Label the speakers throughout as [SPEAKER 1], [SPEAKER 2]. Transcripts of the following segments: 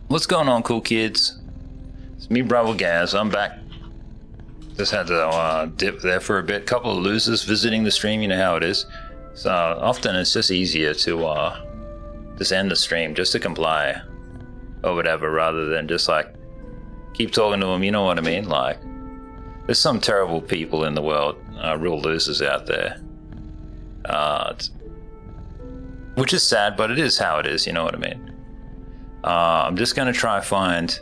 [SPEAKER 1] What's going on, cool kids? It's me, Bravo Gaz. I'm back. Just had to dip there for a bit. Couple of losers visiting the stream, you know how it is. So often it's just easier to just end the stream, just to comply or whatever, rather than just like keep talking to them, you know what I mean? Like, there's some terrible people in the world, real losers out there. Which is sad, but it is how it is, you know what I mean? I'm just gonna try find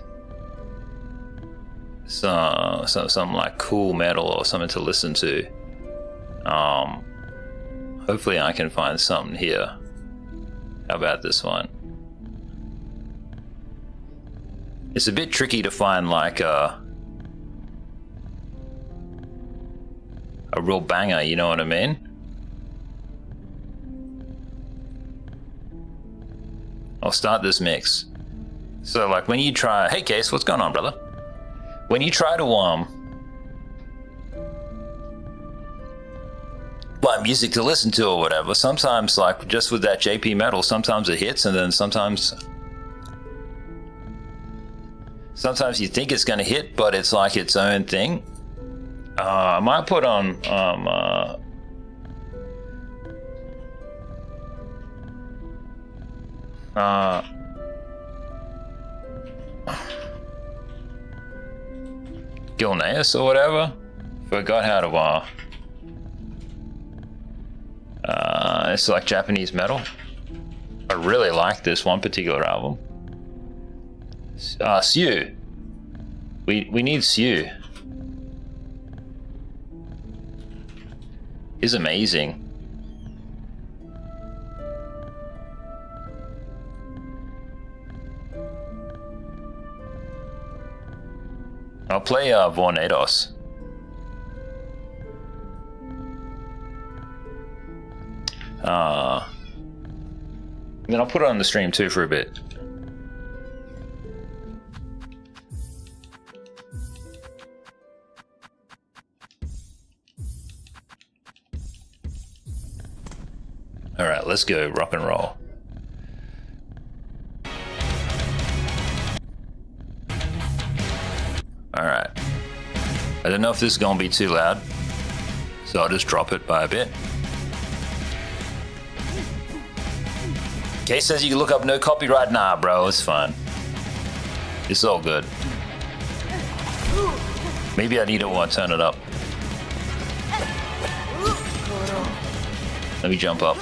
[SPEAKER 1] some like cool metal or something to listen to. Hopefully I can find something here. How about this one? It's a bit tricky to find like a real banger, you know what I mean? I'll start this mix. So like when you try, hey Case, what's going on, brother? When you try to find music to listen to or whatever, sometimes like just with that JP metal, sometimes it hits, and then sometimes you think it's gonna hit, but it's like its own thing. I might put on Gilneas or whatever. Forgot how to it's like Japanese metal. I really like this one particular album. Sue. We need Sue. He's amazing. I'll play Vornados. Then I'll put it on the stream too for a bit. Alright, let's go rock and roll. Alright. I don't know if this is gonna be too loud, so I'll just drop it by a bit. Case says you can look up no copyright. Nah, bro, it's fine. It's all good. Maybe I need it while I turn it up. Let me jump up.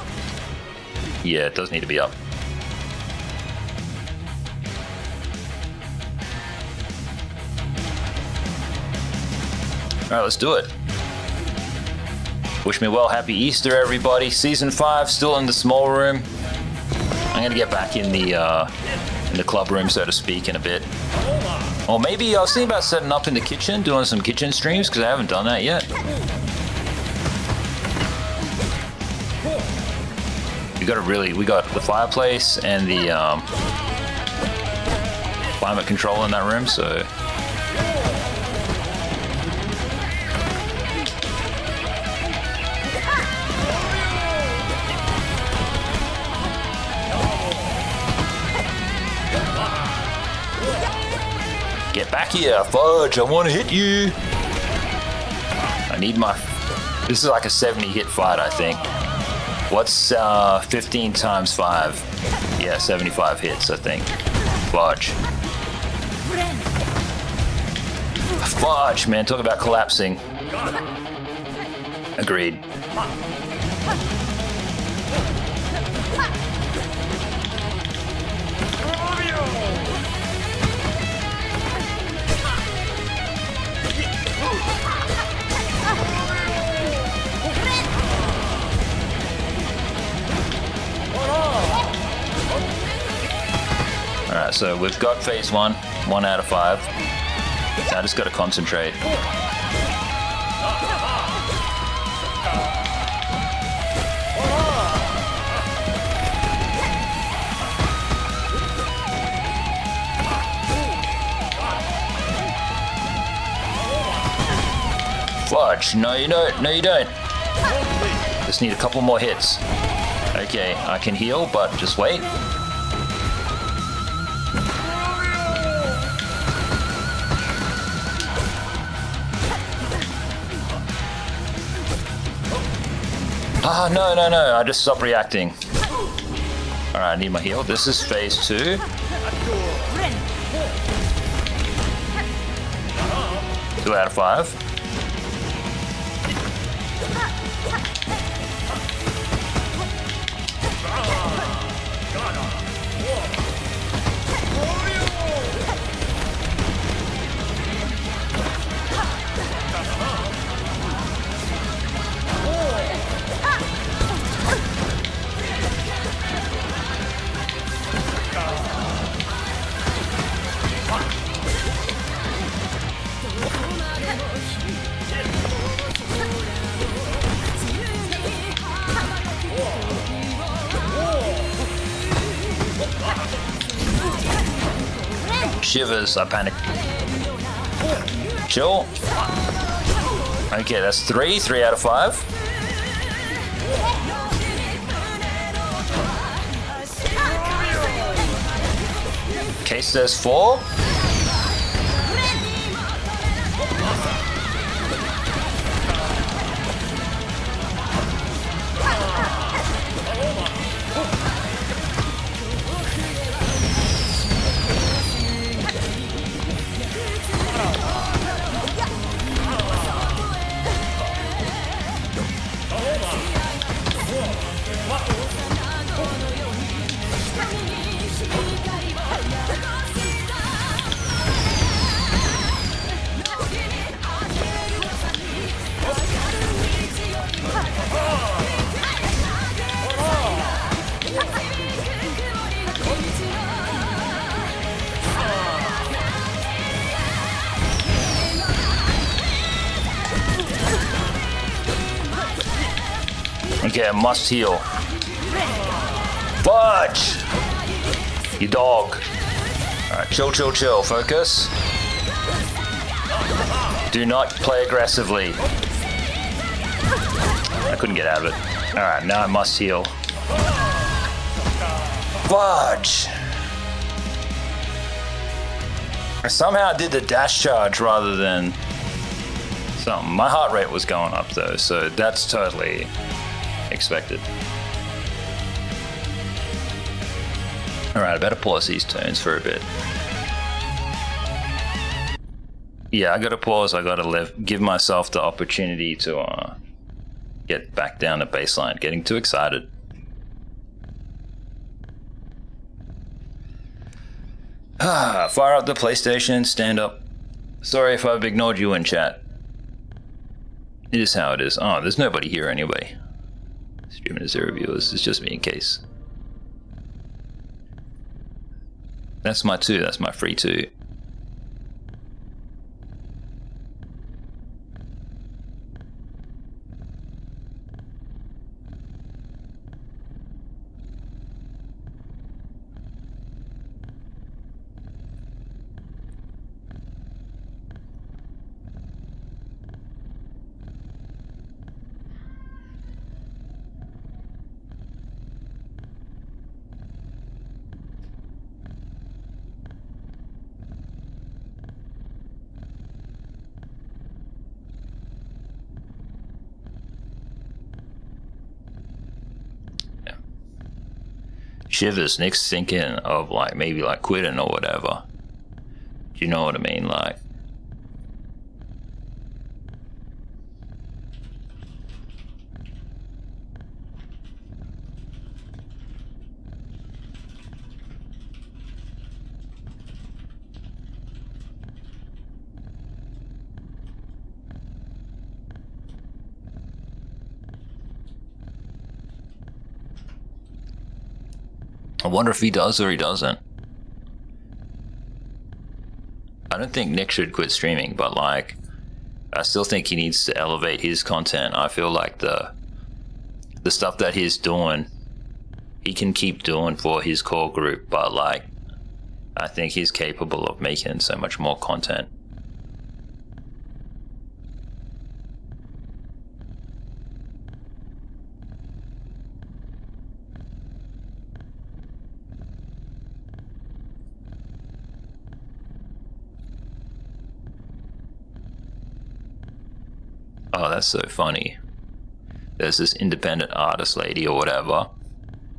[SPEAKER 1] Yeah, it does need to be up. Alright, let's do it. Wish me well, happy Easter everybody. Season 5, still in the small room. I'm gonna get back in the club room, so to speak, in a bit. Or maybe I was thinking about setting up in the kitchen, doing some kitchen streams, because I haven't done that yet. We got the fireplace and the climate control in that room, so. Get back here, Fudge, I want to hit you. I need my... This is like a 70 hit fight, I think. What's 15 times 5? Yeah, 75 hits, I think. Fudge. Fudge, man, talk about collapsing. Agreed. Alright, so we've got phase 1, 1 out of 5. Now I just gotta concentrate. Fudge, no you don't, no you don't. Just need a couple more hits. Okay, I can heal, but just wait. Ah, no, no, no. I just stopped reacting. Alright, I need my heal. This is phase 2. 2 out of 5. Shivers, I panic. Chill. Okay, that's 3 out of 5. Case says 4. Okay, I must heal. Fudge! You dog. Alright, chill, chill, chill. Focus. Do not play aggressively. I couldn't get out of it. Alright, now I must heal. Fudge! I somehow did the dash charge rather than something. My heart rate was going up though, so that's totally expected. Alright, I better pause these turns for a bit. Yeah, I gotta pause, I gotta give myself the opportunity to get back down to baseline. Getting too excited. Fire up the PlayStation, stand up. Sorry if I've ignored you in chat. It is how it is. Oh, there's nobody here anyway. Streaming to 0 viewers. It's just me in case. That's my 2. That's my free 2. Shivers. Nick's thinking of like maybe like quitting or whatever. Do you know what I mean? Like, I wonder if he does or he doesn't. I don't think Nick should quit streaming, but like, I still think he needs to elevate his content. I feel like the stuff that he's doing, he can keep doing for his core group, but like, I think he's capable of making so much more content. Oh, that's so funny. there's this independent artist lady or whatever.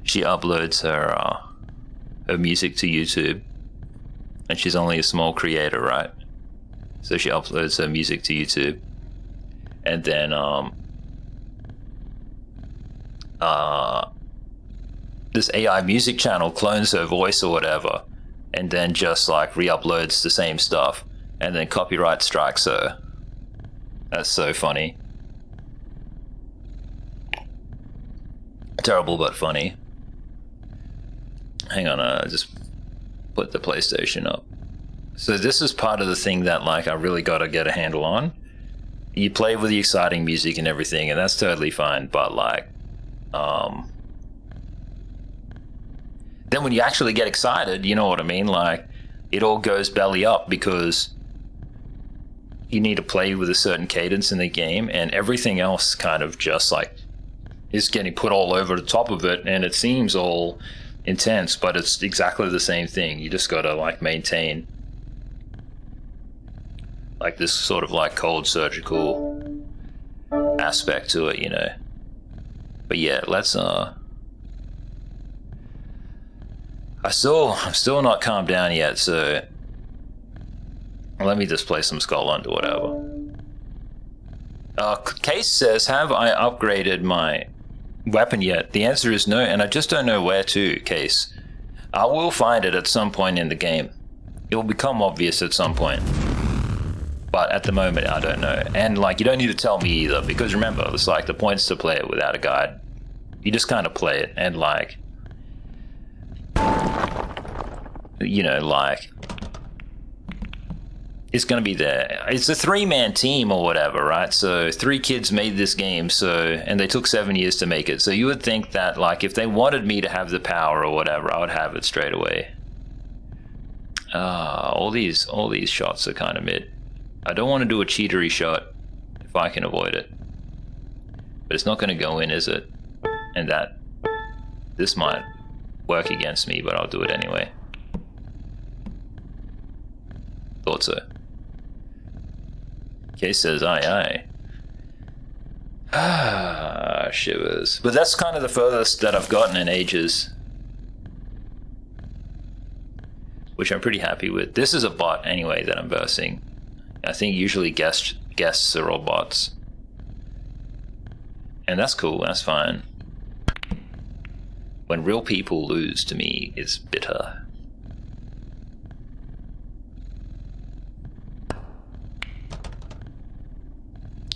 [SPEAKER 1] She uploads her music to YouTube, and she's only a small creator, right? So she uploads her music to YouTube, and then this AI music channel clones her voice or whatever, and then just like re-uploads the same stuff, and then copyright strikes her. That's so funny. Terrible but funny. Hang on, I just put the PlayStation up. So this is part of the thing that like I really got to get a handle on. You play with the exciting music and everything, and that's totally fine, but like then when you actually get excited, you know what I mean, like it all goes belly up because you need to play with a certain cadence in the game, and everything else kind of just like is getting put all over the top of it, and it seems all intense, but it's exactly the same thing. You just gotta like maintain like this sort of like cold surgical aspect to it, you know. But yeah, let's I'm still not calmed down yet, so let me just play some Scotland or whatever. Case says, have I upgraded my weapon yet? The answer is no, and I just don't know where to, Case. I will find it at some point in the game. It will become obvious at some point. But at the moment, I don't know. And like, you don't need to tell me either, because remember, it's like the point's to play it without a guide. You just kind of play it, and like, you know, like, it's gonna be there. It's a 3-man team or whatever, right? So 3 kids made this game, so, and they took 7 years to make it. So you would think that like if they wanted me to have the power or whatever, I would have it straight away. All these shots are kind of mid. I don't want to do a cheatery shot if I can avoid it. But it's not gonna go in, is it? And this might work against me, but I'll do it anyway. Thought so. Case says aye aye. Shivers. But that's kind of the furthest that I've gotten in ages, which I'm pretty happy with. This is a bot anyway that I'm versing. I think usually guests are all bots, and that's cool, that's fine. When real people lose, to me, it's bitter.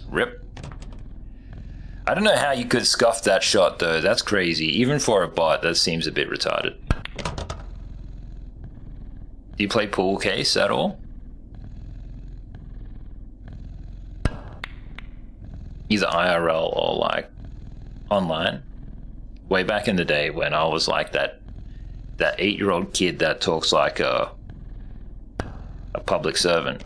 [SPEAKER 1] Rip. I don't know how you could scuff that shot though, that's crazy. Even for a bot, that seems a bit retarded. Do you play pool, Case, at all? Either IRL or like online? Way back in the day when I was like that 8-year-old kid that talks like a public servant.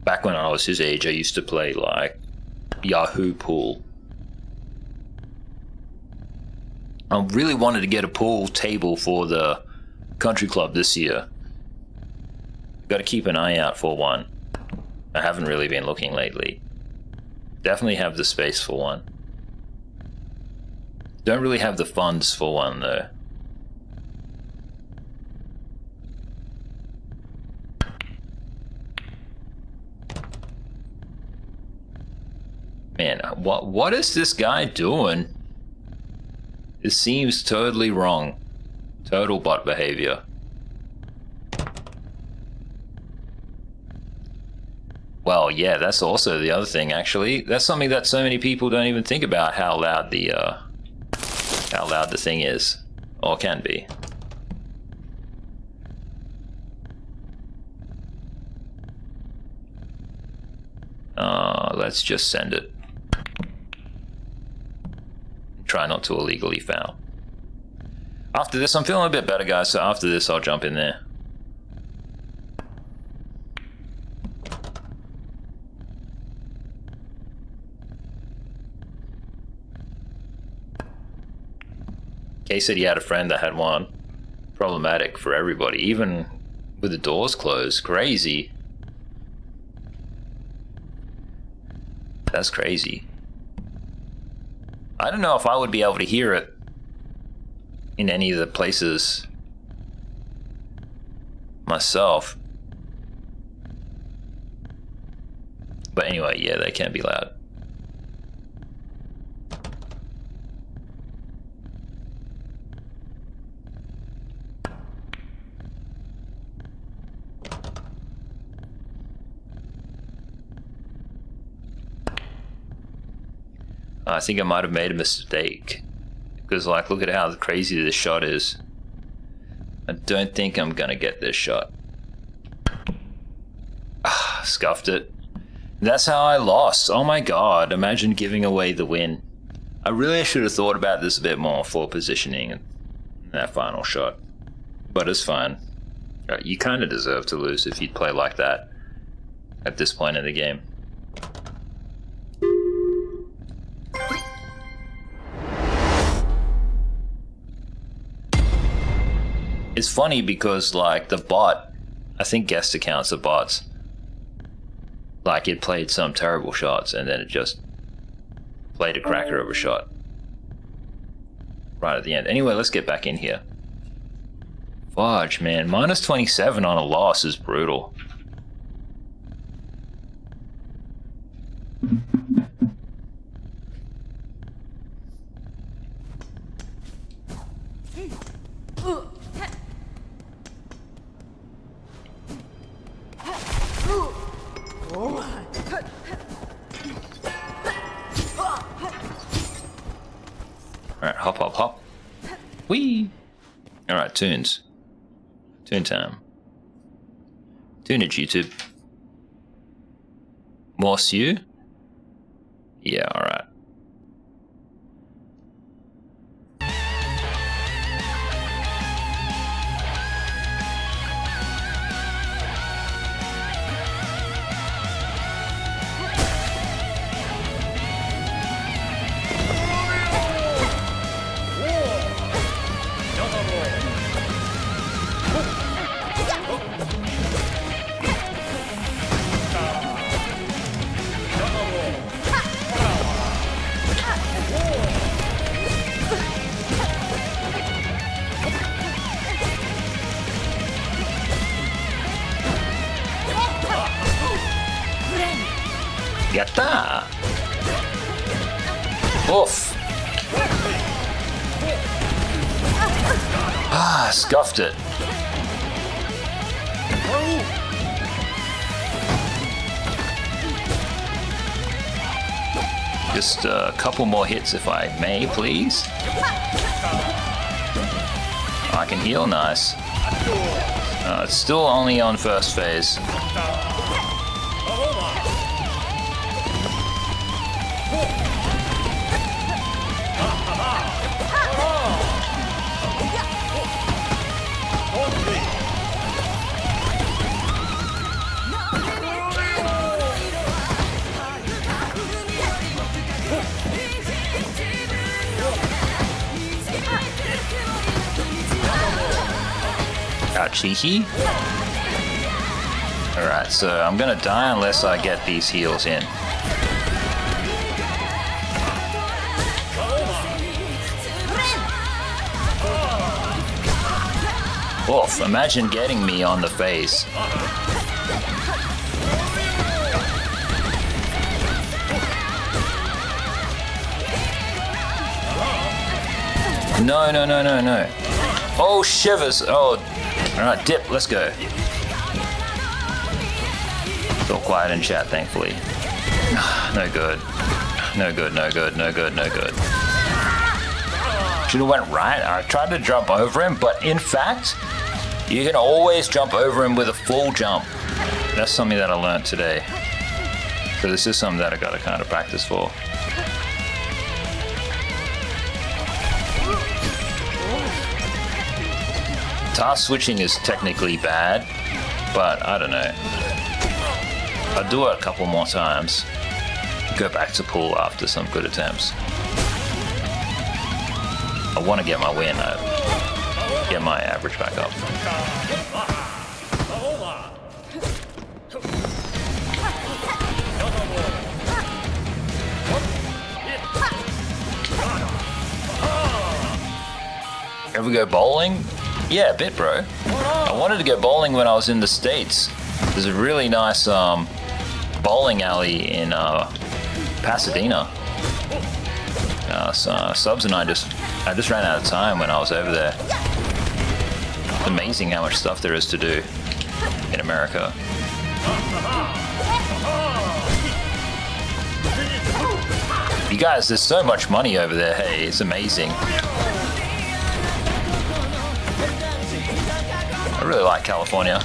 [SPEAKER 1] Back when I was his age, I used to play like Yahoo Pool. I really wanted to get a pool table for the country club this year. Got to keep an eye out for one. I haven't really been looking lately. Definitely have the space for one. Don't really have the funds for one though. Man, what is this guy doing? This seems totally wrong. Total bot behavior. Well, yeah, that's also the other thing, actually. That's something that so many people don't even think about, how loud the thing is, or can be. Let's just send it. Try not to illegally foul. After this, I'm feeling a bit better, guys, so after this, I'll jump in there. Kay said he had a friend that had one. Problematic for everybody, even with the doors closed. Crazy. That's crazy. I don't know if I would be able to hear it in any of the places myself. But anyway, yeah, they can be loud. I think I might have made a mistake. Because, like, look at how crazy this shot is. I don't think I'm gonna get this shot. Scuffed it. That's how I lost. Oh my god, imagine giving away the win. I really should have thought about this a bit more for positioning in that final shot. But it's fine. You kind of deserve to lose if you'd play like that at this point in the game. It's funny because, like, the bot, I think guest accounts are bots. Like, it played some terrible shots and then it just played a cracker of a shot right at the end. Anyway, let's get back in here. Fudge, man. Minus 27 on a loss is brutal. Alright, hop, hop, hop. Whee! Alright, tunes. Tune time. Tunage, YouTube. Morse you? Yeah, alright. Yatta! Oof! Ah, scuffed it. Just a couple more hits if I may, please. I can heal, nice. It's still only on first phase. Cheeky. Alright, so I'm gonna die unless I get these heals in. Oof, imagine getting me on the face. No, no, no, no, no. Oh, shivers. Oh, alright, dip, let's go. It's all quiet in chat, thankfully. No good. No good, no good, no good, no good. Should've went right. I tried to jump over him, but in fact, you can always jump over him with a full jump. That's something that I learned today. So this is something that I gotta kind of practice for. Task switching is technically bad, but I don't know. I'll do it a couple more times. Go back to pool after some good attempts. I want to get my win, get my average back up. Ever go bowling? Yeah, a bit, bro. I wanted to go bowling when I was in the States. There's a really nice bowling alley in Pasadena. Subs and I just ran out of time when I was over there. It's amazing how much stuff there is to do in America. You guys, there's so much money over there. Hey, it's amazing. I really like California.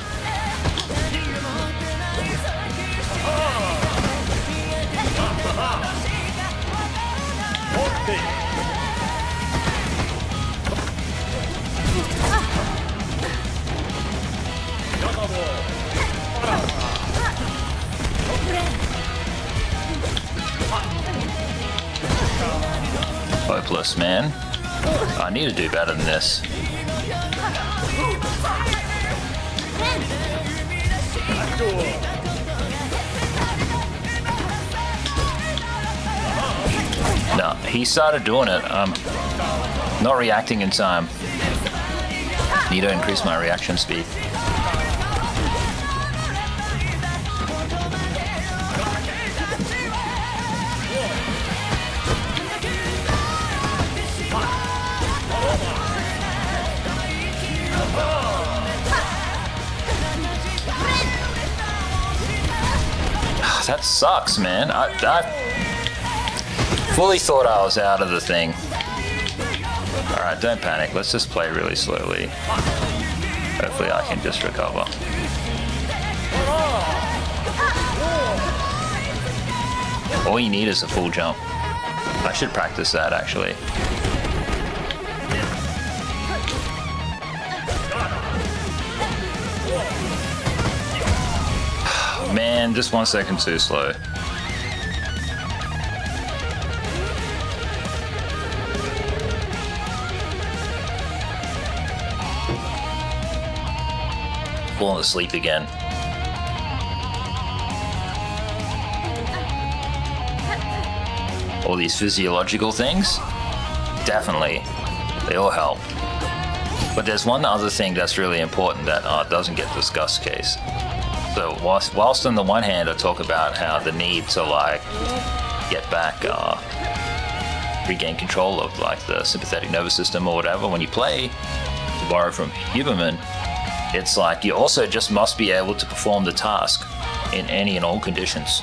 [SPEAKER 1] Hopeless, man. I need to do better than this. No, he started doing it. Not reacting in time. Need to increase my reaction speed. That sucks, man. I fully thought I was out of the thing. Alright, don't panic. Let's just play really slowly. Hopefully I can just recover. All you need is a full jump. I should practice that, actually. Man, just 1 second too slow. Falling asleep again. All these physiological things? Definitely. They all help. But there's one other thing that's really important that doesn't get discussed, Case. So whilst on the one hand I talk about how the need to like get back, regain control of like the sympathetic nervous system or whatever when you play, to borrow from Huberman, it's like you also just must be able to perform the task in any and all conditions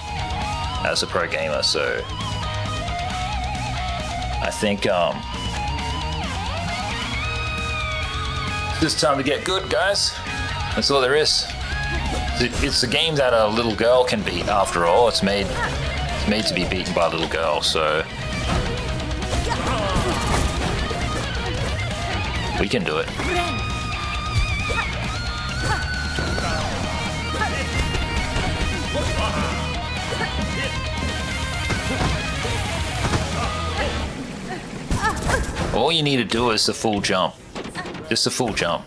[SPEAKER 1] as a pro gamer. So I think it's time to get good, guys. That's all there is. It's a game that a little girl can beat, after all. It's made to be beaten by a little girl, so we can do it. All you need to do is the full jump. Just a full jump.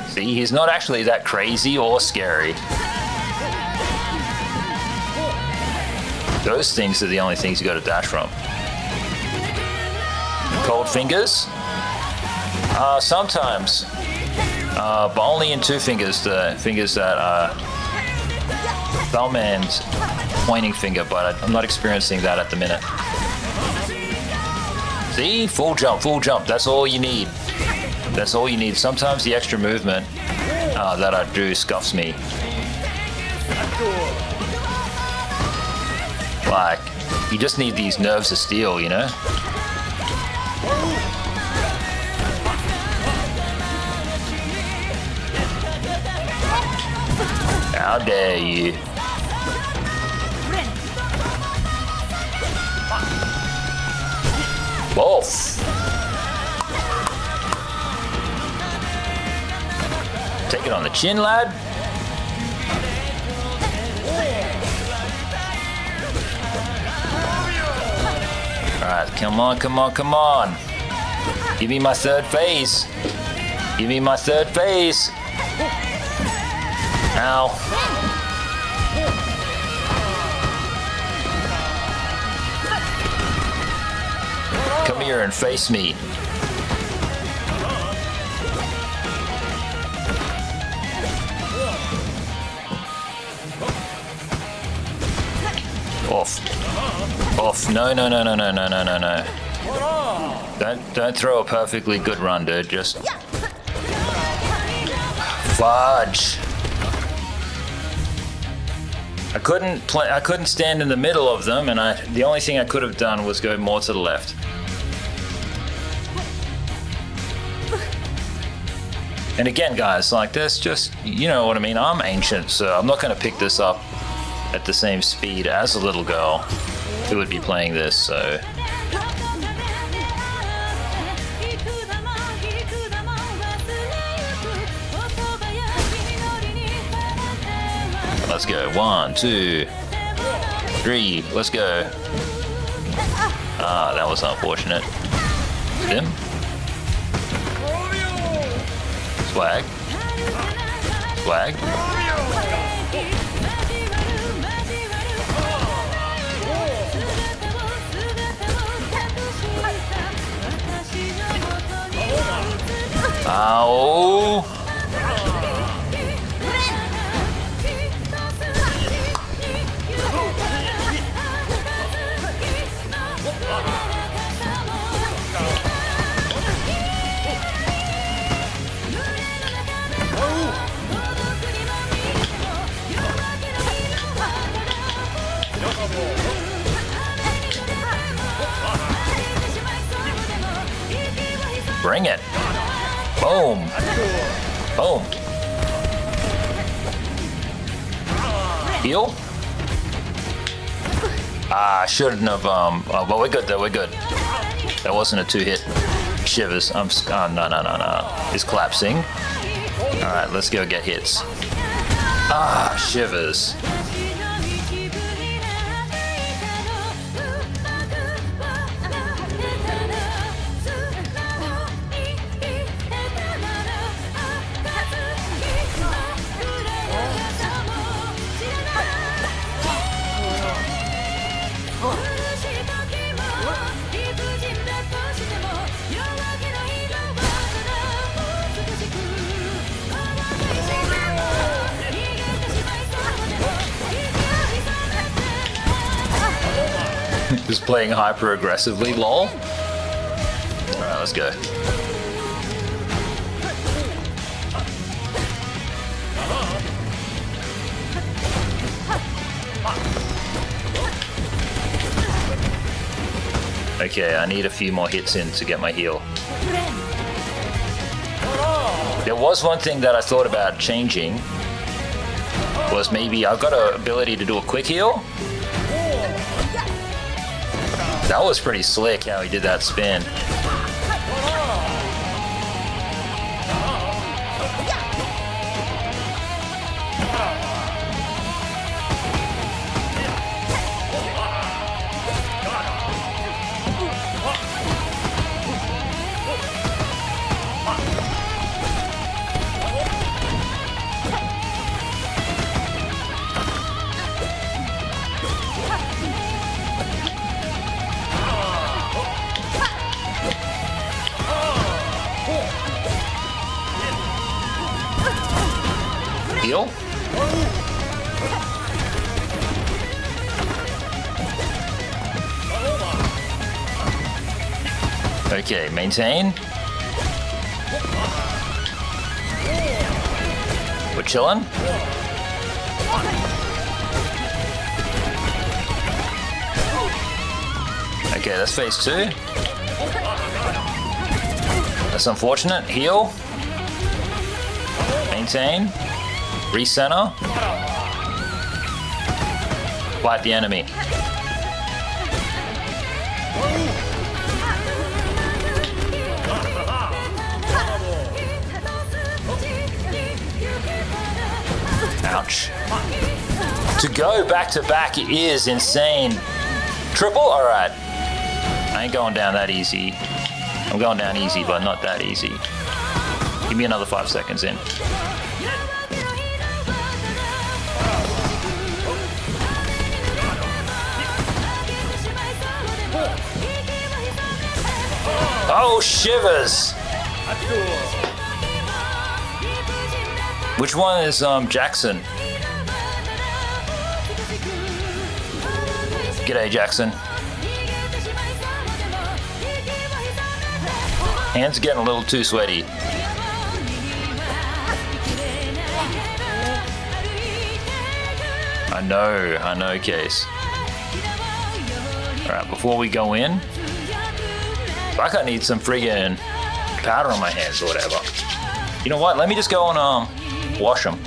[SPEAKER 1] See, he's not actually that crazy or scary. Those things are the only things you got to dash from. Cold fingers? Sometimes. But only in two fingers. The fingers that are thumb and pointing finger, but I'm not experiencing that at the minute. See? Full jump, full jump. That's all you need. That's all you need. Sometimes the extra movement that I do scuffs me. Like, you just need these nerves of steel, you know? How dare you? Wolf! Take it on the chin, lad. Alright, come on, come on, come on. Give me my third phase. Give me my third phase. Ow. here and face me. Off. Off. No, no, no, no, no, no, no, no, no. Don't throw a perfectly good run, dude. Just fudge. I couldn't stand in the middle of them, and the only thing I could have done was go more to the left. And again, guys, like this, just, you know what I mean? I'm ancient, so I'm not going to pick this up at the same speed as a little girl who would be playing this, so. Let's go. 1, 2, 3. Let's go. Ah, that was unfortunate. Him. Swag. Swag. Ow. Bring it. Boom. Boom. Heal. Ah, shouldn't have, oh, but we're good though, we're good. That wasn't a 2-hit. Shivers. Oh, no, no, no, no. He's collapsing. Alright, let's go get hits. Ah, shivers. Just playing hyper aggressively, lol. Alright, let's go. Okay, I need a few more hits in to get my heal. There was one thing that I thought about changing, was maybe I've got an ability to do a quick heal. That was pretty slick how he did that spin. Heal. Okay, maintain. We're chilling. Okay, that's phase 2. That's unfortunate. Heal. Maintain. Recenter. Fight the enemy. Ouch. To go back to back is insane. Triple? Alright. I ain't going down that easy. I'm going down easy, but not that easy. Give me another 5 seconds in. Oh, shivers! Which one is Jackson? G'day, Jackson. Hands are getting a little too sweaty. I know, Case. Alright, before we go in, like I need some friggin' powder on my hands or whatever. You know what? Let me just go and wash them.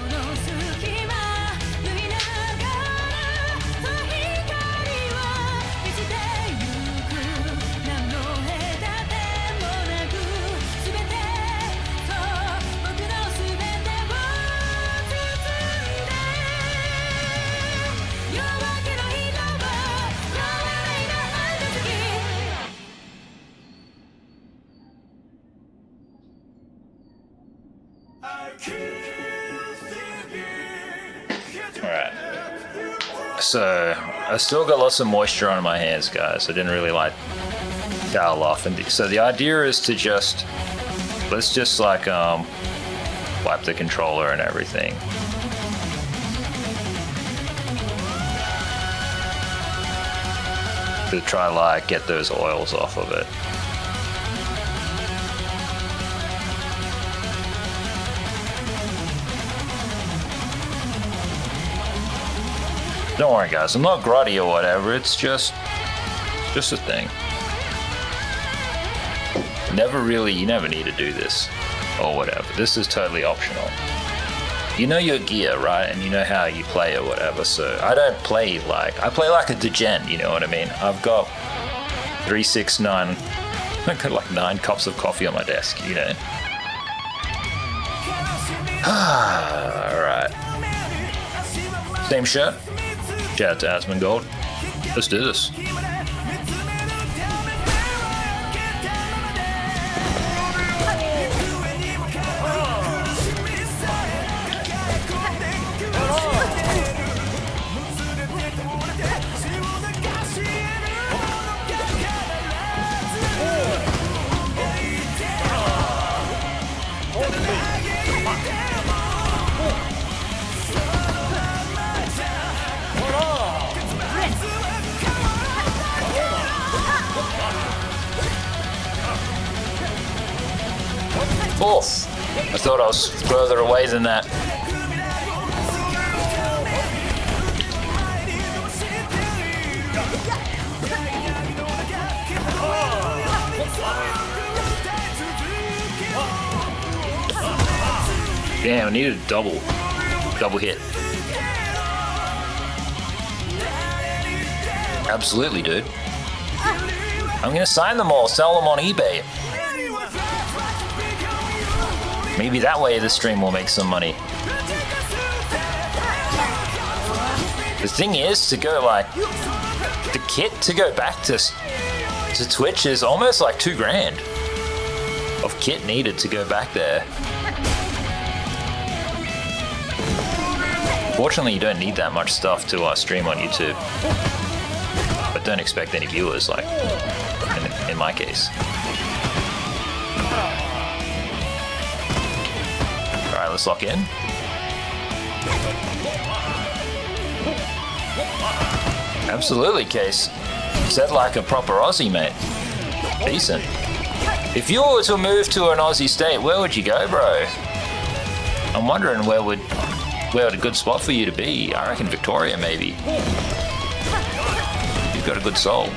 [SPEAKER 1] Alright. So, I still got lots of moisture on my hands, guys. I didn't really like towel off. And so the idea is to let's just like wipe the controller and everything. To try like get those oils off of it. Don't worry, guys. I'm not grotty or whatever. It's just a thing. You never need to do this or whatever. This is totally optional. You know your gear, right? And you know how you play or whatever. So I don't play I play like a degen. You know what I mean? I've got 3, 6, 9. I've got like 9 cups of coffee on my desk. You know. All right. Same shirt. Shout out to Asmon Gold. Let's do this. Oof. I thought I was further away than that. Damn, I needed a double hit. Absolutely, dude. I'm gonna sign them all, sell them on eBay. Maybe that way the stream will make some money. The thing is, to go the kit to go back to Twitch is almost like $2,000 of kit needed to go back there. Fortunately, you don't need that much stuff to stream on YouTube, but don't expect any viewers like in my case. Alright, let's lock in. Absolutely, Case. Said like a proper Aussie, mate. Decent. If you were to move to an Aussie state, where would you go, bro? I'm wondering where would a good spot for you to be. I reckon Victoria, maybe. You've got a good soul.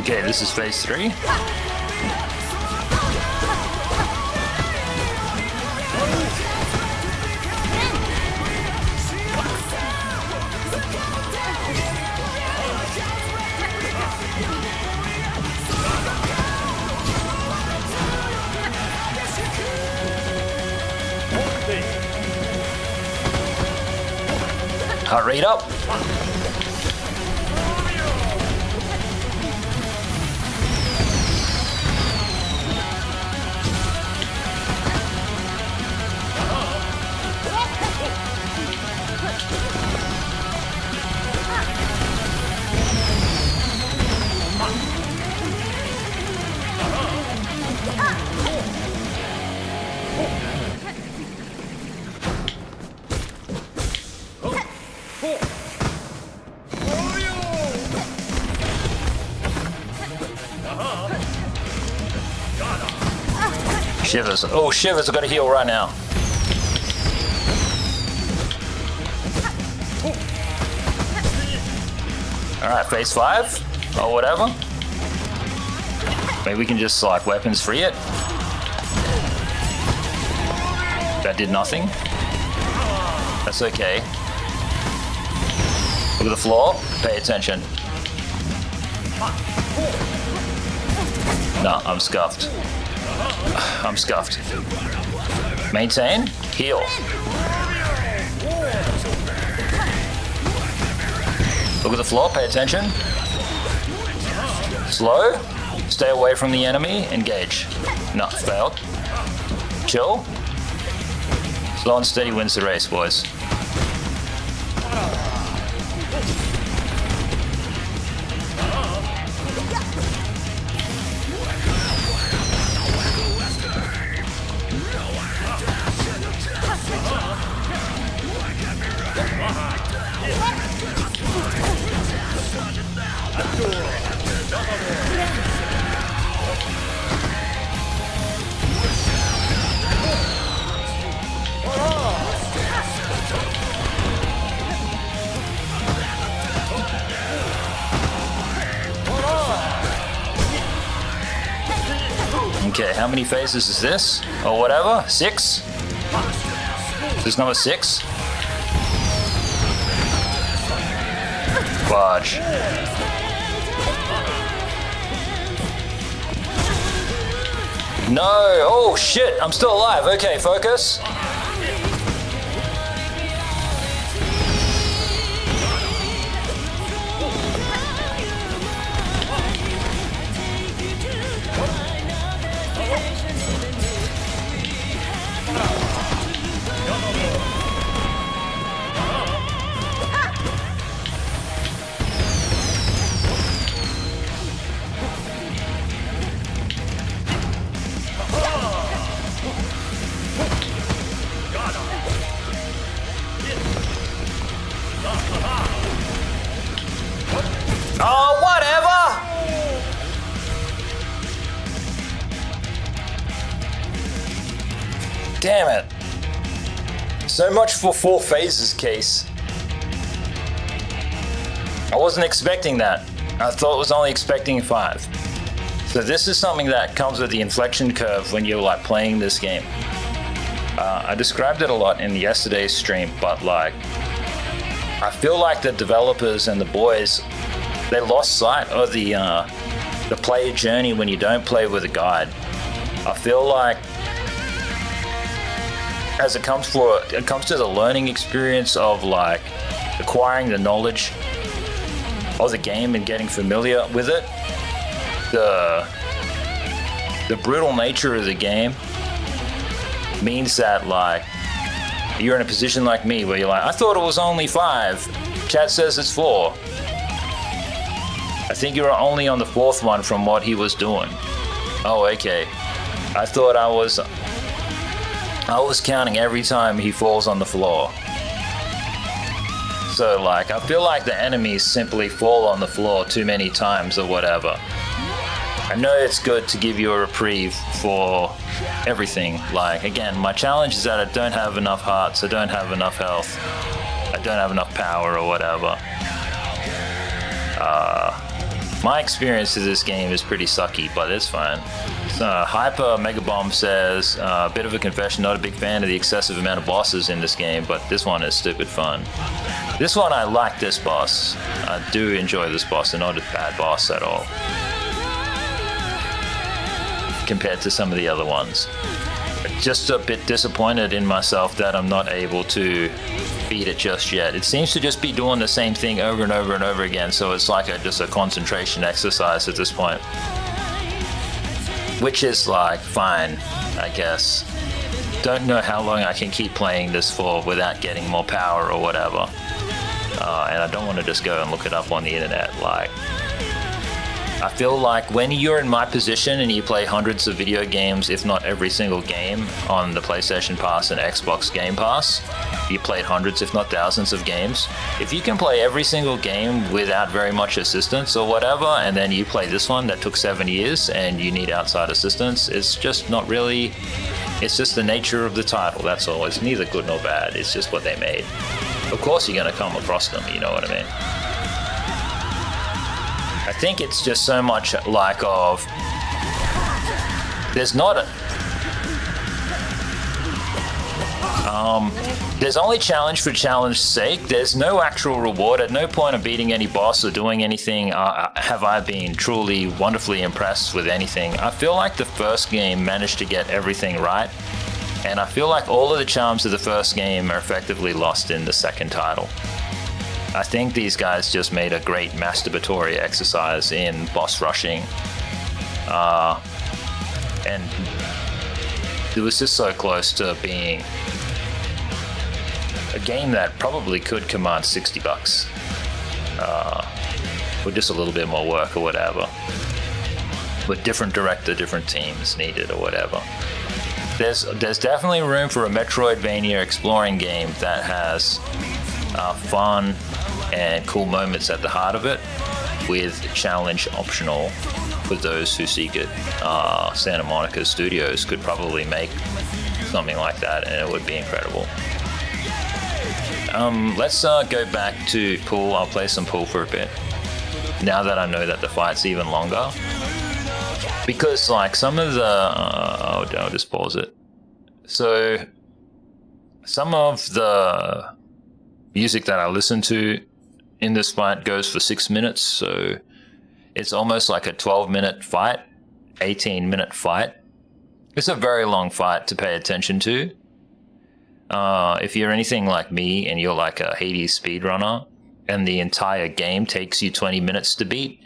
[SPEAKER 1] Okay, this is phase 3. Heart rate up. Shivers. Oh, shivers. I've got to heal right now. Alright, phase 5. Or whatever. Maybe we can just, like, weapons free it. That did nothing. That's okay. Look at the floor. Pay attention. No, I'm scuffed. I'm scuffed. Maintain. Heal. Look at the floor. Pay attention. Slow. Stay away from the enemy. Engage. No, failed. Chill. Slow and steady wins the race, boys. Okay, how many phases is this? Or whatever? 6? Is this number 6? Fudge. No! Oh shit! I'm still alive. Okay, focus. Oh, whatever! Damn it. So much for 4 phases, Case. I wasn't expecting that. I thought it was only expecting 5. So this is something that comes with the inflection curve when you're like playing this game. I described it a lot in yesterday's stream, but like, I feel like the developers and the boys, they lost sight of the player journey when you don't play with a guide. I feel like as it comes to the learning experience of like acquiring the knowledge of the game and getting familiar with it, the brutal nature of the game means that like you're in a position like me where you're like, I thought it was only 5. Chat says it's 4. I think you were only on the 4th one from what he was doing. Oh, okay. I thought I was counting every time he falls on the floor. So like, I feel like the enemies simply fall on the floor too many times or whatever. I know it's good to give you a reprieve for everything. Like, again, my challenge is that I don't have enough hearts, I don't have enough health, I don't have enough power or whatever. My experience of this game is pretty sucky, but it's fine. Hyper Megabomb says, a bit of a confession, not a big fan of the excessive amount of bosses in this game, but this one is stupid fun. This one, I like this boss. I do enjoy this boss, and not a bad boss at all, compared to some of the other ones. Just a bit disappointed in myself that I'm not able to beat it just yet. It seems to just be doing the same thing over and over and over again, so it's like just a concentration exercise at this point. Which is like, fine, I guess. Don't know how long I can keep playing this for without getting more power or whatever. And I don't want to just go and look it up on the internet. Like, I feel like when you're in my position and you play hundreds of video games, if not every single game on the PlayStation Pass and Xbox Game Pass, you played hundreds if not thousands of games. If you can play every single game without very much assistance or whatever, and then you play this one that took 7 years and you need outside assistance, it's just not really, it's just the nature of the title, that's all. It's neither good nor bad, it's just what they made. Of course you're going to come across them, you know what I mean? I think it's just so much like of, there's not a, there's only challenge for challenge's sake. There's no actual reward. At no point of beating any boss or doing anything have I been truly wonderfully impressed with anything. I feel like the first game managed to get everything right, and I feel like all of the charms of the first game are effectively lost in the second title. I think these guys just made a great masturbatory exercise in boss rushing. And it was just so close to being a game that probably could command $60. Or just a little bit more work or whatever. With different director, different teams needed or whatever. There's definitely room for a Metroidvania exploring game that has fun and cool moments at the heart of it, with challenge optional for those who seek it. Santa Monica Studios could probably make something like that, and it would be incredible. Let's go back to pool. I'll play some pool for a bit, now that I know that the fight's even longer. Because like some of the... I'll just pause it. So, some of the music that I listen to in this fight goes for 6 minutes, so it's almost like a 12-minute fight, 18-minute fight. It's a very long fight to pay attention to. If you're anything like me and you're like a Hades speedrunner and the entire game takes you 20 minutes to beat,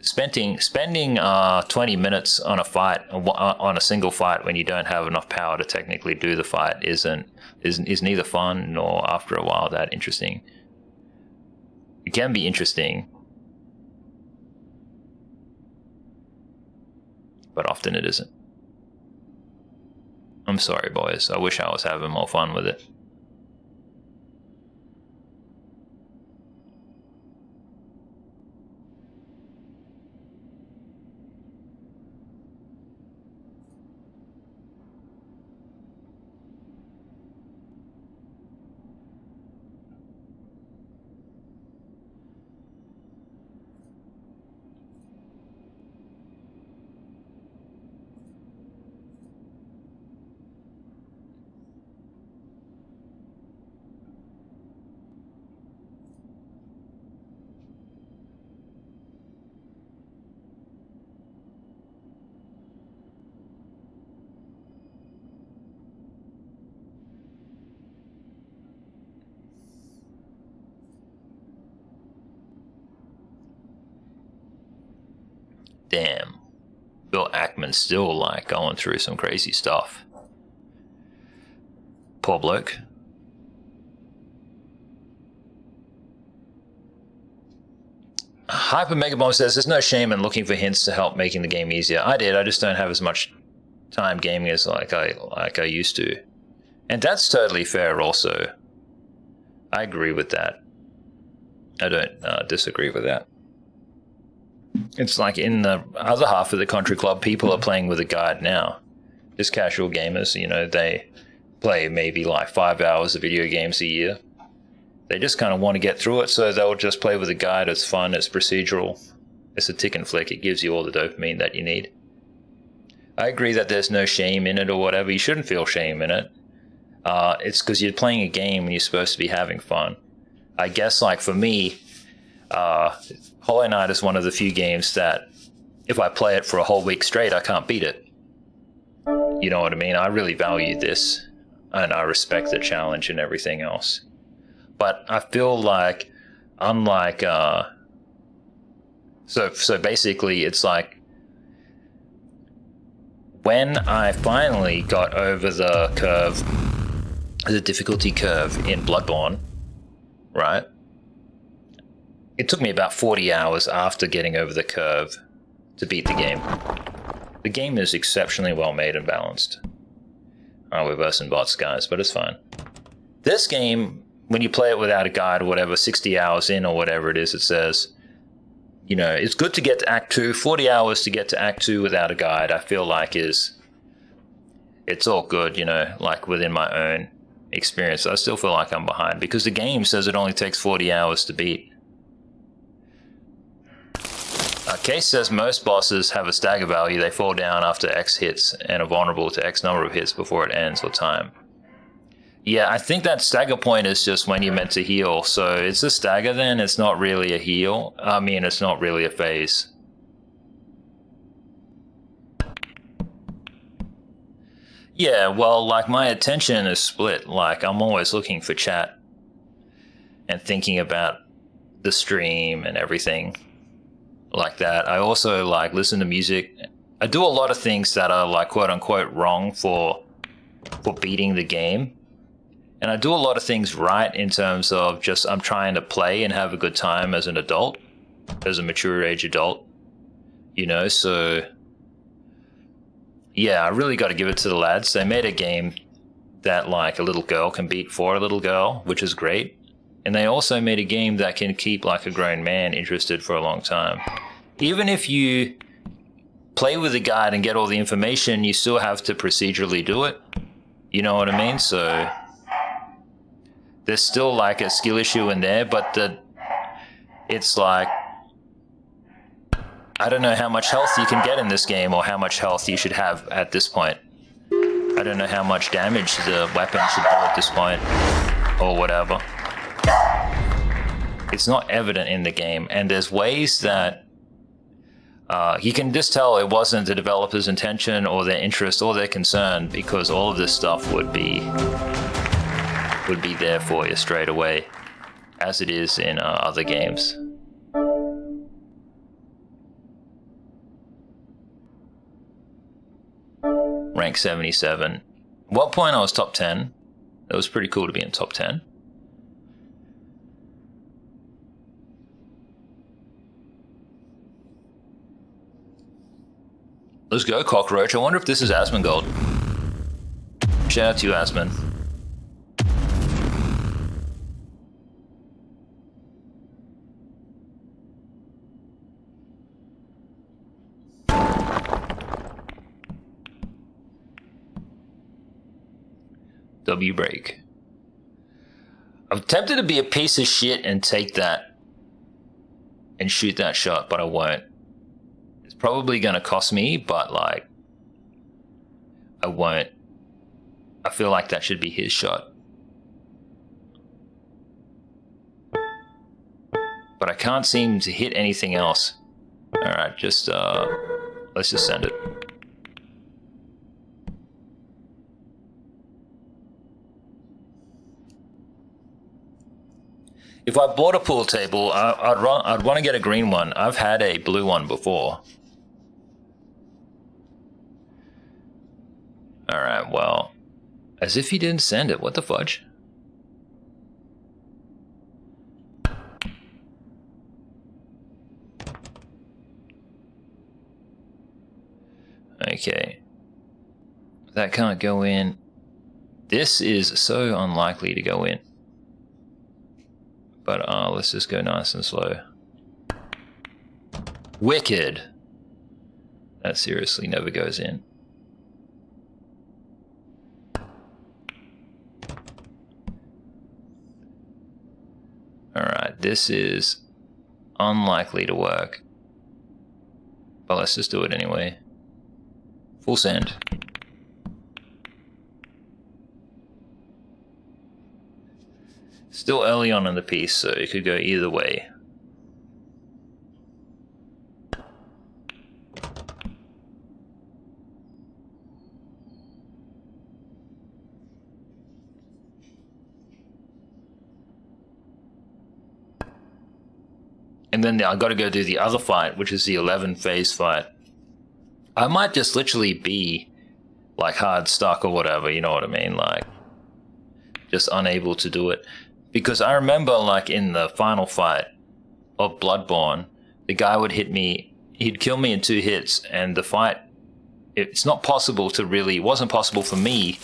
[SPEAKER 1] spending 20 minutes on a fight, on a single fight when you don't have enough power to technically do the fight is neither fun nor after a while that interesting. It can be interesting, but often it isn't. I'm sorry, boys. I wish I was having more fun with it. Damn. Bill Ackman's still like going through some crazy stuff. Poor bloke. Hyper Megabomb says there's no shame in looking for hints to help making the game easier. I did. I just don't have as much time gaming as like I used to. And that's totally fair also. I agree with that. I don't disagree with that. It's like in the other half of the country club, people are playing with a guide now. Just casual gamers, you know, they play maybe like 5 hours of video games a year. They just kind of want to get through it, so they'll just play with a guide. It's fun, it's procedural. It's a tick and flick. It gives you all the dopamine that you need. I agree that there's no shame in it or whatever. You shouldn't feel shame in it. It's because you're playing a game and you're supposed to be having fun. I guess, like, for me, Hollow Knight is one of the few games that if I play it for a whole week straight, I can't beat it. You know what I mean? I really value this, and I respect the challenge and everything else. But I feel like, unlike... So basically, it's like, when I finally got over the curve, the difficulty curve in Bloodborne, right? It took me about 40 hours after getting over the curve to beat the game. The game is exceptionally well made and balanced. We're versing bots, guys, but it's fine. This game, when you play it without a guide or whatever, 60 hours in or whatever it is, it says, you know, it's good to get to Act 2. 40 hours to get to Act 2 without a guide, I feel like it's all good, you know, like within my own experience. I still feel like I'm behind because the game says it only takes 40 hours to beat. Case says most bosses have a stagger value. They fall down after X hits and are vulnerable to X number of hits before it ends or time. Yeah, I think that stagger point is just when you're meant to heal. So it's a stagger then, it's not really a heal. I mean, it's not really a phase. Yeah, well, like, my attention is split. Like, I'm always looking for chat and thinking about the stream and everything like that. I also, like, listen to music. I do a lot of things that are, like, quote unquote wrong for beating the game. And I do a lot of things right in terms of just I'm trying to play and have a good time as an adult, as a mature age adult, you know, so yeah, I really got to give it to the lads. They made a game that, like, a little girl can beat for a little girl, which is great. And they also made a game that can keep, like, a grown man interested for a long time. Even if you play with the guide and get all the information, you still have to procedurally do it. You know what I mean? So there's still, like, a skill issue in there, but it's like, I don't know how much health you can get in this game or how much health you should have at this point. I don't know how much damage the weapon should do at this point or whatever. It's not evident in the game, and there's ways that you can just tell it wasn't the developer's intention or their interest or their concern, because all of this stuff would be there for you straight away, as it is in other games. Rank 77. At one point I was top 10. That was pretty cool to be in top 10. Let's go, Cockroach. I wonder if this is Asmongold. Shout out to you, Asmon. W break. I'm tempted to be a piece of shit and take that and shoot that shot, but I won't. It's probably gonna cost me, but, like, I won't. I feel like that should be his shot. But I can't seem to hit anything else. Alright, just let's just send it. If I bought a pool table, I'd want to get a green one. I've had a blue one before. Alright, well, as if he didn't send it. What the fudge? Okay. That can't go in. This is so unlikely to go in. But let's just go nice and slow. Wicked! That seriously never goes in. Alright, this is unlikely to work. But let's just do it anyway. Full send. Still early on in the piece, so it could go either way. And then I got to go do the other fight, which is the 11 phase fight. I might just literally be like hard stuck or whatever, you know what I mean? Like just unable to do it. Because I remember like in the final fight of Bloodborne, the guy would hit me, he'd kill me in 2 hits, and the fight, it's not possible to really, it wasn't possible for me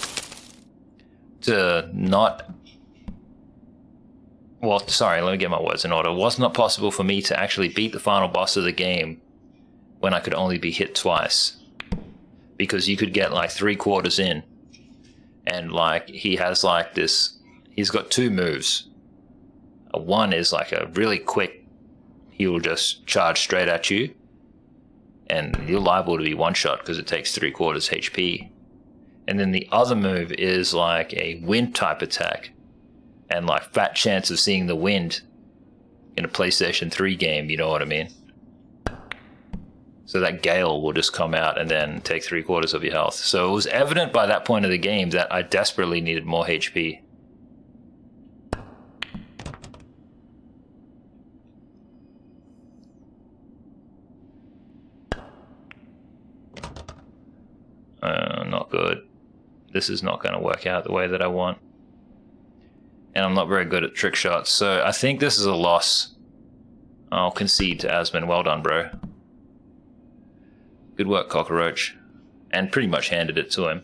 [SPEAKER 1] to not... Well, sorry, let me get my words in order. It was not possible for me to actually beat the final boss of the game when I could only be hit twice. Because you could get like 3/4 in. And like, he has like this, he's got 2 moves. One is like a really quick, he will just charge straight at you. And you're liable to be one-shot because it takes 3/4 HP. And then the other move is like a wind type attack. And like fat chance of seeing the wind in a PlayStation 3 game, you know what I mean? So that gale will just come out and then take 3/4 of your health. So it was evident by that point of the game that I desperately needed more HP. Not good. This is not going to work out the way that I want. And I'm not very good at trick shots, so I think this is a loss. I'll concede to Asmund. Well done, bro. Good work, Cockroach. And pretty much handed it to him.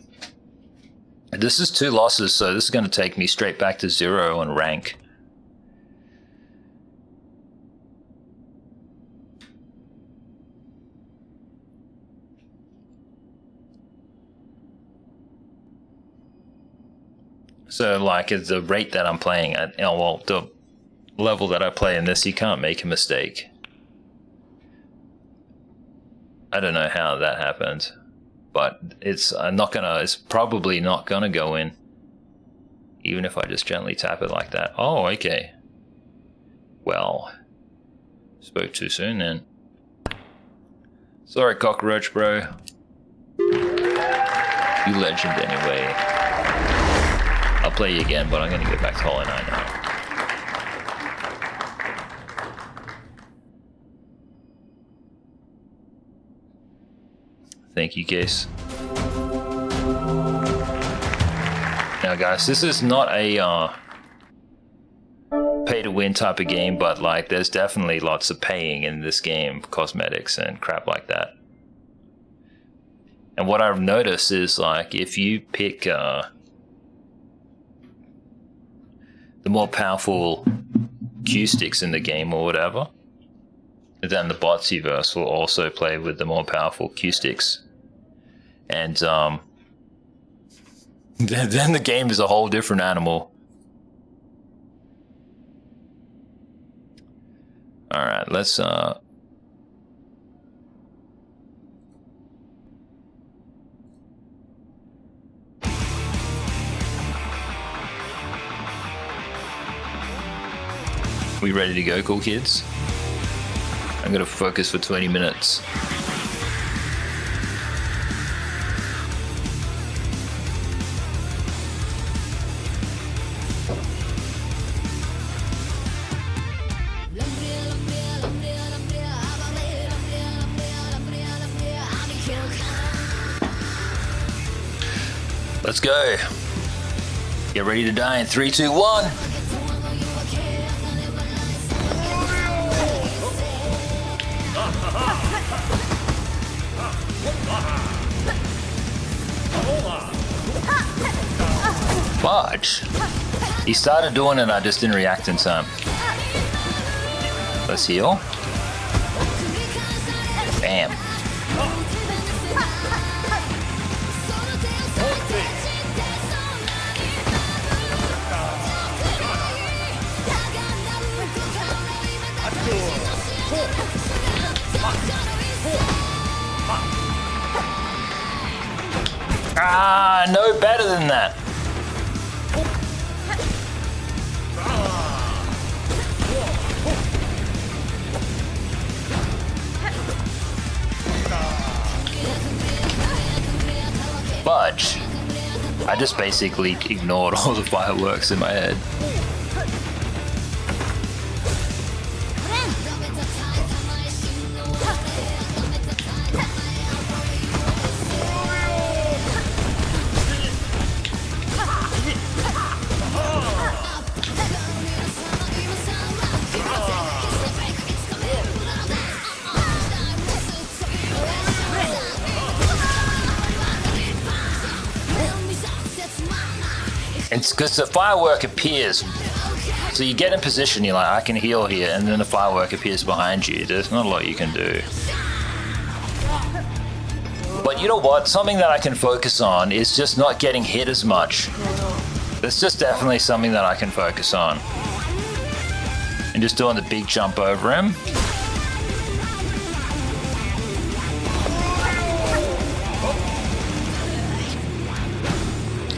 [SPEAKER 1] This is 2 losses, so this is going to take me straight back to 0 on rank. So, like, at the rate that I'm playing at, well, the level that I play in this, you can't make a mistake. I don't know how that happened, but it's it's probably not gonna go in, even if I just gently tap it like that. Oh, okay. Well, spoke too soon then. Sorry, Cockroach, bro. You legend anyway. I'll play you again, but I'm gonna get back to Hollow Knight now. Thank you, Case. Now, guys, this is not a pay-to-win type of game, but like, there's definitely lots of paying in this game, cosmetics and crap like that. And what I've noticed is, like, if you pick the more powerful Q sticks in the game or whatever, then the Botsyverse will also play with the more powerful Q sticks. And then the game is a whole different animal. Alright, let's we ready to go, cool kids? I'm gonna focus for 20 minutes. Let's go. Get ready to die in 3, 2, 1. Fudge. He started doing it and I just didn't react in time. Let's heal. Bam. Ah, no better than that. But I just basically ignored all the fireworks in my head. It's because the firework appears. So you get in position, you're like, I can heal here, and then the firework appears behind you. There's not a lot you can do. But you know what? Something that I can focus on is just not getting hit as much. That's just definitely something that I can focus on. And just doing the big jump over him.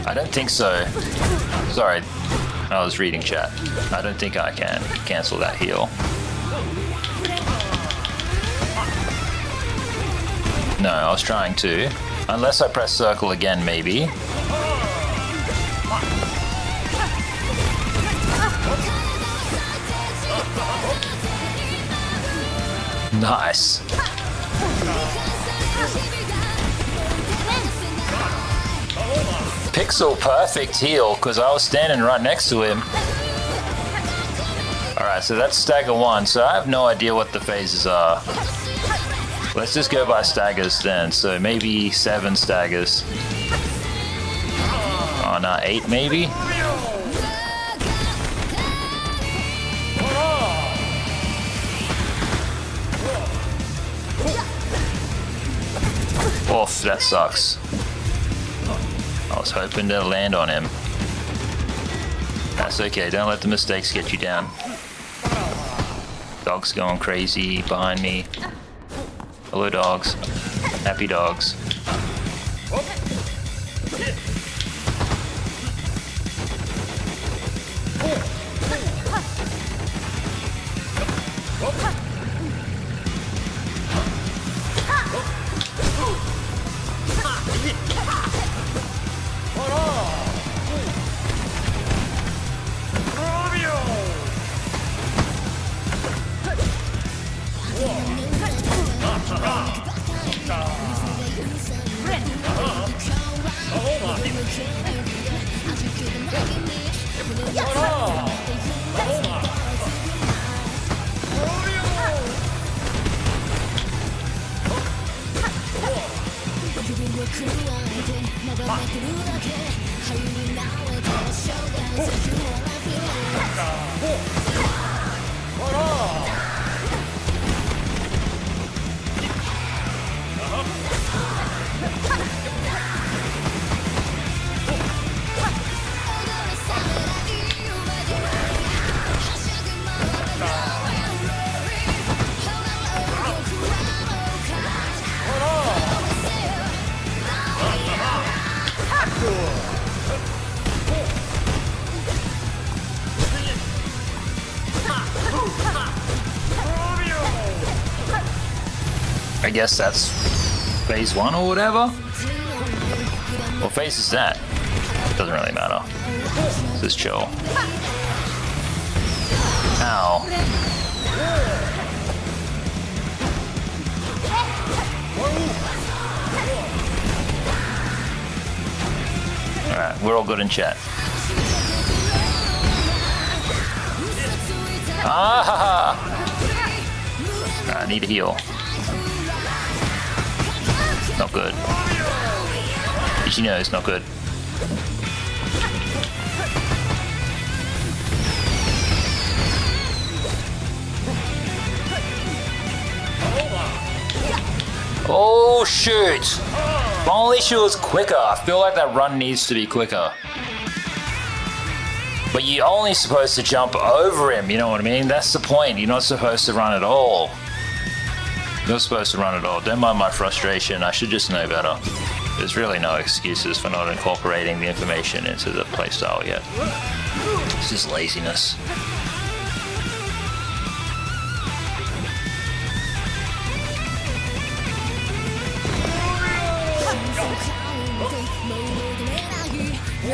[SPEAKER 1] I don't think so. Sorry, I was reading chat. I don't think I can cancel that heal. No, I was trying to. Unless I press circle again, maybe. Nice. Pixel perfect heal, because I was standing right next to him. Alright, so that's stagger 1, so I have no idea what the phases are. Let's just go by staggers then, so maybe 7 staggers. Oh no, 8 maybe? Oof, that sucks. I was hoping to land on him. That's okay, don't let the mistakes get you down. Dog's going crazy behind me. Hello dogs. Happy dogs. I guess that's phase 1 or whatever. What phase is that? Doesn't really matter. Just chill. Ow. Alright, we're all good in chat. Ah ha ha! I need a heal. Not good. As you know, it's not good. Oh shoot! If only she was quicker. I feel like that run needs to be quicker. But you're only supposed to jump over him, you know what I mean? That's the point. You're not supposed to run at all. You're not supposed to run at all. Don't mind my frustration. I should just know better. There's really no excuses for not incorporating the information into the playstyle yet. It's just laziness.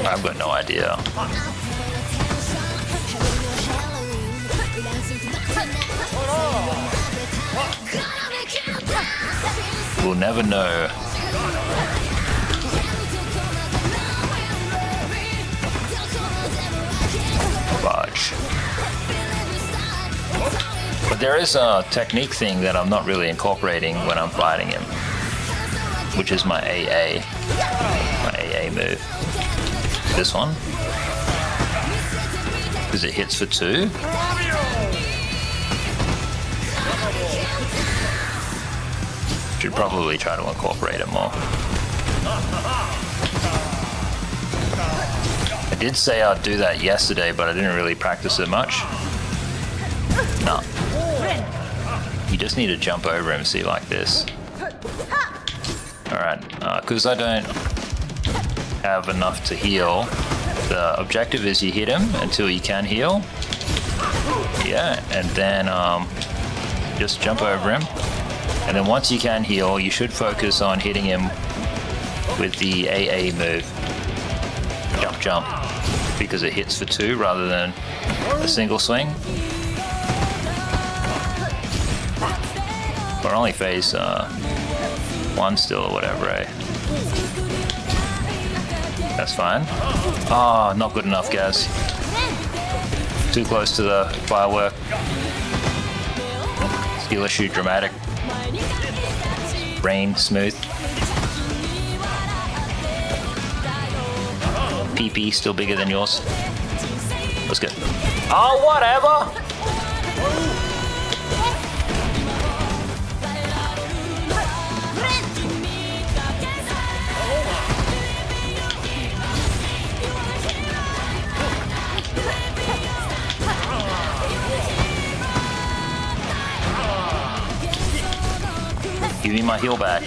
[SPEAKER 1] I've got no idea. We'll never know. Fudge. But there is a technique thing that I'm not really incorporating when I'm fighting him, which is my AA. My AA move. This one. Because it hits for 2. Should probably try to incorporate it more. I did say I'd do that yesterday, but I didn't really practice it much. No. You just need to jump over him, see, like this. Alright, because I don't have enough to heal, the objective is you hit him until you can heal. Yeah, and then just jump over him. And then once you can heal, you should focus on hitting him with the AA move. Jump, jump. Because it hits for 2 rather than a single swing. We're only phase 1 still or whatever, eh? That's fine. Oh, not good enough, guys. Too close to the firework. Skill issue, dramatic. Rain, smooth. PP still bigger than yours. Let's go. Oh, whatever! Give me my heal back.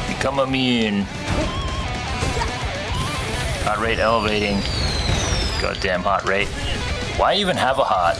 [SPEAKER 1] Become immune. Heart rate elevating. Goddamn heart rate. Why even have a heart?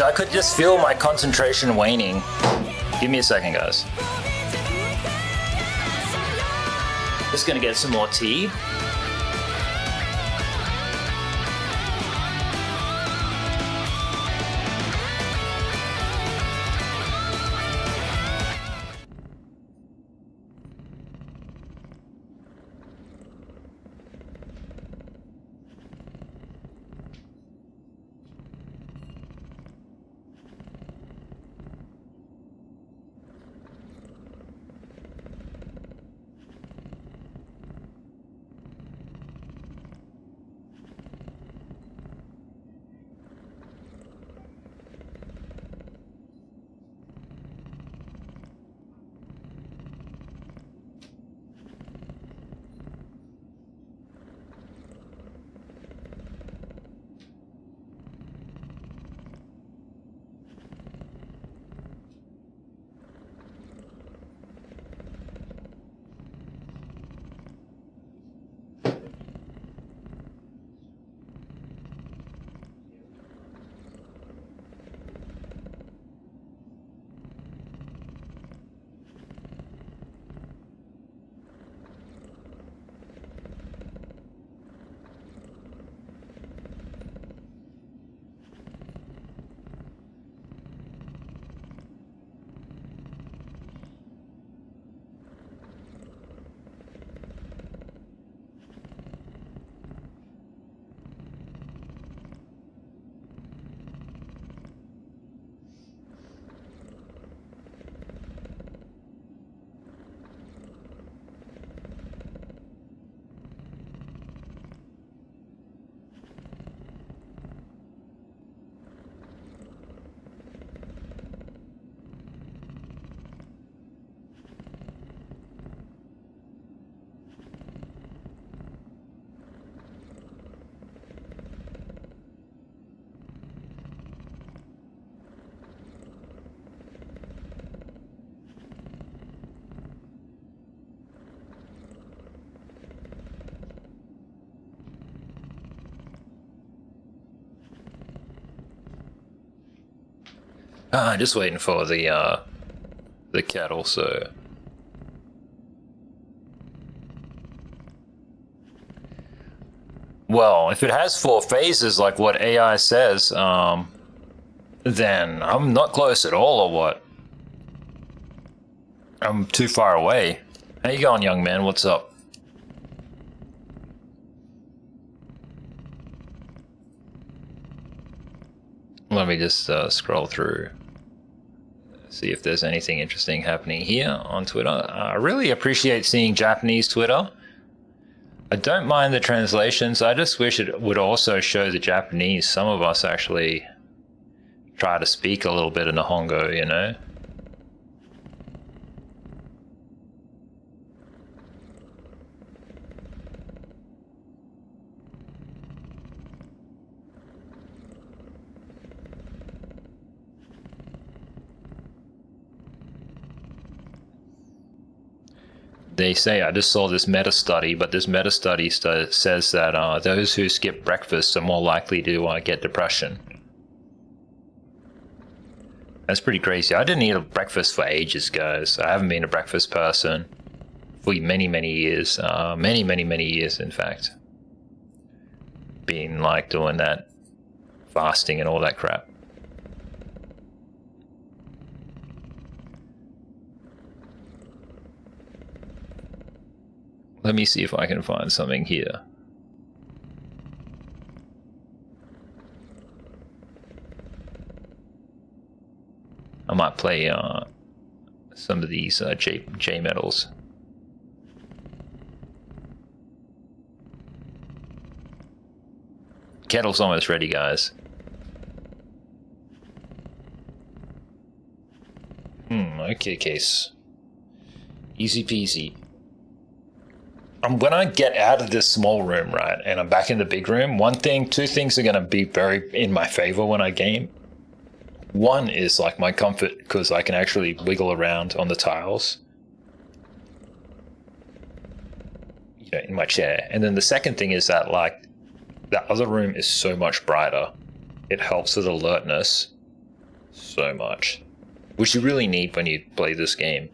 [SPEAKER 1] I could just feel my concentration waning. Give me a second, guys. Just gonna get some more tea. Just waiting for the kettle, so... Well, if it has 4 phases like what AI says, then I'm not close at all, or what? I'm too far away. How you going, young man? What's up? Let me just scroll through. See if there's anything interesting happening here on Twitter. I really appreciate seeing Japanese Twitter. I don't mind the translations. I just wish it would also show the Japanese. Some of us actually try to speak a little bit of Nihongo, you know? They say, I just saw this meta study, but this meta study says that those who skip breakfast are more likely to get depression. That's pretty crazy. I didn't eat a breakfast for ages, guys. I haven't been a breakfast person for many, many years. Many years, in fact. Been like doing that, fasting and all that crap. Let me see if I can find something here. I might play some of these J metals. Kettle's almost ready, guys. Okay, case. Easy peasy. When I get out of this small room, right, and I'm back in the big room, two things are going to be very in my favor when I game. One is like my comfort, because I can actually wiggle around on the tiles, you know, in my chair. And then the second thing is that like that other room is so much brighter. It helps with alertness so much, which you really need when you play this game.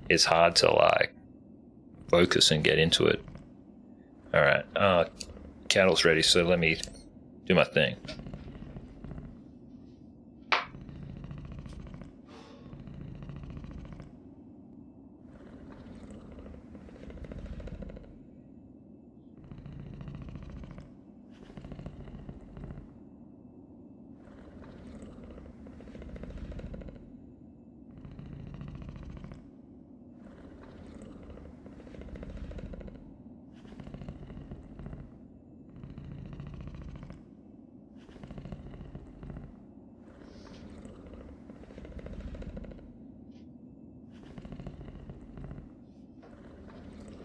[SPEAKER 1] It's hard to like focus and get into it. All right, kettle's ready, so let me do my thing.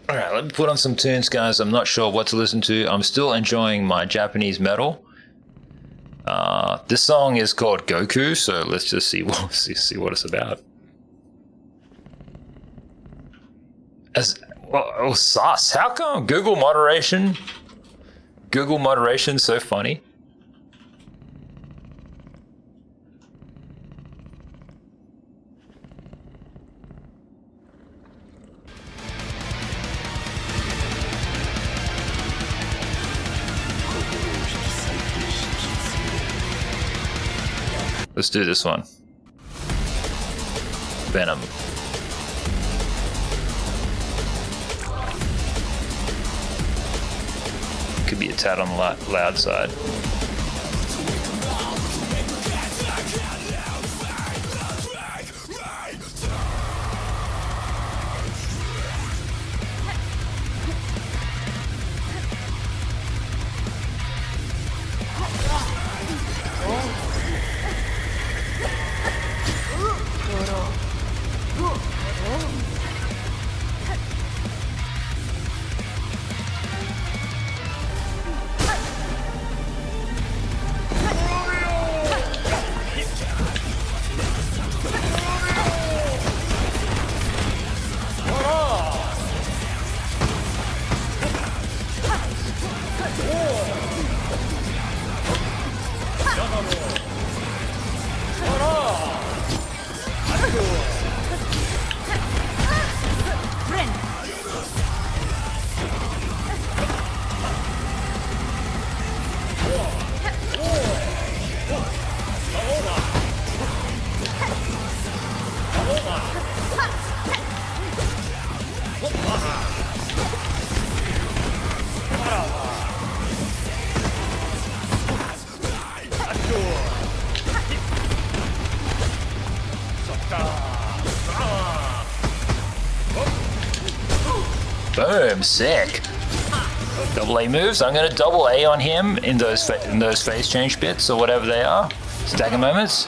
[SPEAKER 1] Alright, let me put on some tunes, guys. I'm not sure what to listen to. I'm still enjoying my Japanese metal. This song is called Goku, so let's just see what it's about. Sus. How come Google moderation so funny? Let's do this one. Venom. Could be a tad on the loud side. Boom, sick. Double A moves. I'm gonna double A on him in those phase change bits or whatever they are. Stagger moments.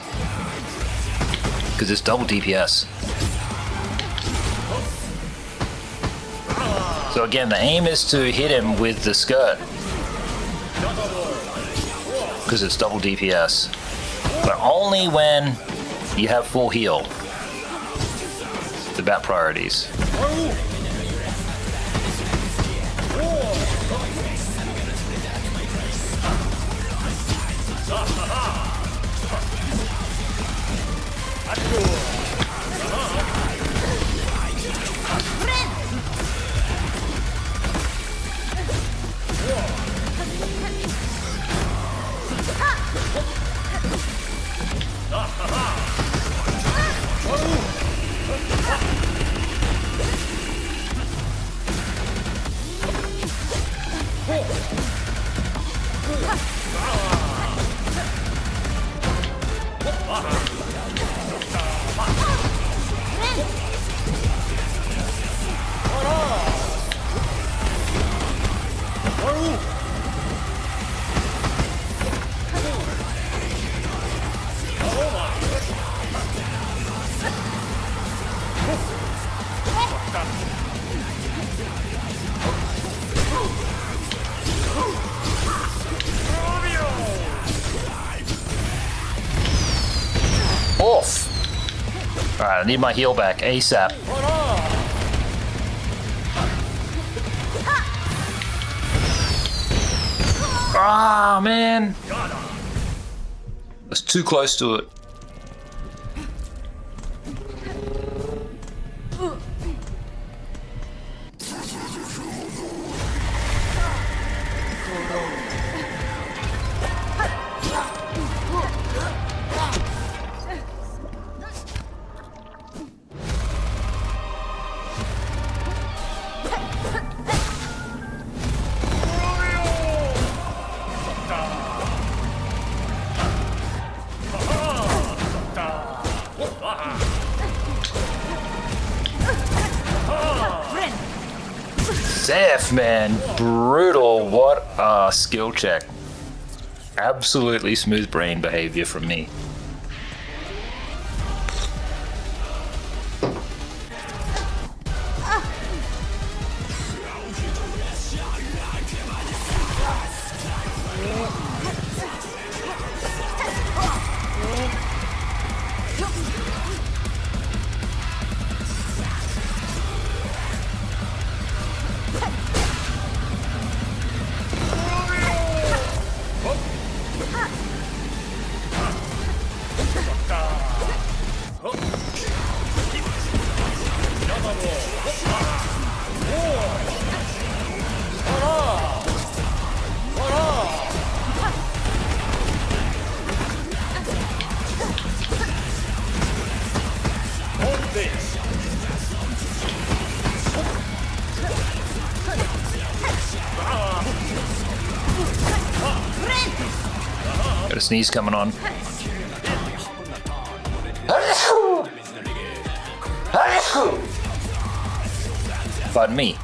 [SPEAKER 1] Because it's double DPS. So again, the aim is to hit him with the skirt. Because it's double DPS. But only when you have full heal. It's about priorities. Off. Alright, I need my heal back ASAP. Ah, man. That's too close to it. Zeph, man, brutal. What a skill check. Absolutely smooth brain behavior from me. Got a sneeze coming on. Pardon me.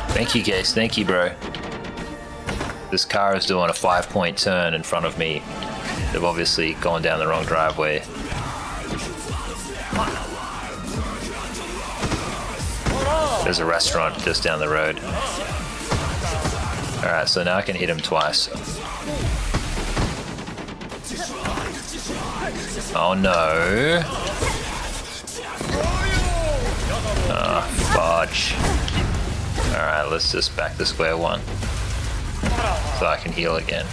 [SPEAKER 1] Thank you, guys. Thank you, bro. This car is doing a 5-point turn in front of me. They've obviously gone down the wrong driveway. There's a restaurant just down the road. Alright, so now I can hit him twice. Oh no. Oh, fudge. Alright, let's just back to square one. So I can heal again.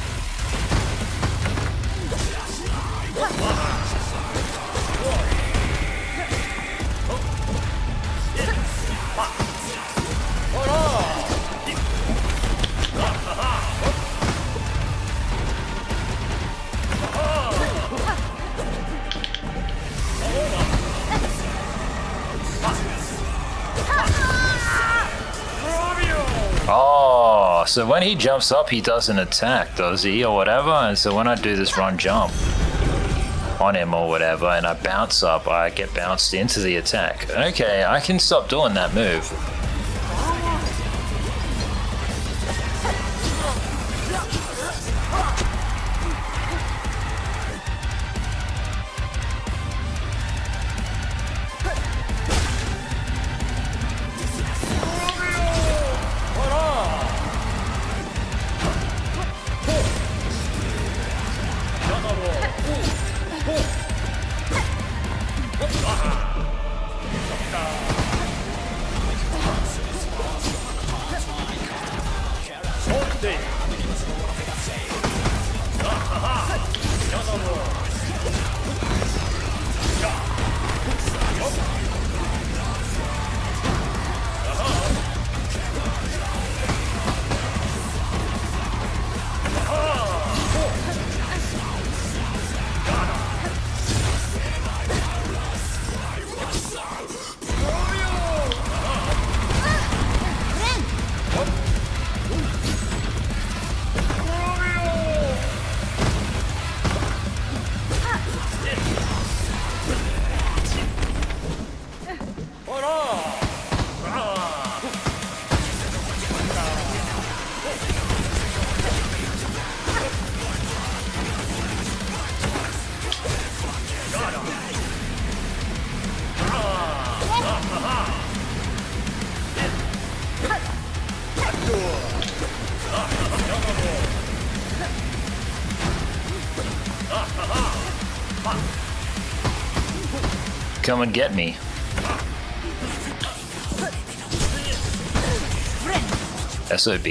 [SPEAKER 1] so when he jumps up, he doesn't attack, does he, or whatever? And so when I do this run jump on him or whatever, and I bounce up, I get bounced into the attack. Okay, I can stop doing that move. Come and get me. SOB?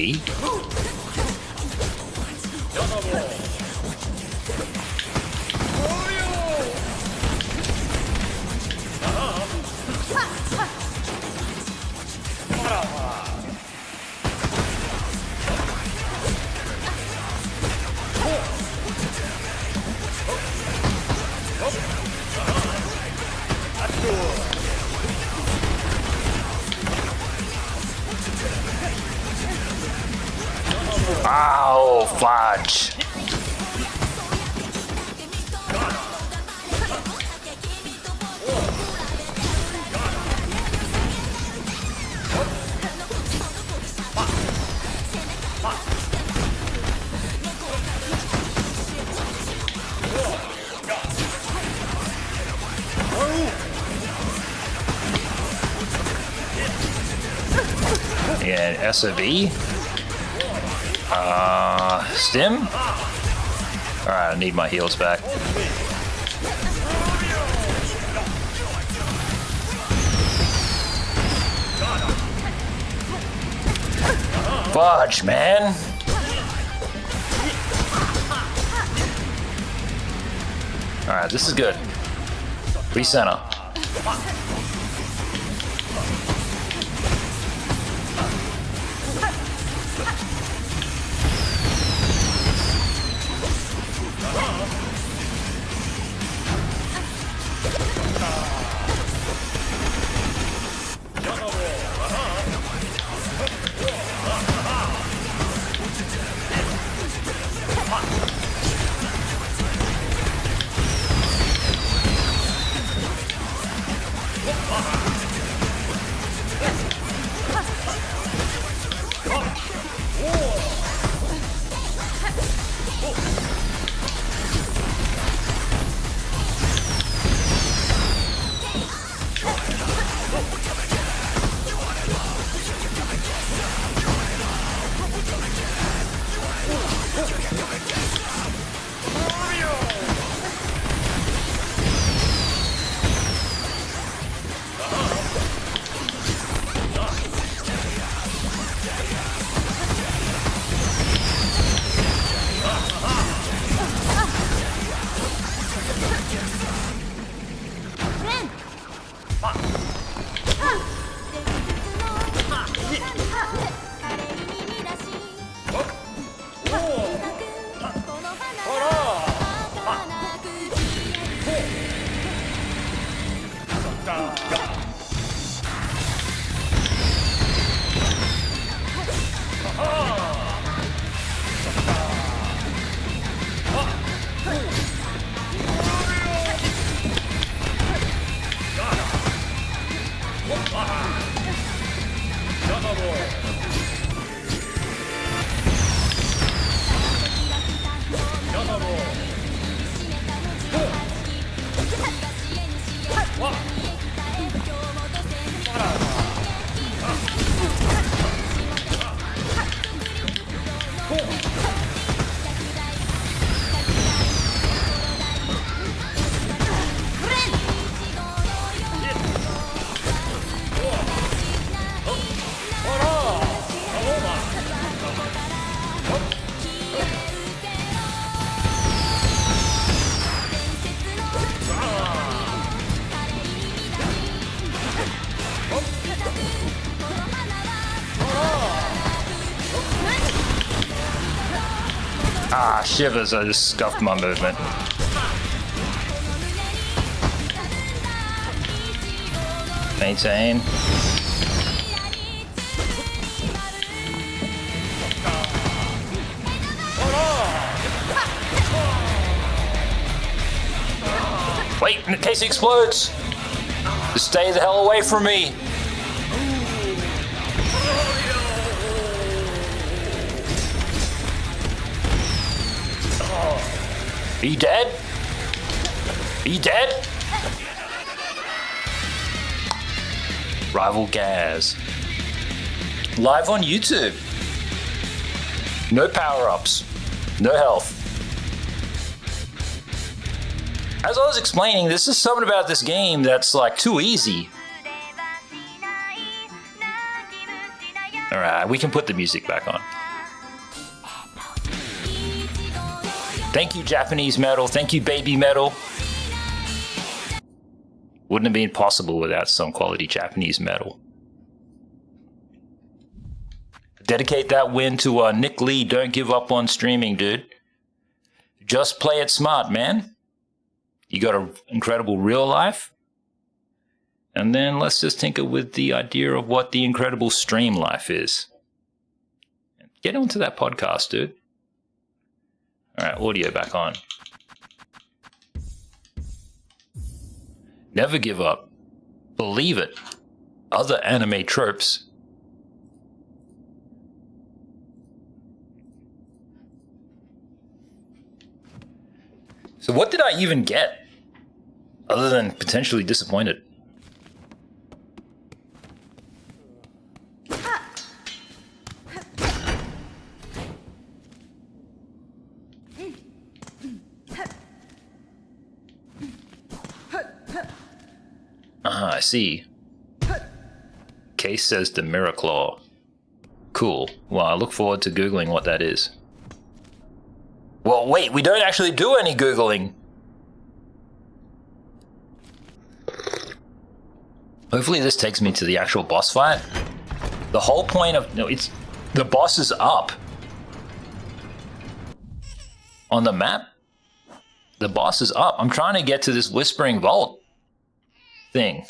[SPEAKER 1] Ow, fudge. Yeah, SOB. Stim? Alright, I need my heals back. Fudge, man! Alright, this is good. Recenter. Ah, shivers, I just scuffed my movement. Maintain. Wait, in case he explodes! Just stay the hell away from me! Are you dead? Are you dead? Rival Gaz. Live on YouTube. No power-ups. No health. As I was explaining, this is something about this game that's like too easy. Alright, we can put the music back on. Thank you, Japanese metal. Thank you, baby metal. Wouldn't have been possible without some quality Japanese metal. Dedicate that win to Nick Lee. Don't give up on streaming, dude. Just play it smart, man. You got an incredible real life. And then let's just tinker with the idea of what the incredible stream life is. Get onto that podcast, dude. All right, audio back on. Never give up. Believe it. Other anime tropes. So what did I even get? Other than potentially disappointed. I see. Case says the Mirror Claw. Cool. Well, I look forward to Googling what that is. Well, wait, we don't actually do any Googling. Hopefully this takes me to the actual boss fight. The whole point of... No, it's... The boss is up. On the map. The boss is up. I'm trying to get to this Whispering Vault thing.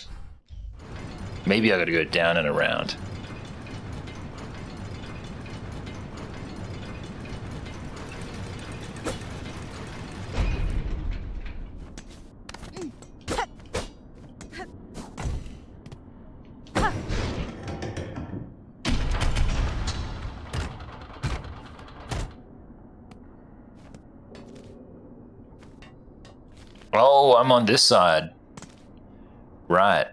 [SPEAKER 1] Maybe I gotta go down and around. Oh, I'm on this side. Right.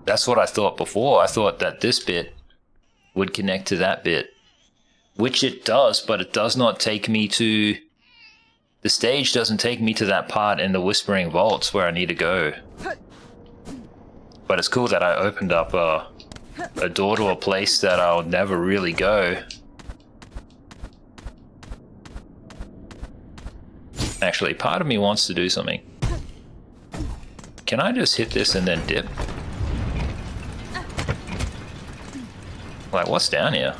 [SPEAKER 1] That's what I thought before. I thought that this bit would connect to that bit. Which it does, but it does not take me to... The stage doesn't take me to that part in the Whispering Vaults where I need to go. But it's cool that I opened up a door to a place that I'll never really go. Actually, part of me wants to do something. Can I just hit this and then dip? Like, what's down here?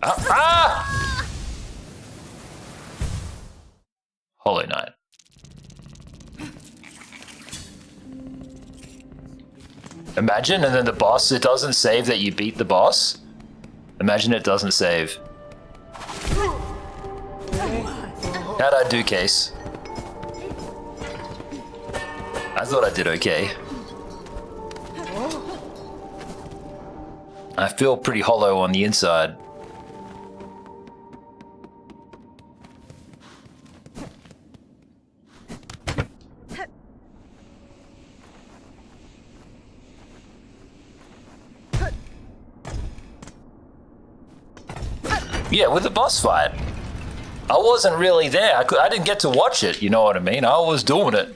[SPEAKER 1] Ah! Hollow Knight. Imagine, and then the boss, it doesn't save that you beat the boss. Imagine it doesn't save. How'd I do, Case? I thought I did okay. I feel pretty hollow on the inside. Yeah, with the boss fight. I wasn't really there. I didn't get to watch it, you know what I mean? I was doing it.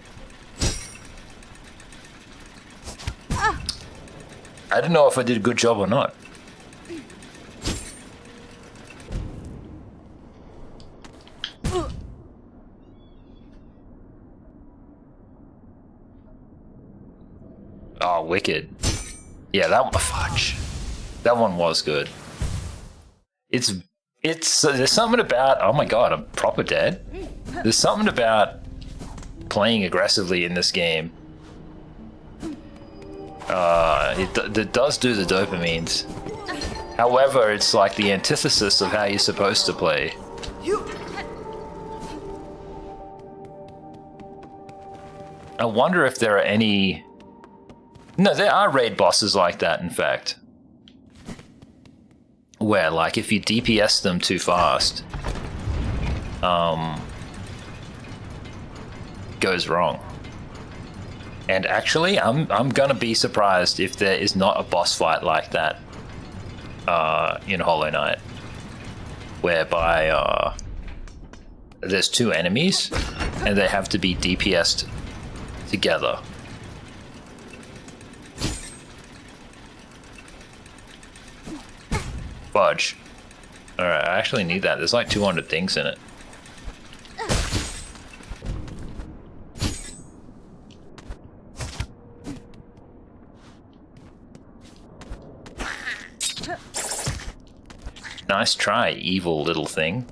[SPEAKER 1] I didn't know if I did a good job or not. Oh, wicked. Yeah, that one, fudge. That one was good. It's there's something about, oh my god, I'm proper dead. There's something about playing aggressively in this game. It does do the dopamines. However, it's like the antithesis of how you're supposed to play. I wonder if there are any... No, there are raid bosses like that, in fact. Where, like, if you DPS them too fast, goes wrong. And actually, I'm gonna be surprised if there is not a boss fight like that in Hollow Knight, whereby there's two enemies and they have to be DPS'd together. Fudge. Alright, I actually need that. There's like 200 things in it. Nice try, evil little thing.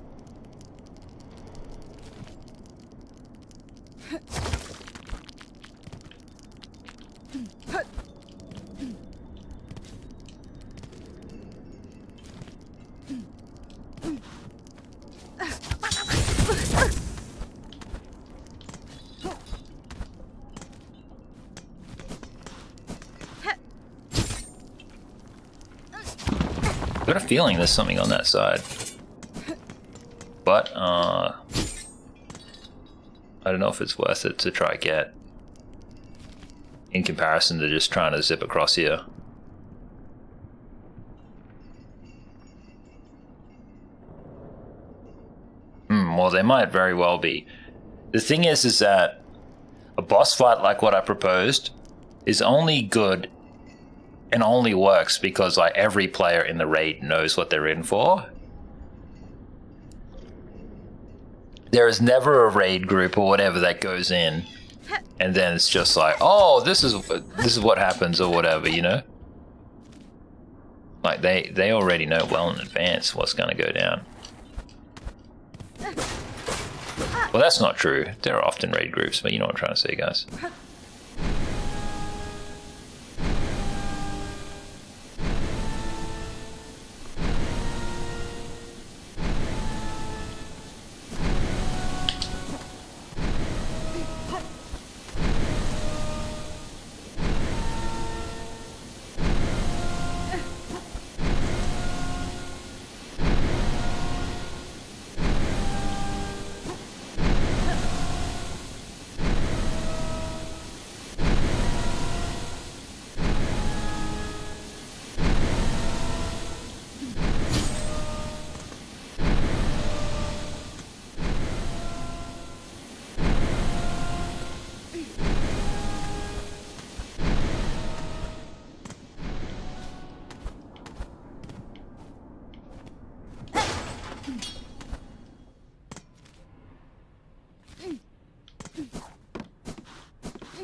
[SPEAKER 1] I've got a feeling there's something on that side. But, I don't know if it's worth it to try get. In comparison to just trying to zip across here. Well, they might very well be. The thing is that a boss fight like what I proposed is only good and only works because like every player in the raid knows what they're in for. There is never a raid group or whatever that goes in and then it's just like, oh, this is what happens or whatever, you know? Like they already know well in advance what's gonna go down. Well, that's not true. There are often raid groups, but you know what I'm trying to say, guys.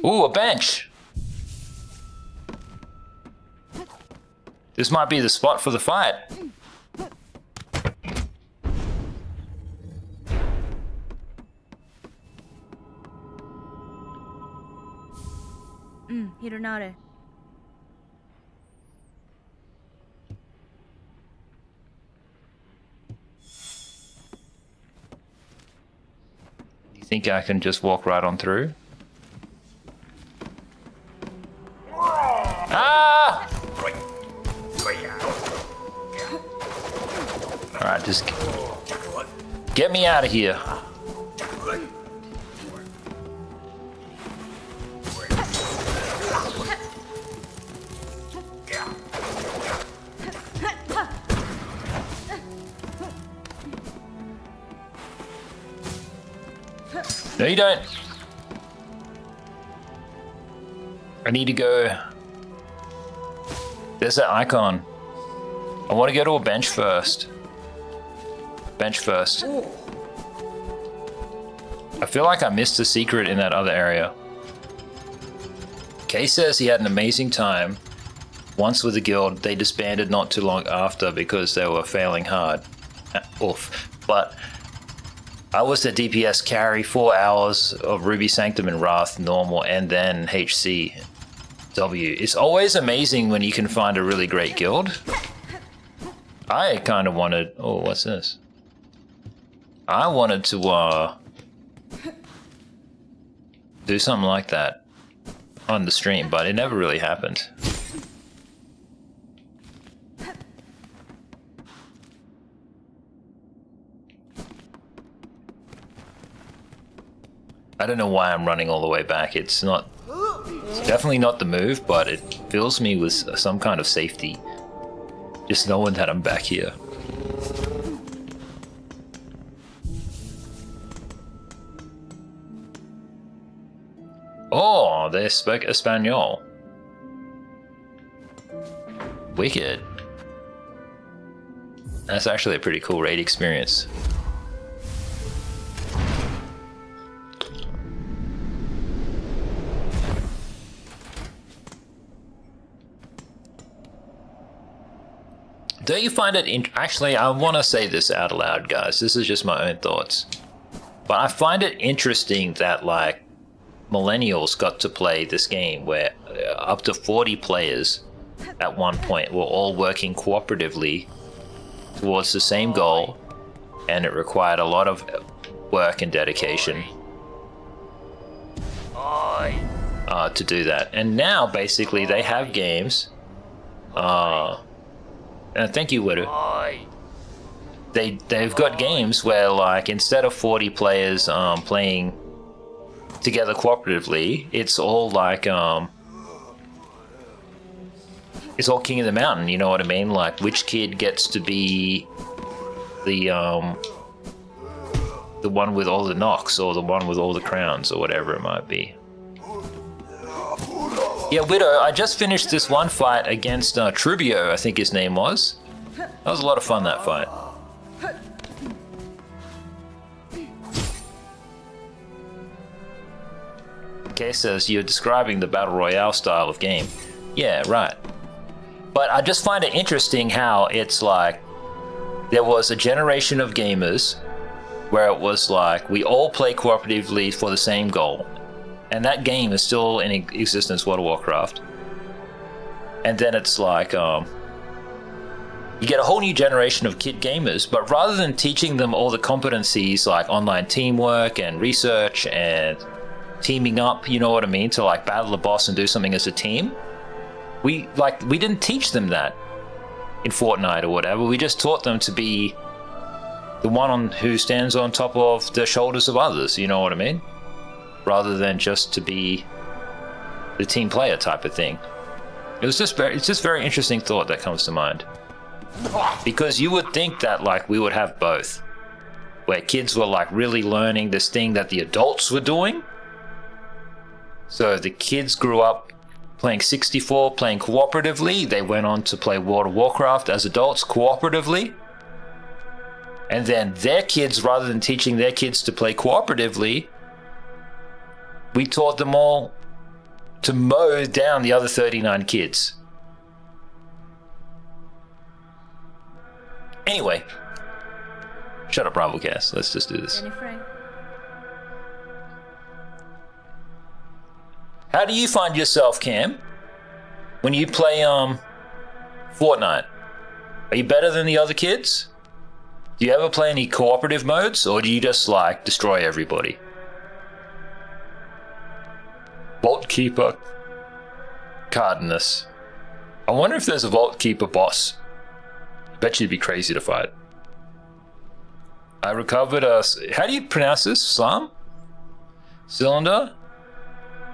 [SPEAKER 1] Ooh, a bench! This might be the spot for the fight.
[SPEAKER 2] Hironare.
[SPEAKER 1] think I can just walk right on through? Ah! Alright, just get me out of here. No, you don't. I need to go. There's that icon. I want to go to a bench first. Bench first. I feel like I missed a secret in that other area. Kay says he had an amazing time. Once with the guild, they disbanded not too long after because they were failing hard. Oof. But I was the DPS carry 4 hours of Ruby Sanctum and Wrath normal and then HCW. It's always amazing when you can find a really great guild. I kind of wanted... Oh, what's this? I wanted to do something like that on the stream, but it never really happened. I don't know why I'm running all the way back. It's definitely not the move, but it fills me with some kind of safety. Just knowing that I'm back here. Oh, they spoke Espanol. Wicked. That's actually a pretty cool raid experience. Don't you find it actually, I want to say this out loud, guys. This is just my own thoughts. But I find it interesting that, like, Millennials got to play this game where up to 40 players at one point were all working cooperatively towards the same goal, and it required a lot of work and dedication to do that. And now, basically, they have games. Thank you, Widow. They've got games where, like, instead of 40 players playing together cooperatively, it's all like it's all King of the Mountain. You know what I mean? Like, which kid gets to be the one with all the knocks, or the one with all the crowns, or whatever it might be. Yeah, Widow, I just finished this one fight against Trubio, I think his name was. That was a lot of fun, that fight. Kay says, you're describing the Battle Royale style of game. Yeah, right. But I just find it interesting how it's like, there was a generation of gamers where it was like, we all play cooperatively for the same goal. And that game is still in existence, World of Warcraft. And then it's like, you get a whole new generation of kid gamers, but rather than teaching them all the competencies like online teamwork and research and teaming up, you know what I mean, to like battle a boss and do something as a team, we didn't teach them that in Fortnite or whatever. We just taught them to be the one who stands on top of the shoulders of others, you know what I mean? Rather than just to be the team player type of thing. It's just very interesting thought that comes to mind. Because you would think that, like, we would have both. Where kids were like really learning this thing that the adults were doing. So the kids grew up playing 64, playing cooperatively. They went on to play World of Warcraft as adults cooperatively. And then their kids, rather than teaching their kids to play cooperatively, we taught them all to mow down the other 39 kids. Anyway, shut up, Bravocast. Let's just do this. How do you find yourself, Cam, when you play Fortnite? Are you better than the other kids? Do you ever play any cooperative modes, or do you just like destroy everybody? Vault Keeper Cardenas. I wonder if there's a Vault Keeper boss. I bet you'd be crazy to fight. I recovered a... How do you pronounce this? Slam? Cylinder?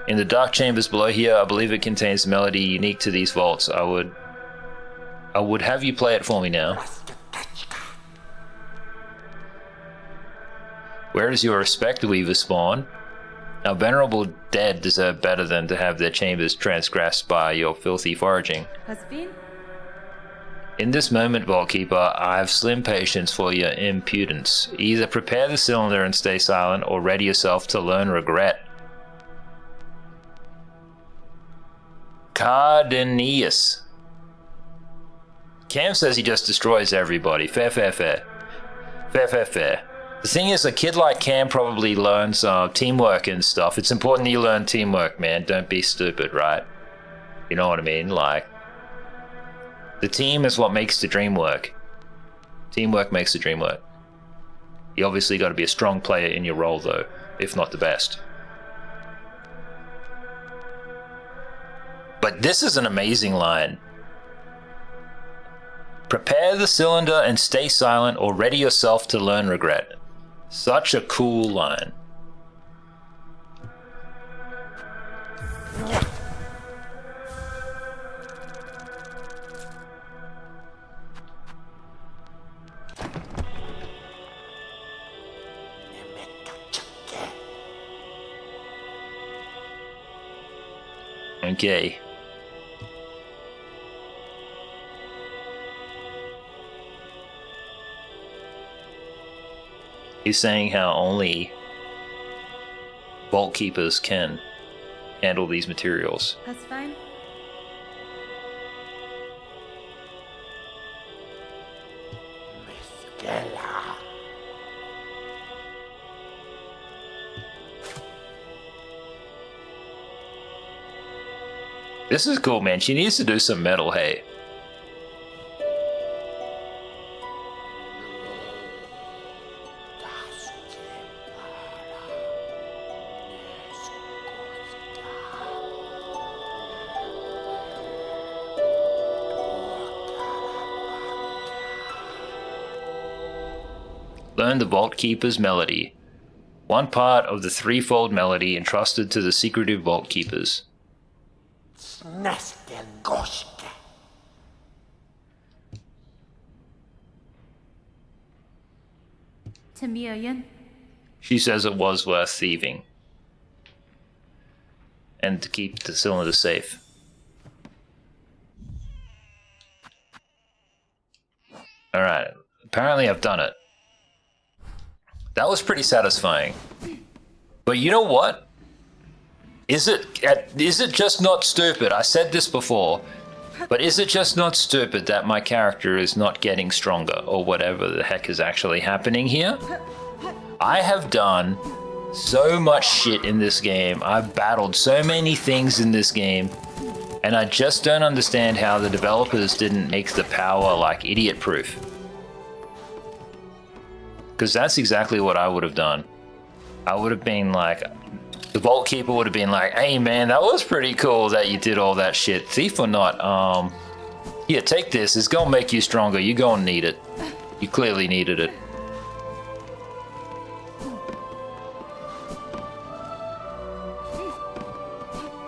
[SPEAKER 1] In the dark chambers below here, I believe it contains a melody unique to these vaults. I would have you play it for me now. Where is your respect, Weaver Spawn? Our venerable dead deserve better than to have their chambers transgressed by your filthy foraging. In this moment, Vaultkeeper, I have slim patience for your impudence. Either prepare the cylinder and stay silent, or ready yourself to learn regret. Cardenas. Cam says he just destroys everybody. Fair, fair, fair. Fair, fair, fair. The thing is, a kid like Cam probably learns teamwork and stuff. It's important that you learn teamwork, man. Don't be stupid, right? You know what I mean? Like, the team is what makes the dream work. Teamwork makes the dream work. You obviously got to be a strong player in your role, though, if not the best. But this is an amazing line. Prepare the cylinder and stay silent, or ready yourself to learn regret. Such a cool line. Okay. He's saying how only vault keepers can handle these materials.
[SPEAKER 2] That's fine.
[SPEAKER 1] This is cool, man. She needs to do some metal, hey. Learn the Vault Keeper's melody. One part of the threefold melody entrusted to the secretive Vault Keepers. She says it was worth thieving. And to keep the cylinder safe. Alright, apparently I've done it. That was pretty satisfying. But you know what? Is it just not stupid? I said this before, but is it just not stupid that my character is not getting stronger, or whatever the heck is actually happening here? I have done so much shit in this game. I've battled so many things in this game, and I just don't understand how the developers didn't make the power like idiot-proof. Because that's exactly what I would have done. I would have been like, the Vault Keeper would have been like, hey man, that was pretty cool that you did all that shit. Thief or not, yeah, take this. It's gonna make you stronger. You're gonna need it. You clearly needed it.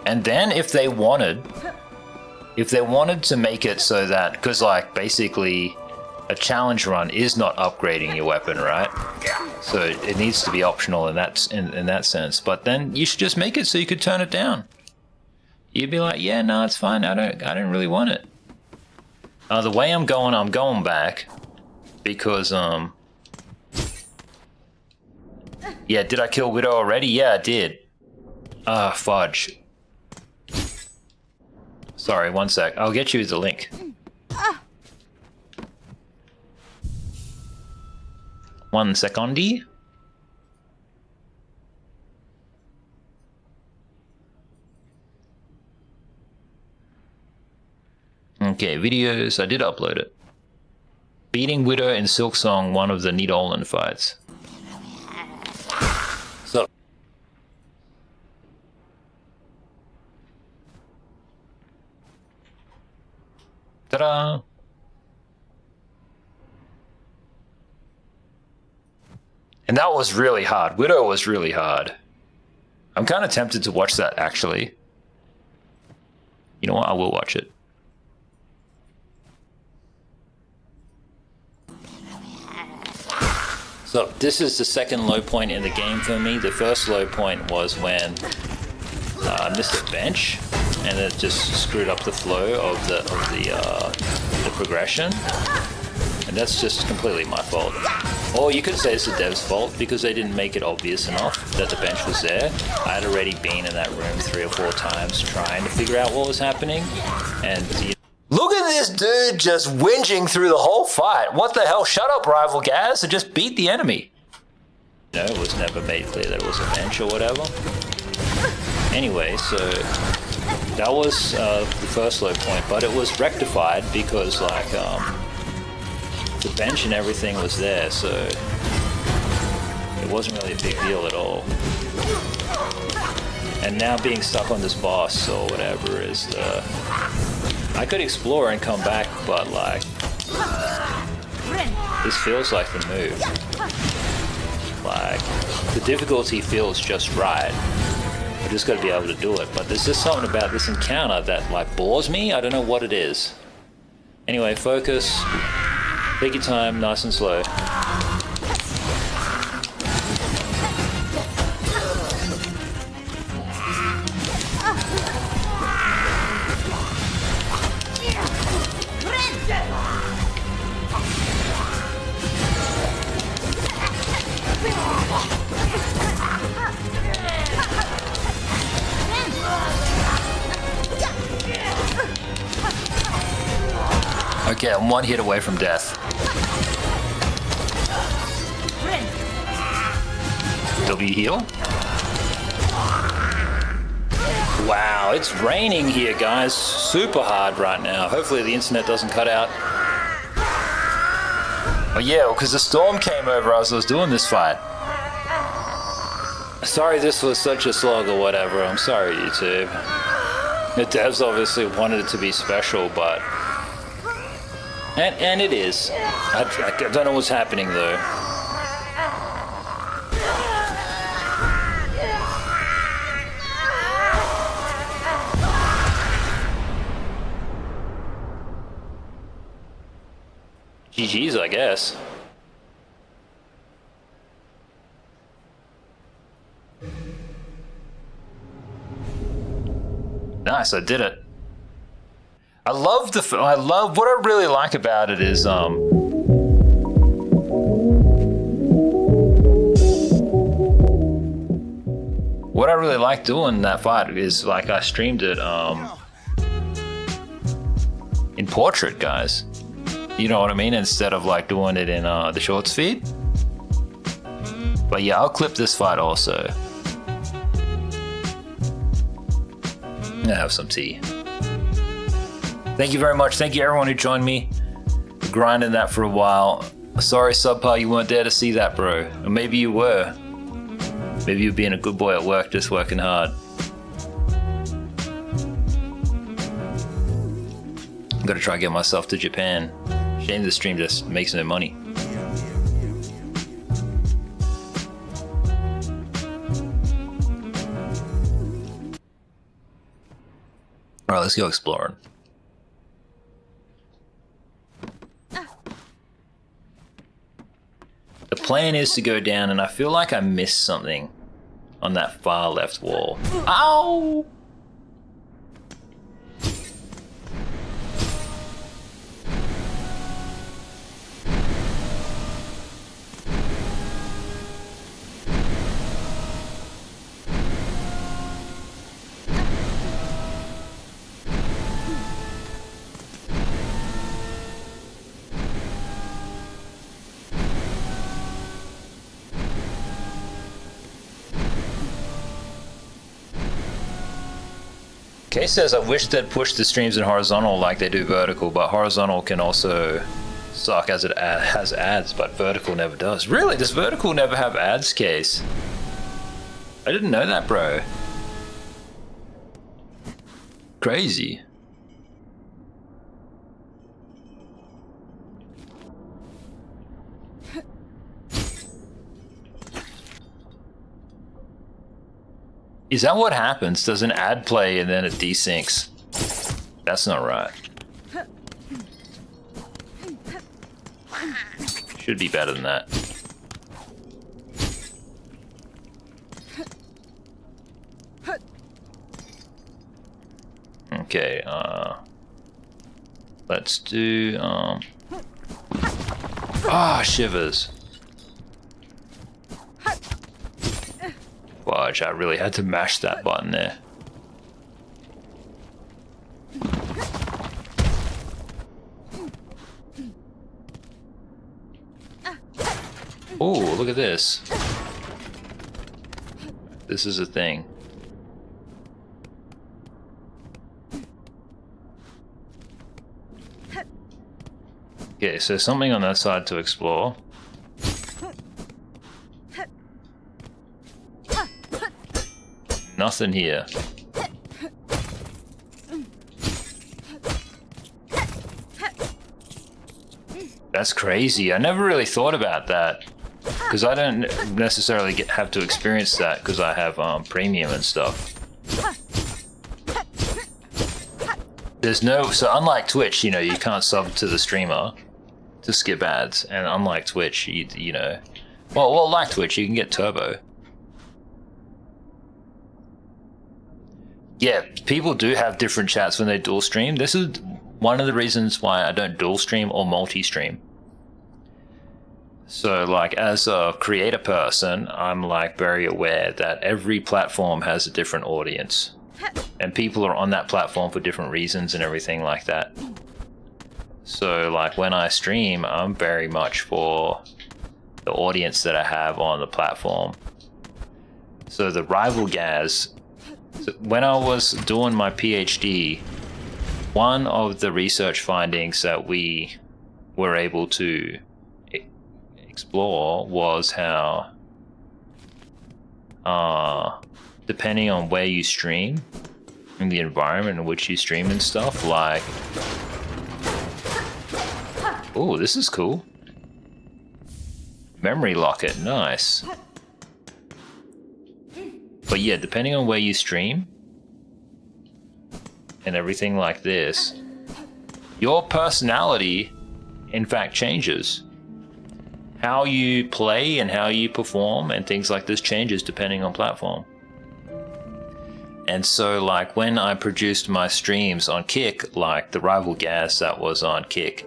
[SPEAKER 1] And then if they wanted to make it so that, because like basically a challenge run is not upgrading your weapon, right? So it needs to be optional in that sense. But then you should just make it so you could turn it down. You'd be like, yeah, no, it's fine. I don't really want it. The way I'm going back because yeah, did I kill Widow already? Yeah, I did. Ah, fudge. Sorry, one sec. I'll get you the link. One secondi. Okay, videos. I did upload it. Beating Widow in Silksong, one of the Nidolan fights. So, Ta-da! And that was really hard. Widow was really hard. I'm kind of tempted to watch that, actually. You know what? I will watch it. So this is the second low point in the game for me. The first low point was when I missed a bench, and it just screwed up the flow of the progression. And that's just completely my fault. Or you could say it's the dev's fault because they didn't make it obvious enough that the bench was there. I had already been in that room 3 or 4 times trying to figure out what was happening. And look at this dude just whinging through the whole fight. What the hell? Shut up, rival Gaz, and just beat the enemy. No, it was never made clear that it was a bench or whatever. Anyway, so that was the first low point, but it was rectified because like the bench and everything was there, so it wasn't really a big deal at all. And now being stuck on this boss or whatever is I could explore and come back, but like this feels like the move. Like the difficulty feels just right. I just gotta be able to do it. But there's just something about this encounter that like bores me. I don't know what it is. Anyway, focus. Take your time, nice and slow. Okay, I'm 1 hit away from death. W heal. Wow, it's raining here, guys. Super hard right now. Hopefully the internet doesn't cut out. Oh yeah, because the storm came over as I was doing this fight. Sorry this was such a slog or whatever. I'm sorry, YouTube. The devs obviously wanted it to be special, but... And it is. I don't know what's happening, though. GG's, I guess. Nice, I did it. I love what I really like about it is what I really like doing that fight is like I streamed it in portrait, guys. You know what I mean? Instead of like doing it in the shorts feed. But yeah, I'll clip this fight also. I'm gonna have some tea. Thank you very much. Thank you everyone who joined me. Grinding that for a while. Sorry, Subpar, you weren't there to see that, bro. Or maybe you were. Maybe you were being a good boy at work, just working hard. I'm gonna try to get myself to Japan. Shame the stream just makes no money. Alright, let's go exploring. The plan is to go down, and I feel like I missed something on that far left wall. Ow! Kay says, I wish they'd push the streams in horizontal like they do vertical, but horizontal can also suck as it has ads, but vertical never does. Really? Does vertical never have ads, Case? I didn't know that, bro. Crazy. Is that what happens? Does an ad play and then it desyncs? That's not right. Should be better than that. Okay, let's do, shivers. Fudge, I really had to mash that button there. Oh, look at this. This is a thing. Okay, so something on that side to explore. Nothing here. That's crazy. I never really thought about that. Because I don't necessarily have to experience that because I have premium and stuff. There's no... So unlike Twitch, you know, you can't sub to the streamer to skip ads. And unlike Twitch, you know... Well, like Twitch, you can get turbo. Yeah, people do have different chats when they dual stream. This is one of the reasons why I don't dual stream or multi-stream. So, like, as a creator person, I'm, like, very aware that every platform has a different audience. And people are on that platform for different reasons and everything like that. So, like, when I stream, I'm very much for the audience that I have on the platform. So, the rival Gaz... So when I was doing my PhD, one of the research findings that we were able to explore was how, depending on where you stream, and the environment in which you stream and stuff, like... Oh, this is cool. Memory locket, nice. But yeah, depending on where you stream and everything like this, your personality, in fact, changes. How you play and how you perform and things like this changes depending on platform. And so, like, when I produced my streams on Kick, like the rival Gas that was on Kick,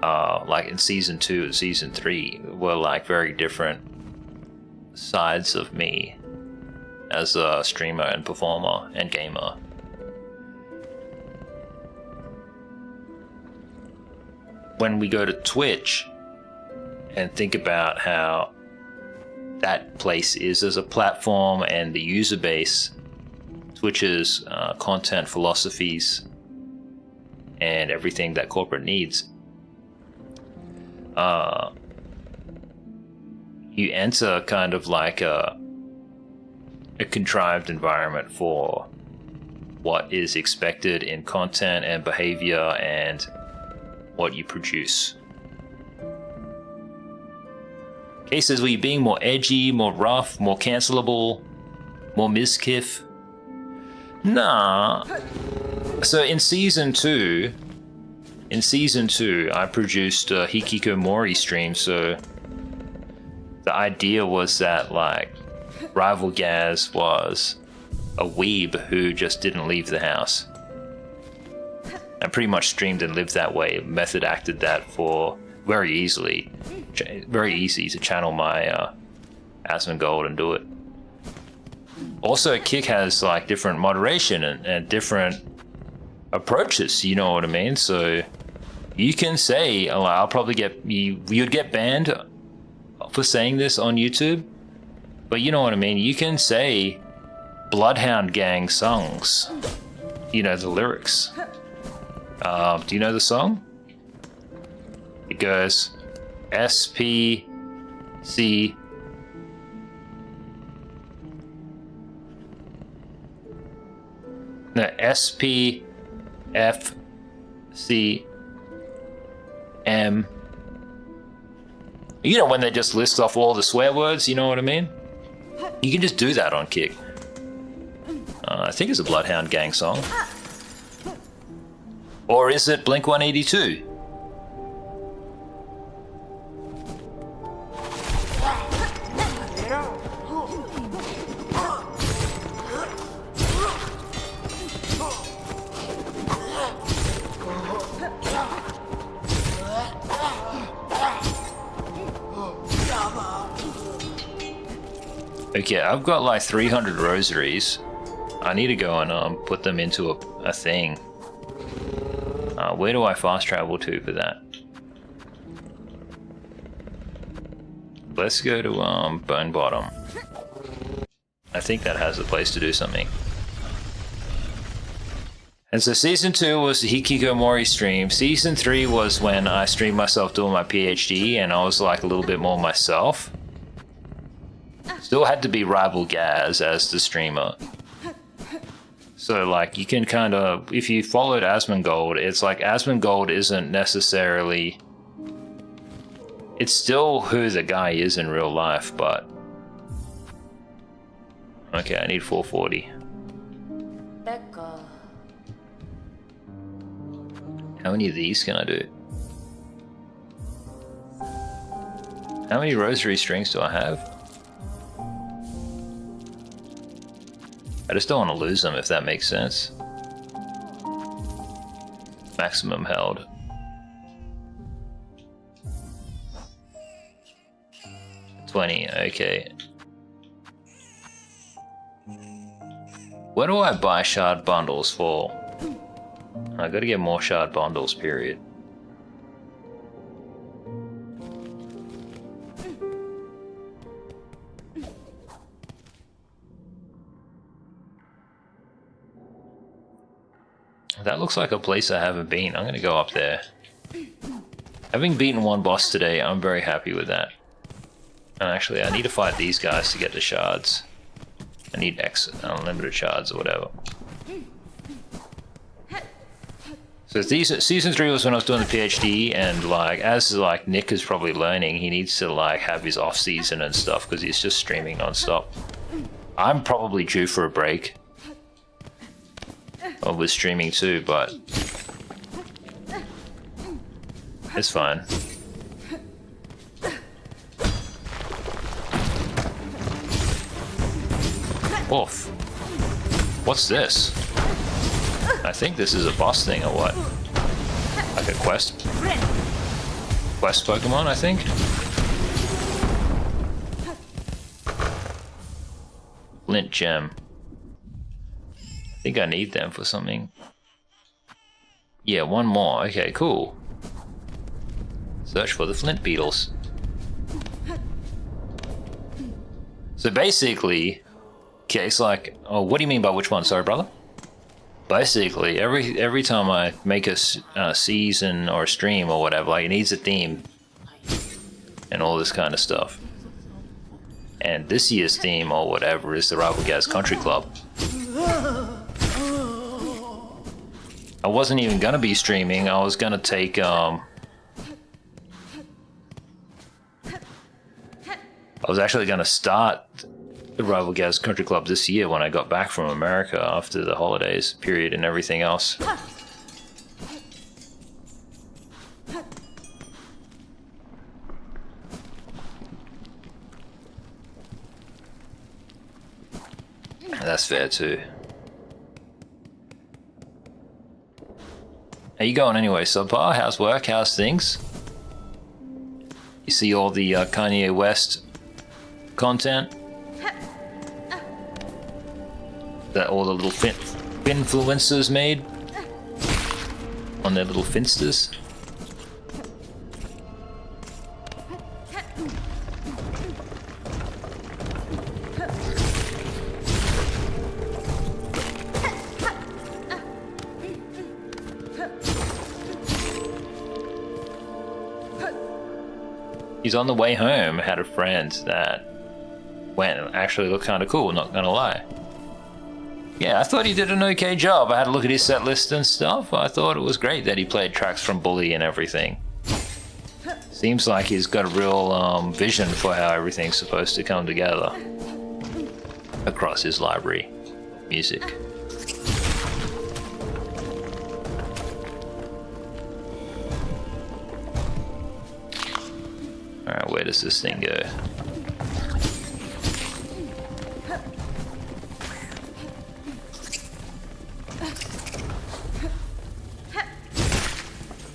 [SPEAKER 1] like in Season 2 and Season 3, were like very different sides of me as a streamer and performer and gamer. When we go to Twitch and think about how that place is as a platform and the user base, Twitch's content philosophies and everything that corporate needs, you enter kind of like a contrived environment for what is expected in content and behavior and what you produce. Cases where you're being more edgy, more rough, more cancelable, more miskiff. Nah. So in season 2, I produced a Hikikomori stream, so the idea was that, like, Rival Gaz was a weeb who just didn't leave the house. I pretty much streamed and lived that way, method acted that for very easily. Very easy to channel my Asmongold and do it. Also, Kick has like different moderation and different approaches, you know what I mean? So you can say, oh, I'll probably you'd get banned for saying this on YouTube, but you know what I mean? You can say Bloodhound Gang songs, you know, the lyrics. Do you know the song? It goes SPC no SPFCM. You know, when they just list off all the swear words, you know what I mean? You can just do that on Kick. I think it's a Bloodhound Gang song. Or is it Blink 182? Okay, I've got like 300 rosaries. I need to go and put them into a thing. Where do I fast travel to for that? Let's go to Bone Bottom. I think that has a place to do something. And so season 2 was the Hikikomori stream. Season 3 was when I streamed myself doing my PhD and I was like a little bit more myself. Still had to be Rival Gaz as the streamer. So like you can kind of, if you followed Asmongold, it's like Asmongold isn't necessarily, it's still who the guy is in real life, but okay, I need 440. How many of these can I do? How many rosary strings do I have? I just don't want to lose them, if that makes sense. Maximum held. $20, okay. Where do I buy shard bundles for? I gotta get more shard bundles, period. That looks like a place I haven't been. I'm gonna go up there. Having beaten one boss today, I'm very happy with that. And actually, I need to fight these guys to get the shards. I need X unlimited shards or whatever. So season 3 was when I was doing the PhD, and like as like Nick is probably learning, he needs to like have his off season and stuff because he's just streaming non-stop. I'm probably due for a break. I was streaming too, but it's fine. Oof. What's this? I think this is a boss thing or what? Like a quest? Quest Pokemon, I think? Flint Gem. I think I need them for something. Yeah, one more. Okay, cool. Search for the Flint Beetles. So basically, okay, it's like, oh, what do you mean by which one? Sorry, brother. Basically, every time I make a season or a stream or whatever, like it needs a theme and all this kind of stuff. And this year's theme or whatever is the Rival Gaz Country Club. I wasn't even gonna be streaming. I was gonna take I was actually gonna start the Rival Gaz Country Club this year when I got back from America after the holidays period and everything else. That's fair too. How you going anyway, Subpar? How's work? How's things? You see all the Kanye West content? That all the little finfluencers made on their little finsters? He's on the way home, had a friend that went and actually looked kind of cool, not gonna lie. Yeah, I thought he did an okay job. I had a look at his set list and stuff. I thought it was great that he played tracks from Bully and everything. Seems like he's got a real vision for how everything's supposed to come together across his library. music. Alright, where does this thing go?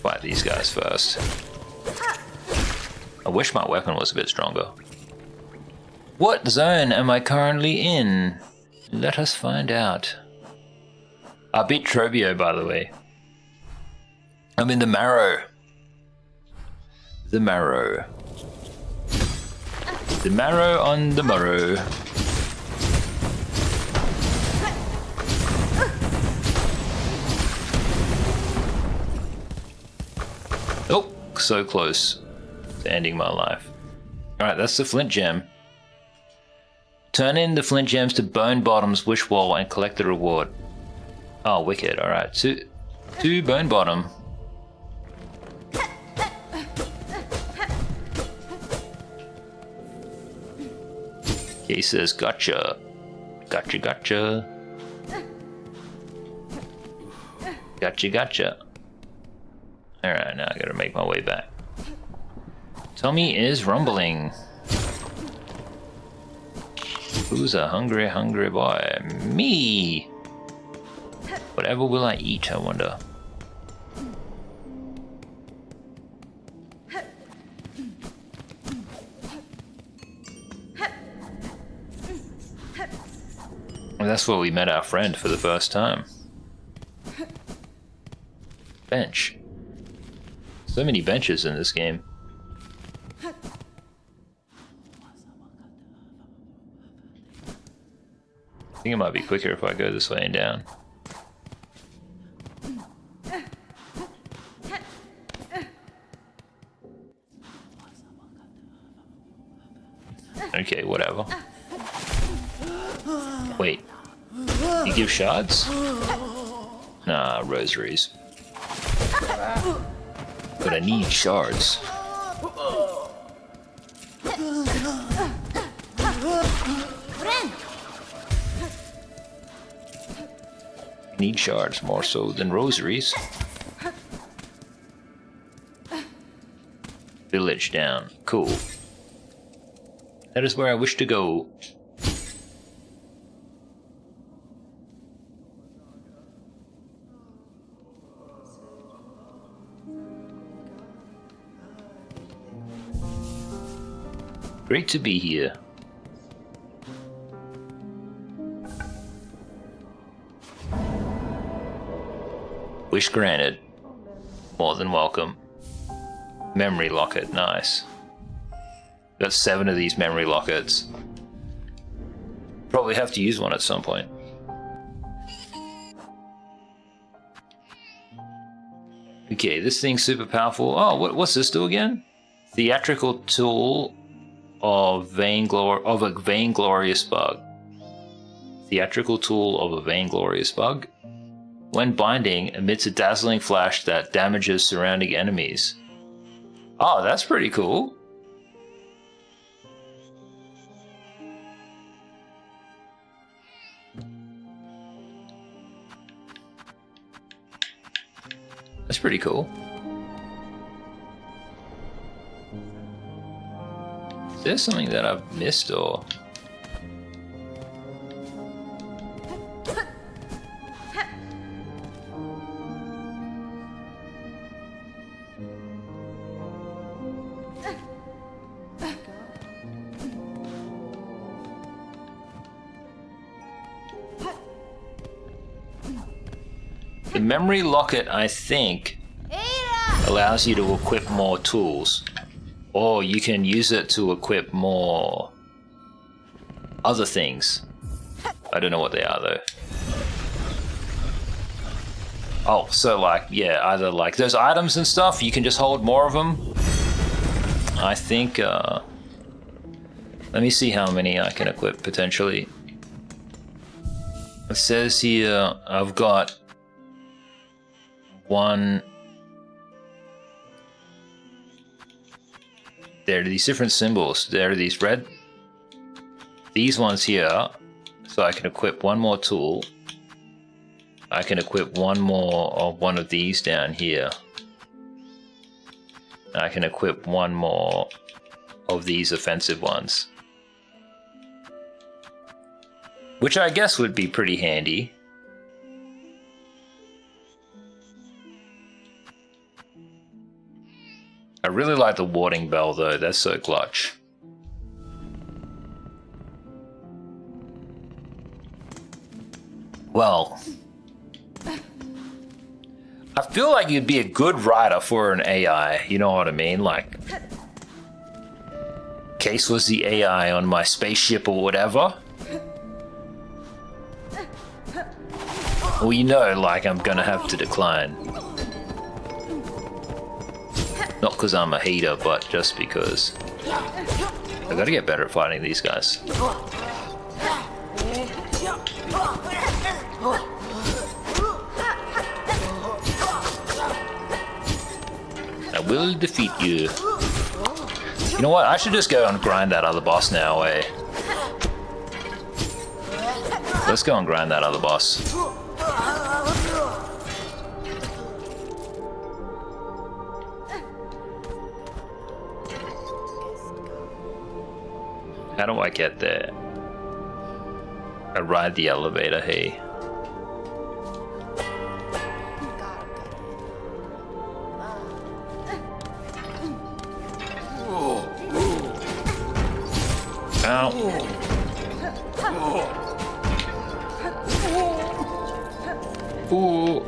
[SPEAKER 1] Fight these guys first. I wish my weapon was a bit stronger. What zone am I currently in? Let us find out. I beat Trobio, by the way. I'm in the Marrow. The Marrow. The Marrow on the Morrow. Oh, so close to ending my life. Alright, that's the flint gem. Turn in the flint gems to Bone Bottom's wish wall and collect the reward. Oh, wicked. Alright, to Bone Bottom. He says, gotcha. Gotcha, gotcha. Gotcha, gotcha. Alright, now I gotta make my way back. Tummy is rumbling. Who's a hungry, hungry boy? Me! Whatever will I eat, I wonder. Well, that's where we met our friend for the first time. Bench. So many benches in this game. I think it might be quicker if I go this way and down. Okay, whatever. Wait. You give shards? Nah, rosaries. But I need shards. I need shards more so than rosaries. Village down. Cool. That is where I wish to go. Great to be here. Wish granted. More than welcome. Memory locket, nice. Got 7 of these memory lockets. Probably have to use one at some point. Okay, this thing's super powerful. Oh, what's this do again? Theatrical tool of a vainglorious bug. Theatrical tool of a vainglorious bug. When binding, emits a dazzling flash that damages surrounding enemies. Oh, that's pretty cool. That's pretty cool. Is there something that I've missed or? The memory locket, I think, allows you to equip more tools. Or you can use it to equip more other things. I don't know what they are though. Oh, so like, yeah, either like those items and stuff, you can just hold more of them. I think, let me see how many I can equip potentially. It says here, I've got 1. There are these different symbols. There are these red. These ones here So I can equip one more tool. I can equip one more of one of these down here. I can equip one more of these offensive ones. Which I guess would be pretty handy. I really like the warding bell though, that's so clutch. Well, I feel like you'd be a good writer for an AI, you know what I mean? Like, Case was the AI on my spaceship or whatever. Well, you know, like, I'm gonna have to decline. Not because I'm a hater, but just because. I gotta get better at fighting these guys. I will defeat you. You know what? I should just go and grind that other boss now, eh? Let's go and grind that other boss. How do I get there? I ride the elevator, hey. Ow. Ooh.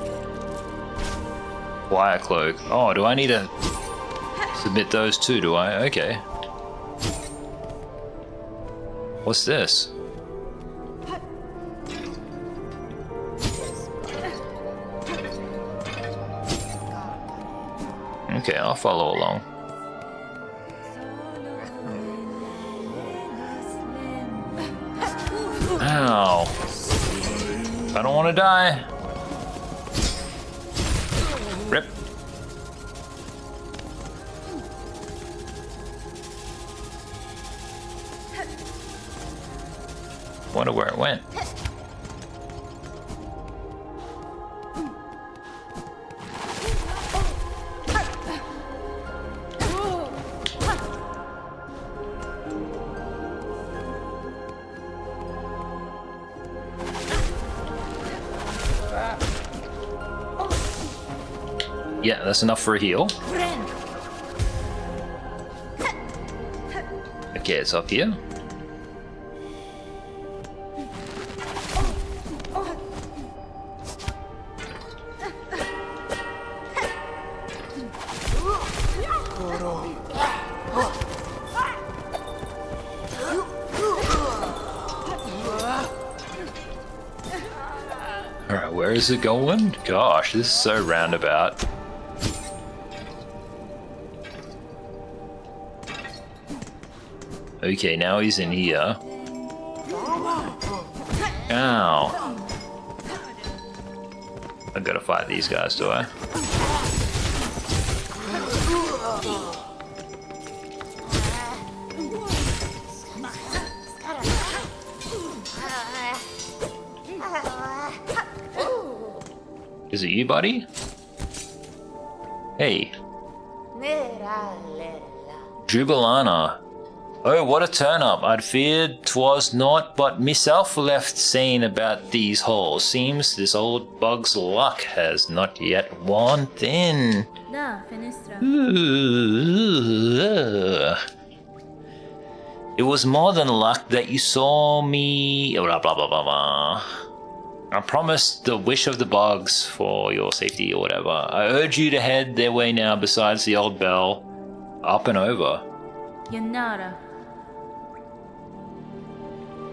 [SPEAKER 1] Wire cloak. Oh, do I need to submit those too, do I? Okay. What's this? Okay, I'll follow along. Ow. I don't want to die. Rip. Wonder where it went. Yeah, that's enough for a heal. Okay, it's up here. Alright, where is it going? Gosh, this is so roundabout. Okay, now he's in here. Ow. I gotta fight these guys, do I? Is it you, buddy? Hey. Jubilana. Oh, what a turn-up. I'd feared 'twas not but myself left seen about these halls. Seems this old bug's luck has not yet worn thin. It was more than luck that you saw me... Blah, blah, blah, blah, blah. I promised the wish of the bugs for your safety or whatever. I urge you to head their way now besides the old bell. Up and over.
[SPEAKER 2] Yanara.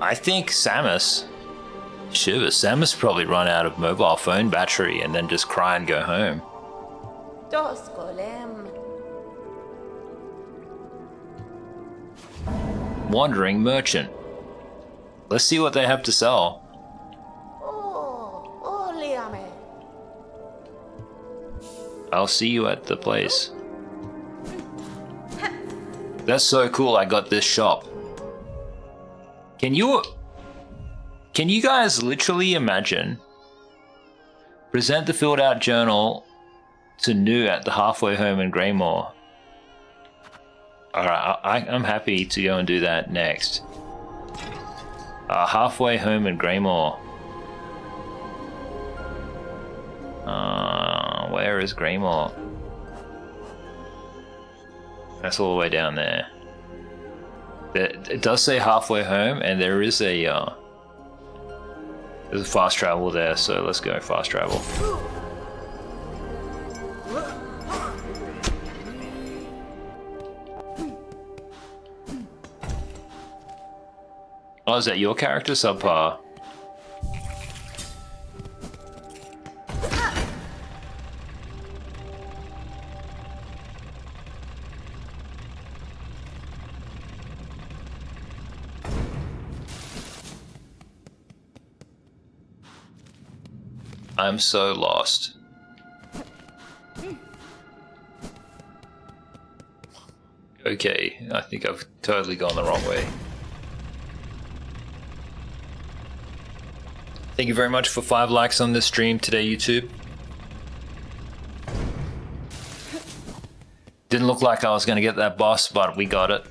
[SPEAKER 1] I think Samus. Shiver, Samus probably run out of mobile phone battery and then just cry and go home. Wandering merchant. Let's see what they have to sell. I'll see you at the place. That's so cool, I got this shop. Can you... Can you guys literally imagine? Present the filled out journal to New at the halfway home in Greymore. Alright, I'm happy to go and do that next. Halfway home in Greymore. Where is Greymore? That's all the way down there. It does say halfway home, and there is there's a fast travel there, so let's go fast travel. Oh, is that your character, Subpar? I'm so lost. Okay, I think I've totally gone the wrong way. Thank you very much for 5 likes on this stream today, YouTube. Didn't look like I was going to get that boss, but we got it.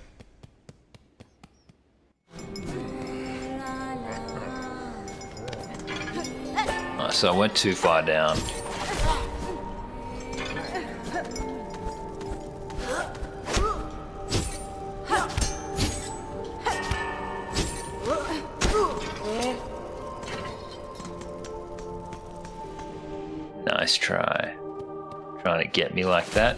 [SPEAKER 1] So I went too far down. Nice try. Trying to get me like that.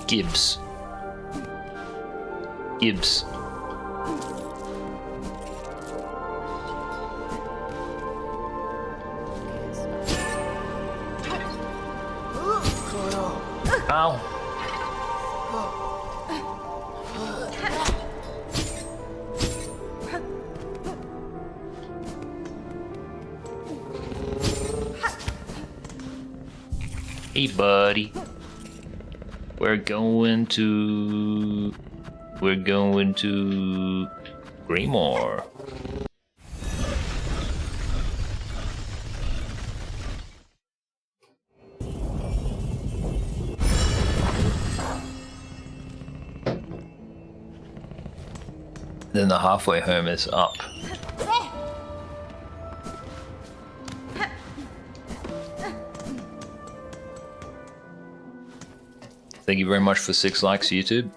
[SPEAKER 1] Gibbs. Gibbs. Ow. Hey, buddy. We're going to Greymore. Then the halfway home is up. Thank you very much for 6 likes, YouTube.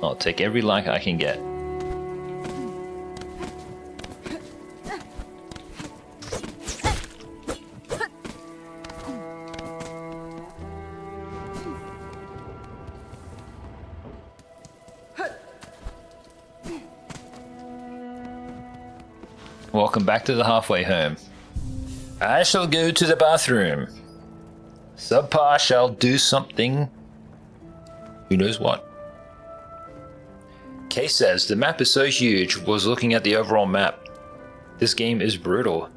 [SPEAKER 1] I'll take every like I can get. Welcome back to the halfway home. I shall go to the bathroom. Subpar shall do something. Who knows what? Kay says, the map is so huge, was looking at the overall map. This game is brutal.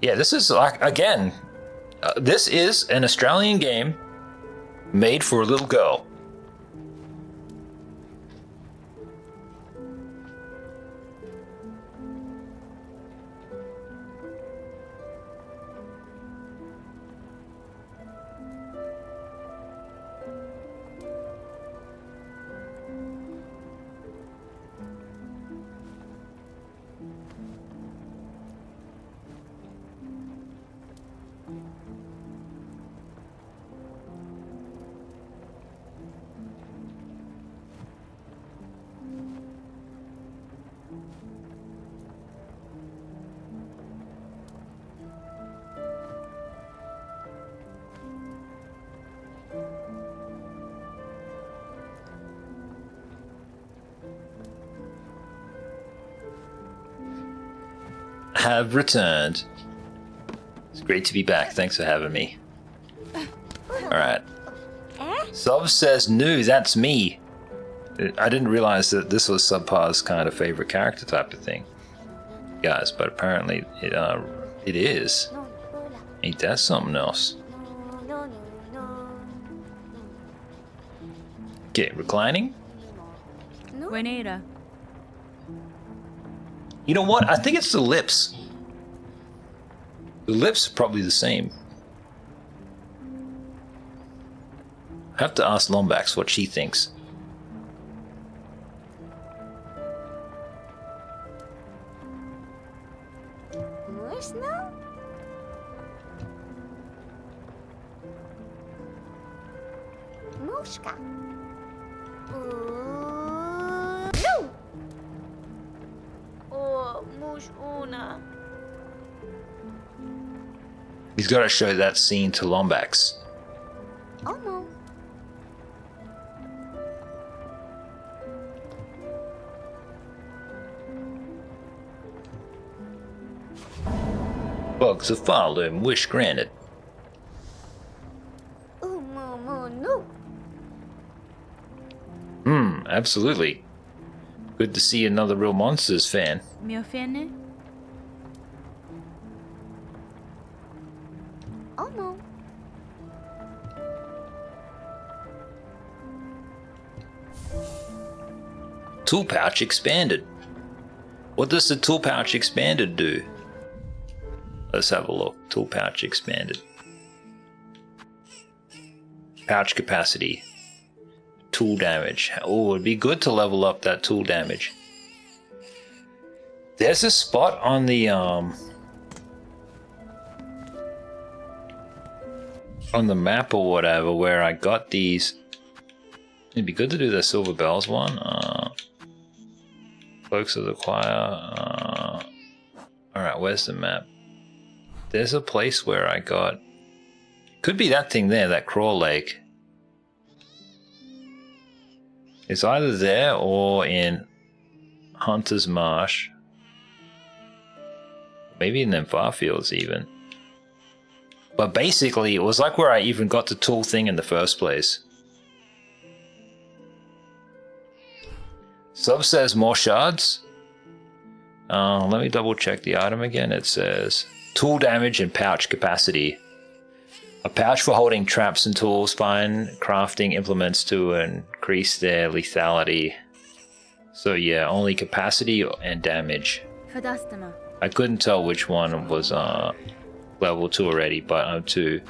[SPEAKER 1] Yeah, this is like, again, this is an Australian game made for a little girl. Have returned. Great to be back. Thanks for having me. Alright. Sub says, "No, that's me." I didn't realize that this was Subpar's kind of favorite character type of thing, guys, but apparently it is. Ain't that something else? Okay, reclining.
[SPEAKER 2] Buenera.
[SPEAKER 1] You know what? I think it's the lips. The lips are probably the same. I have to ask Lombax what she thinks. He's got to show that scene to Lombax. Bugs of Farloom, wish granted. Absolutely. Good to see another Real Monsters fan.
[SPEAKER 2] Miofene.
[SPEAKER 1] Tool pouch expanded. What does the tool pouch expanded do? Let's have a look. Tool pouch expanded. Pouch capacity. Tool damage. Oh, it'd be good to level up that tool damage. There's a spot on the map or whatever where I got these. It'd be good to do the Silver Bells one. Cloaks of the Choir. Alright, where's the map? There's a place where I got... Could be that thing there, that Crawl Lake. It's either there or in Hunter's Marsh. Maybe in them far fields even. But basically, it was like where I even got the tool thing in the first place. Sub says more shards. Let me double check the item again. It says tool damage and pouch capacity. A pouch for holding traps and tools, fine crafting implements to increase their lethality. So yeah, only capacity and damage. I couldn't tell which one was level 2 already, but I'm 2.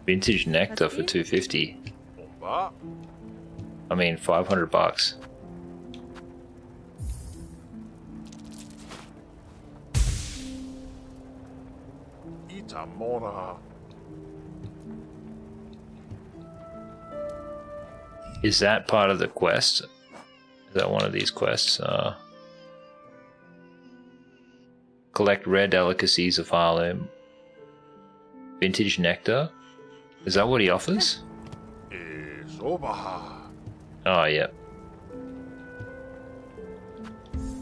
[SPEAKER 1] Vintage nectar for 250. I mean, $500. Is that part of the quest? Is that one of these quests? Collect rare delicacies of Harlem. Vintage nectar? Is that what he offers? Oh, yeah.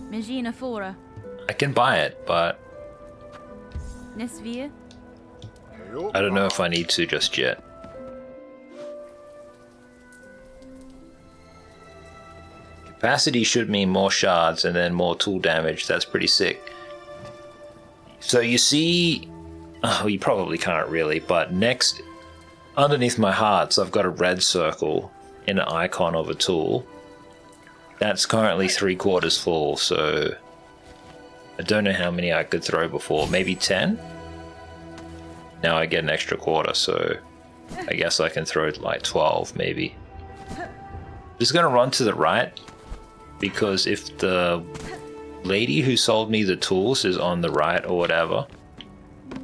[SPEAKER 2] Magina Fora.
[SPEAKER 1] I can buy it, but
[SPEAKER 2] Nesvia.
[SPEAKER 1] I don't know if I need to just yet. Capacity should mean more shards and then more tool damage. That's pretty sick. So you see... Oh, you probably can't really, but next... Underneath my hearts, I've got a red circle in an icon of a tool. That's currently 3/4 full, so... I don't know how many I could throw before. Maybe 10? Now I get an extra quarter, so... I guess I can throw like 12, maybe. Just gonna run to the right, because if the lady who sold me the tools is on the right or whatever,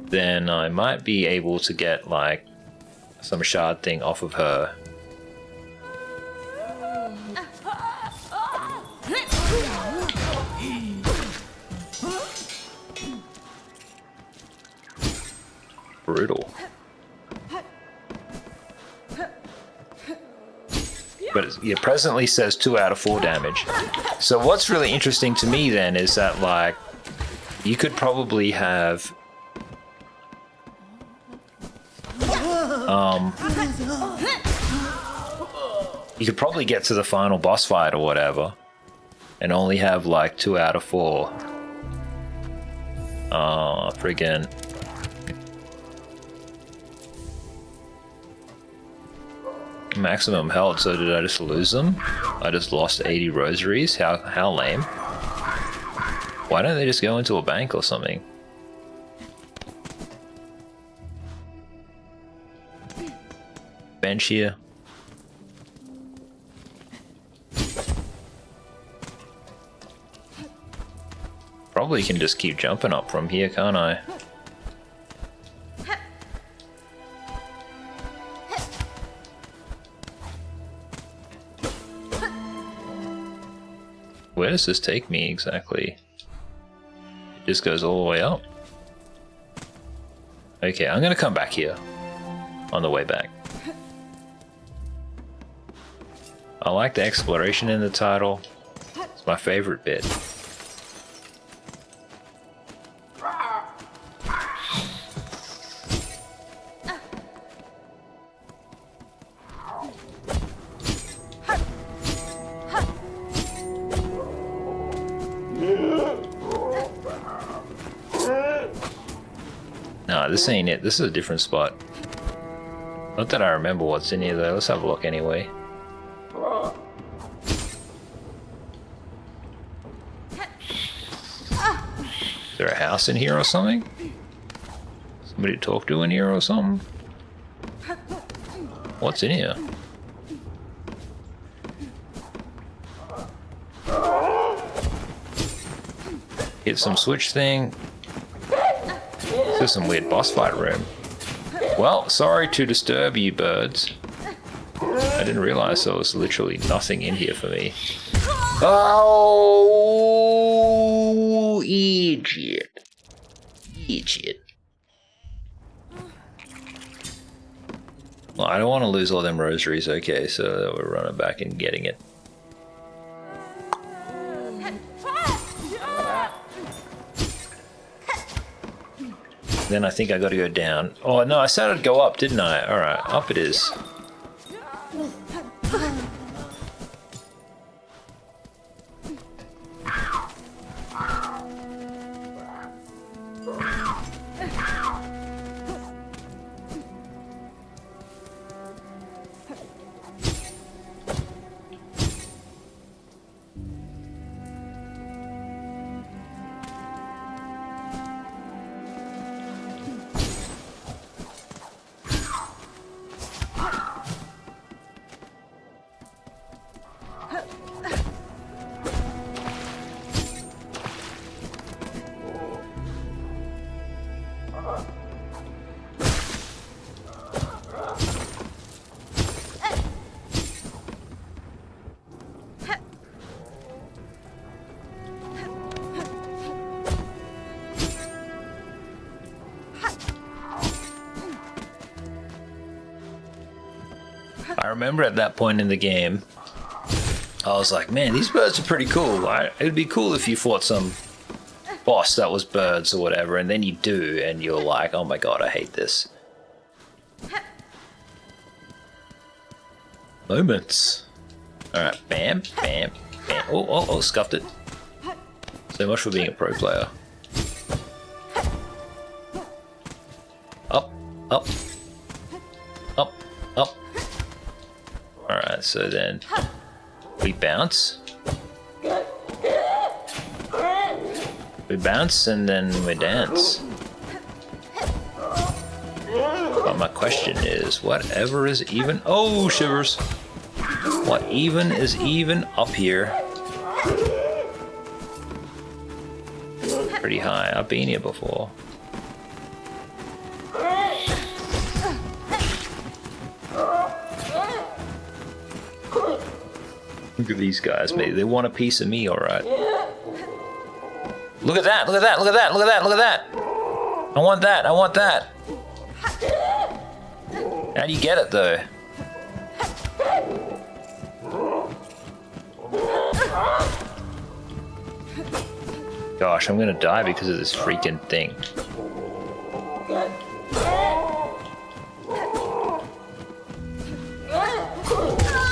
[SPEAKER 1] then I might be able to get like some shard thing off of her. Brutal. But it presently says 2 out of 4 damage. So what's really interesting to me then is that, like, you could probably have you could probably get to the final boss fight or whatever and only have like 2 out of 4 friggin' maximum health. So did I just lose them? I just lost 80 rosaries. How lame. Why don't they just go into a bank or something? Bench here. Probably can just keep jumping up from here, can't I? Where does this take me exactly? It just goes all the way up. Okay, I'm gonna come back here on the way back. I like the exploration in the title. It's my favorite bit. No, this ain't it. This is a different spot. Not that I remember what's in here though. Let's have a look anyway. Is there a house in here or something? Somebody to talk to in here or something? What's in here? Hit some switch thing. There's some weird boss fight room. Well, sorry to disturb you birds. I didn't realize there was literally nothing in here for me. Oh, idiot. Idiot. Well, I don't want to lose all them rosaries, okay, so we're running back and getting it. Then I think I gotta go down. Oh no, I said I'd go up, didn't I? Alright, up it is. I remember at that point in the game, I was like, man, these birds are pretty cool. It'd be cool if you fought some boss that was birds or whatever, and then you do, and you're like, oh my god, I hate this. Moments. Alright, bam, bam, bam. Oh, scuffed it. So much for being a pro player. Up, up, up, up. Alright, so then we bounce. We bounce and then we dance. But my question is, whatever is even... Oh, shivers! What even is even up here? Pretty high. I've been here before. Look at these guys, mate. They want a piece of me, alright. Look at that, look at that, look at that, look at that, look at that! I want that, I want that! How do you get it, though? Gosh, I'm gonna die because of this freaking thing.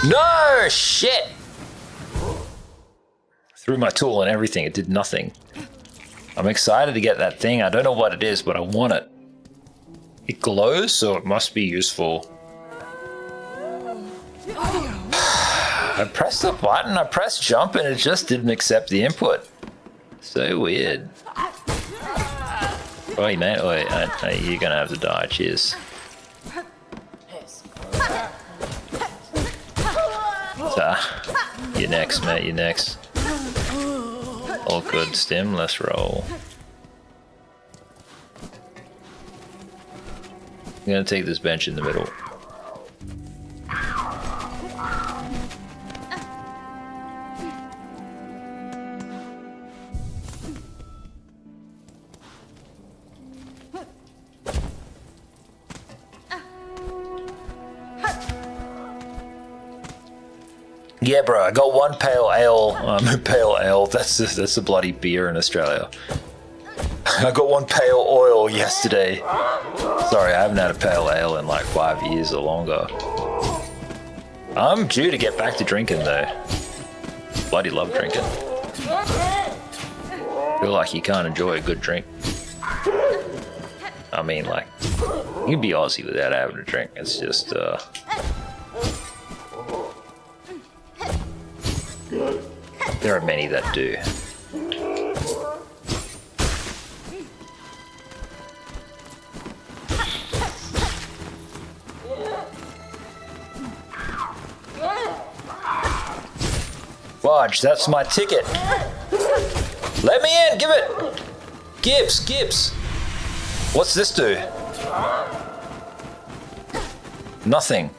[SPEAKER 1] No! Shit! Threw my tool and everything, it did nothing. I'm excited to get that thing. I don't know what it is, but I want it. It glows, so it must be useful. I pressed the button, I pressed jump, and it just didn't accept the input. So weird. Oh, mate, wait, you're gonna have to die. Cheers. You're next, mate, you're next. All good, stim, let's roll. I'm gonna take this bench in the middle. Yeah, bro, I got one pale ale. Pale ale, that's a bloody beer in Australia. I got one pale oil yesterday. Sorry, I haven't had a pale ale in like 5 years or longer. I'm due to get back to drinking though. Bloody love drinking. Feel like you can't enjoy a good drink. I mean, like, you can be Aussie without having a drink. It's just, there are many that do. Fudge, that's my ticket. Let me in, give it. Gibbs. What's this do? Nothing.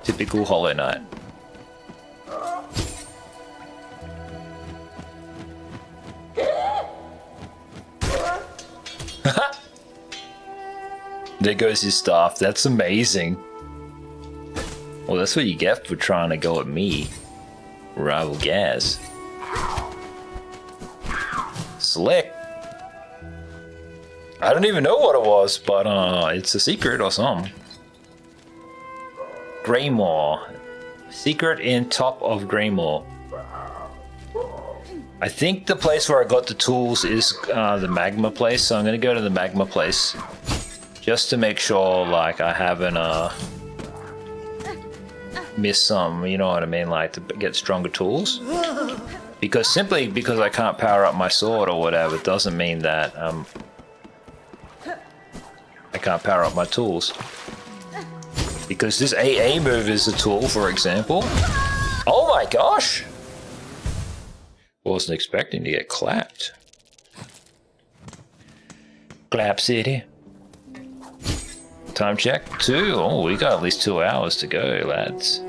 [SPEAKER 1] Typical Hollow Knight. There goes his staff. That's amazing. Well, that's what you get for trying to go at me, Rival Gaz. Slick. I don't even know what it was, but it's a secret or something. Greymore. Secret in top of Greymore. I think the place where I got the tools is the magma place, so I'm gonna go to the magma place just to make sure, like, I haven't missed some, you know what I mean, like to get stronger tools. Because simply because I can't power up my sword or whatever doesn't mean that I can't power up my tools. Because this AA move is a tool, for example. Oh my gosh! Wasn't expecting to get clapped. Clap City. Time check, 2. Oh, we got at least 2 hours to go, lads.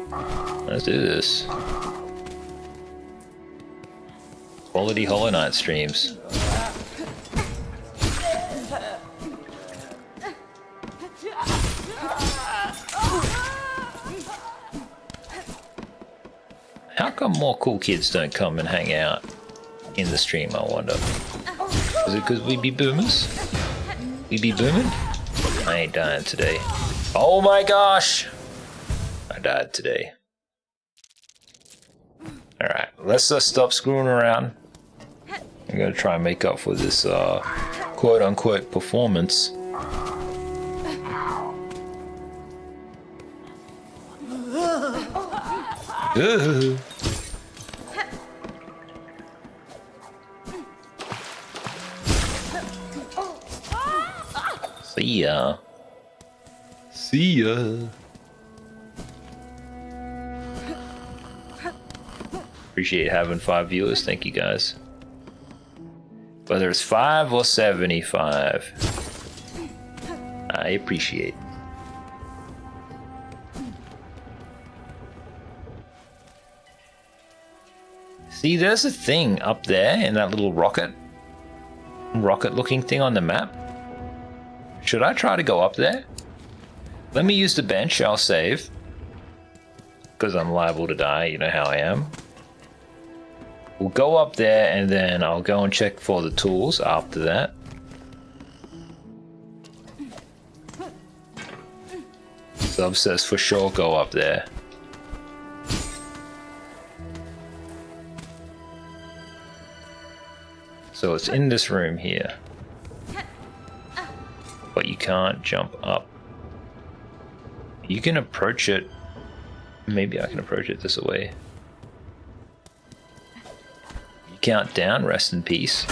[SPEAKER 1] Let's do this. Quality Hollow Knight streams. How come more cool kids don't come and hang out in the stream, I wonder? Is it because we be boomers? We be booming? I ain't dying today. Oh my gosh! I died today. Alright, let's stop screwing around. I'm gonna try and make up for this quote-unquote performance. See ya. See ya. Appreciate having 5 viewers. Thank you guys. Whether it's 5 or 75, I appreciate. See, there's a thing up there in that little rocket looking thing on the map. Should I try to go up there? Let me use the bench, I'll save. Because I'm liable to die, you know how I am. We'll go up there and then I'll go and check for the tools after that. Sub says for sure go up there. So it's in this room here. But you can't jump up. You can approach it. Maybe I can approach it this way. You count down, rest in peace.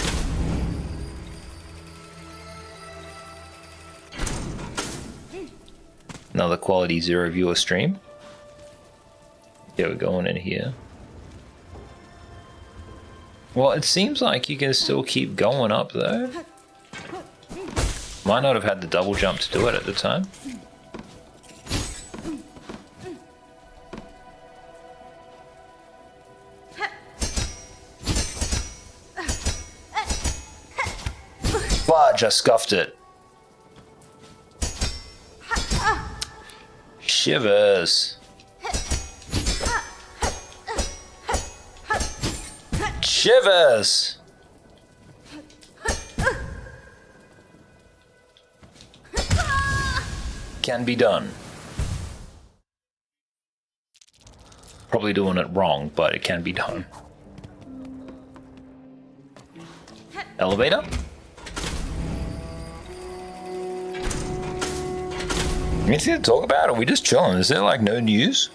[SPEAKER 1] Another quality 0 viewer stream. Yeah, we're going in here. Well, it seems like you can still keep going up though. Might not have had the double jump to do it at the time. Fudge, I scuffed it. Shivers. Shivers. Can be done. Probably doing it wrong, but it can be done. Elevator? Anything to talk about? Or are we just chilling? Is there like no news?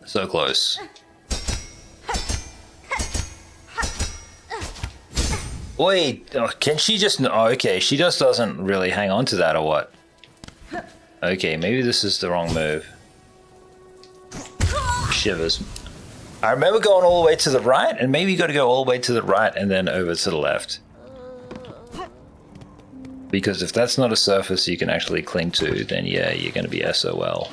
[SPEAKER 1] So close. Wait, can she just... Oh, okay, she just doesn't really hang on to that or what? Okay, maybe this is the wrong move. Shivers. I remember going all the way to the right, and maybe you got to go all the way to the right and then over to the left. Because if that's not a surface you can actually cling to, then yeah, you're going to be SOL.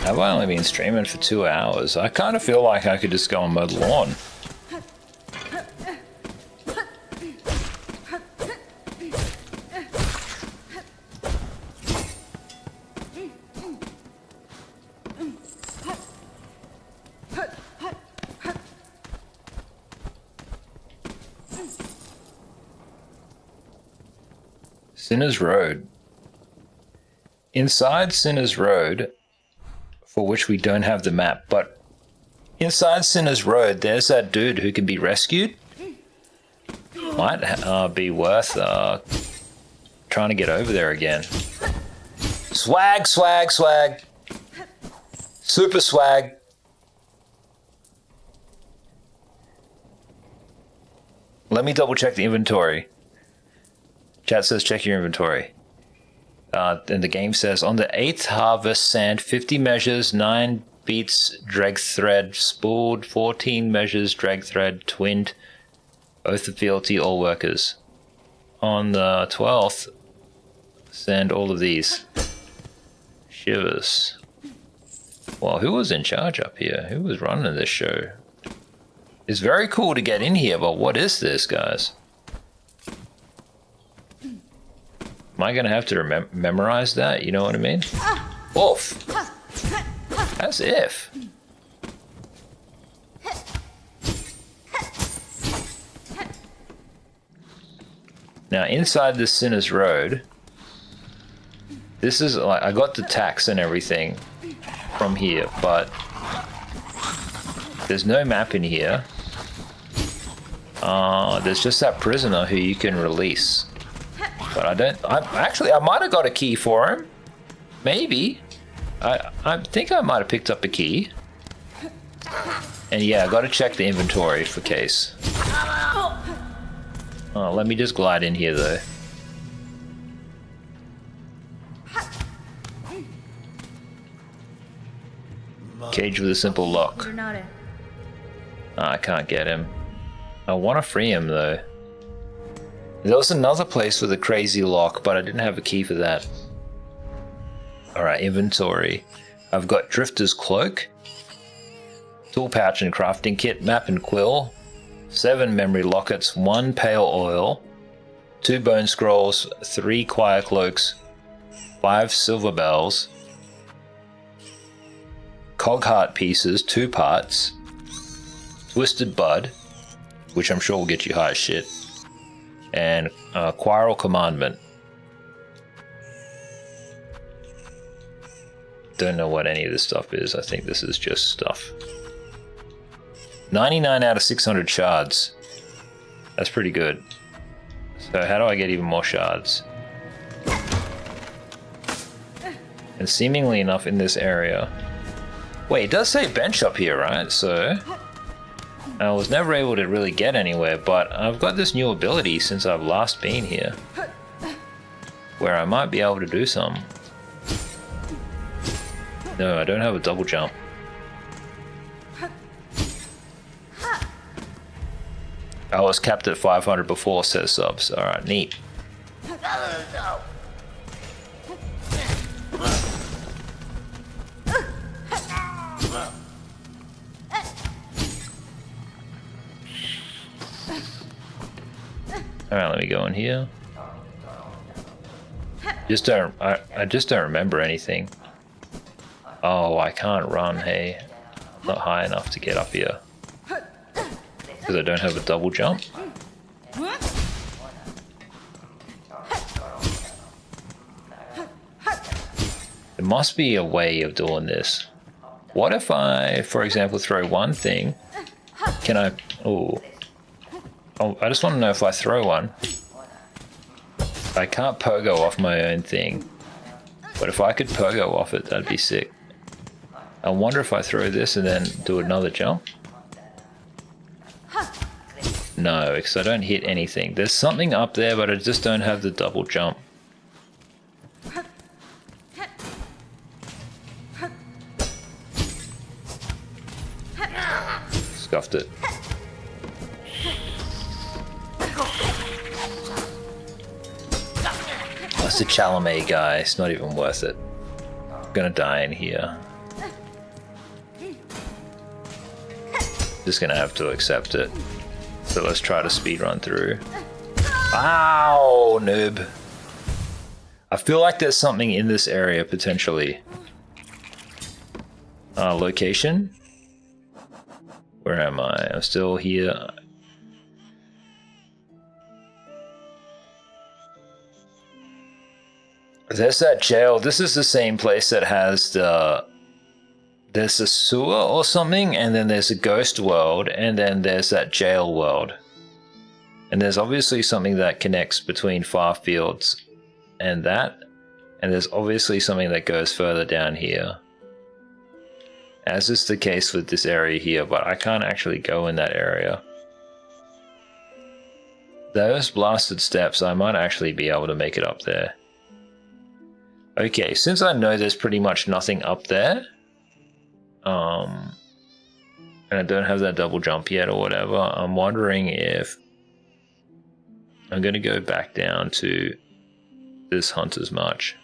[SPEAKER 1] Have I only been streaming for 2 hours? I kind of feel like I could just go and mow the lawn. Sinner's Road. Inside Sinner's Road, for which we don't have the map, but inside Sinner's Road, there's that dude who can be rescued. Might be worth trying to get over there again. Swag, swag, swag. Super swag. Let me double check the inventory. Chat says check your inventory. And the game says, on the 8th harvest sand, 50 measures, 9 beats, drag thread, spooled, 14 measures, drag thread, twinned, oath of fealty, all workers. On the 12th, send all of these. Shivers. Well, who was in charge up here? Who was running this show? It's very cool to get in here, but what is this, guys? Am I going to have to memorize that? You know what I mean? Oof. As if. Now, inside the Sinner's Road, this is like, I got the tax and everything from here, but there's no map in here. There's just that prisoner who you can release. But I might have got a key for him. Maybe. I think I might have picked up a key. And yeah, I gotta check the inventory for case. Oh, let me just glide in here though. Cage with a simple lock.
[SPEAKER 2] Granada.
[SPEAKER 1] Oh, I can't get him. I want to free him though. There was another place with a crazy lock, but I didn't have a key for that. Alright, inventory. I've got Drifter's Cloak, Tool Pouch and Crafting Kit, Map and Quill, 7 Memory Lockets, 1 Pale Oil, 2 Bone Scrolls, 3 Choir Cloaks, 5 Silver Bells, Cogheart Pieces, 2 parts, Twisted Bud, which I'm sure will get you high as shit, and Quarrel Commandment. Don't know what any of this stuff is. I think this is just stuff. 99 out of 600 shards. That's pretty good. So how do I get even more shards? And seemingly enough in this area. Wait, it does say bench up here, right? So I was never able to really get anywhere, but I've got this new ability since I've last been here, where I might be able to do some. No, I don't have a double jump. I was capped at 500 before, says subs. Alright, neat. Alright, let me go in here. I just don't remember anything. Oh, I can't run, hey. I'm not high enough to get up here. Because I don't have a double jump. There must be a way of doing this. What if I, for example, throw one thing? Can I... Oh, I just want to know if I throw one. I can't pogo off my own thing. But if I could pogo off it, that'd be sick. I wonder if I throw this and then do another jump. No, because I don't hit anything. There's something up there, but I just don't have the double jump. Scuffed it. That's a Chalamet guy. It's not even worth it. I'm gonna die in here. Just gonna have to accept it. So let's try to speedrun through. Ow, noob. I feel like there's something in this area potentially. Location? Where am I? I'm still here. There's that jail. This is the same place that has the... There's a sewer or something, and then there's a ghost world, and then there's that jail world. And there's obviously something that connects between Farfields and that, and there's obviously something that goes further down here. As is the case with this area here, but I can't actually go in that area. Those blasted steps, I might actually be able to make it up there. Okay, since I know there's pretty much nothing up there, and I don't have that double jump yet or whatever, I'm wondering if I'm going to go back down to this Hunter's March.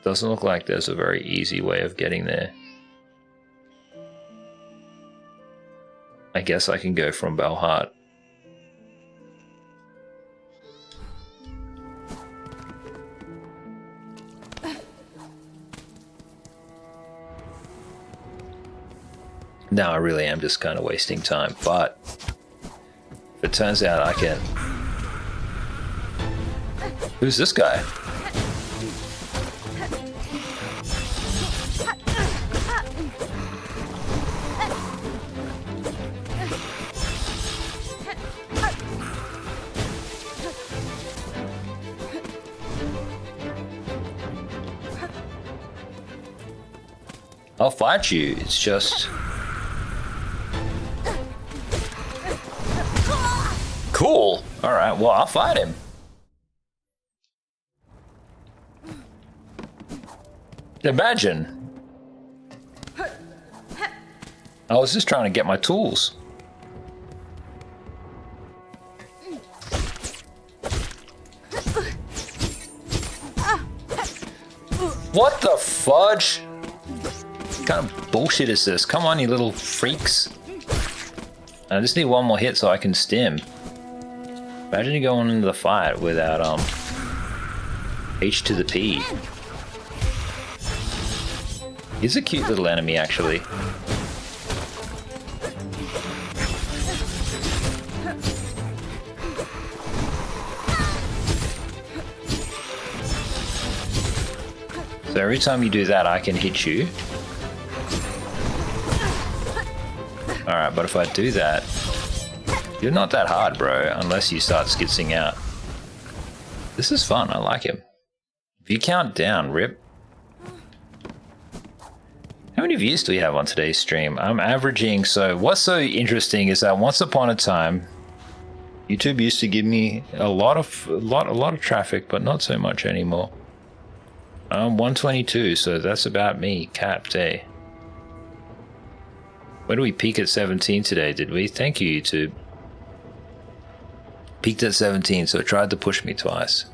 [SPEAKER 1] Doesn't look like there's a very easy way of getting there. I guess I can go from Belhart. Now I really am just kind of wasting time, but if it turns out I can... Who's this guy? I'll fight you. It's just... Cool. Alright, well, I'll fight him. Imagine. I was just trying to get my tools. What the fudge? What kind of bullshit is this? Come on, you little freaks. I just need one more hit so I can stim. Imagine you going into the fight without H to the P. He's a cute little enemy, actually. So every time you do that, I can hit you. Alright, but if I do that, you're not that hard, bro, unless you start skitzing out. This is fun, I like him. If you count down, rip. How many views do we have on today's stream? I'm averaging, so what's so interesting is that once upon a time, YouTube used to give me a lot of traffic, but not so much anymore. I'm 122, so that's about me, capped, eh? Where do we peak at 17 today, did we? Thank you, YouTube. Peaked at 17, so it tried to push me twice.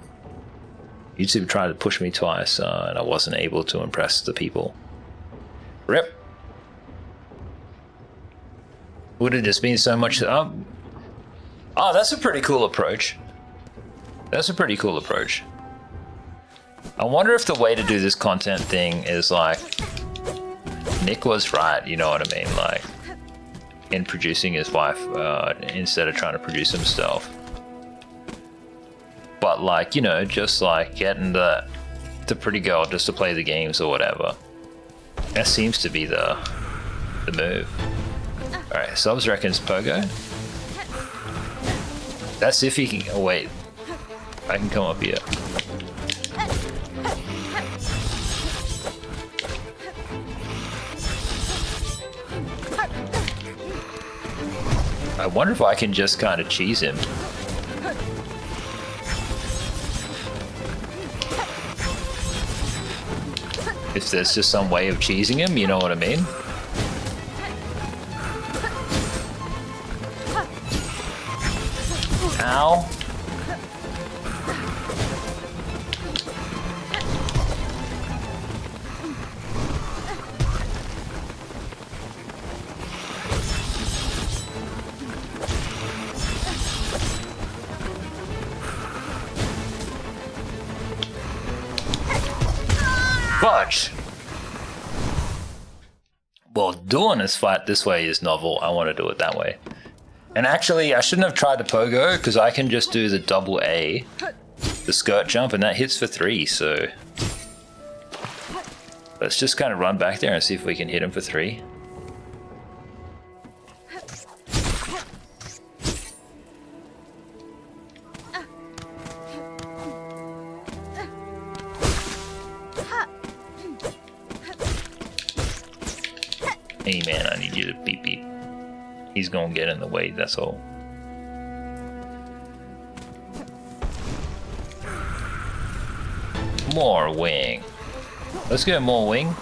[SPEAKER 1] YouTube tried to push me twice, and I wasn't able to impress the people. Rip. Would have just been so much... Oh, that's a pretty cool approach. That's a pretty cool approach. I wonder if the way to do this content thing is like... Nick was right, you know what I mean? Like, in producing his wife instead of trying to produce himself. But like, you know, just like getting the pretty girl just to play the games or whatever. That seems to be the move. Alright, Subs reckons Pogo. That's if he can... Oh wait, I can come up here. I wonder if I can just kind of cheese him. If there's just some way of cheesing him, you know what I mean? Ow. Fudge! Well, doing this fight this way is novel. I want to do it that way. And actually, I shouldn't have tried the pogo, because I can just do the double A, the skirt jump, and that hits for 3, so... Let's just kind of run back there and see if we can hit him for 3. Hey man, I need you to beep beep. He's gonna get in the way, that's all. More wing. Let's get more wing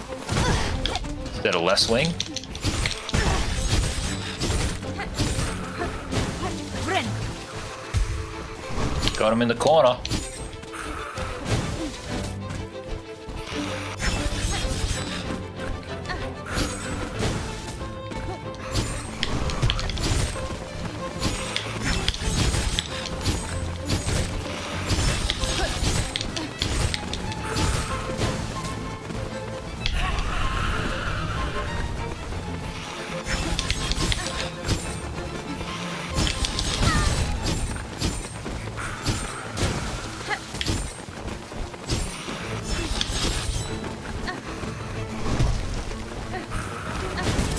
[SPEAKER 1] instead of less wing. Got him in the corner.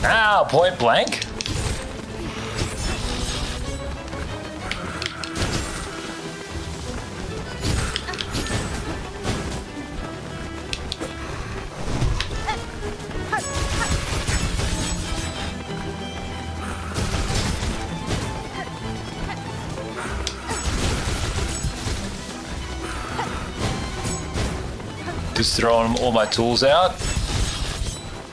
[SPEAKER 1] Ow, point blank? Just throwing all my tools out.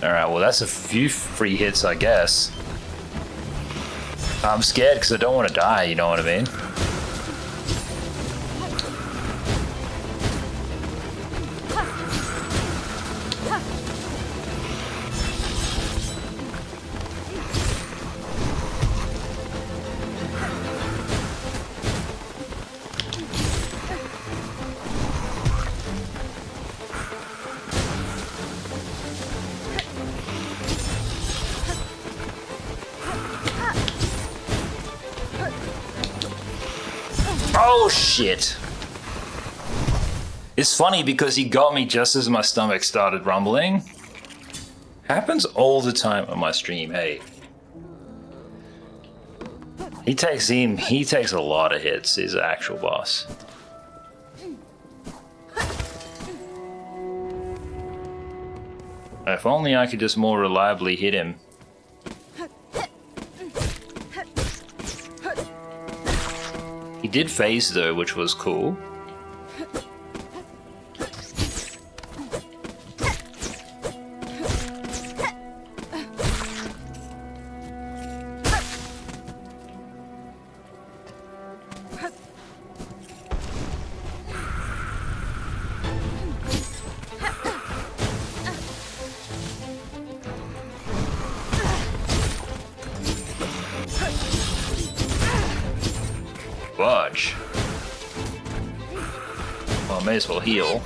[SPEAKER 1] Alright, well that's a few free hits, I guess. I'm scared because I don't want to die, you know what I mean? Oh shit! It's funny because he got me just as my stomach started rumbling. Happens all the time on my stream, hey. He takes a lot of hits, he's an actual boss. If only I could just more reliably hit him. He did phase though, which was cool. Fudge. Well, I may as well heal.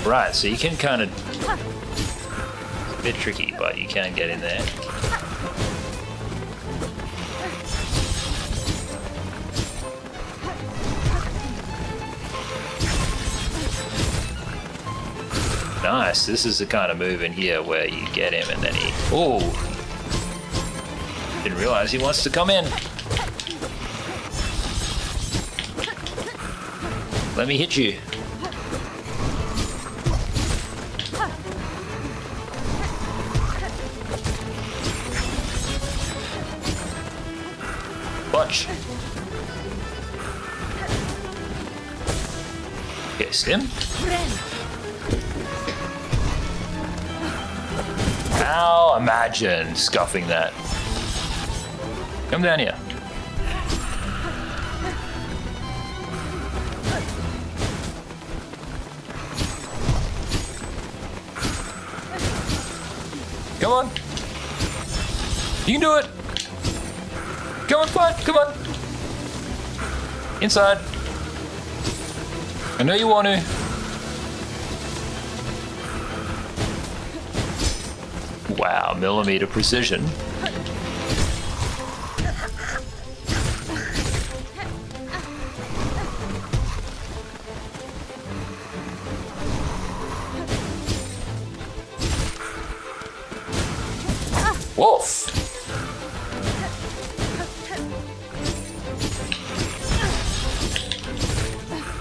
[SPEAKER 1] Right, so you can kind of... It's a bit tricky, but you can get in there. Nice, this is the kind of move in here where you get him and then he... Ooh! Didn't realize he wants to come in. Let me hit you. Punch. Okay, stim. Now imagine scuffing that. Come down here. Come on. You can do it. Come on, fight. Come on. Inside. I know you want to. Wow, millimeter precision. Wolf!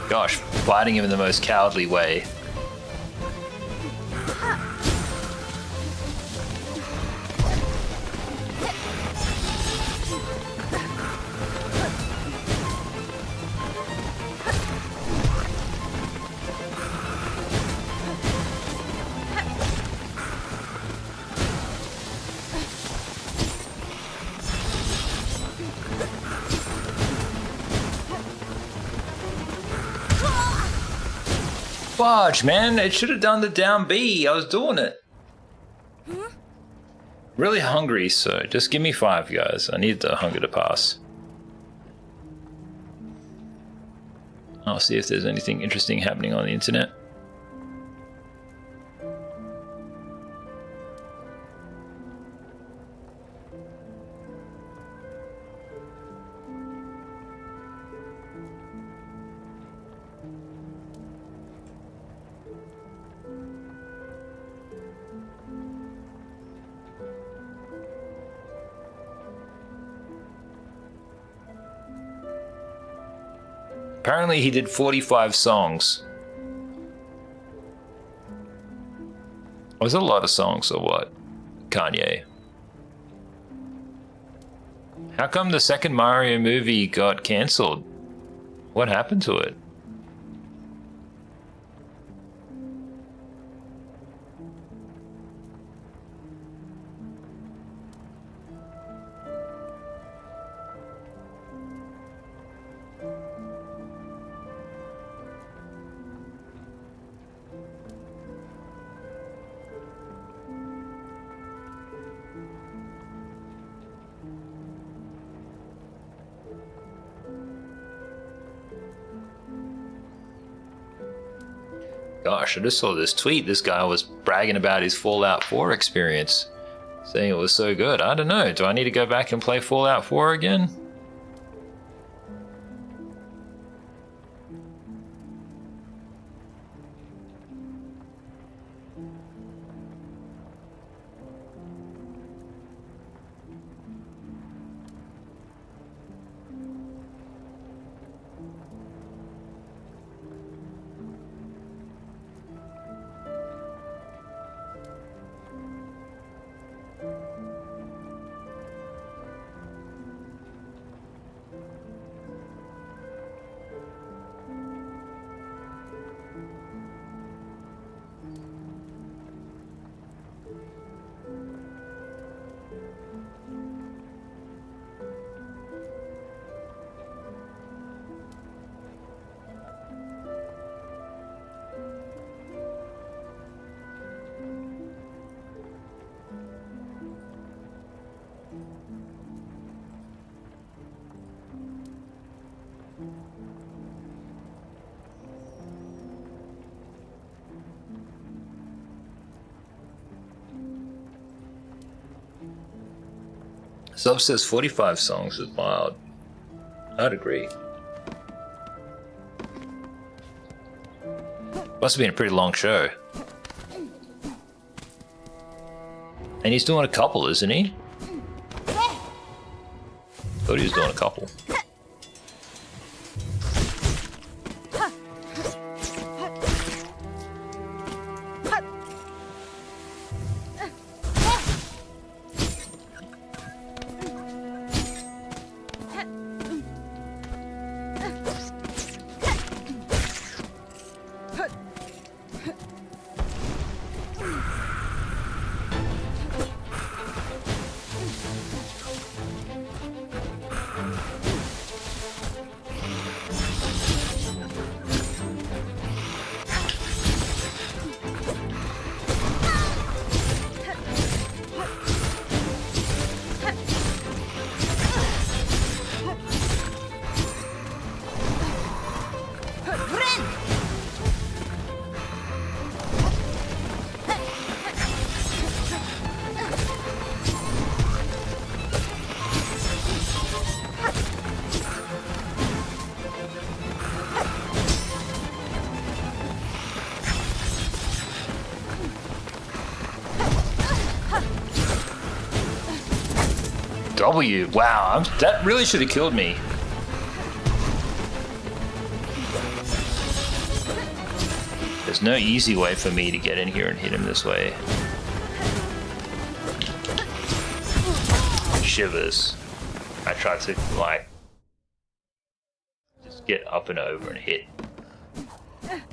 [SPEAKER 1] Gosh, fighting him in the most cowardly way. Fudge, man, it should have done the down B. I was doing it. Really hungry, so just give me 5, guys. I need the hunger to pass. I'll see if there's anything interesting happening on the internet. Apparently he did 45 songs. Was it a lot of songs or what? Kanye. How come the second Mario movie got cancelled? What happened to it? Gosh, I just saw this tweet. This guy was bragging about his Fallout 4 experience, saying it was so good. I don't know. Do I need to go back and play Fallout 4 again? Sub says 45 songs is wild. I'd agree. Must have been a pretty long show. And he's doing a couple, isn't he? Thought he was doing a couple. W. Wow, that really should have killed me. There's no easy way for me to get in here and hit him this way. Shivers. I tried to, like, just get up and over and hit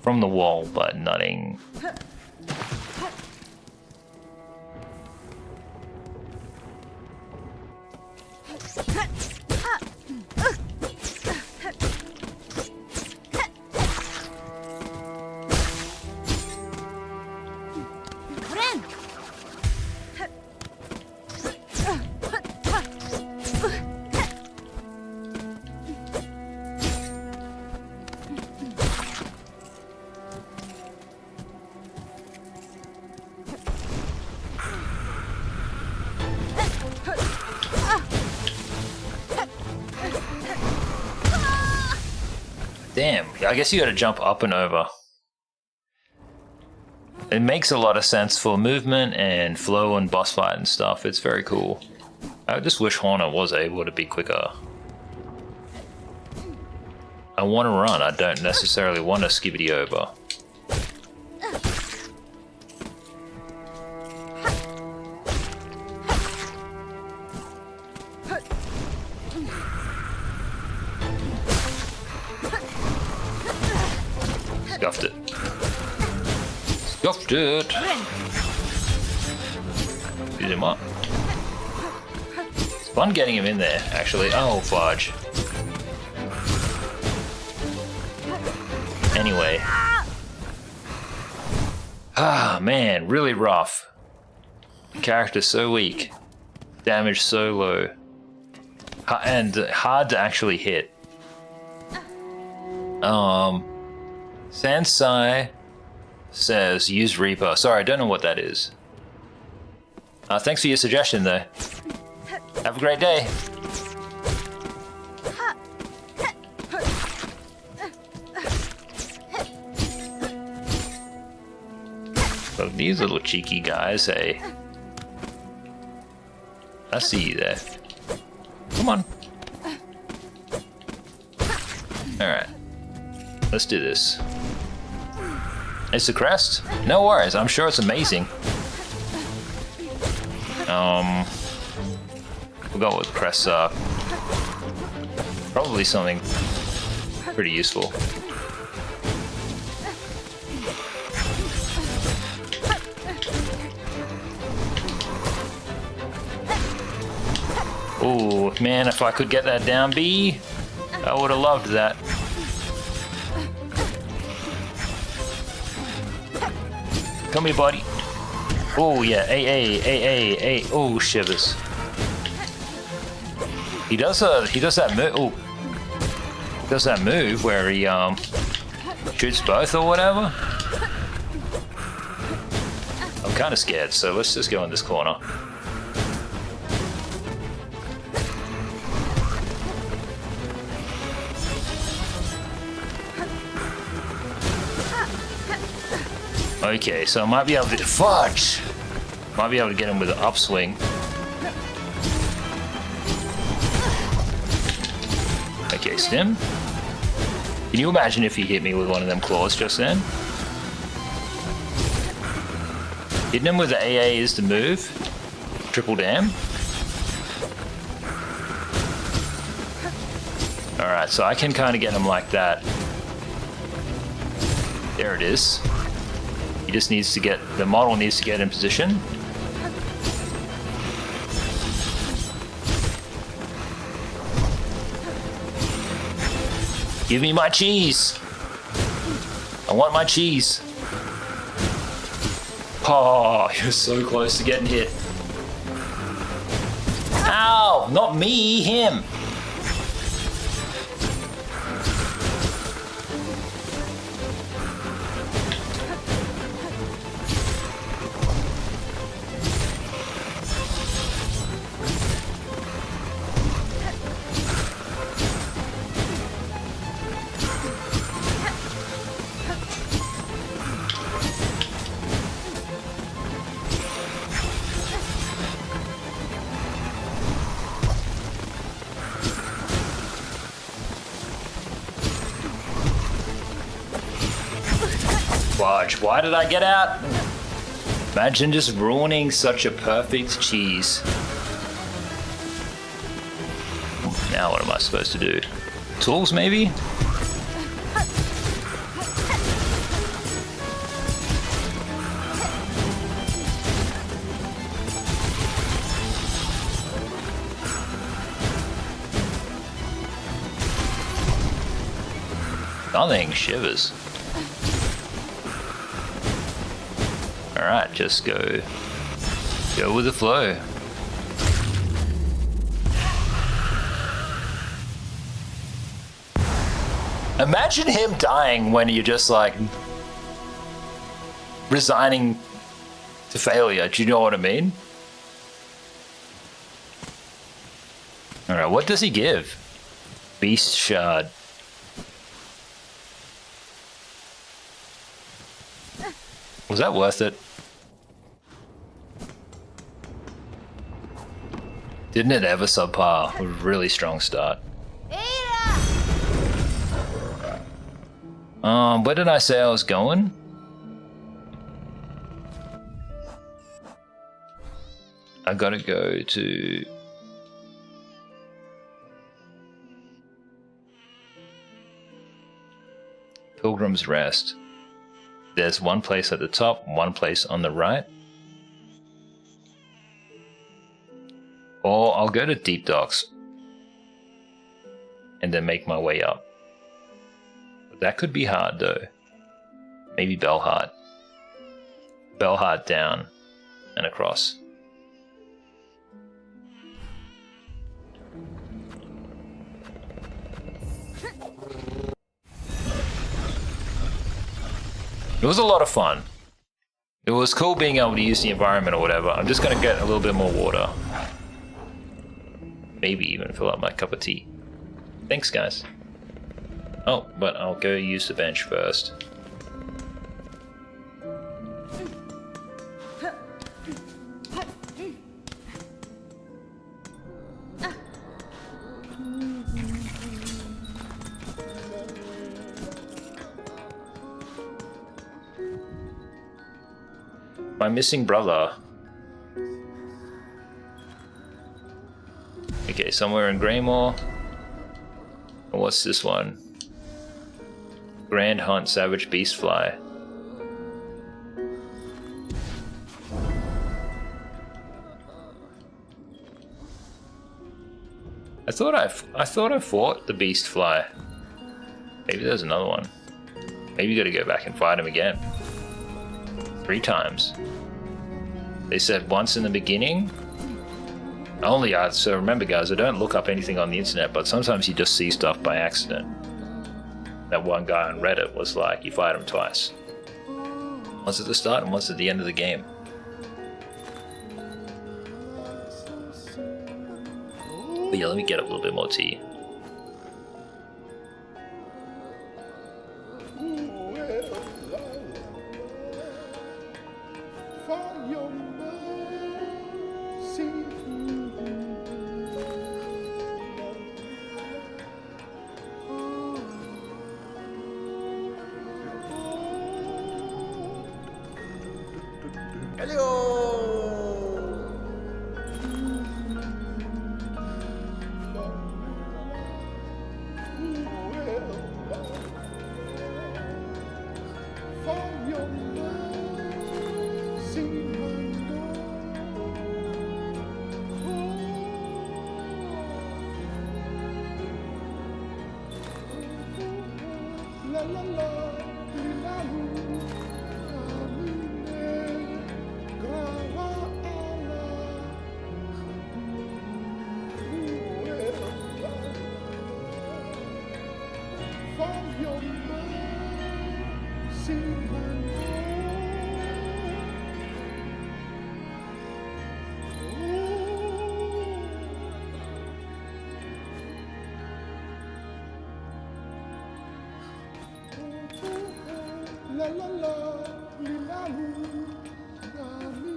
[SPEAKER 1] from the wall, but nothing. Damn, I guess you gotta jump up and over. It makes a lot of sense for movement and flow and boss fight and stuff. It's very cool. I just wish Horner was able to be quicker. I want to run, I don't necessarily want to skibbity over. Scuffed it. Scuffed it! Beat him up. It's fun getting him in there, actually. Oh, fudge. Anyway. Ah, man, really rough. Character so weak. Damage so low. And hard to actually hit. Sansai says use Reaper. Sorry, I don't know what that is. Thanks for your suggestion, though. Have a great day. So these little cheeky guys, hey. I see you there. Come on. Alright. Let's do this. It's the crest? No worries, I'm sure it's amazing. We'll go with crests are probably something pretty useful. Oh man, if I could get that down B, I would have loved that. Come here, buddy. Oh yeah, A. Oh shivers. He does that move. Oh, he does that move where he shoots both or whatever. I'm kind of scared, so let's just go in this corner. Okay, so I might be able to fudge. Might be able to get him with an upswing. Okay, stim. Can you imagine if he hit me with one of them claws just then? Hitting him with the AA is the move. Triple dam. Alright, so I can kind of get him like that. There it is. He just needs to get, the model needs to get in position. Give me my cheese. I want my cheese. Oh, you're so close to getting hit. Ow, not me, him. Why did I get out? Imagine just ruining such a perfect cheese. Now what am I supposed to do? Tools maybe? Nothing shivers. Alright, just go with the flow. Imagine him dying when you're just like resigning to failure. Do you know what I mean? Alright, what does he give? Beast shard. Was that worth it? Didn't it ever subpar? A really strong start. Where did I say I was going? I gotta go to... Pilgrim's Rest. There's one place at the top, one place on the right. Or I'll go to Deep Docks and then make my way up. But that could be hard though. Maybe Bellheart. Bellheart down and across. It was a lot of fun. It was cool being able to use the environment or whatever. I'm just gonna get a little bit more water. Maybe even fill up my cup of tea. Thanks, guys. Oh, but I'll go use the bench first. My missing brother. Okay, somewhere in Greymore. What's this one? Grand Hunt Savage Beastfly. I thought I fought the Beastfly. Maybe there's another one. Maybe you gotta go back and fight him again. 3 times. They said once in the beginning. So remember guys, I don't look up anything on the internet, but sometimes you just see stuff by accident. That one guy on Reddit was like, you fight him twice. Once at the start and once at the end of the game. But yeah, let me get a little bit more tea.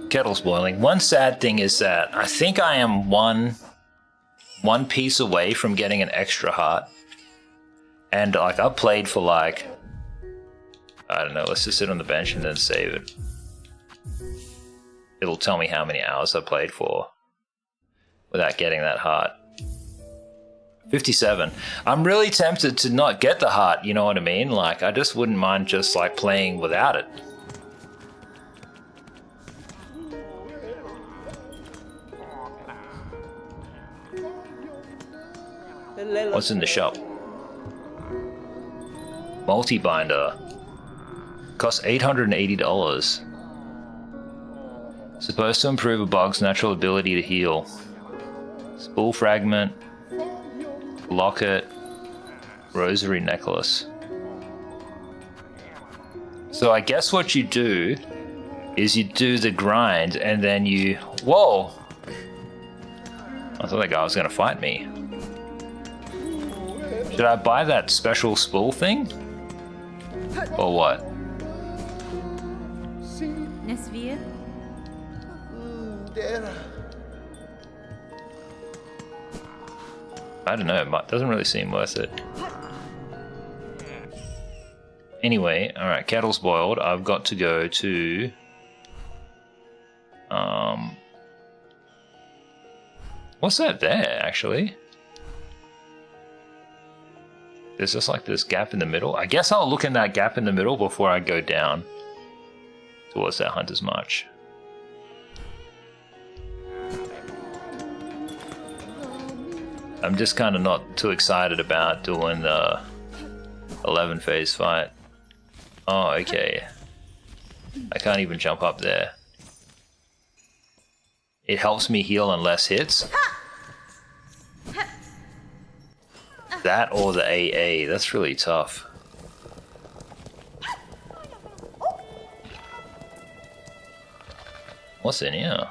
[SPEAKER 1] Kettle's boiling. One sad thing is that I think I am one piece away from getting an extra heart. And like I've played for like, I don't know, let's just sit on the bench and then save it. It'll tell me how many hours I played for without getting that heart. 57. I'm really tempted to not get the heart, you know what I mean? Like I just wouldn't mind just like playing without it. What's in the shop? Multi-binder. Costs $880. Supposed to improve a bug's natural ability to heal. Spool fragment. Locket. Rosary necklace. So I guess what you do is you do the grind and then you... Whoa! I thought that guy was gonna fight me. Should I buy that special spool thing? Or what?
[SPEAKER 2] Nesvia?
[SPEAKER 1] I don't know, it doesn't really seem worth it. Anyway, alright, kettle's boiled. I've got to go to... What's that there, actually? There's just like this gap in the middle. I guess I'll look in that gap in the middle before I go down towards that Hunter's March. I'm just kind of not too excited about doing the 11 phase fight. Oh, okay. I can't even jump up there. It helps me heal on less hits. That or the AA, that's really tough. What's in here?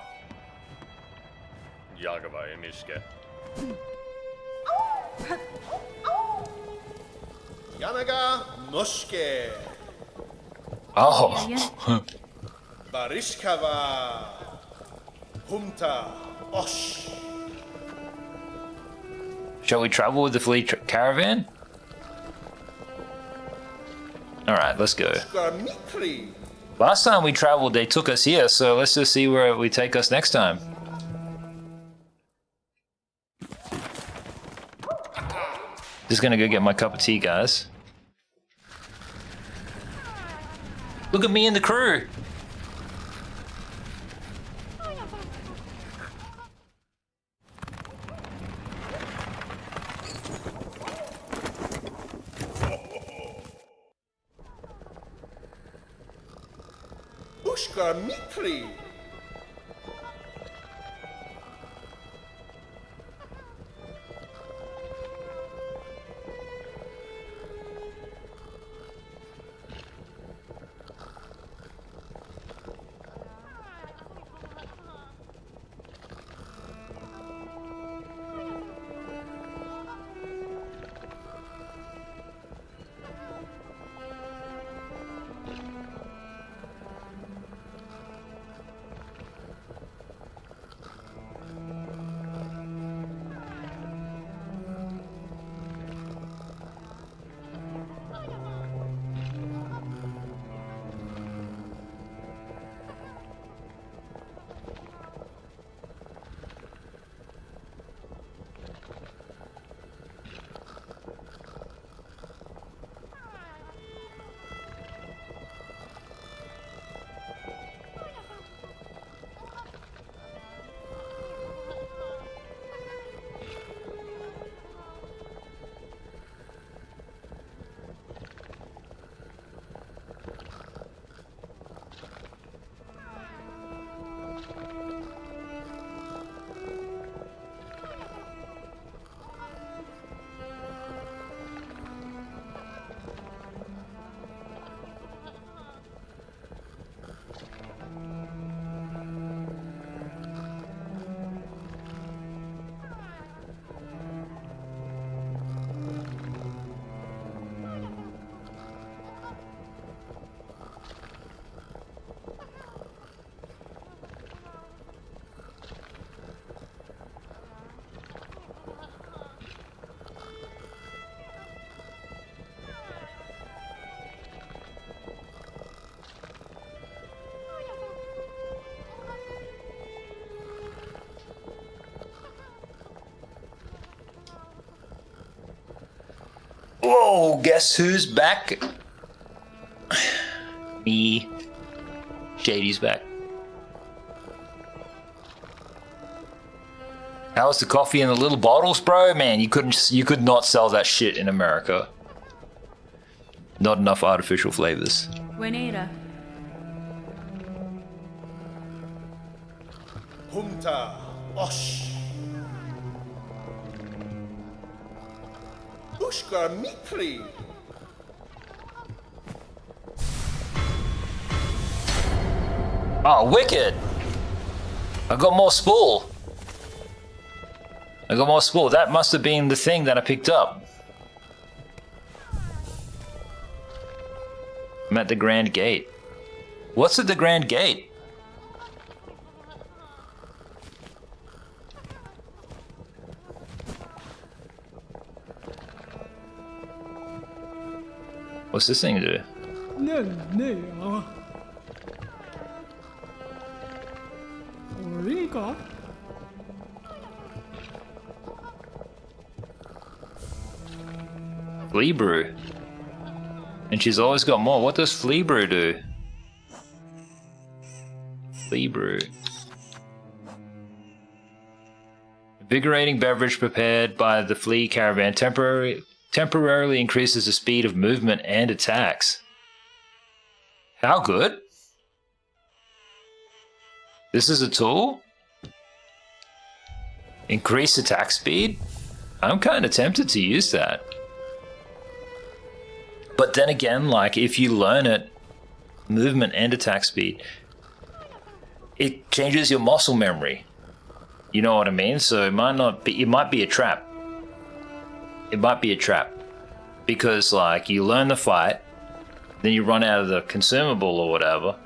[SPEAKER 3] Jagava Emishke.
[SPEAKER 4] Yanaga Mushke.
[SPEAKER 1] Oh.
[SPEAKER 4] Barishkava. Humta Osh.
[SPEAKER 1] Shall we travel with the Flea Caravan? Alright, let's go.
[SPEAKER 4] Garmitri.
[SPEAKER 1] Last time we traveled, they took us here, so let's just see where we take us next time. Just gonna go get my cup of tea, guys. Look at me and the crew!
[SPEAKER 4] Garmitri.
[SPEAKER 1] Whoa, guess who's back? Me. Shady's back. How's the coffee in the little bottles, bro? Man, you could not sell that shit in America. Not enough artificial flavors.
[SPEAKER 2] Wenera.
[SPEAKER 4] Humta Osh. Garmitri.
[SPEAKER 1] Oh, wicked! I got more spool. That must have been the thing that I picked up. I'm at the Grand Gate. What's at the Grand Gate? What's this thing do? Flea Brew. And she's always got more. What does Flea Brew do? Flea Brew. Invigorating beverage prepared by the Flea Caravan temporarily increases the speed of movement and attacks. How good? This is a tool? Increase attack speed? I'm kind of tempted to use that. But then again, like, if you learn it, movement and attack speed, it changes your muscle memory. You know what I mean? So it might not be, it might be a trap. It might be a trap. Because like you learn the fight, then you run out of the consumable or whatever.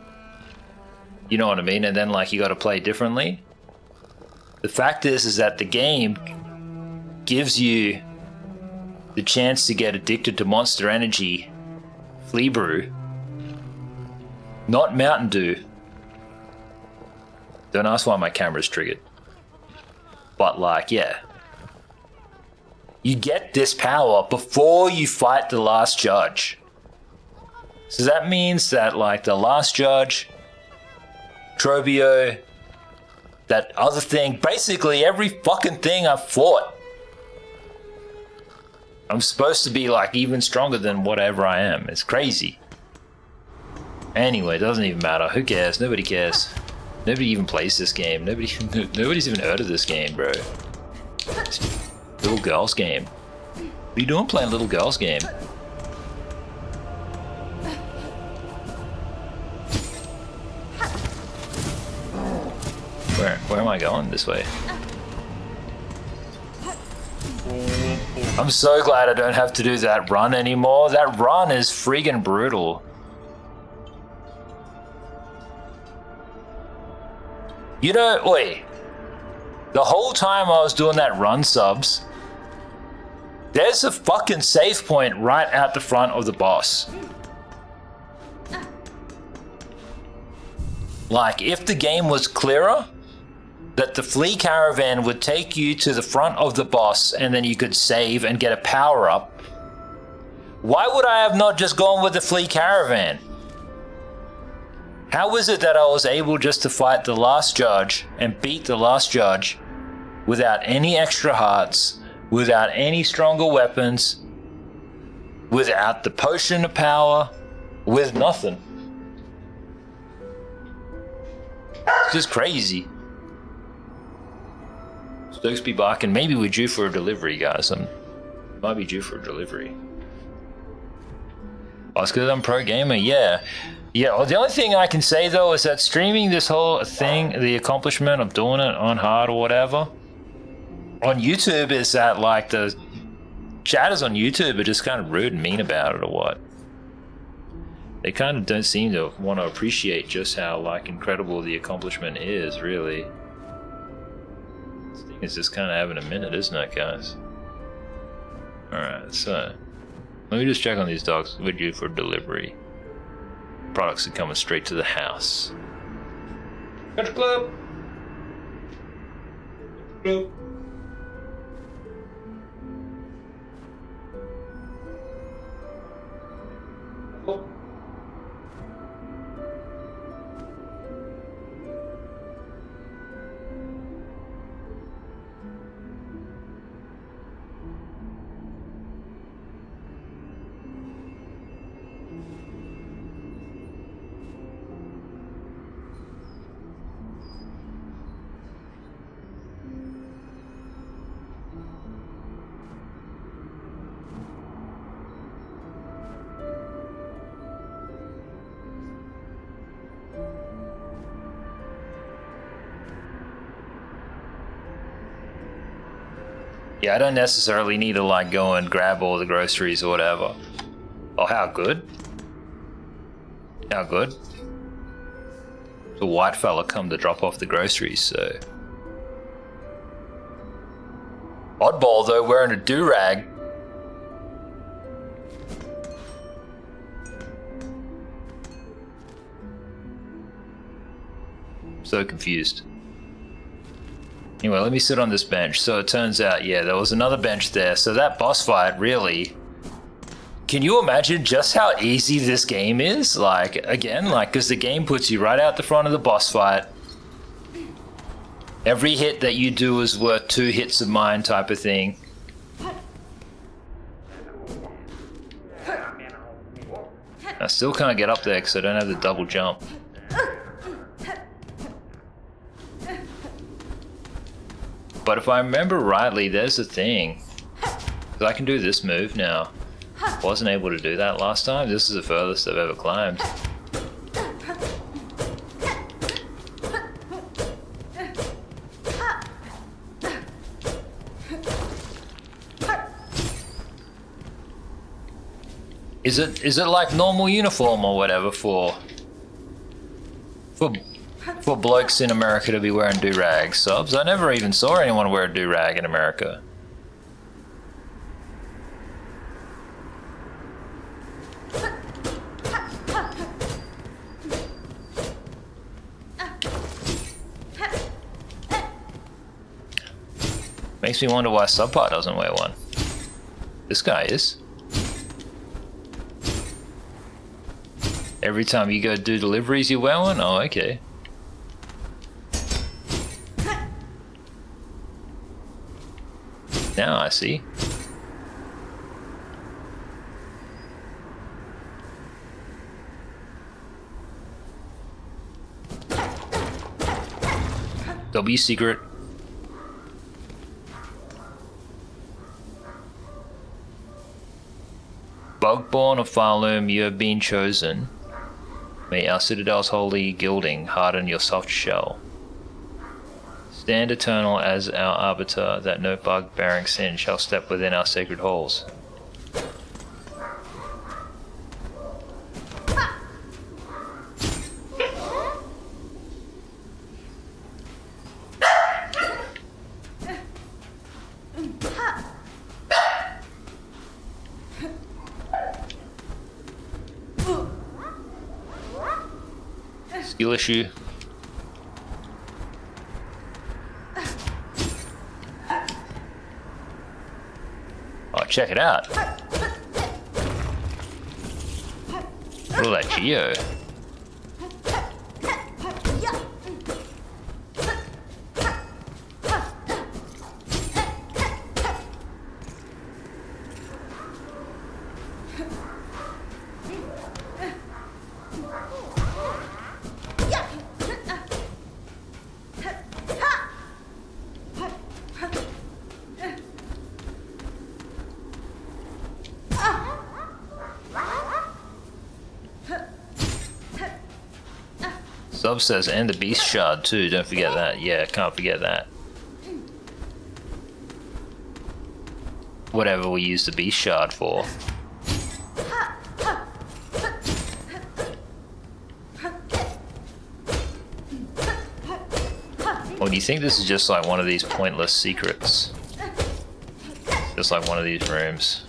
[SPEAKER 1] You know what I mean? And then like you gotta play differently. The fact is that the game gives you the chance to get addicted to Monster Energy Flea Brew, not Mountain Dew. Don't ask why my camera's triggered. But like, yeah. You get this power before you fight the last judge. So that means that like the last judge, Trobio, that other thing, basically every fucking thing I've fought, I'm supposed to be like even stronger than whatever I am. It's crazy. Anyway, it doesn't even matter. Who cares? Nobody cares. Nobody even plays this game. Nobody's even heard of this game, bro. It's little girl's game. What are you doing playing little girl's game? Where am I going? This way. I'm so glad I don't have to do that run anymore. That run is friggin' brutal. You know, wait. The whole time I was doing that run subs, there's a fucking save point right out the front of the boss. Like, if the game was clearer, that the Flea Caravan would take you to the front of the boss and then you could save and get a power up. Why would I have not just gone with the Flea Caravan? How is it that I was able just to fight the last judge and beat the last judge without any extra hearts, without any stronger weapons, without the potion of power, with nothing? It's just crazy. Stokes be barking. Maybe we're due for a delivery, guys. Might be due for a delivery. Oh, it's because I'm pro gamer. Yeah. Well, the only thing I can say though is that streaming this whole thing, the accomplishment of doing it on hard or whatever, on YouTube, is that like the chatters on YouTube are just kind of rude and mean about it or what? They kind of don't seem to want to appreciate just how like incredible the accomplishment is, really. This thing is just kind of having a minute, isn't it, guys? Alright, so let me just check on these dogs. We're due for delivery. Products are coming straight to the house. Country Club! Club. Oh. Yeah, I don't necessarily need to like go and grab all the groceries or whatever. Oh, how good? How good? The white fella come to drop off the groceries, so. Oddball though, wearing a do-rag. So confused. Anyway, let me sit on this bench. So it turns out, yeah, there was another bench there. So that boss fight, really... Can you imagine just how easy this game is? Like, again, like, because the game puts you right out the front of the boss fight. Every hit that you do is worth 2 hits of mine type of thing. I still can't get up there because I don't have the double jump. But if I remember rightly, there's a thing. Because I can do this move now. Wasn't able to do that last time. This is the furthest I've ever climbed. Is it like normal uniform or whatever for blokes in America to be wearing do-rag subs? I never even saw anyone wear a do-rag in America. Makes me wonder why Subpar doesn't wear one. This guy is. Every time you go do deliveries, you wear one? Oh, okay. Now I see. W secret. Bugborn of Farloom, you have been chosen. May our citadel's holy gilding harden your soft shell. Stand eternal as our arbiter, that no bug-bearing sin shall step within our sacred halls. Skill issue. Oh, check it out. Look at that Geo. Sub says, and the beast shard too, don't forget that. Yeah, can't forget that. Whatever we use the beast shard for. Or do you think this is just like one of these pointless secrets? Just like one of these rooms.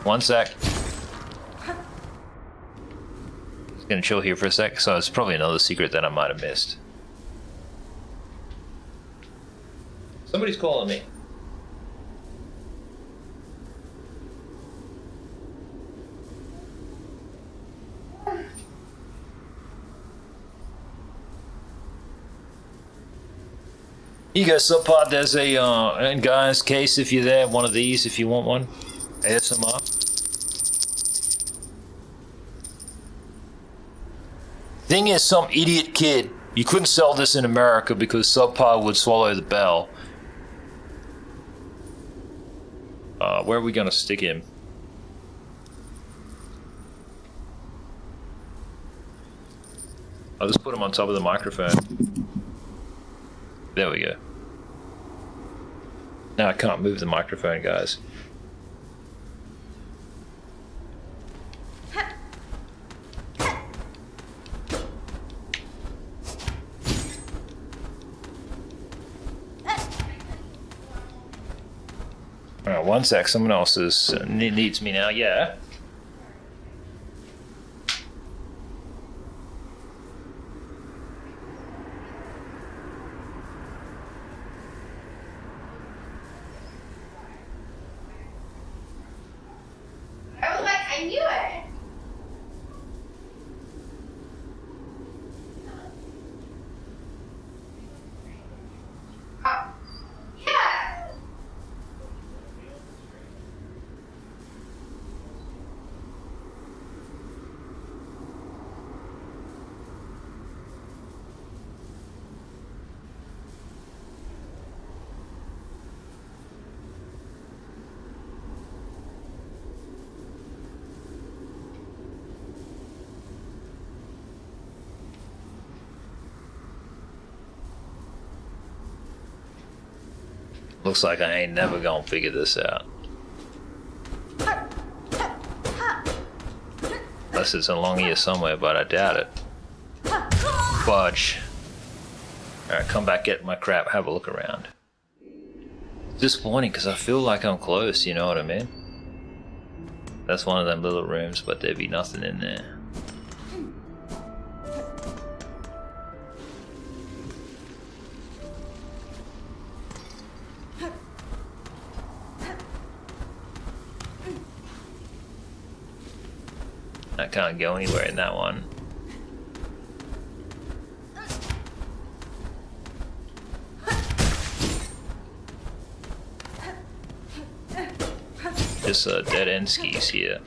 [SPEAKER 1] One sec. Just gonna chill here for a sec. So it's probably another secret that I might have missed. Somebody's calling me. You go Subpod, there's a in Guy's case if you're there, one of these if you want one. ASMR. Thing is, some idiot kid, you couldn't sell this in America because Subpar would swallow the bell. Where are we gonna stick him? I'll just put him on top of the microphone. There we go. Now I can't move the microphone, guys. Alright, one sec, someone else needs me now, yeah.
[SPEAKER 3] I was like, I knew it. Oh, yeah.
[SPEAKER 1] Looks like I ain't never gonna figure this out. Unless it's along here somewhere, but I doubt it. Fudge. Alright, come back, get my crap, have a look around. It's disappointing because I feel like I'm close, you know what I mean? That's one of them little rooms, but there'd be nothing in there. I can't go anywhere in that one. Just dead end skis here.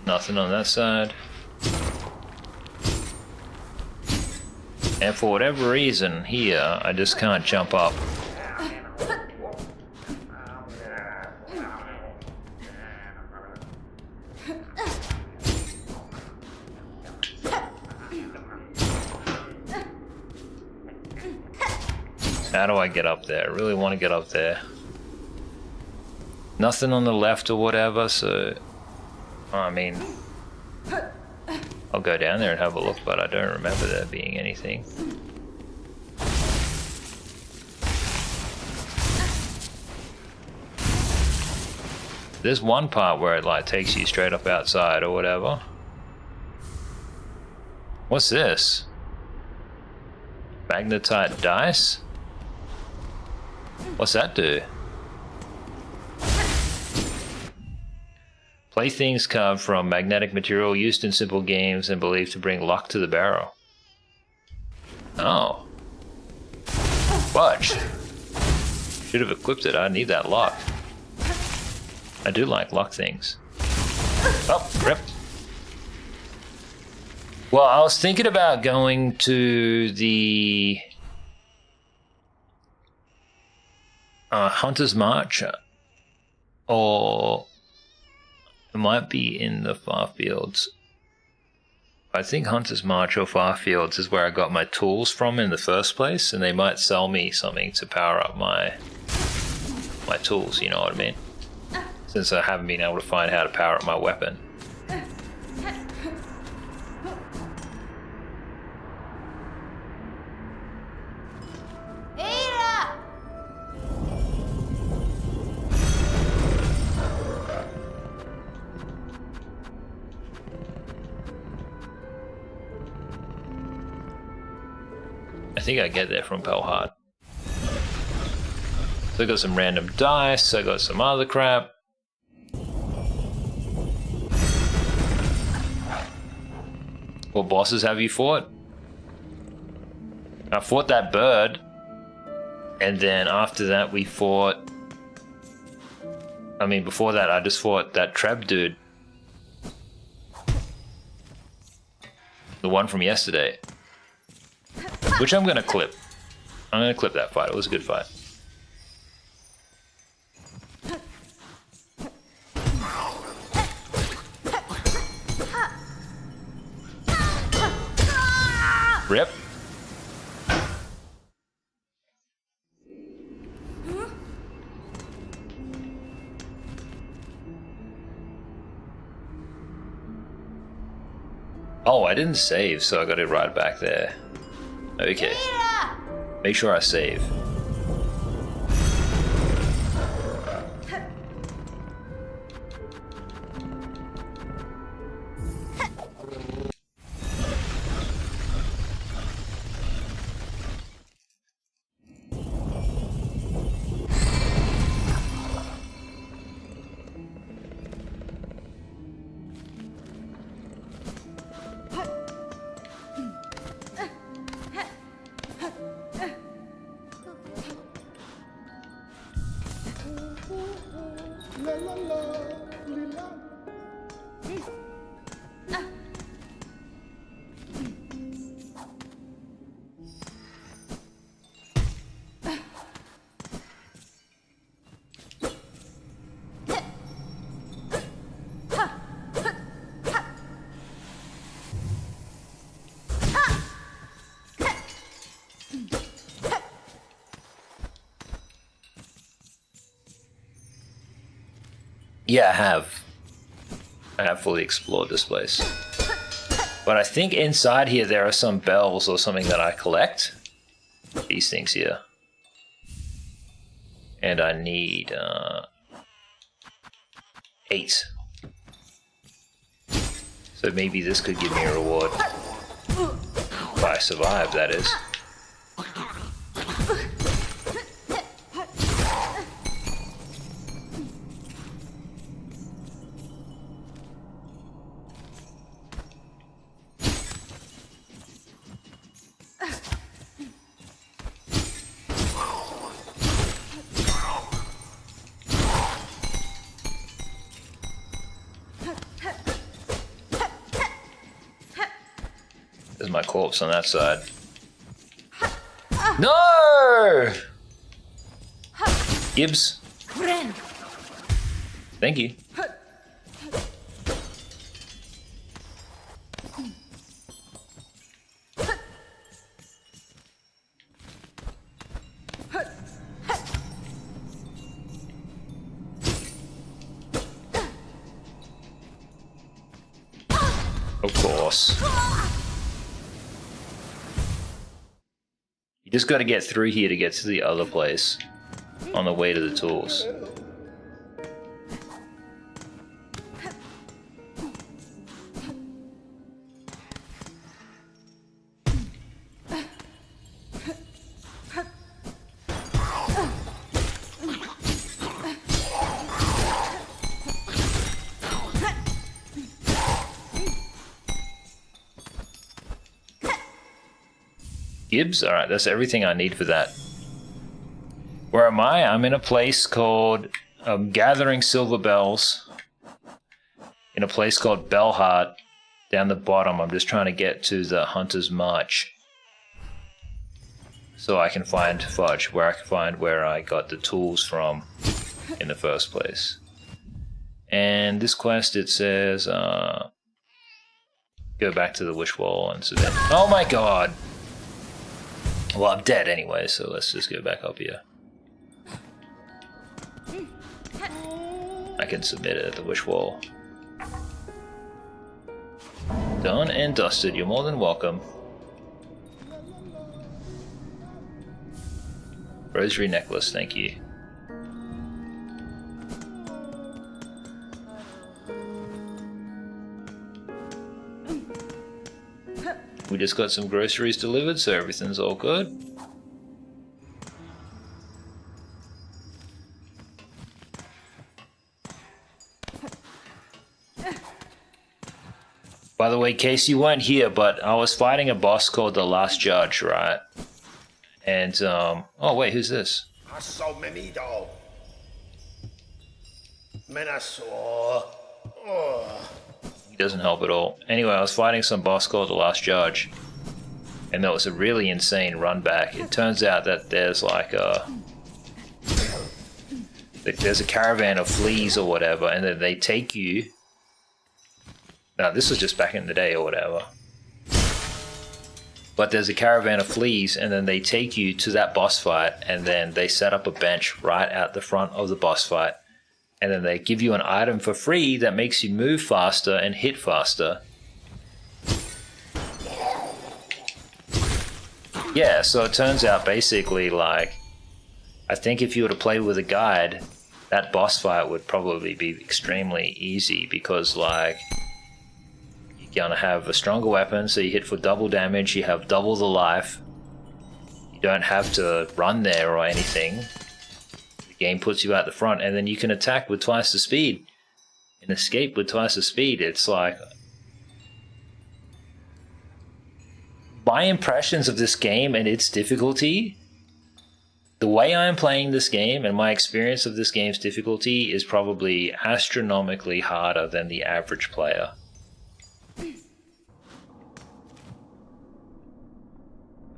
[SPEAKER 1] Nothing on that side. And for whatever reason here, I just can't jump up. How do I get up there? I really want to get up there. Nothing on the left or whatever, so... I mean... I'll go down there and have a look, but I don't remember there being anything. There's one part where it like takes you straight up outside or whatever. What's this? Magnetite dice? What's that do? Playthings carved from magnetic material used in simple games and believed to bring luck to the barrel. Oh. Fudge. Should have equipped it. I need that luck. I do like luck things. Oh, rip. Well, I was thinking about going to the Hunter's March, or it might be in the Farfields. I think Hunter's March or Farfields is where I got my tools from in the first place, and they might sell me something to power up my tools, you know what I mean? Since I haven't been able to find how to power up my weapon. I think I get there from Pelhard. So I got some random dice, I got some other crap. What bosses have you fought? I fought that bird, and then after that we fought... I mean, before that I just fought that Treb dude. The one from yesterday. Which I'm gonna clip. I'm gonna clip that fight. It was a good fight. Rip. Oh, I didn't save, so I got it right back there. Okay. Make sure I save. Yeah, I have. I have fully explored this place. But I think inside here there are some bells or something that I collect. These things here. And I need 8. So maybe this could give me a reward. If I survive, that is. There's my corpse on that side. No! Gibbs. Thank you. Of course. You just got to get through here to get to the other place on the way to the tools. Gibbs? Alright, that's everything I need for that. Where am I? I'm in a place called... gathering silver bells. In a place called Bellheart. Down the bottom, I'm just trying to get to the Hunter's March. So I can find Fudge, where I can find where I got the tools from in the first place. And this quest, it says... go back to the wish wall and submit. Oh my god! Well, I'm dead anyway, so let's just go back up here. I can submit it at the wish wall. Done and dusted, you're more than welcome. Rosary necklace, thank you. We just got some groceries delivered, so everything's all good. By the way, Casey, you weren't here, but I was fighting a boss called the Last Judge, right? And, oh wait, who's this? He doesn't help at all. Anyway, I was fighting some boss called the Last Judge. And that was a really insane run back. It turns out that there's like there's a caravan of fleas or whatever, and then they take you. Now, this was just back in the day or whatever. But there's a caravan of fleas, and then they take you to that boss fight, and then they set up a bench right at the front of the boss fight. And then they give you an item for free that makes you move faster and hit faster. Yeah, so it turns out basically like, I think if you were to play with a guide, that boss fight would probably be extremely easy because like, you're gonna have a stronger weapon, so you hit for double damage, you have double the life, you don't have to run there or anything. Game puts you at the front, and then you can attack with twice the speed and escape with twice the speed. It's like, my impressions of this game and its difficulty, the way I'm playing this game and my experience of this game's difficulty is probably astronomically harder than the average player.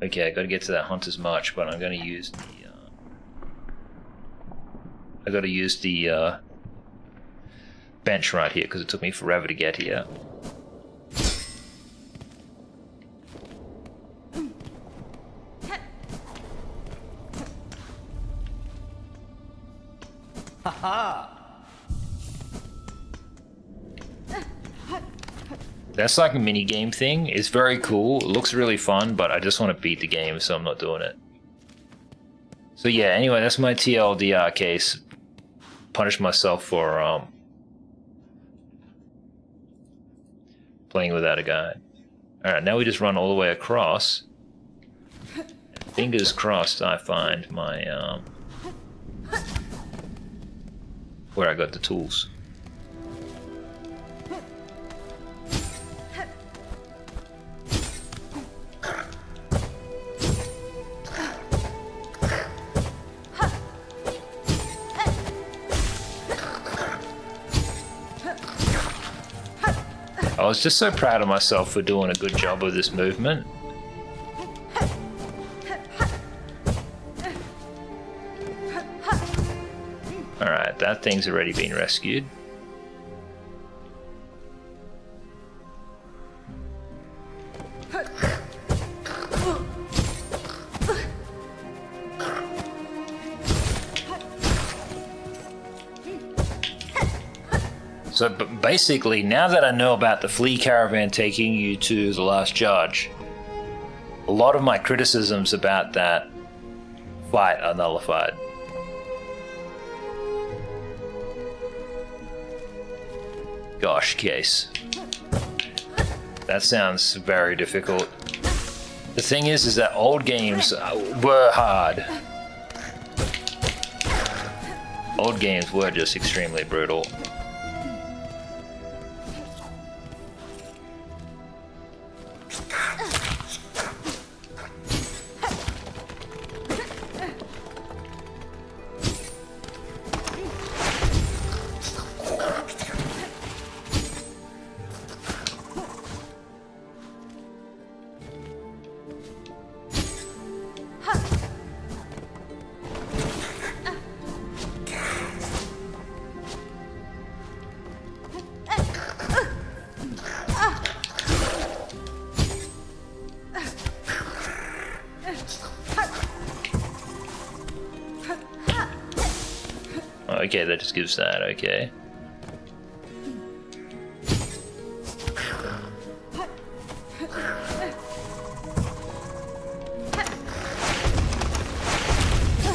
[SPEAKER 1] Okay, I gotta get to that Hunter's March, but I'm gonna use the I gotta use the bench right here because it took me forever to get here.
[SPEAKER 5] Haha!
[SPEAKER 1] That's like a mini game thing. It's very cool. It looks really fun, but I just want to beat the game, so I'm not doing it. So yeah, anyway, that's my TLDR case. Punish myself for playing without a guide. Alright, now we just run all the way across. Fingers crossed I find my where I got the tools. I was just so proud of myself for doing a good job of this movement. Alright, that thing's already been rescued. So basically, now that I know about the Flea Caravan taking you to the Last Judge, a lot of my criticisms about that fight are nullified. Gosh, case. That sounds very difficult. The thing is that old games were hard. Old games were just extremely brutal. Okay, that just gives that, okay.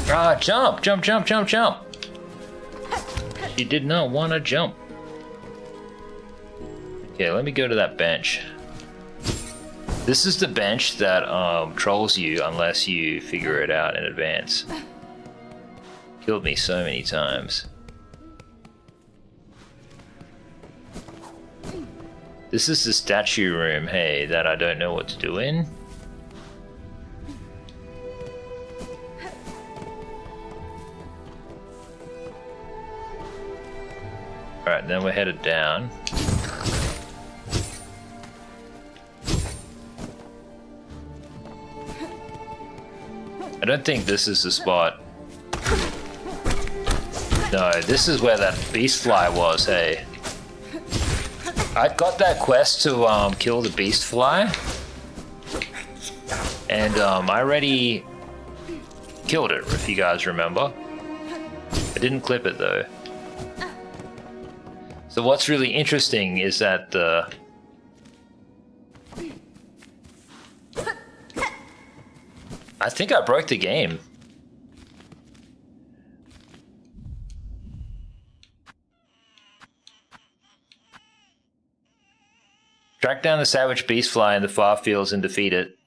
[SPEAKER 1] Ah, jump, jump, jump, jump, jump. She did not want to jump. Okay, let me go to that bench. This is the bench that trolls you unless you figure it out in advance. Killed me so many times. This is the statue room, hey, that I don't know what to do in. Alright, then we're headed down. I don't think this is the spot. No, this is where that beast fly was, hey. I got that quest to kill the beast fly. And I already killed it, if you guys remember. I didn't clip it though. So what's really interesting is that I think I broke the game. Track down the savage beast fly in the far fields and defeat it.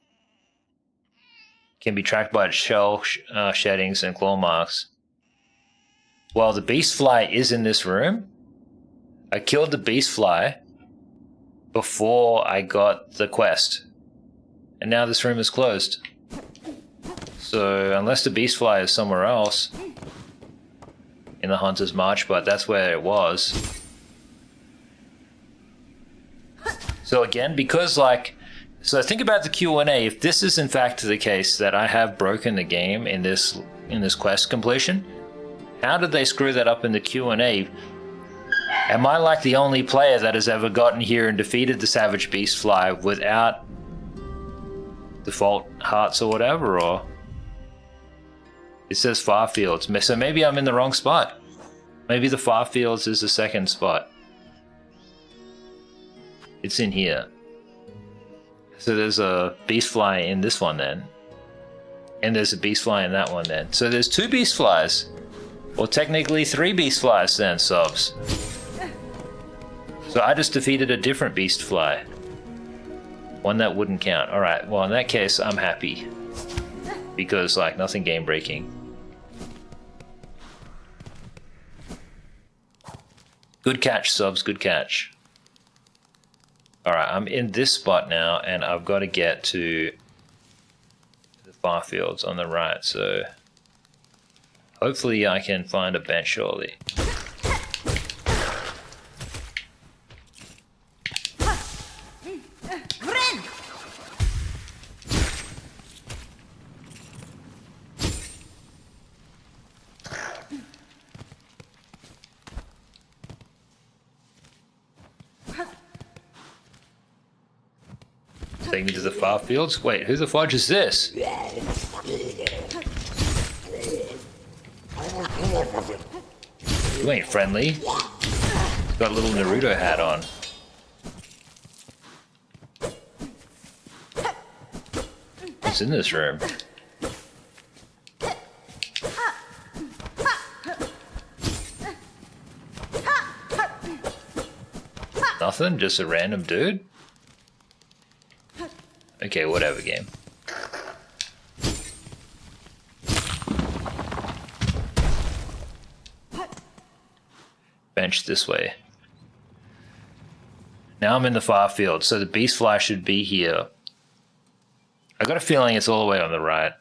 [SPEAKER 1] Can be tracked by its shell sheddings and claw marks. Well, the beast fly is in this room. I killed the beast fly before I got the quest. And now this room is closed. So unless the beast fly is somewhere else in the Hunter's March, but that's where it was. So again, because so think about the Q&A. If this is in fact the case that I have broken the game in this quest completion, how did they screw that up in the Q&A? Am I like the only player that has ever gotten here and defeated the Savage Beast Fly without default hearts or whatever? Or it says Farfields, so maybe I'm in the wrong spot. Maybe the Farfields is the second spot. It's in here. So there's a beast fly in this one then. And there's a beast fly in that one then. So there's 2 beast flies. Or technically 3 beast flies then, subs. So I just defeated a different beast fly. One that wouldn't count. Alright, well in that case, I'm happy. Because, like, nothing game breaking. Good catch, subs, good catch. Alright, I'm in this spot now, and I've got to get to the far fields on the right, so hopefully I can find a bench shortly. Take me to the far fields? Wait, who the fudge is this? You ain't friendly. He's got a little Naruto hat on. What's in this room? Nothing? Just a random dude? Okay, whatever, game. Bench this way. Now I'm in the far field, so the beast fly should be here. I got a feeling it's all the way on the right.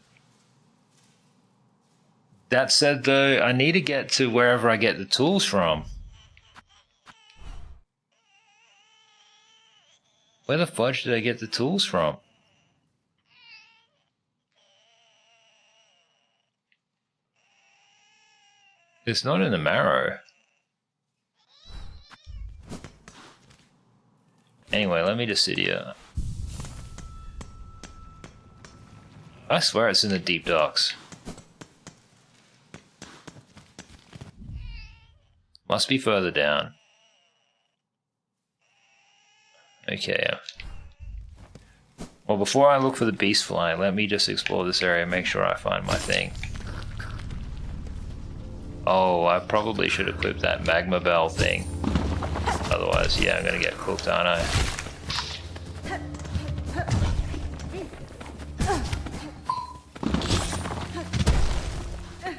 [SPEAKER 1] That said, though, I need to get to wherever I get the tools from. Where the fudge did I get the tools from? It's not in the marrow. Anyway, let me just sit here. I swear it's in the deep docks. Must be further down. Okay. Well, before I look for the beast fly, let me just explore this area and make sure I find my thing. Oh, I probably should equip that magma bell thing. Otherwise, yeah, I'm gonna get cooked, aren't I?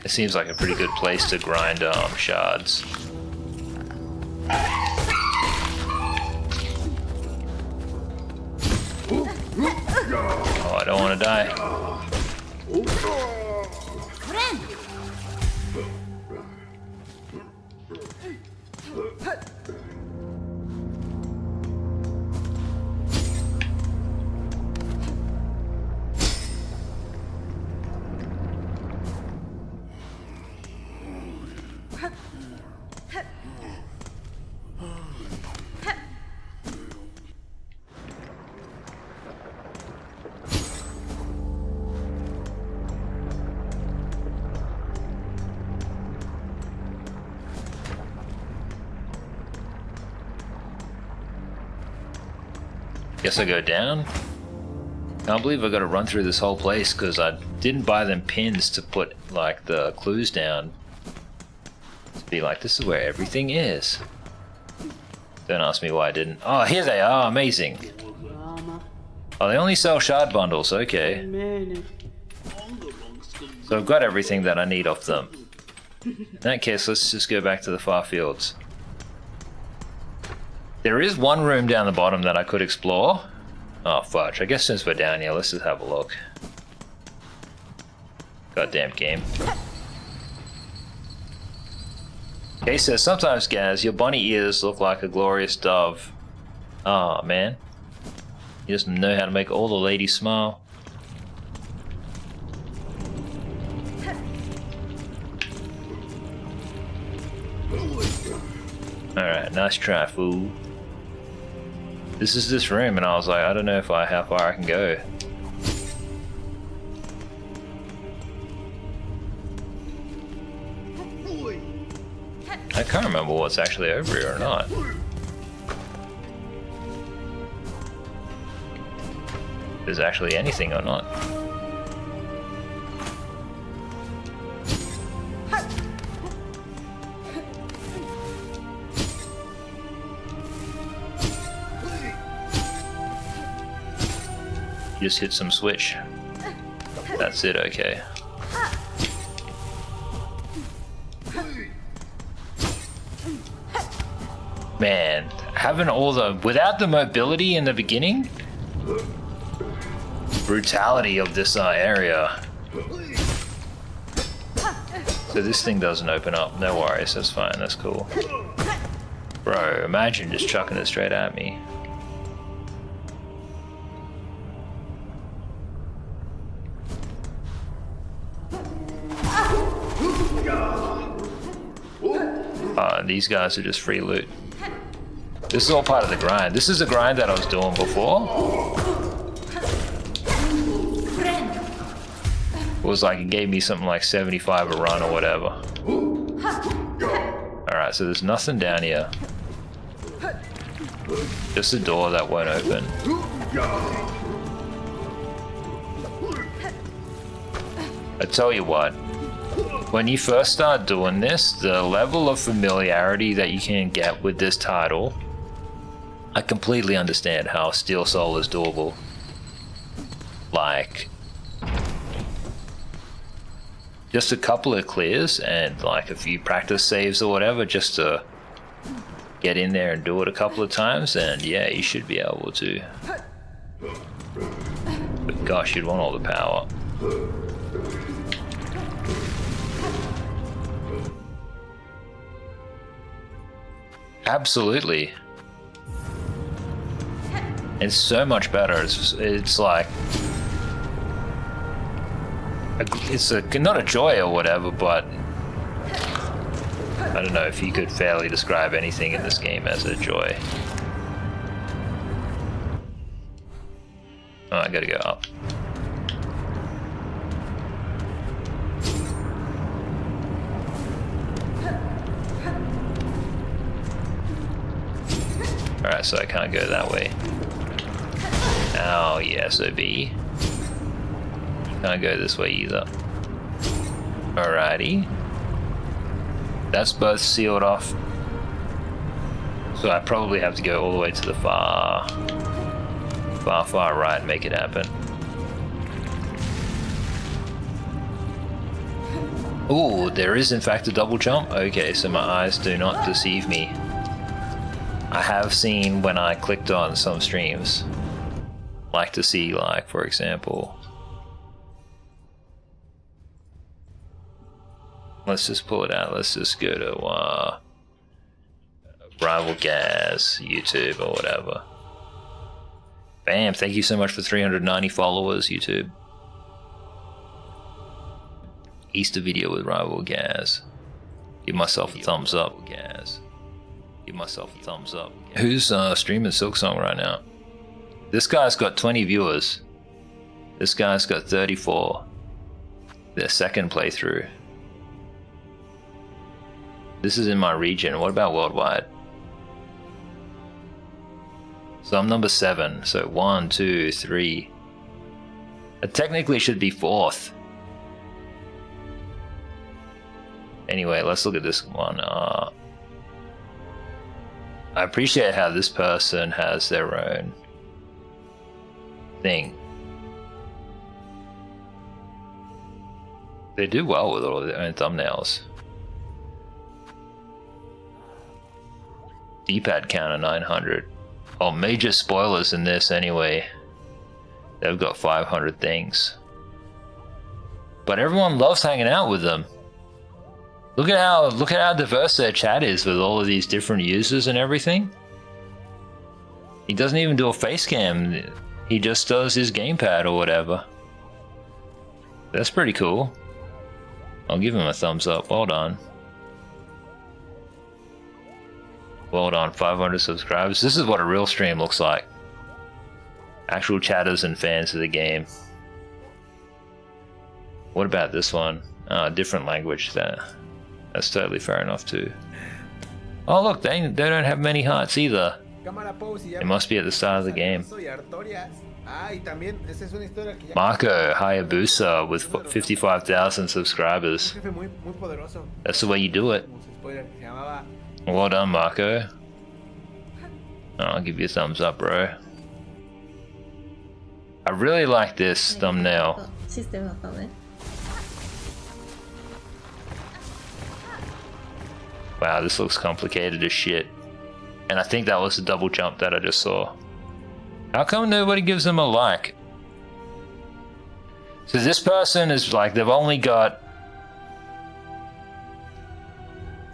[SPEAKER 1] It seems like a pretty good place to grind shards. Oh, I don't want to die. Guess I go down? Can't believe I gotta run through this whole place because I didn't buy them pins to put like the clues down. To be like, this is where everything is. Don't ask me why I didn't. Oh, here they are, amazing. Oh, they only sell shard bundles, okay. So I've got everything that I need off them. In that case, let's just go back to the far fields. There is one room down the bottom that I could explore. Oh, fudge. I guess since we're down here, let's just have a look. Goddamn game. Okay, says, sometimes, Gaz, your bunny ears look like a glorious dove. Oh, man. You just know how to make all the ladies smile. Alright, nice try, fool. This is this room, and I was like, I don't know how far I can go. I can't remember what's actually over here or not. there's actually anything or not. Just hit some switch. That's it, okay. Man, having all the... without the mobility in the beginning? Brutality of this area. So this thing doesn't open up. No worries, that's fine, that's cool. Bro, imagine just chucking it straight at me. These guys are just free loot. This is all part of the grind. This is the grind that I was doing before. It was like, it gave me something like 75 a run or whatever. Alright, so there's nothing down here. Just a door that won't open. I tell you what. When you first start doing this, the level of familiarity that you can get with this title, I completely understand how Steel Soul is doable. Like, just a couple of clears and like a few practice saves or whatever, just to get in there and do it a couple of times, and yeah, you should be able to. But gosh, you'd want all the power. Absolutely. It's so much better. It's like... it's not a joy or whatever, but... I don't know if you could fairly describe anything in this game as a joy. Oh, I gotta go up. Alright, so I can't go that way. Oh, yes, OB. Can't go this way either. Alrighty. That's both sealed off. So I probably have to go all the way to the far right and make it happen. Ooh, there is in fact a double jump? Okay, so my eyes do not deceive me. I have seen when I clicked on some streams, like to see, like, for example, let's just pull it out, let's just go to Rival Gas YouTube or whatever. Bam, thank you so much for 390 followers, YouTube. Easter video with Rival Gas. Give myself a thumbs up, Gas. Give myself a thumbs up. Who's streaming Silksong right now? This guy's got 20 viewers. This guy's got 34. Their second playthrough. This is in my region. What about worldwide? So I'm number 7. So 1, 2, 3. It technically should be 4th. Anyway, let's look at this one. I appreciate how this person has their own thing. They do well with all their own thumbnails. D-pad counter 900. Oh, major spoilers in this anyway. They've got 500 things. But everyone loves hanging out with them. Look at how diverse their chat is with all of these different users and everything. He doesn't even do a face cam. He just does his gamepad or whatever. That's pretty cool. I'll give him a thumbs up. Well done. Well done, 500 subscribers. This is what a real stream looks like. Actual chatters and fans of the game. What about this one? Different language. That's totally fair enough too. Oh look, they don't have many hearts either. It must be at the start of the game.
[SPEAKER 5] Ah, y también, esa es una historia que ya...
[SPEAKER 1] Marco Hayabusa with 55,000 subscribers.
[SPEAKER 5] Un jefe muy, muy poderoso.
[SPEAKER 1] That's the way you do it.
[SPEAKER 5] Como su spoiler, que se llamaba...
[SPEAKER 1] Well done, Marco. I'll give you a thumbs up, bro. I really like this thumbnail.
[SPEAKER 6] システムだったね。
[SPEAKER 1] Wow, this looks complicated as shit. And I think that was the double jump that I just saw. How come nobody gives them a like? So this person is like, they've only got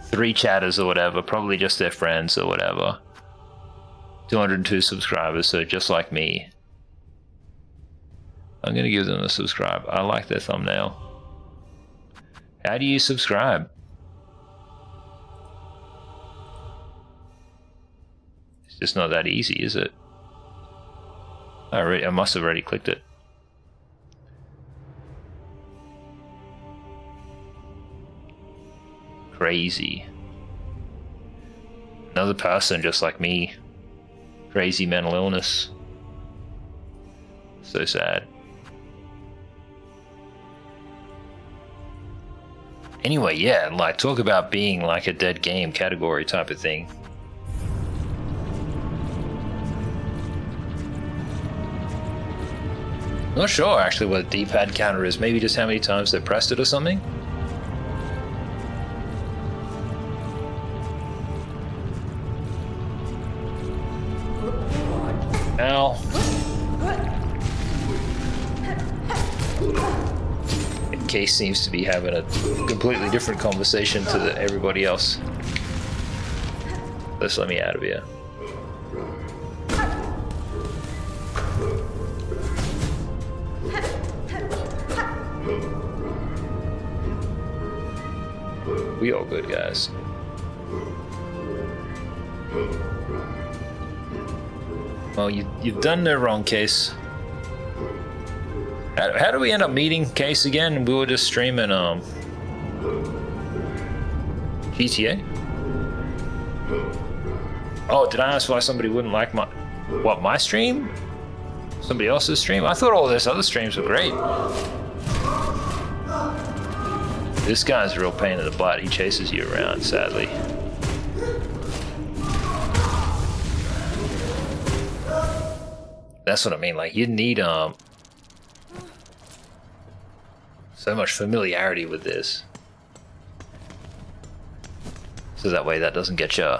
[SPEAKER 1] 3 chatters or whatever, probably just their friends or whatever. 202 subscribers, so just like me. I'm gonna give them a subscribe. I like their thumbnail. How do you subscribe? It's just not that easy, is it? I must have already clicked it. Crazy. Another person just like me. Crazy mental illness. So sad. Anyway, yeah, like talk about being like a dead game category type of thing. Not sure actually what a D-pad counter is. Maybe just how many times they pressed it or something? Ow. Case seems to be having a completely different conversation to everybody else. Let's let me out of here. We all good, guys. Well, you've done no wrong, Case. How do we end up meeting Case again? We were just streaming GTA. Oh, did I ask why somebody wouldn't like my stream? Somebody else's stream? I thought all this other streams were great. This guy's a real pain in the butt. He chases you around, sadly. That's what I mean. Like, you need so much familiarity with this, so that way that doesn't get you.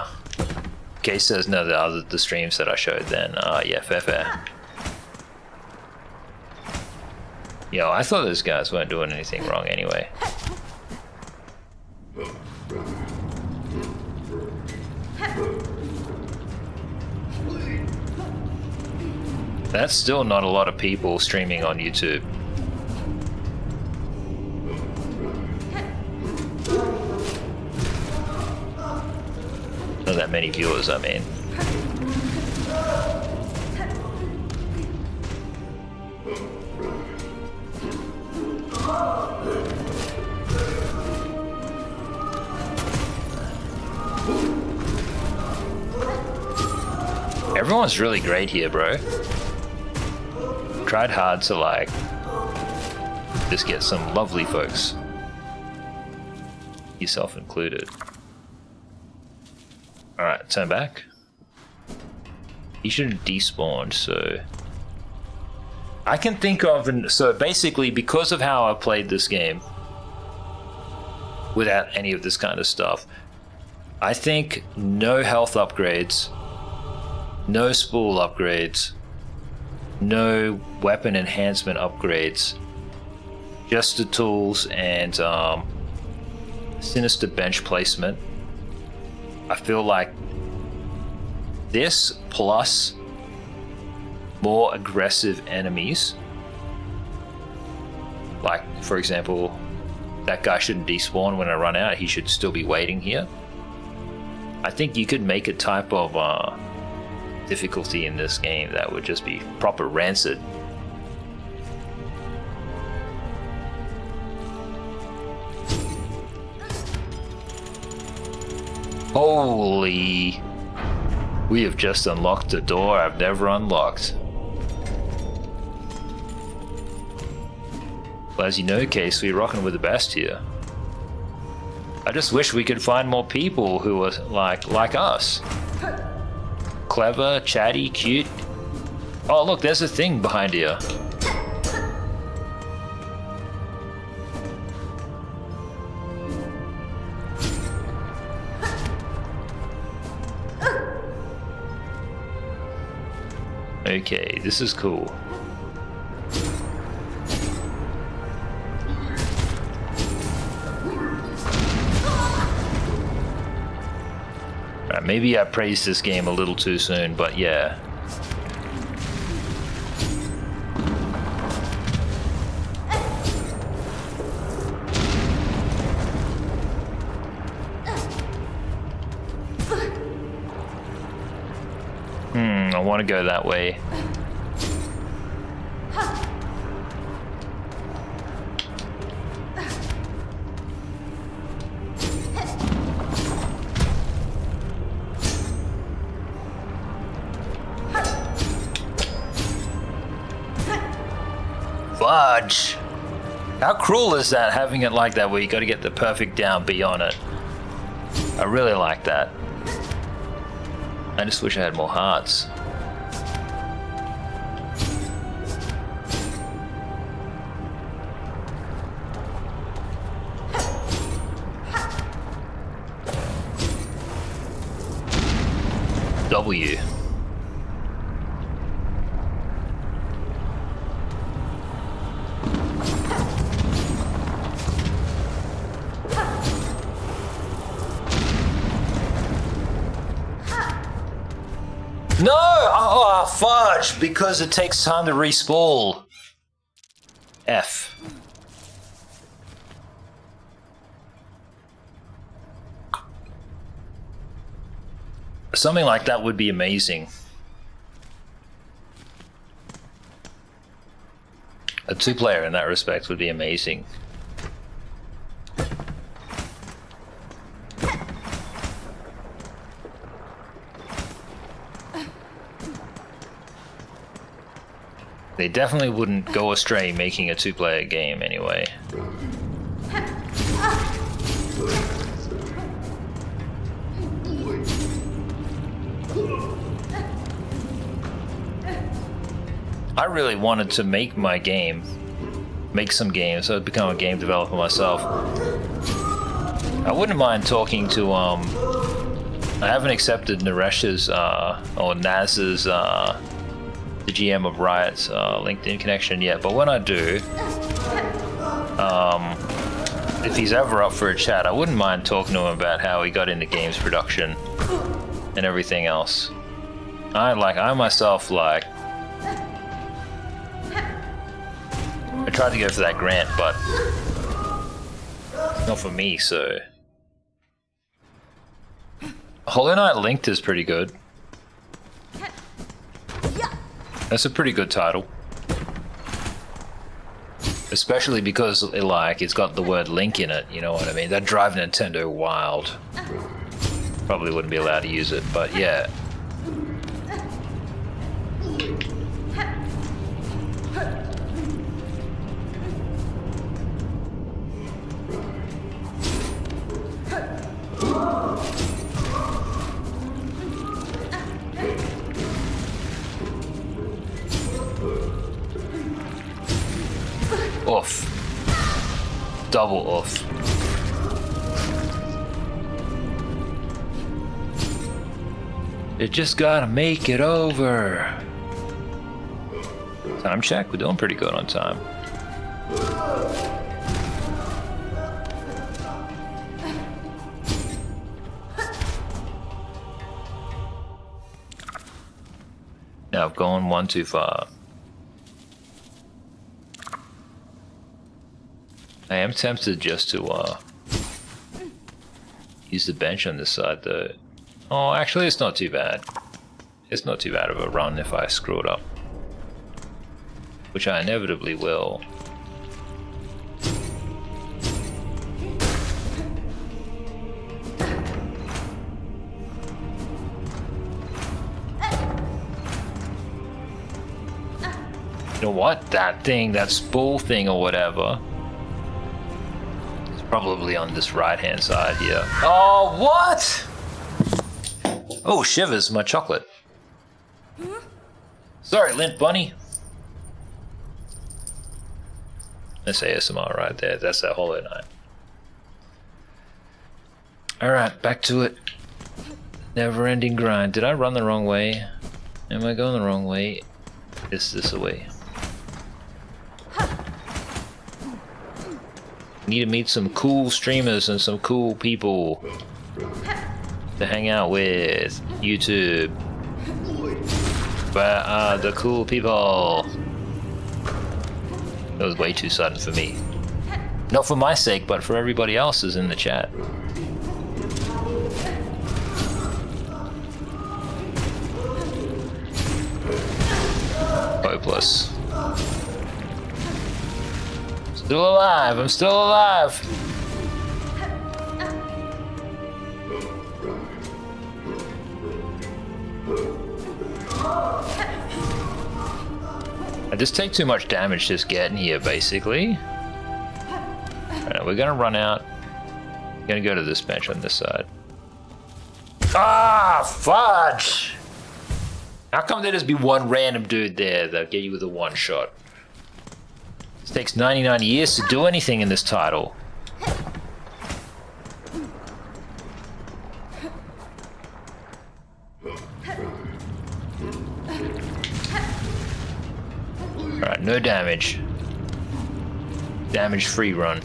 [SPEAKER 1] Case says no. The streams that I showed then. Yeah, fair. Yo, I thought those guys weren't doing anything wrong anyway. That's still not a lot of people streaming on YouTube. Not that many viewers, I mean. Everyone's really great here, bro. Tried hard to like just get some lovely folks, yourself included. Alright, turn back. He should have despawned, so I can think of, so basically because of how I played this game without any of this kind of stuff, I think no health upgrades, no spool upgrades, no weapon enhancement upgrades, just the tools and sinister bench placement. I feel like this plus more aggressive enemies, like for example, that guy shouldn't despawn when I run out, he should still be waiting here. I think you could make a type of difficulty in this game that would just be proper rancid. Holy, we have just unlocked a door I've never unlocked. as you know, Case, we're rocking with the best here. I just wish we could find more people who are like us. Clever, chatty, cute. Oh, look, there's a thing behind here. Okay, this is cool. Right, maybe I praised this game a little too soon, but yeah. I want to go that way. Fudge! How cruel is that, having it like that where you gotta get the perfect downbeat on it? I really like that. I just wish I had more hearts. W. No! Oh, fudge! Because it takes time to respawn. F. Something like that would be amazing. A two-player in that respect would be amazing. They definitely wouldn't go astray making a two-player game anyway. I really wanted to make my game, make some games, so I'd become a game developer myself. I wouldn't mind talking to, I haven't accepted Naresh's, or Naz's, the GM of Riot's LinkedIn connection yet, but when I do, if he's ever up for a chat, I wouldn't mind talking to him about how he got into games production and everything else. I myself I tried to go for that grant, but not for me, so. Hollow Knight Linked is pretty good. That's a pretty good title. Especially because it's got the word Link in it, you know what I mean? That'd drive Nintendo wild. Probably wouldn't be allowed to use it, but yeah. Oof. Double oof. You just gotta make it over. Time check, we're doing pretty good on time. Now I've gone one too far. I am tempted just to use the bench on this side though. Oh, actually it's not too bad. It's not too bad of a run if I screw it up. Which I inevitably will. You know what? That thing, that spool thing or whatever. Probably on this right-hand side here. Oh, what? Oh, shivers, my chocolate. Sorry, Lint Bunny. That's ASMR right there. That's that Hollow Knight. Alright, back to it. Never-ending grind. Did I run the wrong way? Am I going the wrong way? Is this a way? Need to meet some cool streamers and some cool people to hang out with. YouTube. Where are the cool people? That was way too sudden for me. Not for my sake, but for everybody else's in the chat. Hopeless. Still alive, I'm still alive! I just take too much damage just getting here, basically. Alright, we're gonna run out. Gonna go to this bench on this side. Ah, fudge! How come there just be one random dude there that'll get you with a one shot? This takes 99 years to do anything in this title. Alright, no damage. Damage-free run.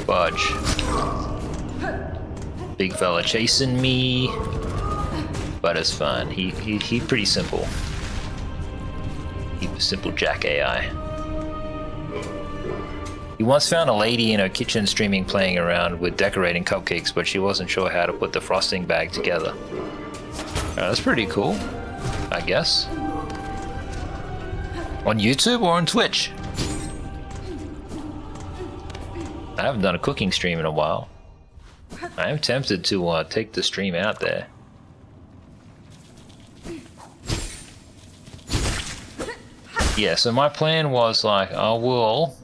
[SPEAKER 1] Fudge. Big fella chasing me. But it's fine. He's pretty simple. He's a simple Jack AI. He once found a lady in her kitchen streaming playing around with decorating cupcakes, but she wasn't sure how to put the frosting bag together. That's pretty cool, I guess. On YouTube or on Twitch? I haven't done a cooking stream in a while. I am tempted to take the stream out there. Yeah, so my plan was like, I will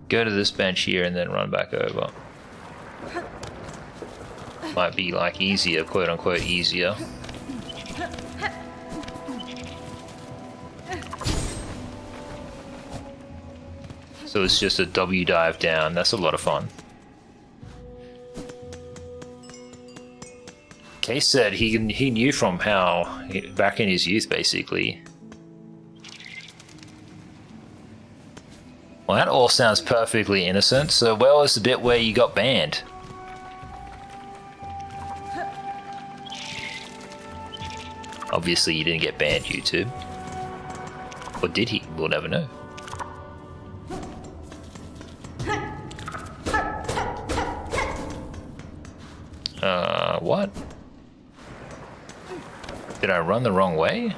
[SPEAKER 1] go to this bench here and then run back over. Might be like easier, quote unquote easier. So it's just a W dive down. That's a lot of fun. Case said he knew from how back in his youth, basically. Well, that all sounds perfectly innocent. So where was the bit where you got banned? Obviously, you didn't get banned, YouTube. Or did he? We'll never know. What? Did I run the wrong way?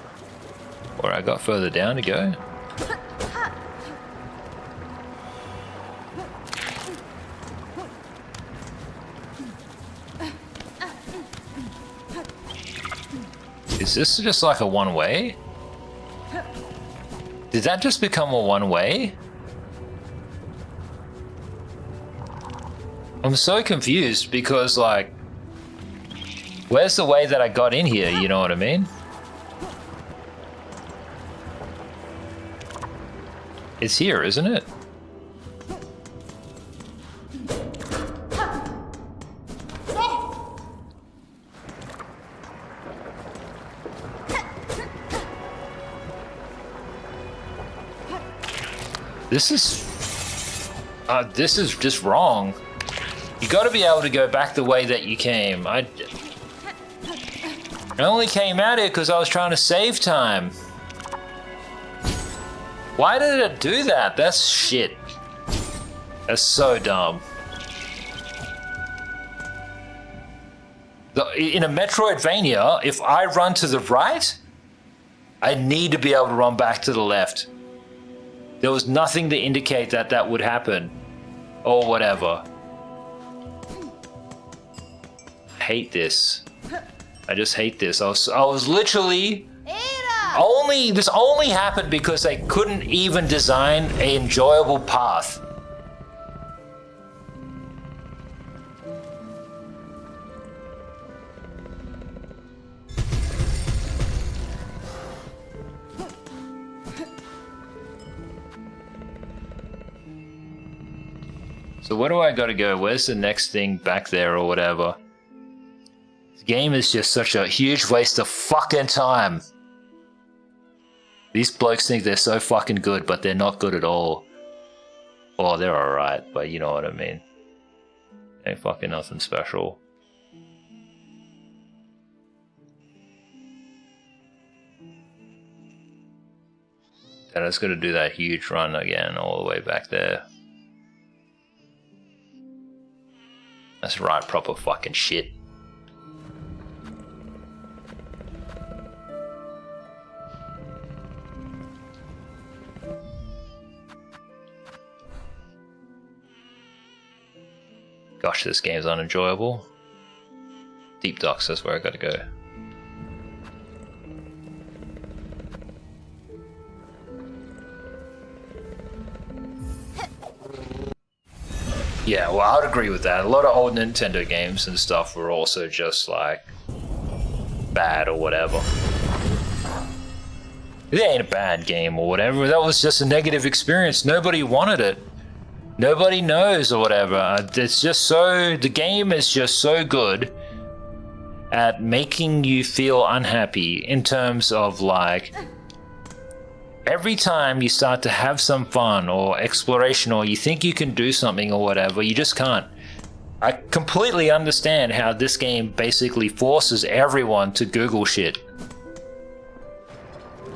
[SPEAKER 1] Or I got further down to go? Is this just like a one-way? Did that just become a one-way? I'm so confused because, like, where's the way that I got in here, you know what I mean? It's here, isn't it? This is just wrong. You gotta be able to go back the way that you came. I only came out here because I was trying to save time. Why did it do that? That's shit. That's so dumb. In a Metroidvania, if I run to the right, I need to be able to run back to the left. There was nothing to indicate that that would happen. Or whatever. I hate this. I just hate this. I was literally this only happened because they couldn't even design an enjoyable path. So where do I gotta go? Where's the next thing back there or whatever? This game is just such a huge waste of fucking time. These blokes think they're so fucking good, but they're not good at all. Or they're alright, but you know what I mean. Ain't fucking nothing special. And I just gotta do that huge run again all the way back there. That's right, proper fucking shit. Gosh, this game's unenjoyable. Deep Docks, that's where I gotta go. Yeah, well, I would agree with that. A lot of old Nintendo games and stuff were also just like bad or whatever. It ain't a bad game or whatever. That was just a negative experience. Nobody wanted it. Nobody knows or whatever. It's just so... The game is just so good at making you feel unhappy in terms of like... Every time you start to have some fun or exploration or you think you can do something or whatever, you just can't. I completely understand how this game basically forces everyone to Google shit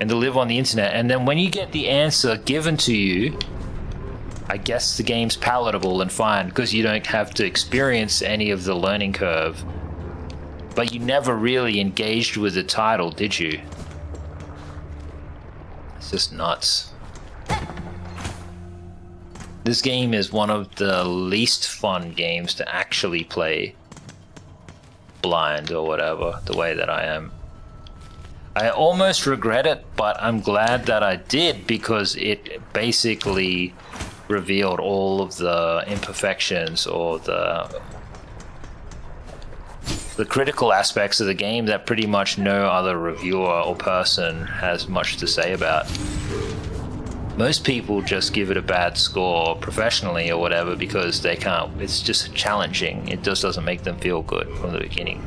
[SPEAKER 1] and to live on the internet, and then when you get the answer given to you, I guess the game's palatable and fine because you don't have to experience any of the learning curve. But you never really engaged with the title, did you? It's just nuts. This game is one of the least fun games to actually play blind or whatever, the way that I am. I almost regret it, but I'm glad that I did because it basically revealed all of the imperfections or the critical aspects of the game that pretty much no other reviewer or person has much to say about. Most people just give it a bad score professionally or whatever because they can't, it's just challenging. It just doesn't make them feel good from the beginning.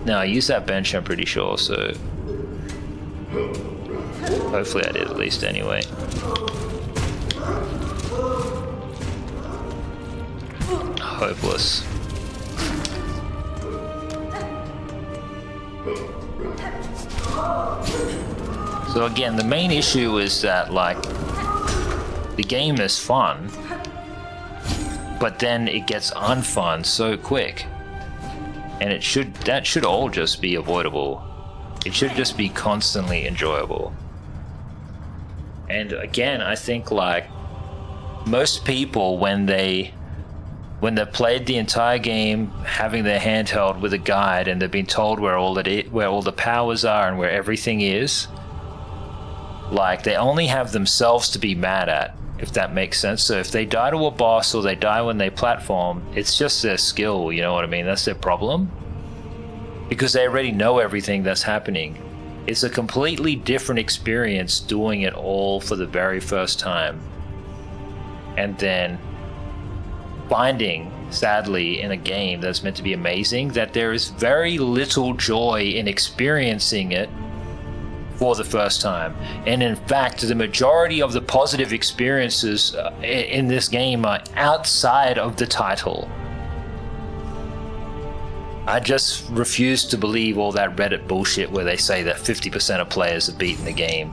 [SPEAKER 1] Now I used that bench, I'm pretty sure, so hopefully I did at least anyway. Hopeless. So again, the main issue is that like the game is fun, but then it gets unfun so quick. And that should all just be avoidable. It should just be constantly enjoyable. And again, I think like most people when they've played the entire game having their hand held with a guide and they've been told where all the powers are and where everything is, like they only have themselves to be mad at, if that makes sense. So if they die to a boss or they die when they platform, it's just their skill, you know what I mean? That's their problem. Because they already know everything that's happening. It's a completely different experience doing it all for the very first time. And then finding, sadly, in a game that's meant to be amazing, that there is very little joy in experiencing it for the first time. And in fact, the majority of the positive experiences in this game are outside of the title. I just refuse to believe all that Reddit bullshit where they say that 50% of players have beaten the game.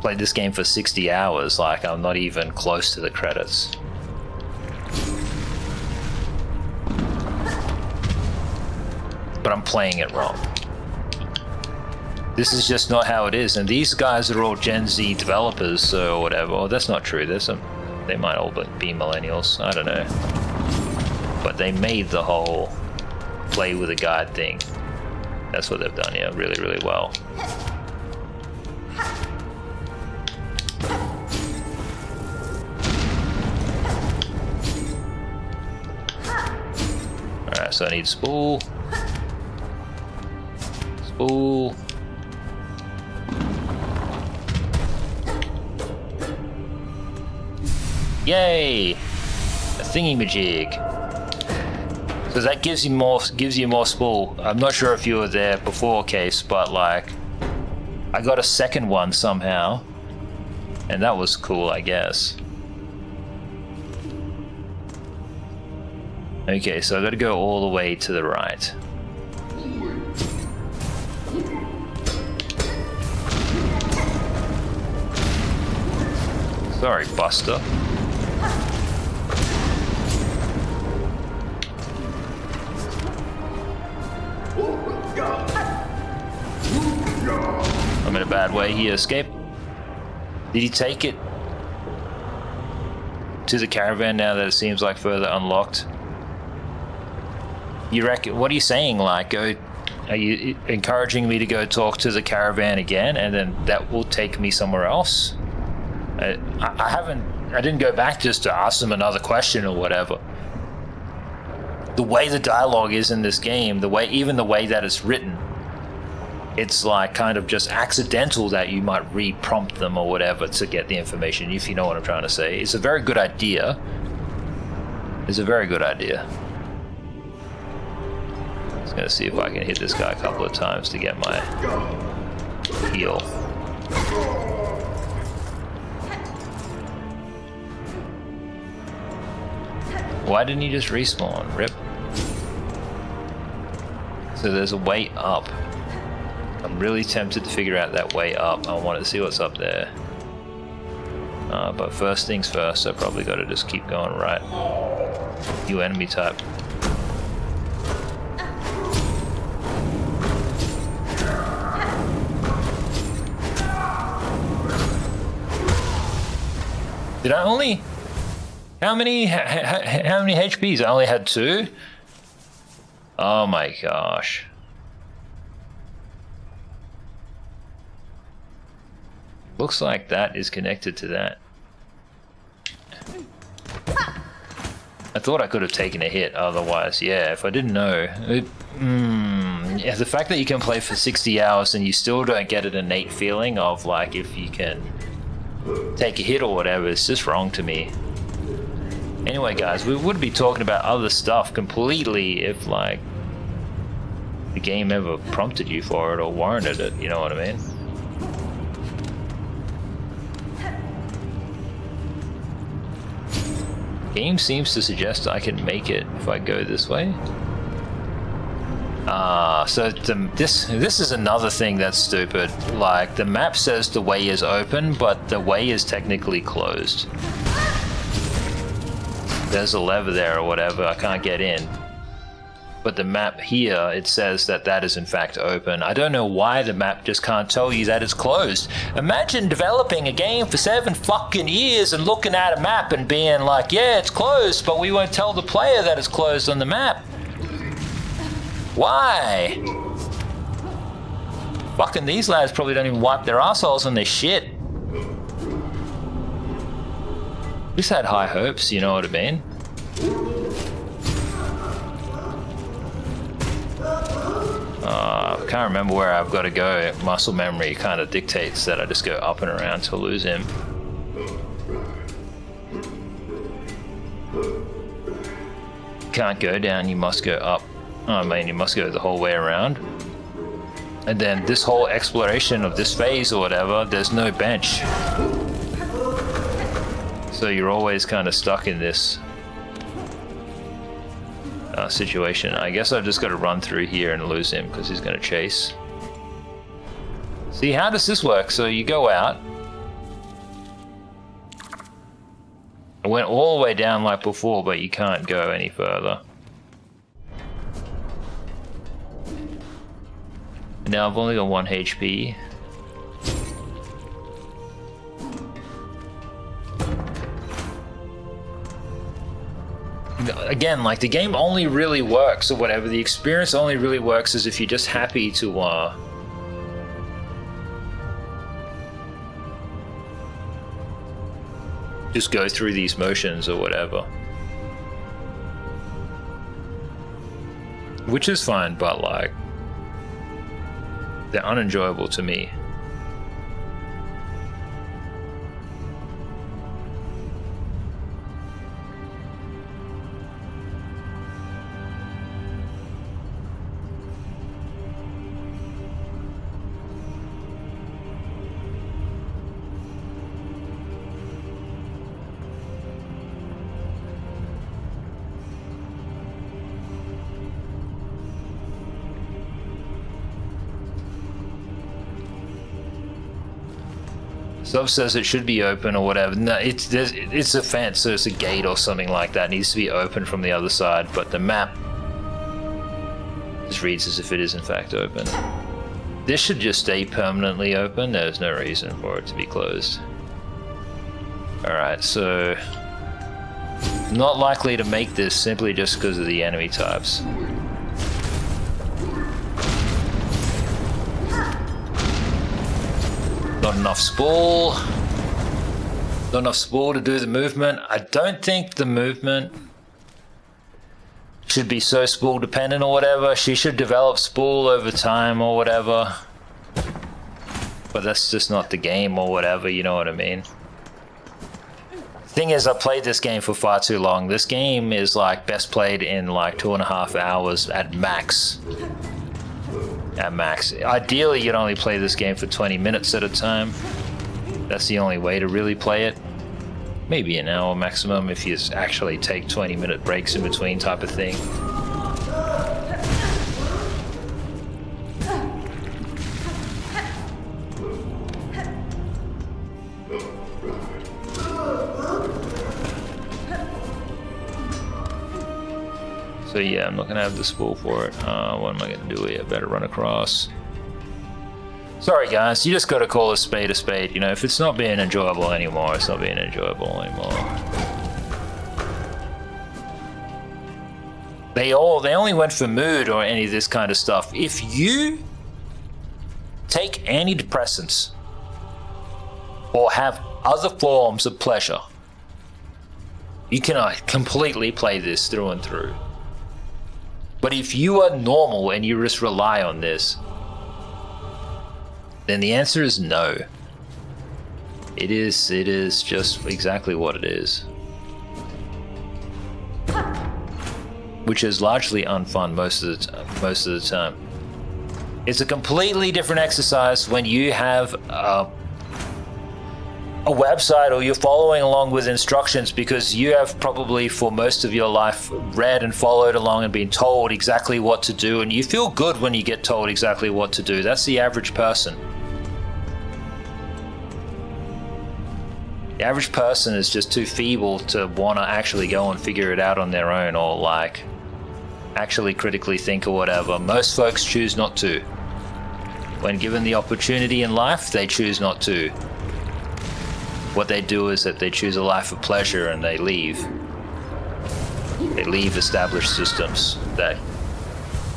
[SPEAKER 1] Played this game for 60 hours, like I'm not even close to the credits. But I'm playing it wrong. This is just not how it is, and these guys are all Gen Z developers or whatever. Well, that's not true. They might all be millennials. I don't know. But they made the whole play with a guide thing. That's what they've done, yeah, really, really well. Alright, so I need spool. Spool. Yay! A thingy-majig. So that gives you more spool. I'm not sure if you were there before, Case, but like I got a second one somehow. And that was cool, I guess. Okay, so I gotta go all the way to the right. Sorry, Buster. I'm in a bad way here. Escape. Did he take it to the caravan now that it seems like further unlocked? You reckon? What are you saying? Like, are you encouraging me to go talk to the caravan again, and then that will take me somewhere else? I didn't go back just to ask them another question or whatever. The way the dialogue is in this game, even the way that it's written, it's like kind of just accidental that you might re-prompt them or whatever to get the information, if you know what I'm trying to say. It's a very good idea. It's a very good idea. Just gonna see if I can hit this guy a couple of times to get my heal. Why didn't he just respawn? Rip. So there's a way up. I'm really tempted to figure out that way up. I want to see what's up there. But first things first, I probably got to just keep going right. You enemy type. Did I only... How many HPs? I only had 2? Oh my gosh. Looks like that is connected to that. I thought I could have taken a hit otherwise. Yeah, if I didn't know. Yeah, the fact that you can play for 60 hours and you still don't get an innate feeling of like if you can take a hit or whatever, it's just wrong to me. Anyway, guys, we would be talking about other stuff completely if, like, the game ever prompted you for it or warranted it, you know what I mean? Game seems to suggest I can make it if I go this way. So this is another thing that's stupid. Like, the map says the way is open, but the way is technically closed. There's a lever there or whatever, I can't get in. But the map here, it says that that is in fact open. I don't know why the map just can't tell you that it's closed. Imagine developing a game for 7 fucking years and looking at a map and being like, yeah, it's closed, but we won't tell the player that it's closed on the map. Why? Fucking these lads probably don't even wipe their assholes on their shit. Just had high hopes, you know what I mean? I can't remember where I've got to go. Muscle memory kind of dictates that I just go up and around to lose him. Can't go down, you must go up. I mean, you must go the whole way around. And then this whole exploration of this phase or whatever, there's no bench. So you're always kind of stuck in this situation. I guess I've just got to run through here and lose him because he's going to chase. See, how does this work? So you go out. I went all the way down like before, but you can't go any further. Now I've only got 1 HP. Again, like, the game only really works, or whatever, the experience only really works as if you're just happy to just go through these motions or whatever. Which is fine, but like, they're unenjoyable to me. Sub says it should be open or whatever. No, it's a fence, so it's a gate or something like that. It needs to be open from the other side, but the map just reads as if it is in fact open. This should just stay permanently open. There's no reason for it to be closed. Alright, so not likely to make this simply just because of the enemy types. Not enough spool. Not enough spool to do the movement. I don't think the movement should be so spool dependent or whatever. She should develop spool over time or whatever. But that's just not the game or whatever, you know what I mean? Thing is, I played this game for far too long. This game is like best played in like 2.5 hours at max. At max. Ideally, you'd only play this game for 20 minutes at a time. That's the only way to really play it. Maybe an hour maximum if you actually take 20-minute breaks in between type of thing. So yeah, I'm not gonna have the spool for it. What am I gonna do here? Better run across. Sorry guys, you just gotta call a spade, you know. If it's not being enjoyable anymore, it's not being enjoyable anymore. They only went for mood or any of this kind of stuff. If you take antidepressants or have other forms of pleasure, you can completely play this through and through. But if you are normal and you just rely on this, then the answer is no. It is just exactly what it is. Which is largely unfun most of the time. It's a completely different exercise when you have a website or you're following along with instructions, because you have probably for most of your life read and followed along and been told exactly what to do, and you feel good when you get told exactly what to do. That's the average person. The average person is just too feeble to want to actually go and figure it out on their own, or like actually critically think or whatever. Most folks choose not to. When given the opportunity in life, they choose not to. What they do is that they choose a life of pleasure and they leave. They leave established systems that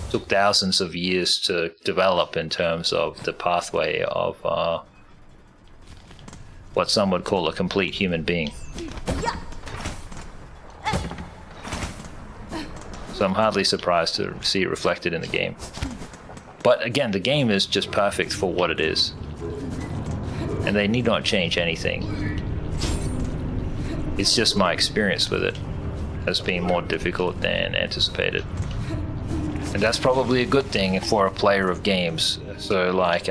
[SPEAKER 1] took thousands of years to develop in terms of the pathway of what some would call a complete human being. So I'm hardly surprised to see it reflected in the game. But again, the game is just perfect for what it is. And they need not change anything. It's just my experience with it has been more difficult than anticipated. And that's probably a good thing for a player of games. So like,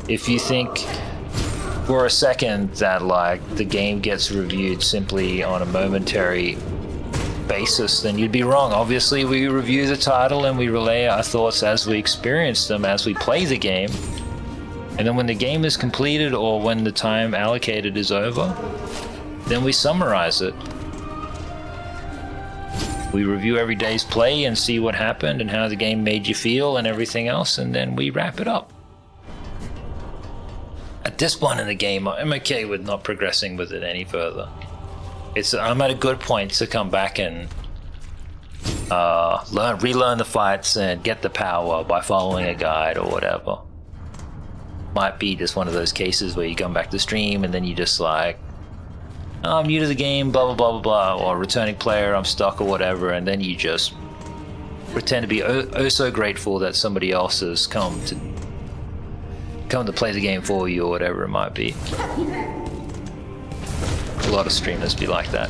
[SPEAKER 1] if you think for a second that like the game gets reviewed simply on a momentary basis, then you'd be wrong. Obviously, we review the title and we relay our thoughts as we experience them, as we play the game. And then when the game is completed or when the time allocated is over, then we summarize it. We review every day's play and see what happened and how the game made you feel and everything else, and then we wrap it up. At this point in the game, I'm okay with not progressing with it any further. I'm at a good point to come back and relearn the fights and get the power by following a guide or whatever. Might be just one of those cases where you come back to stream and then you just like, oh, I'm new to the game, blah, blah, blah, blah, blah, or returning player, I'm stuck or whatever, and then you just pretend to be oh so grateful that somebody else has come to play the game for you or whatever it might be. A lot of streamers be like that.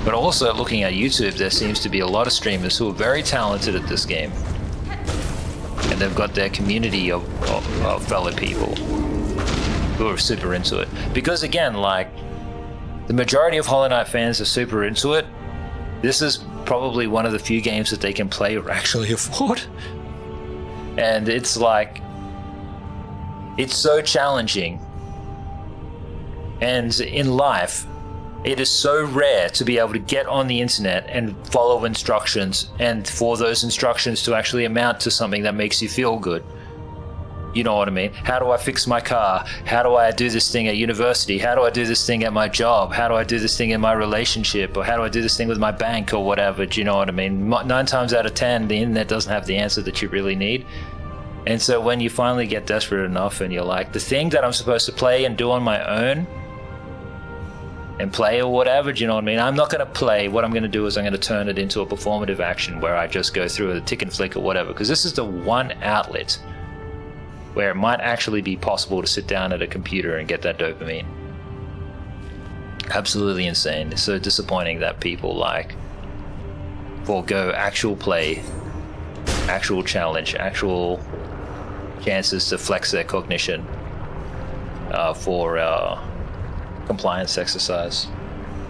[SPEAKER 1] But also looking at YouTube, there seems to be a lot of streamers who are very talented at this game. And they've got their community of fellow people who are super into it. Because again, like, the majority of Hollow Knight fans are super into it. This is probably one of the few games that they can play or actually afford. And it's like, it's so challenging. And in life, it is so rare to be able to get on the internet and follow instructions, and for those instructions to actually amount to something that makes you feel good. You know what I mean? How do I fix my car? How do I do this thing at university? How do I do this thing at my job? How do I do this thing in my relationship? Or how do I do this thing with my bank or whatever? Do you know what I mean? 9 times out of 10, the internet doesn't have the answer that you really need. And so when you finally get desperate enough and you're like, the thing that I'm supposed to play and do on my own and play or whatever, do you know what I mean? I'm not going to play. What I'm going to do is I'm going to turn it into a performative action where I just go through a tick and flick or whatever, because this is the one outlet where it might actually be possible to sit down at a computer and get that dopamine. Absolutely insane. It's so disappointing that people like forego actual play, actual challenge, actual chances to flex their cognition for compliance exercise.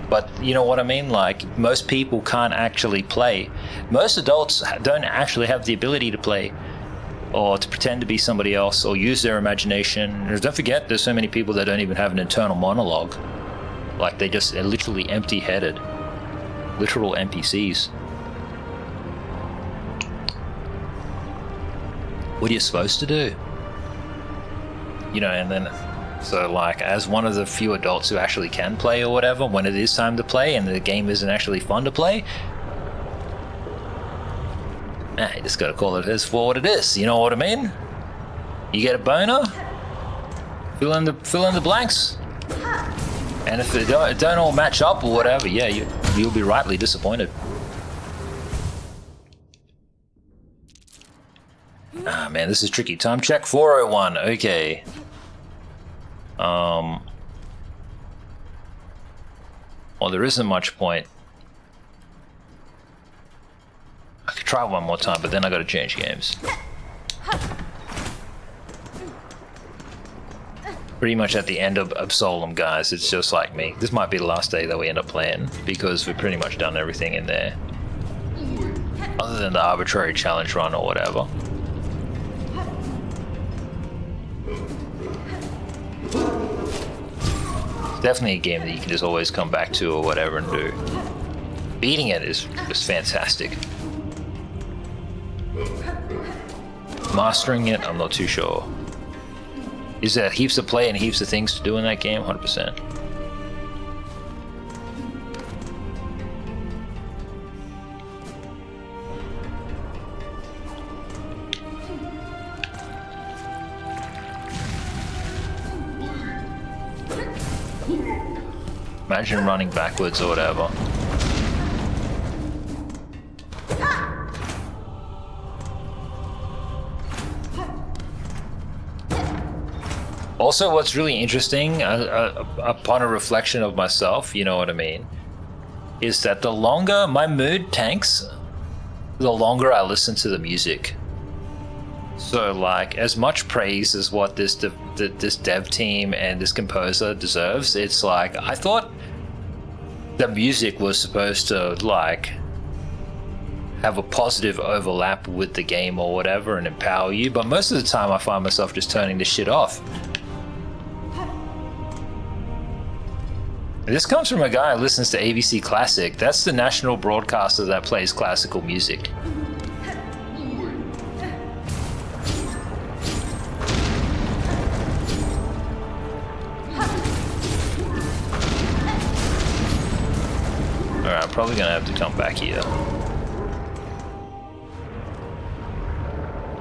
[SPEAKER 1] But you know what I mean? Like, most people can't actually play. Most adults don't actually have the ability to play or to pretend to be somebody else or use their imagination. And don't forget, there's so many people that don't even have an internal monologue. Like, they're literally empty-headed. Literal NPCs. What are you supposed to do? You know, and then, so like, as one of the few adults who actually can play or whatever, when it is time to play and the game isn't actually fun to play, you just gotta call it as for what it is, you know what I mean? You get a boner, fill in the blanks, and if it don't all match up or whatever, yeah, you'll be rightly disappointed. Ah man, this is tricky. Time check 4:01. Okay. Well, there isn't much point. I could try one more time, but then I gotta change games. Pretty much at the end of Absolum, guys, it's just like me. This might be the last day that we end up playing, because we've pretty much done everything in there. Other than the arbitrary challenge run or whatever. It's definitely a game that you can just always come back to or whatever and do. Beating it is just fantastic. Mastering it, I'm not too sure. Is there heaps of play and heaps of things to do in that game? 100%. Imagine running backwards or whatever. Also, what's really interesting, upon a reflection of myself, you know what I mean, is that the longer my mood tanks, the longer I listen to the music. So, like, as much praise as what this dev team and this composer deserves, it's like, I thought the music was supposed to, like, have a positive overlap with the game or whatever and empower you, but most of the time I find myself just turning this shit off. This comes from a guy who listens to ABC Classic. That's the national broadcaster that plays classical music. Alright, I'm probably gonna have to come back here.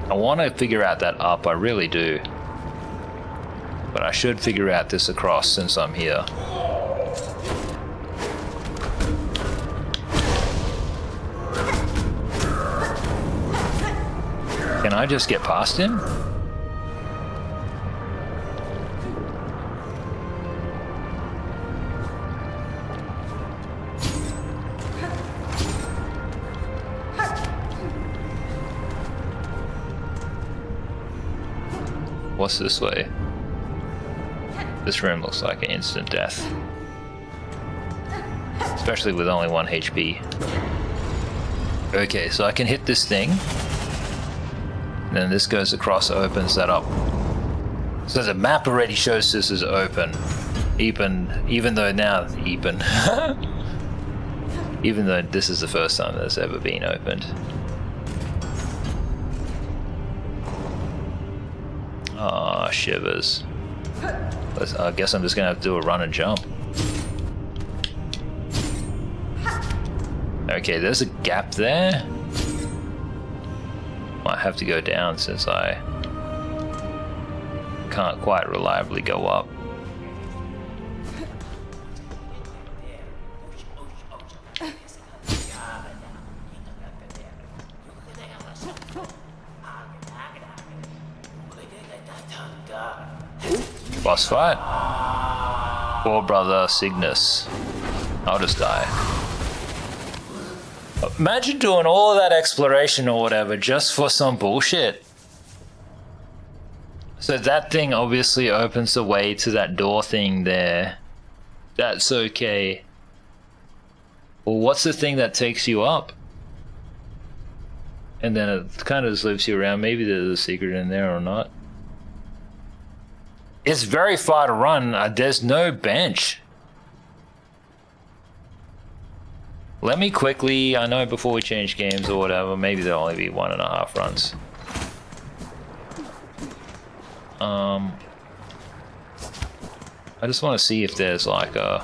[SPEAKER 1] I want to figure out that up, I really do. But I should figure out this across since I'm here. Can I just get past him? What's this way? This room looks like an instant death. Especially with only 1 HP. Okay, so I can hit this thing. And then this goes across, opens that up. So the map already shows this is open. Even though now, even though this is the first time that's ever been opened. Ah, shivers. I guess I'm just gonna have to do a run and jump. Okay, there's a gap there. Might have to go down since I can't quite reliably go up. Boss fight. Poor brother Cygnus. I'll just die. Imagine doing all that exploration or whatever just for some bullshit. So that thing obviously opens the way to that door thing there. That's okay. Well, what's the thing that takes you up? And then it kind of just loops you around. Maybe there's a secret in there or not. It's very far to run. There's no bench. Let me quickly, I know before we change games or whatever, maybe there'll only be 1.5 runs. I just want to see if there's like a...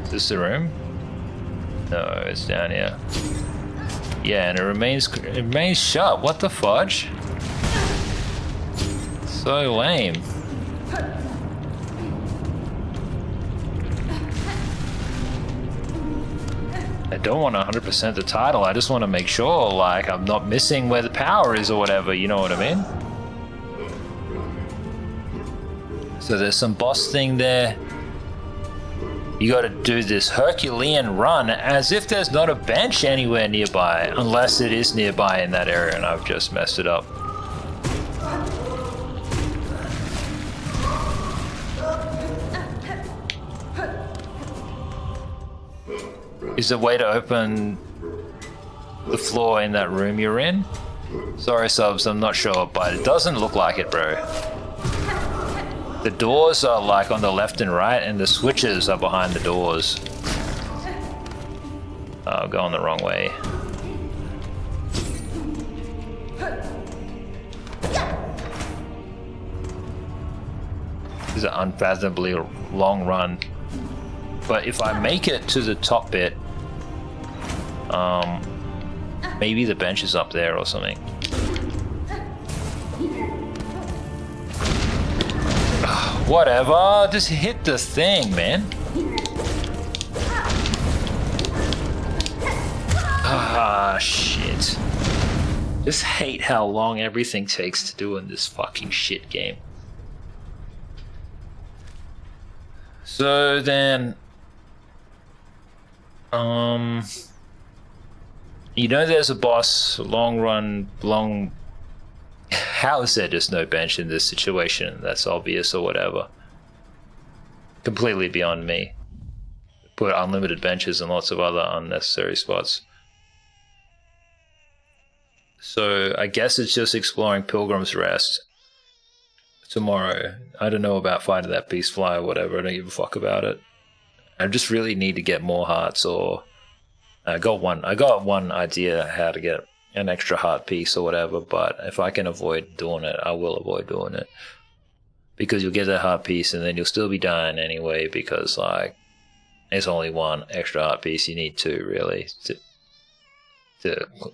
[SPEAKER 1] Is this the room? No, it's down here. Yeah, and it remains shut. What the fudge? So lame. I don't want to 100% the title. I just want to make sure, like, I'm not missing where the power is or whatever. You know what I mean? So there's some boss thing there. You got to do this Herculean run as if there's not a bench anywhere nearby, unless it is nearby in that area and I've just messed it up. Is there a way to open the floor in that room you're in? Sorry subs, I'm not sure, but it doesn't look like it, bro. The doors are like on the left and right, and the switches are behind the doors. Oh, I'm going the wrong way. This is an unfathomably long run. But if I make it to the top bit, maybe the bench is up there or something. Whatever, just hit the thing, man. Ah, shit. Just hate how long everything takes to do in this fucking shit game. So then, you know there's a boss, long... How is there just no bench in this situation? That's obvious or whatever. Completely beyond me. Put unlimited benches and lots of other unnecessary spots. So I guess it's just exploring Pilgrim's Rest tomorrow. I don't know about fighting that beast fly or whatever. I don't give a fuck about it. I just really need to get more hearts, or I got one idea how to get an extra heart piece or whatever, but if I can avoid doing it, I will avoid doing it. Because you'll get that heart piece and then you'll still be dying anyway, because like there's only one extra heart piece. You need two really to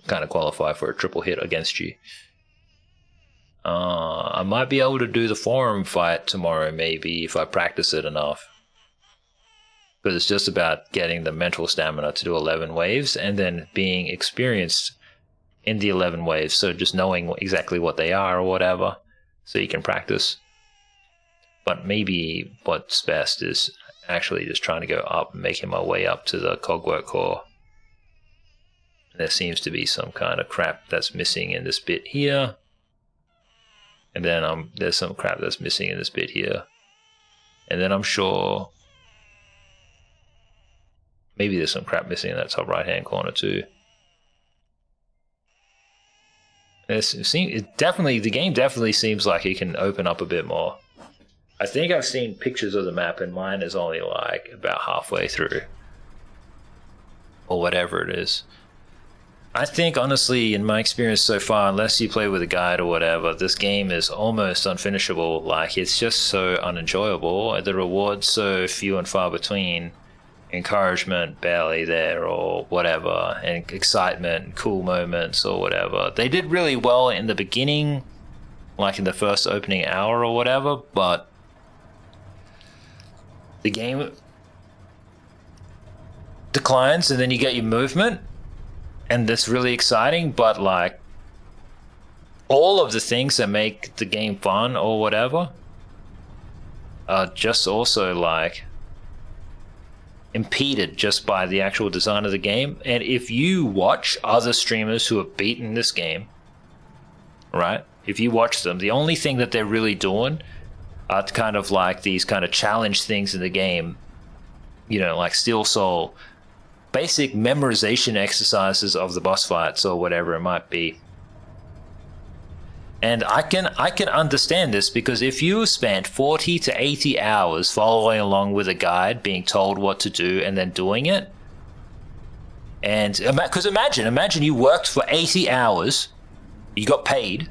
[SPEAKER 1] kind of qualify for a triple hit against you. I might be able to do the forum fight tomorrow maybe if I practice it enough. Because it's just about getting the mental stamina to do 11 waves and then being experienced in the 11 waves. So just knowing exactly what they are or whatever, so you can practice. But maybe what's best is actually just trying to go up and making my way up to the Cogwork core. There seems to be some kind of crap that's missing in this bit here. And then there's some crap that's missing in this bit here. And then I'm sure maybe there's some crap missing in that top right hand corner too. The game definitely seems like it can open up a bit more. I think I've seen pictures of the map and mine is only like about halfway through. Or whatever it is. I think honestly, in my experience so far, unless you play with a guide or whatever, this game is almost unfinishable. Like, it's just so unenjoyable. The rewards so few and far between. Encouragement barely there or whatever, and excitement, cool moments or whatever. They did really well in the beginning, like in the first opening hour or whatever, but the game declines and then you get your movement and that's really exciting, but like all of the things that make the game fun or whatever are just also like impeded just by the actual design of the game. And if you watch other streamers who have beaten this game, right, if you watch them, the only thing that they're really doing are kind of like these kind of challenge things in the game, you know, like Steel Soul, basic memorization exercises of the boss fights or whatever it might be. And I can understand this, because if you spent 40 to 80 hours following along with a guide, being told what to do and then doing it, and because imagine you worked for 80 hours, you got paid,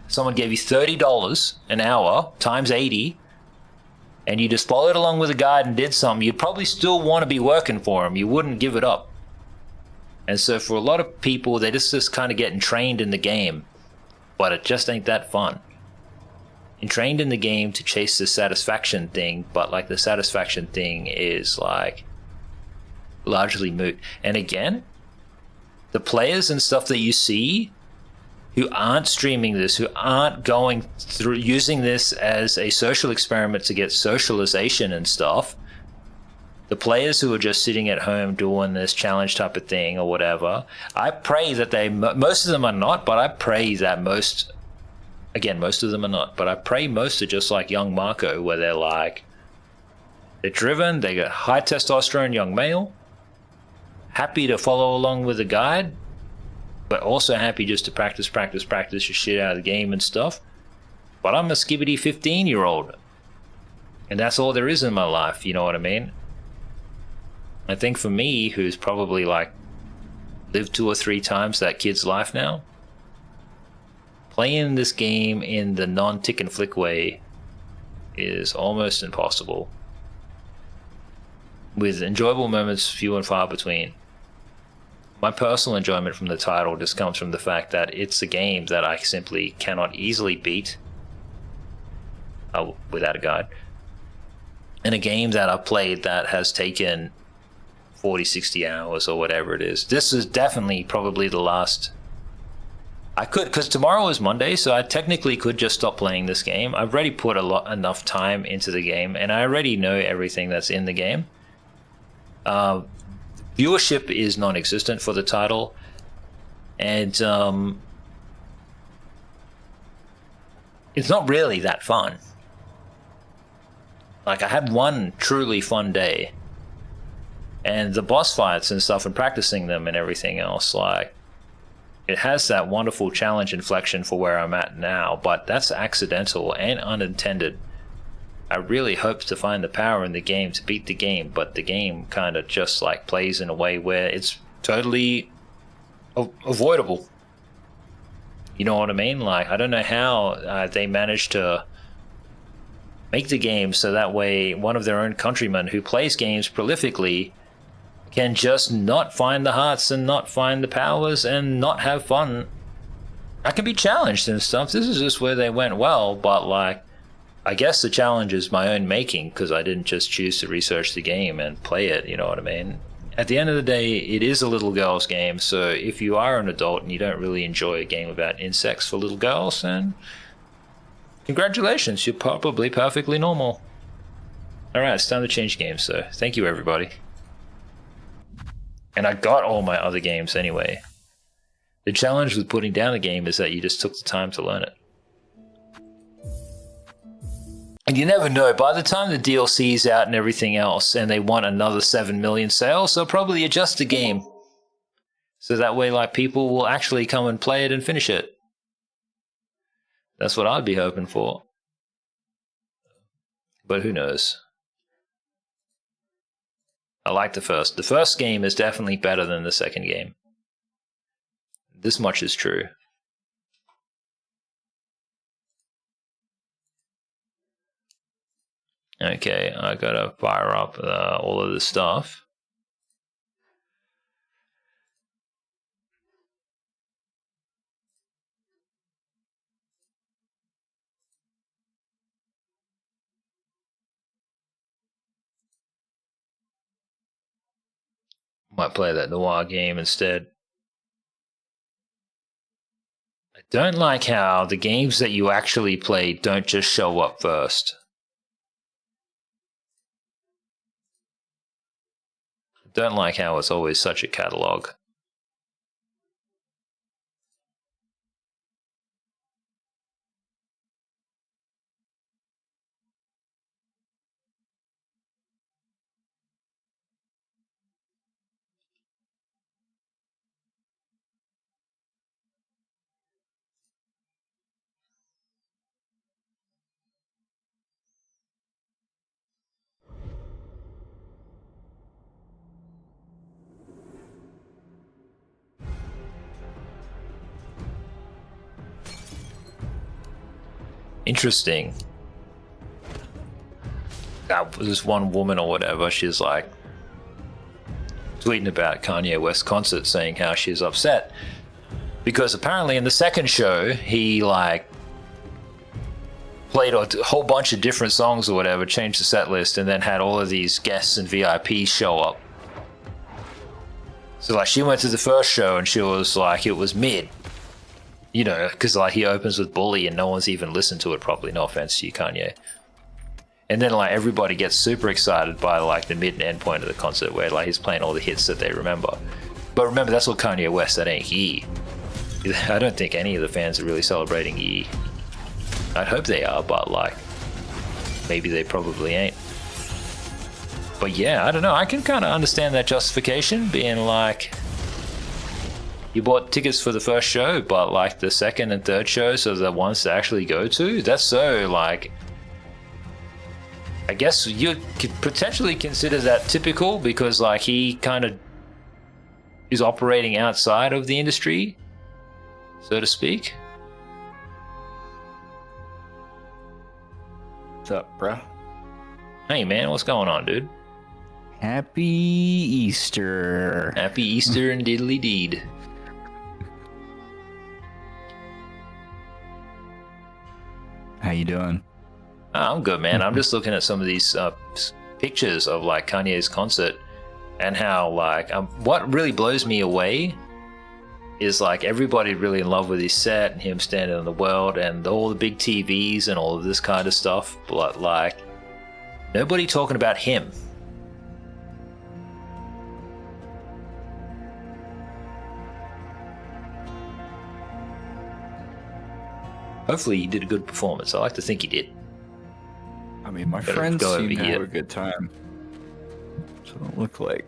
[SPEAKER 1] someone gave you $30 an hour times 80, and you just followed along with a guide and did something, you'd probably still want to be working for them. You wouldn't give it up. And so for a lot of people, they're just kind of getting trained in the game. But it just ain't that fun. And trained in the game to chase the satisfaction thing, but like the satisfaction thing is like largely moot. And again, the players and stuff that you see who aren't streaming this, who aren't going through using this as a social experiment to get socialization and stuff, the players who are just sitting at home doing this challenge type of thing or whatever, I pray that most of them are not, but I pray that most of them are not, but I pray most are just like young Marco, where they're like, they're driven, they got high testosterone young male, happy to follow along with the guide, but also happy just to practice your shit out of the game and stuff. But I'm a skibbity 15-year-old, and that's all there is in my life, you know what I mean? I think for me, who's probably like lived 2 or 3 times that kid's life now, playing this game in the non-tick and flick way is almost impossible, with enjoyable moments few and far between. My personal enjoyment from the title just comes from the fact that it's a game that I simply cannot easily beat without a guide, and a game that I've played that has taken 40, 60 hours or whatever it is. This is definitely probably the last. I could, because tomorrow is Monday, so I technically could just stop playing this game. I've already put enough time into the game, and I already know everything that's in the game. Viewership is non-existent for the title, and it's not really that fun. Like, I had one truly fun day, and the boss fights and stuff and practicing them and everything else, like, It has that wonderful challenge inflection for where I'm at now, but that's accidental and unintended. I really hoped to find the power in the game to beat the game, but the game kind of just like plays in a way where it's totally avoidable. You know what I mean? Like, I don't know how they managed to make the game so that way one of their own countrymen who plays games prolifically can just not find the hearts and not find the powers and not have fun. I can be challenged and stuff. This is just where they went well, but like, I guess the challenge is my own making because I didn't just choose to research the game and play it, you know what I mean? At the end of the day, it is a little girl's game, so if you are an adult and you don't really enjoy a game about insects for little girls, then congratulations, you're probably perfectly normal. Alright, it's time to change games, so thank you everybody. And I got all my other games anyway. The challenge with putting down a game is that you just took the time to learn it. And you never know, by the time the DLC's out and everything else, and they want another 7 million sales, they'll probably adjust the game. So that way, like, people will actually come and play it and finish it. That's what I'd be hoping for. But who knows? I like the first. The first game is definitely better than the second game. This much is true. Okay, I gotta fire up all of this stuff. Might play that noir game instead. I don't like how the games that you actually play don't just show up first. Don't like how it's always such a catalog. Interesting. That was this one woman or whatever, she's like tweeting about Kanye West concert saying how she's upset because apparently in the second show he like played a whole bunch of different songs or whatever, changed the set list, and then had all of these guests and VIPs show up. So like she went to the first show and she was like, it was mid. You know, because like he opens with Bully and no one's even listened to it properly. No offense to you, Kanye. And then like everybody gets super excited by like the mid and end point of the concert where like he's playing all the hits that they remember. But remember, that's what Kanye West. That ain't Ye. I don't think any of the fans are really celebrating Ye. I'd hope they are, but like maybe they probably ain't. But yeah, I don't know. I can kind of understand that justification, being like, you bought tickets for the first show, but like the second and third shows are the ones to actually go to. That's so like, I guess you could potentially consider that typical because like he kind of is operating outside of the industry, so to speak.
[SPEAKER 6] What's up, bro?
[SPEAKER 1] Hey man, what's going on, dude?
[SPEAKER 6] Happy Easter.
[SPEAKER 1] Happy Easter and diddly deed.
[SPEAKER 6] How you doing?
[SPEAKER 1] I'm good, man. I'm just looking at some of these pictures of like Kanye's concert and how like what really blows me away is like everybody really in love with his set and him standing in the world and all the big TVs and all of this kind of stuff, but like nobody talking about him. Hopefully he did a good performance. I like to think he did.
[SPEAKER 6] I mean, my
[SPEAKER 1] Better
[SPEAKER 6] friends
[SPEAKER 1] go over
[SPEAKER 6] seem to
[SPEAKER 1] here.
[SPEAKER 6] have a good time. So it don't look like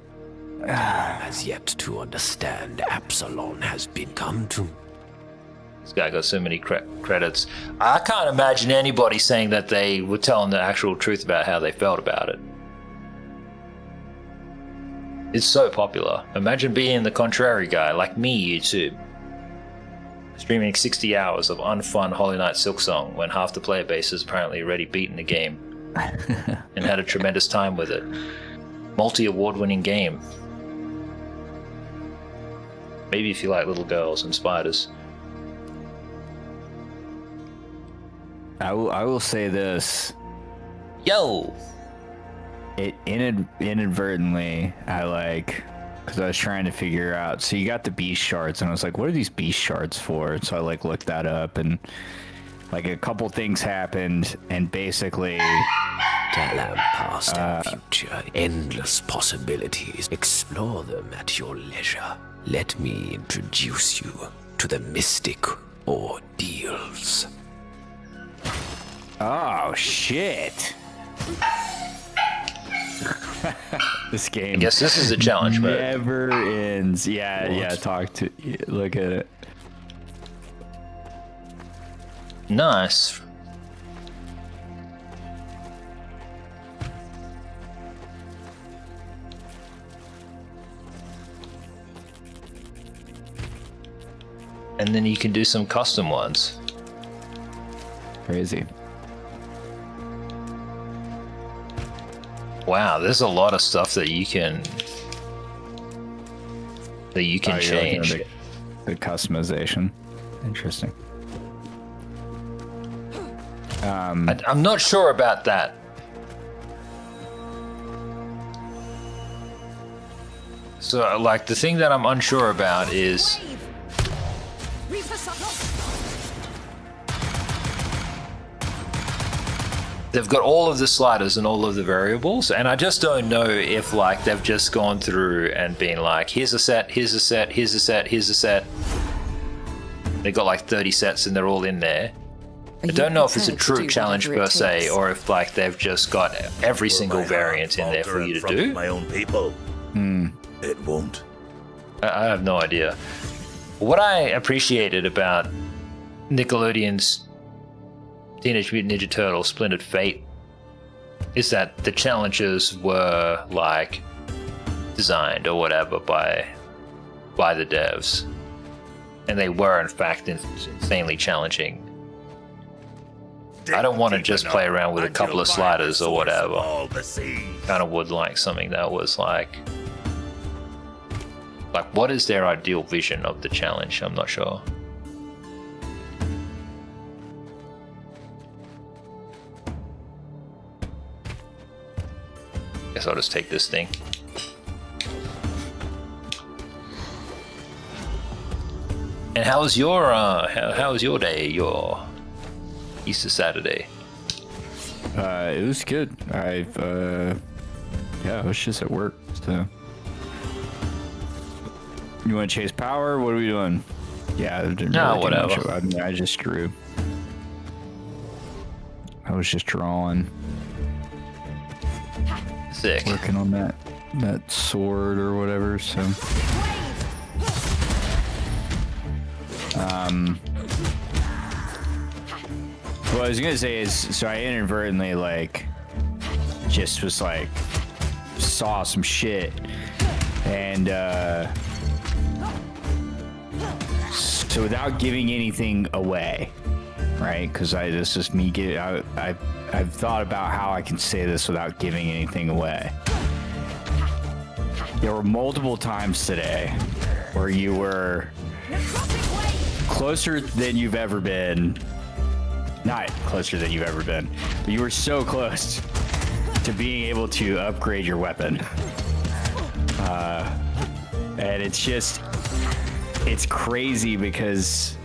[SPEAKER 7] has yet to understand Absolum has become to.
[SPEAKER 1] This guy got so many credits. I can't imagine anybody saying that they were telling the actual truth about how they felt about it. It's so popular. Imagine being the contrary guy, like me, YouTube. Streaming 60 hours of unfun Holy Knight Silksong when half the player base has apparently already beaten the game and had a tremendous time with it. Multi-award winning game. Maybe if you like little girls and spiders.
[SPEAKER 6] I will say this.
[SPEAKER 1] Yo!
[SPEAKER 6] It inadvertently, because I was trying to figure out. So you got the beast shards, and I was like, what are these beast shards for? So I looked that up, and a couple things happened, and basically.
[SPEAKER 7] Tell them past and future, endless possibilities. Explore them at your leisure. Let me introduce you to the mystic ordeals.
[SPEAKER 6] Oh shit! This game.
[SPEAKER 1] I guess this is a challenge mode.
[SPEAKER 6] Never ends. Yeah. Look at it.
[SPEAKER 1] Nice. And then you can do some custom ones.
[SPEAKER 6] Crazy.
[SPEAKER 1] Wow, there's a lot of stuff that you can change.
[SPEAKER 6] The customization. Interesting.
[SPEAKER 1] I'm not sure about that. So, the thing that I'm unsure about is they've got all of the sliders and all of the variables, and I just don't know if they've just gone through and been here's a set, here's a set, here's a set, here's a set. They got 30 sets and they're all in there. I don't know if it's a true challenge per se, or if they've just got every single variant in there for you to do.
[SPEAKER 8] My own people. It won't.
[SPEAKER 1] I have no idea. What I appreciated about Nickelodeon's Teenage Mutant Ninja Turtles Splintered Fate is that the challenges were designed or whatever by the devs, and they were in fact insanely challenging. I don't want to just play around with a couple of sliders or whatever. Kind of would like something that was what is their ideal vision of the challenge? I'm not sure. Guess I'll just take this thing. And how was your how was your day? Your Easter Saturday?
[SPEAKER 6] It was good. I was just at work. So, you want to chase power? What are we doing? Yeah,
[SPEAKER 1] whatever.
[SPEAKER 6] I just drew. I was just drawing.
[SPEAKER 1] Sick.
[SPEAKER 6] Working on that sword or whatever. So. What I was gonna say is, so I inadvertently just was saw some shit, and so without giving anything away, right? Because this is me I've thought about how I can say this without giving anything away. There were multiple times today where you were closer than you've ever been. Not closer than you've ever been, but you were so close to being able to upgrade your weapon. And it's crazy because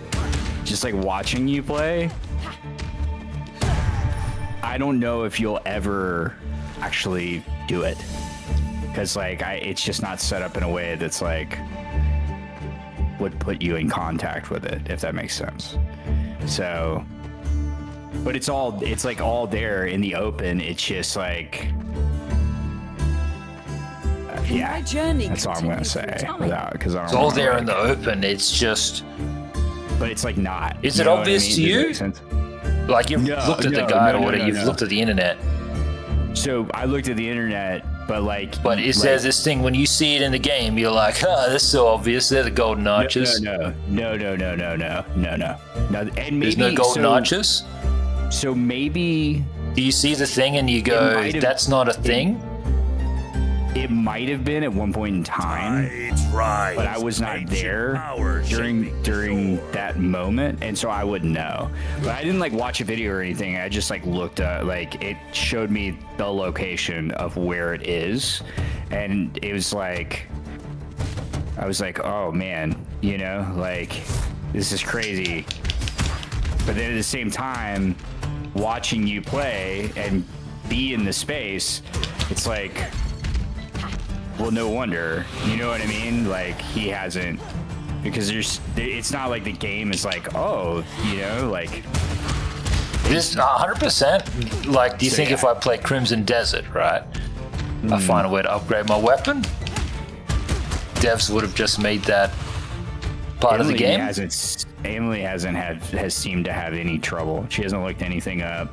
[SPEAKER 6] just watching you play, I don't know if you'll ever actually do it. Because it's just not set up in a way that's would put you in contact with it, if that makes sense. So, but it's all all there in the open. It's just Yeah, that's all I'm gonna say. Without, because I don't.
[SPEAKER 1] It's all
[SPEAKER 6] wanna,
[SPEAKER 1] there
[SPEAKER 6] like,
[SPEAKER 1] in the open. It's just.
[SPEAKER 6] but it's like not.
[SPEAKER 1] Is
[SPEAKER 6] You
[SPEAKER 1] it
[SPEAKER 6] know what I
[SPEAKER 1] obvious
[SPEAKER 6] mean?
[SPEAKER 1] to
[SPEAKER 6] Does that
[SPEAKER 1] you?
[SPEAKER 6] make sense?
[SPEAKER 1] Like you've
[SPEAKER 6] No,
[SPEAKER 1] looked at the
[SPEAKER 6] no,
[SPEAKER 1] guide
[SPEAKER 6] no,
[SPEAKER 1] or whatever,
[SPEAKER 6] no,
[SPEAKER 1] you've
[SPEAKER 6] no.
[SPEAKER 1] looked at the internet.
[SPEAKER 6] So I looked at the internet, but like.
[SPEAKER 1] But it
[SPEAKER 6] like,
[SPEAKER 1] says this thing when you see it in the game, you're like, oh, this is so obvious. They're the golden arches.
[SPEAKER 6] No. And maybe,
[SPEAKER 1] There's no golden arches.
[SPEAKER 6] So maybe
[SPEAKER 1] Do you see the thing and you
[SPEAKER 6] It
[SPEAKER 1] go,
[SPEAKER 6] might have-
[SPEAKER 1] that's not a thing?
[SPEAKER 6] it might have been at one point in time,
[SPEAKER 8] Tides rise.
[SPEAKER 6] but I was not
[SPEAKER 8] ancient
[SPEAKER 6] there
[SPEAKER 8] power
[SPEAKER 6] during
[SPEAKER 8] shaping shore.
[SPEAKER 6] that moment, and so I wouldn't know. But I didn't like watch a video or anything. I just like looked up, like it showed me the location of where it is, and it was like, I was like, oh man, you know, like this is crazy. But then at the same time, watching you play and be in the space, it's like, well, no wonder. You know what I mean? Like he hasn't, because it's not like the game is like, oh, you know, like.
[SPEAKER 1] This 100%. Like, do you
[SPEAKER 6] So,
[SPEAKER 1] think
[SPEAKER 6] yeah.
[SPEAKER 1] if I play Crimson Desert, right, I find a way to upgrade my weapon? Devs would have just made that part of the game.
[SPEAKER 6] Emily has seemed to have any trouble. She hasn't looked anything up.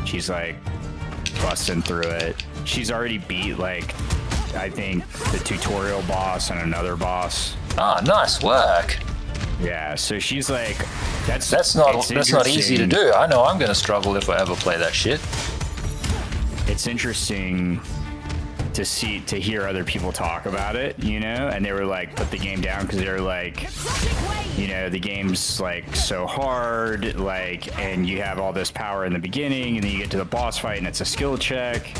[SPEAKER 6] She's like busting through it. She's already beat like, I think, the tutorial boss and another boss.
[SPEAKER 1] Ah, nice work.
[SPEAKER 6] Yeah, so she's like, that's
[SPEAKER 1] not easy to
[SPEAKER 6] interesting.
[SPEAKER 1] do. I know I'm going to struggle if I ever play that shit.
[SPEAKER 6] It's interesting to hear other people talk about it, you know, and they were like, put the game down because they were like, you know, the game's like so hard, like, and you have all this power in the beginning, and then you get to the boss fight and it's a skill check,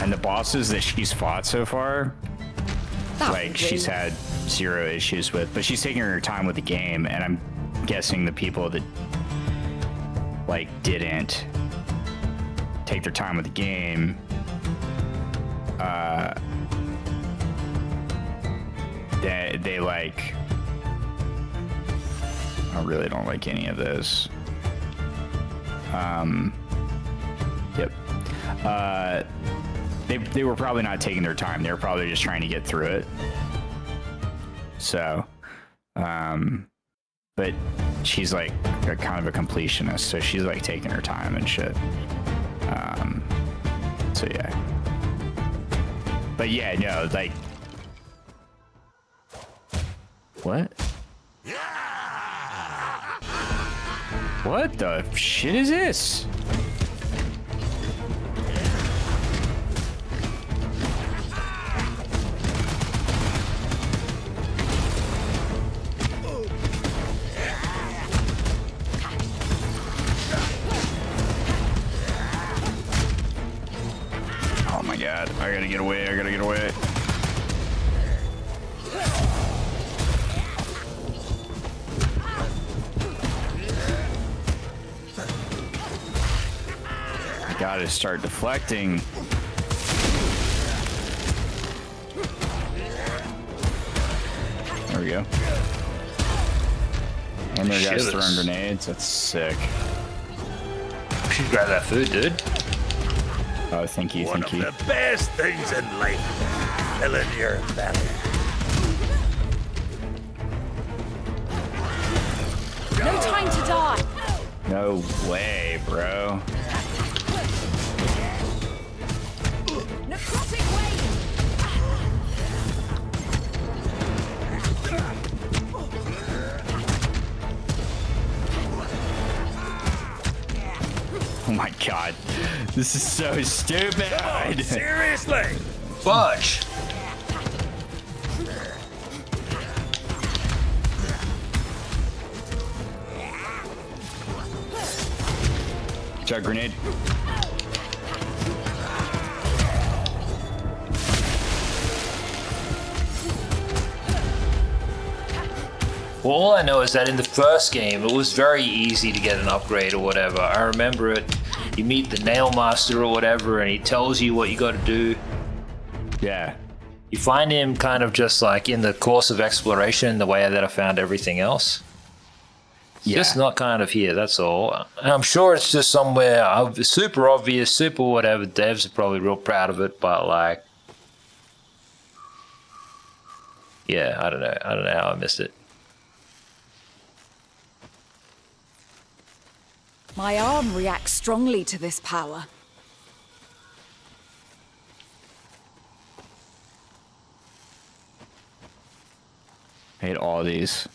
[SPEAKER 6] and the bosses that she's fought so far, like, she's had zero issues with, but she's taking her time with the game, and I'm guessing the people that like didn't take their time with the game, they like, I really don't like any of this. Yep. They were probably not taking their time. They were probably just trying to get through it. So, but she's like a kind of a completionist, so she's like taking her time and shit. So yeah. But yeah, no, like, what? What the shit is this? Oh my god, I gotta get away, I gotta get away. I gotta start deflecting. There we go. And there guys
[SPEAKER 1] Shivers.
[SPEAKER 6] throwing grenades, that's sick.
[SPEAKER 1] You should grab that food, dude.
[SPEAKER 6] Oh, thank you,
[SPEAKER 8] One
[SPEAKER 6] thank
[SPEAKER 8] of
[SPEAKER 6] you.
[SPEAKER 8] the best things in life, filling your belly.
[SPEAKER 9] No time to die.
[SPEAKER 6] No way, bro.
[SPEAKER 9] Necrotic wave.
[SPEAKER 6] Oh my god. This is so stupid.
[SPEAKER 8] Seriously?
[SPEAKER 1] Fudge.
[SPEAKER 6] Chug grenade.
[SPEAKER 1] Well, all I know is that in the first game, it was very easy to get an upgrade or whatever. I remember it. You meet the nail master or whatever, and he tells you what you got to do.
[SPEAKER 6] Yeah.
[SPEAKER 1] You find him kind of just like in the course of exploration, the way that I found everything else.
[SPEAKER 6] Yeah.
[SPEAKER 1] Just not kind of here, that's all. And I'm sure it's just somewhere super obvious, super whatever. Devs are probably real proud of it, but like, Yeah, I don't know. I don't know how I missed it.
[SPEAKER 9] My arm reacts strongly to this power.
[SPEAKER 6] I hate all these.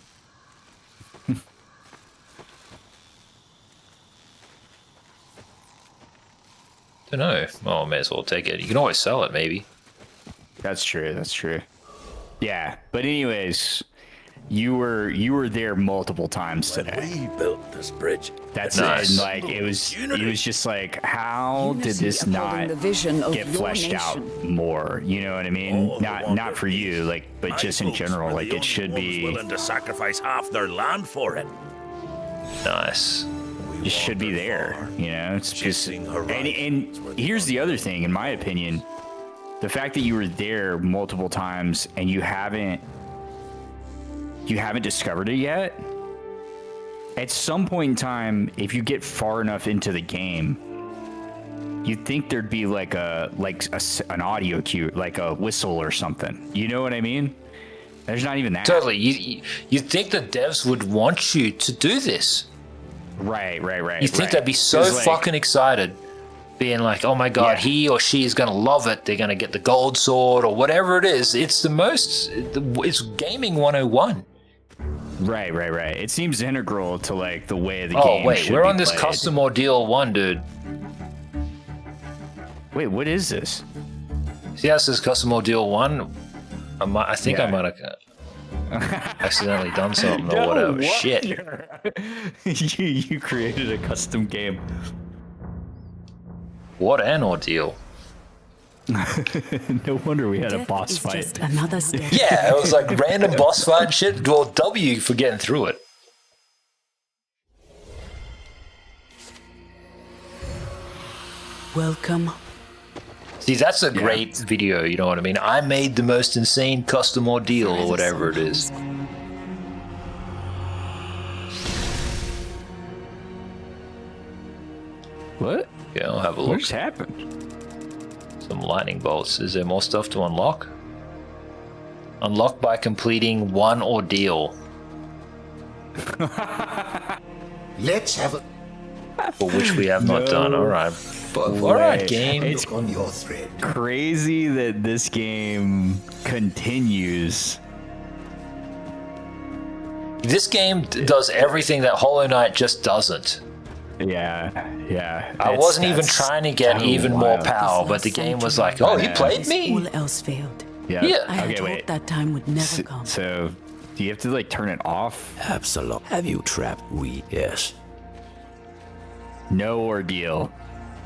[SPEAKER 1] Don't know. Oh, may as well take it. You can always sell it, maybe.
[SPEAKER 6] That's true. That's true. Yeah, but anyways, you were there multiple times today.
[SPEAKER 8] We built this bridge.
[SPEAKER 6] That's
[SPEAKER 1] Nice.
[SPEAKER 6] it. And like it was just like, how did
[SPEAKER 9] Unity
[SPEAKER 6] this
[SPEAKER 9] upholding
[SPEAKER 6] not
[SPEAKER 9] the vision of
[SPEAKER 6] get
[SPEAKER 9] your
[SPEAKER 6] fleshed out
[SPEAKER 9] nation.
[SPEAKER 6] more? You know what I mean?
[SPEAKER 8] Oh,
[SPEAKER 6] Not for you, like, but
[SPEAKER 8] My
[SPEAKER 6] just in
[SPEAKER 8] folks
[SPEAKER 6] general,
[SPEAKER 8] were
[SPEAKER 6] like
[SPEAKER 8] the
[SPEAKER 6] it should
[SPEAKER 8] only
[SPEAKER 6] be.
[SPEAKER 8] ones willing to sacrifice half their land for it.
[SPEAKER 1] Nice.
[SPEAKER 6] It should be
[SPEAKER 8] wandered
[SPEAKER 6] there.
[SPEAKER 8] far,
[SPEAKER 6] You know, it's just.
[SPEAKER 8] chasing
[SPEAKER 6] And
[SPEAKER 8] horizons where the
[SPEAKER 6] here's the other thing, in my opinion, the fact that you were there multiple times and you haven't discovered it yet. At some point in time, if you get far enough into the game, you'd think there'd be like an audio cue, like a whistle or something. You know what I mean? There's not even that.
[SPEAKER 1] Totally. You think the devs would want you to do this?
[SPEAKER 6] Right.
[SPEAKER 1] You think they'd be so
[SPEAKER 6] 'Cause, like,
[SPEAKER 1] fucking excited, being like, "Oh my god,
[SPEAKER 6] Yeah.
[SPEAKER 1] he or she is gonna love it. They're gonna get the gold sword or whatever it is." It's the most. It's gaming 101.
[SPEAKER 6] Right. It seems integral to like the way the
[SPEAKER 1] Oh
[SPEAKER 6] game.
[SPEAKER 1] wait,
[SPEAKER 6] should
[SPEAKER 1] we're
[SPEAKER 6] be
[SPEAKER 1] on this
[SPEAKER 6] played.
[SPEAKER 1] custom ordeal 1, dude.
[SPEAKER 6] Wait, what is this?
[SPEAKER 1] See how it says custom ordeal 1? I think I
[SPEAKER 6] Yeah.
[SPEAKER 1] might have accidentally done something or whatever.
[SPEAKER 6] what?
[SPEAKER 1] Shit.
[SPEAKER 6] you created a custom game.
[SPEAKER 1] What an ordeal.
[SPEAKER 6] No wonder we had a
[SPEAKER 9] Death
[SPEAKER 6] boss
[SPEAKER 9] is
[SPEAKER 6] fight.
[SPEAKER 9] just another step.
[SPEAKER 1] Yeah, it was like random boss fight and shit. Well, W for getting through it.
[SPEAKER 9] Welcome.
[SPEAKER 1] See, that's a great video, you know what I mean? I made the most insane custom ordeal or whatever it is.
[SPEAKER 6] What?
[SPEAKER 1] Yeah, I'll have a
[SPEAKER 6] What
[SPEAKER 1] look.
[SPEAKER 6] just happened?
[SPEAKER 1] Some lightning bolts. Is there more stuff to unlock? Unlock by completing 1 ordeal.
[SPEAKER 4] Let's have a
[SPEAKER 1] For which we have not done. Alright. Alright, game.
[SPEAKER 6] It's
[SPEAKER 4] on your thread.
[SPEAKER 6] crazy that this game continues.
[SPEAKER 1] This game does everything that Hollow Knight just doesn't.
[SPEAKER 6] Yeah.
[SPEAKER 1] I wasn't even
[SPEAKER 6] That's
[SPEAKER 1] trying to get
[SPEAKER 6] so
[SPEAKER 1] even more
[SPEAKER 6] wild.
[SPEAKER 1] power, but the game was like, oh, he played me?
[SPEAKER 9] All else failed.
[SPEAKER 6] Yeah.
[SPEAKER 1] Yeah.
[SPEAKER 9] I had
[SPEAKER 6] Okay,
[SPEAKER 9] hoped
[SPEAKER 6] wait.
[SPEAKER 9] that time would never come.
[SPEAKER 6] So, do you have to like turn it off?
[SPEAKER 7] Absolum. Have you trapped we? Yes.
[SPEAKER 6] No ordeal.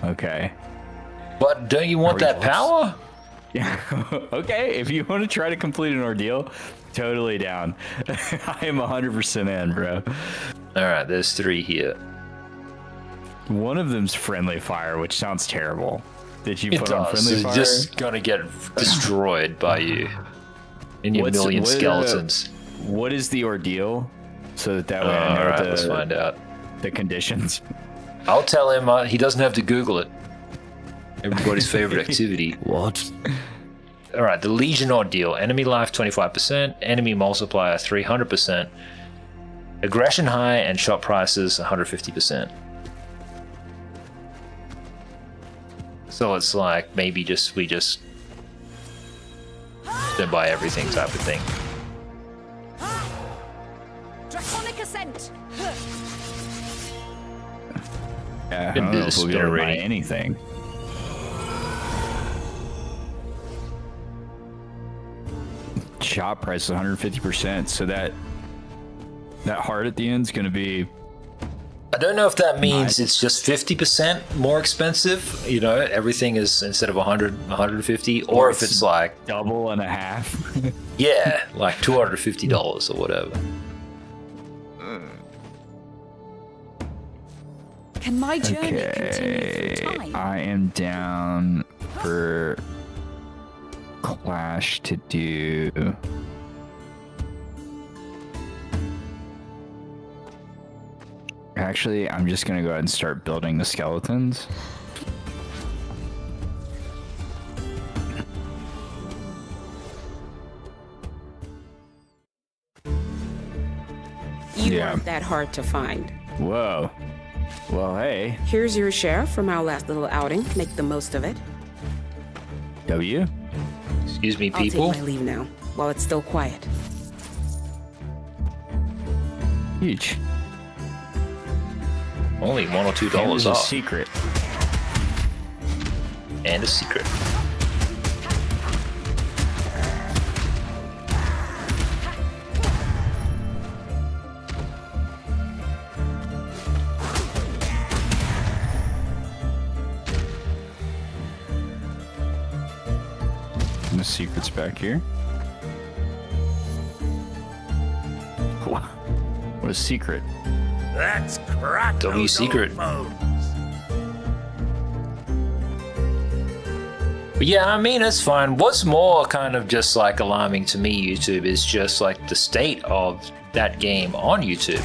[SPEAKER 6] Okay.
[SPEAKER 1] But don't you want that power?
[SPEAKER 6] Yeah. Okay. If you want to try to complete an ordeal, totally down. I am 100% in, bro.
[SPEAKER 1] Alright, there's 3 here.
[SPEAKER 6] One of them's friendly fire, which sounds terrible. Did you
[SPEAKER 1] It
[SPEAKER 6] put on
[SPEAKER 1] does.
[SPEAKER 6] friendly
[SPEAKER 1] It's
[SPEAKER 6] fire?
[SPEAKER 1] just gonna get destroyed by you. And your million
[SPEAKER 6] what,
[SPEAKER 1] skeletons.
[SPEAKER 6] What is the ordeal? So that way I know
[SPEAKER 1] Alright, let's find out.
[SPEAKER 6] the conditions.
[SPEAKER 1] I'll tell him he doesn't have to Google it. Everybody's favorite activity.
[SPEAKER 7] What?
[SPEAKER 1] Alright, the Legion Ordeal. Enemy life 25%, enemy multiplier 300%, aggression high, and shot prices 150%. So it's like maybe we just don't buy everything type of thing.
[SPEAKER 9] Draconic ascent.
[SPEAKER 6] Yeah, I
[SPEAKER 1] Didn't
[SPEAKER 6] don't
[SPEAKER 1] do
[SPEAKER 6] know
[SPEAKER 1] the
[SPEAKER 6] if we'll be
[SPEAKER 1] spin
[SPEAKER 6] able to buy
[SPEAKER 1] already.
[SPEAKER 6] anything. Shop price is 150%, so that heart at the end is going to be.
[SPEAKER 1] I don't know if that means it's just 50% more expensive, you know, everything is instead of 100, 150, or if it's like,
[SPEAKER 6] double and a half.
[SPEAKER 1] yeah, like $250 or whatever.
[SPEAKER 9] Can my journey continue through time?
[SPEAKER 6] I am down for Clash to do. Actually, I'm just gonna go ahead and start building the skeletons.
[SPEAKER 10] You
[SPEAKER 6] Yeah.
[SPEAKER 10] aren't that hard to find.
[SPEAKER 6] Whoa. Well, hey.
[SPEAKER 10] Here's your share from our last little outing. Make the most of it.
[SPEAKER 6] W?
[SPEAKER 1] Excuse me,
[SPEAKER 10] I'll
[SPEAKER 1] people.
[SPEAKER 10] take my leave now, while it's still quiet.
[SPEAKER 6] Huge.
[SPEAKER 1] Only $1 or $2
[SPEAKER 6] There's a
[SPEAKER 1] off.
[SPEAKER 6] secret.
[SPEAKER 1] And a secret.
[SPEAKER 6] And the secret's back here. What a secret.
[SPEAKER 8] That's crack.
[SPEAKER 1] W secret. But yeah, I mean, it's fine. What's more kind of just like alarming to me, YouTube, is just like the state of that game on YouTube.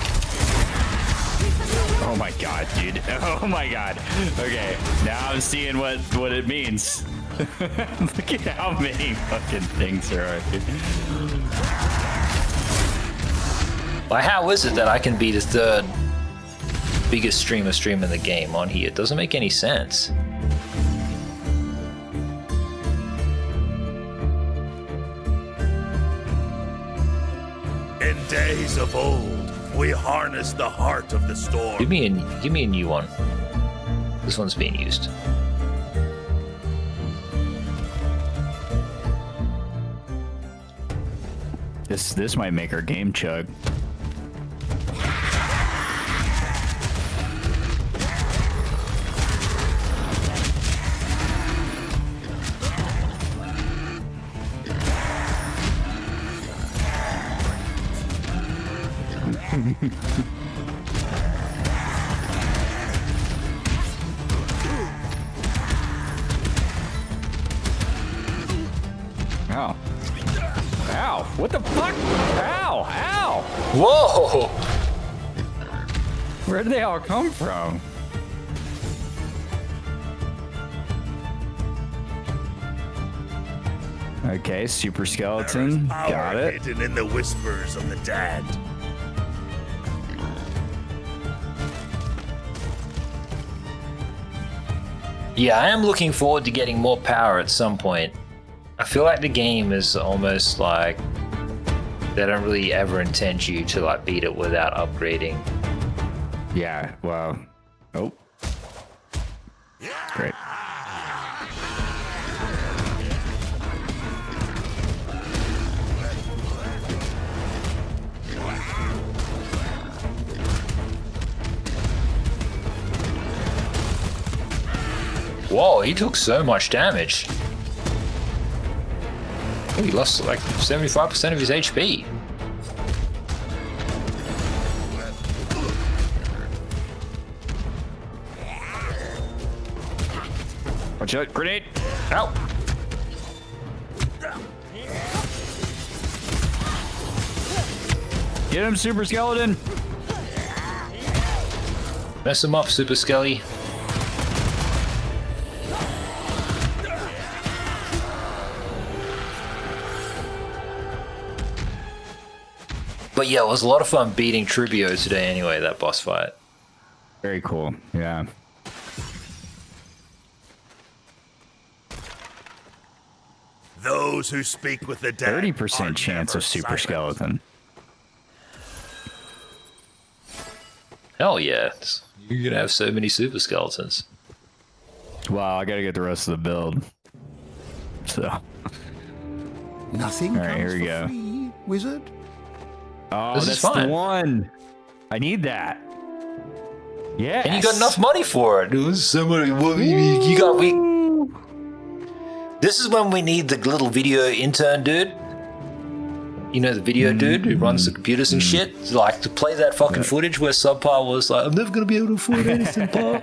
[SPEAKER 6] Oh my god, dude. Oh my god. Okay, now I'm seeing what it means. Look at how many fucking things there are, dude.
[SPEAKER 1] Like, how is it that I can be the third biggest streamer streaming the game on here? It doesn't make any sense.
[SPEAKER 8] In days of old, we harnessed the heart of the storm.
[SPEAKER 1] Give me a new one. This one's being used.
[SPEAKER 6] This might make our game chug. Ow. Ow. What the fuck? Ow. Ow.
[SPEAKER 1] Whoa!
[SPEAKER 6] Where did they all come from? Okay, super skeleton.
[SPEAKER 8] Power
[SPEAKER 6] Got it.
[SPEAKER 8] hidden in the whispers of the dead.
[SPEAKER 1] Yeah, I am looking forward to getting more power at some point. I feel like the game is almost like they don't really ever intend you to like beat it without upgrading.
[SPEAKER 6] Yeah, well. Oh. Great.
[SPEAKER 1] Whoa, he took so much damage. Oh, he lost like 75% of his HP.
[SPEAKER 6] Watch out, grenade!
[SPEAKER 1] Ow!
[SPEAKER 6] Get him, super skeleton!
[SPEAKER 1] Mess him up, Super Skelly. But yeah, it was a lot of fun beating Trubio today anyway, that boss fight.
[SPEAKER 6] Very cool, yeah.
[SPEAKER 8] Those who speak with the dead
[SPEAKER 6] 30%
[SPEAKER 8] are
[SPEAKER 6] chance
[SPEAKER 8] never
[SPEAKER 6] of super
[SPEAKER 8] silent.
[SPEAKER 6] skeleton.
[SPEAKER 1] Hell yeah. You're gonna have so many super skeletons.
[SPEAKER 6] Wow, I gotta get the rest of the build. So.
[SPEAKER 4] Nothing
[SPEAKER 6] All right,
[SPEAKER 4] comes
[SPEAKER 6] here we
[SPEAKER 4] for
[SPEAKER 6] go.
[SPEAKER 4] free, wizard.
[SPEAKER 6] Oh,
[SPEAKER 1] This is
[SPEAKER 6] that's
[SPEAKER 1] fine.
[SPEAKER 6] the one. I need that. Yeah.
[SPEAKER 1] And you got enough money for it. It was so much. You got This is when we need the little video intern dude. You know, the video dude who runs the computers and shit. Like, to play that fucking footage where Subpar was like, I'm never gonna be able to afford anything, Pop.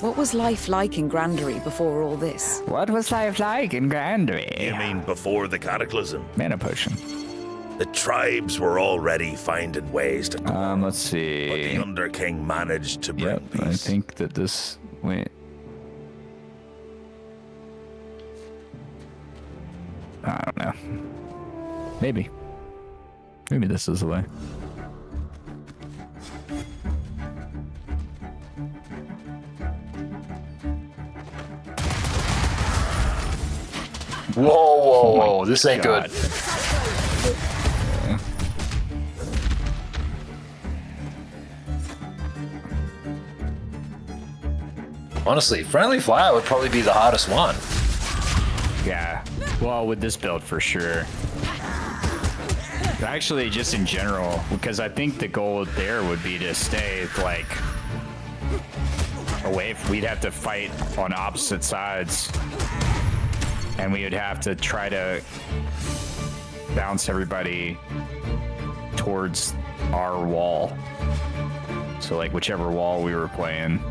[SPEAKER 9] What was life like in Grandery before all this?
[SPEAKER 6] What was life like in Grandery?
[SPEAKER 8] You mean before the cataclysm?
[SPEAKER 6] Mana potion.
[SPEAKER 8] The tribes were already finding ways to
[SPEAKER 6] Let's
[SPEAKER 8] but
[SPEAKER 6] see.
[SPEAKER 8] the Underking managed to bring
[SPEAKER 6] Yep, I
[SPEAKER 8] peace.
[SPEAKER 6] think that this. Wait. I don't know. Maybe. Maybe this is the way.
[SPEAKER 1] Whoa, whoa, whoa! This ain't
[SPEAKER 6] God.
[SPEAKER 1] good. Honestly, friendly fire would probably be the hardest one.
[SPEAKER 6] Yeah. Well, with this build for sure. Actually, just in general, because I think the goal there would be to stay like away. We'd have to fight on opposite sides, and we would have to try to bounce everybody towards our wall. So like whichever wall we were playing.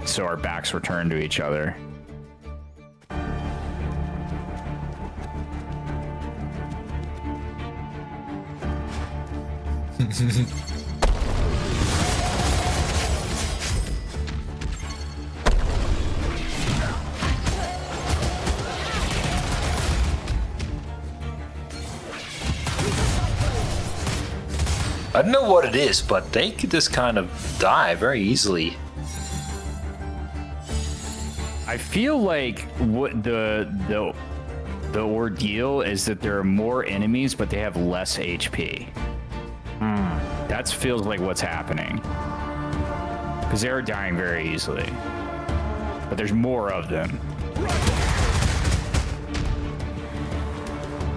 [SPEAKER 6] So our backs were turned to each other.
[SPEAKER 1] I don't know what it is, but they could just kind of die very easily.
[SPEAKER 6] I feel like what the ordeal is that there are more enemies, but they have less HP. That feels like what's happening. Because they're dying very easily. But there's more of them.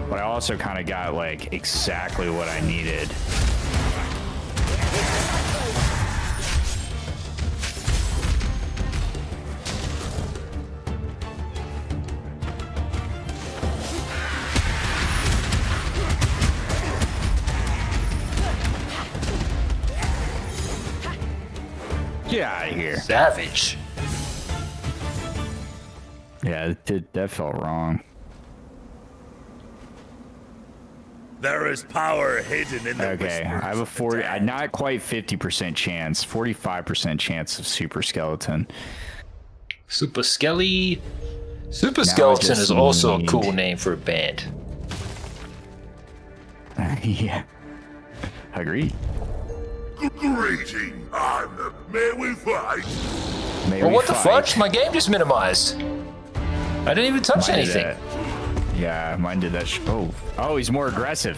[SPEAKER 6] But I also kind of got like exactly what I needed. Get out of here.
[SPEAKER 1] Savage.
[SPEAKER 6] Yeah, that felt wrong.
[SPEAKER 8] There is power hidden in the
[SPEAKER 6] Okay, I have a 40, not quite 50% chance, 45% chance of super skeleton.
[SPEAKER 1] Super Skelly. Super
[SPEAKER 6] Now
[SPEAKER 1] Skeleton
[SPEAKER 6] I just
[SPEAKER 1] is also a
[SPEAKER 6] need-
[SPEAKER 1] cool name for a band.
[SPEAKER 6] Yeah. Agreed.
[SPEAKER 8] Greeting, may we fight?
[SPEAKER 6] May
[SPEAKER 1] Well,
[SPEAKER 6] we
[SPEAKER 1] what the
[SPEAKER 6] fight.
[SPEAKER 1] fudge? My game just minimized. I didn't even touch
[SPEAKER 6] Mine did
[SPEAKER 1] anything.
[SPEAKER 6] that. Yeah, mine did that. Oh, he's more aggressive.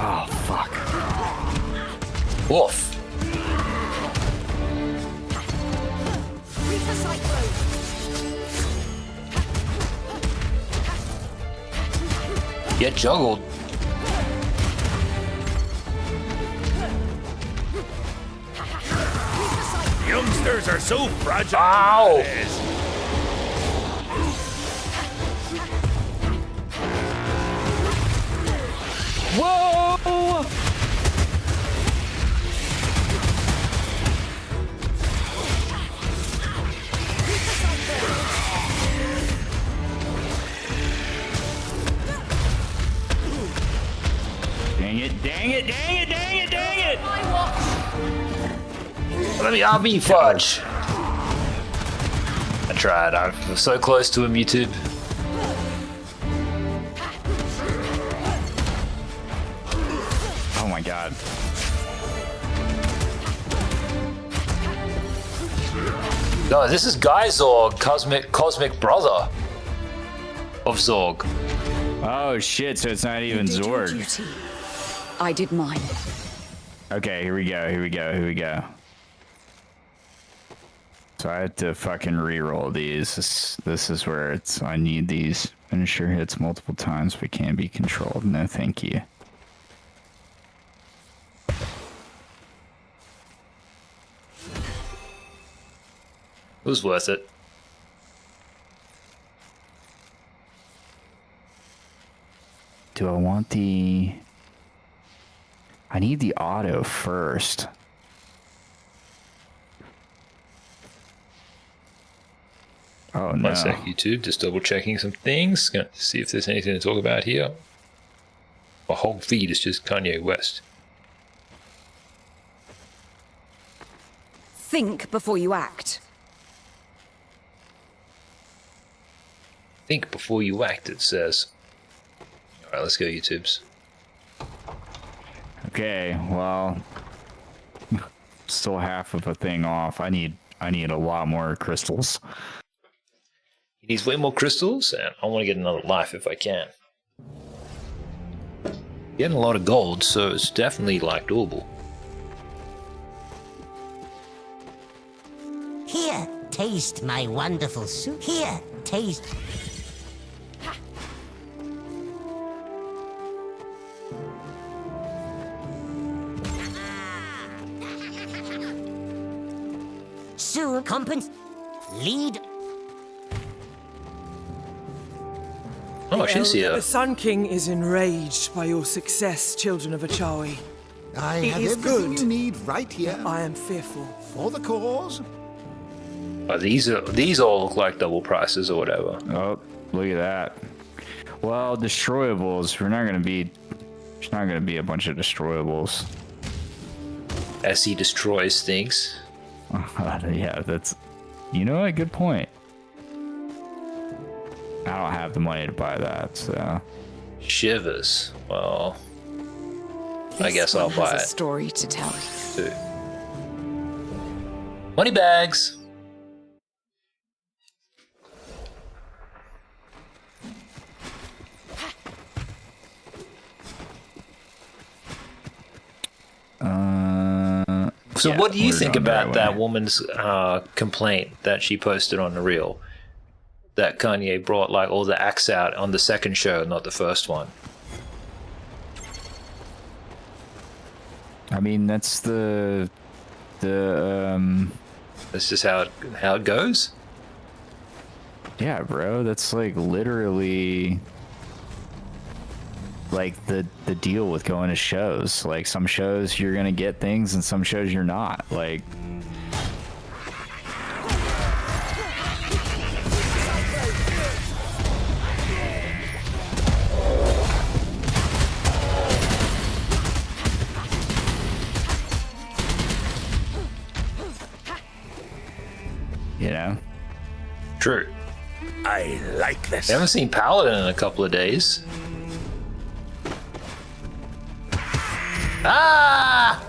[SPEAKER 6] Oh, fuck.
[SPEAKER 1] Woof. Get juggled.
[SPEAKER 8] Youngsters are so fragile.
[SPEAKER 1] Ow!
[SPEAKER 6] Whoa! Dang it, dang it, dang it, dang it, dang it!
[SPEAKER 1] I'll be fudge. I tried. I was so close to him, YouTube.
[SPEAKER 6] Oh my god.
[SPEAKER 1] No, this is Guy Zorg, cosmic brother of Zorg.
[SPEAKER 6] Oh shit, so it's not even
[SPEAKER 9] You did your
[SPEAKER 6] Zorg.
[SPEAKER 9] duty. I did mine.
[SPEAKER 6] Okay, here we go, here we go, here we go. So I have to fucking re-roll these. This is where it's, I need these. Finisher hits multiple times but can be controlled. No thank you.
[SPEAKER 1] It was worth it.
[SPEAKER 6] Do I want the... I need the auto first. Oh no.
[SPEAKER 1] One sec, YouTube. Just double checking some things. Gonna see if there's anything to talk about here. My whole feed is just Kanye West.
[SPEAKER 9] Think before you act.
[SPEAKER 1] Think before you act, it says. Alright, let's go, YouTubes.
[SPEAKER 6] Okay, well, still half of a thing off. I need a lot more crystals.
[SPEAKER 1] He needs way more crystals, and I want to get another life if I can. Getting a lot of gold, so it's definitely like doable.
[SPEAKER 11] Here, taste my wonderful soup. Here, taste. Sue, compens. Lead.
[SPEAKER 1] Oh, she's here.
[SPEAKER 12] The Sun King is enraged by your success, children of Achawi.
[SPEAKER 4] I
[SPEAKER 12] It
[SPEAKER 4] have
[SPEAKER 12] is
[SPEAKER 4] everything
[SPEAKER 12] good.
[SPEAKER 4] you need right here.
[SPEAKER 12] I am fearful.
[SPEAKER 4] For the cause.
[SPEAKER 1] Oh, these all look like double prices or whatever.
[SPEAKER 6] Oh, look at that. Well, destroyables. There's not gonna be a bunch of destroyables.
[SPEAKER 1] As he destroys things.
[SPEAKER 6] Yeah, that's. You know what? Good point. I don't have the money to buy that, so.
[SPEAKER 1] Shivers. Well, I
[SPEAKER 9] This
[SPEAKER 1] guess I'll
[SPEAKER 9] one
[SPEAKER 1] buy
[SPEAKER 9] has a
[SPEAKER 1] it
[SPEAKER 9] story to tell.
[SPEAKER 1] too. Money bags. So
[SPEAKER 6] Yeah,
[SPEAKER 1] what do you
[SPEAKER 6] we're
[SPEAKER 1] think
[SPEAKER 6] going the
[SPEAKER 1] about
[SPEAKER 6] right
[SPEAKER 1] that
[SPEAKER 6] way.
[SPEAKER 1] woman's complaint that she posted on the reel? That Kanye brought like all the acts out on the second show, not the first one.
[SPEAKER 6] I mean, that's the
[SPEAKER 1] That's just how it goes.
[SPEAKER 6] Yeah, bro, that's like literally like the deal with going to shows. Like some shows you're gonna get things and some shows you're not. Like you know?
[SPEAKER 1] True.
[SPEAKER 8] I like this.
[SPEAKER 1] I haven't seen Paladin in a couple of days. Ah!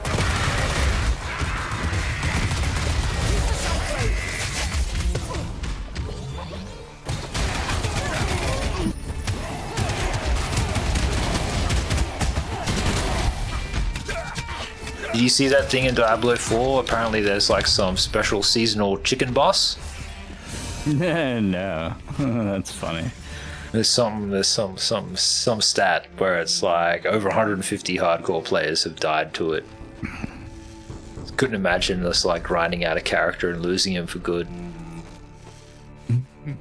[SPEAKER 1] Did you see that thing in Diablo 4? Apparently there's like some special seasonal chicken boss.
[SPEAKER 6] No. That's funny.
[SPEAKER 1] There's some stat where it's like over 150 hardcore players have died to it. Couldn't imagine us like grinding out a character and losing him for good.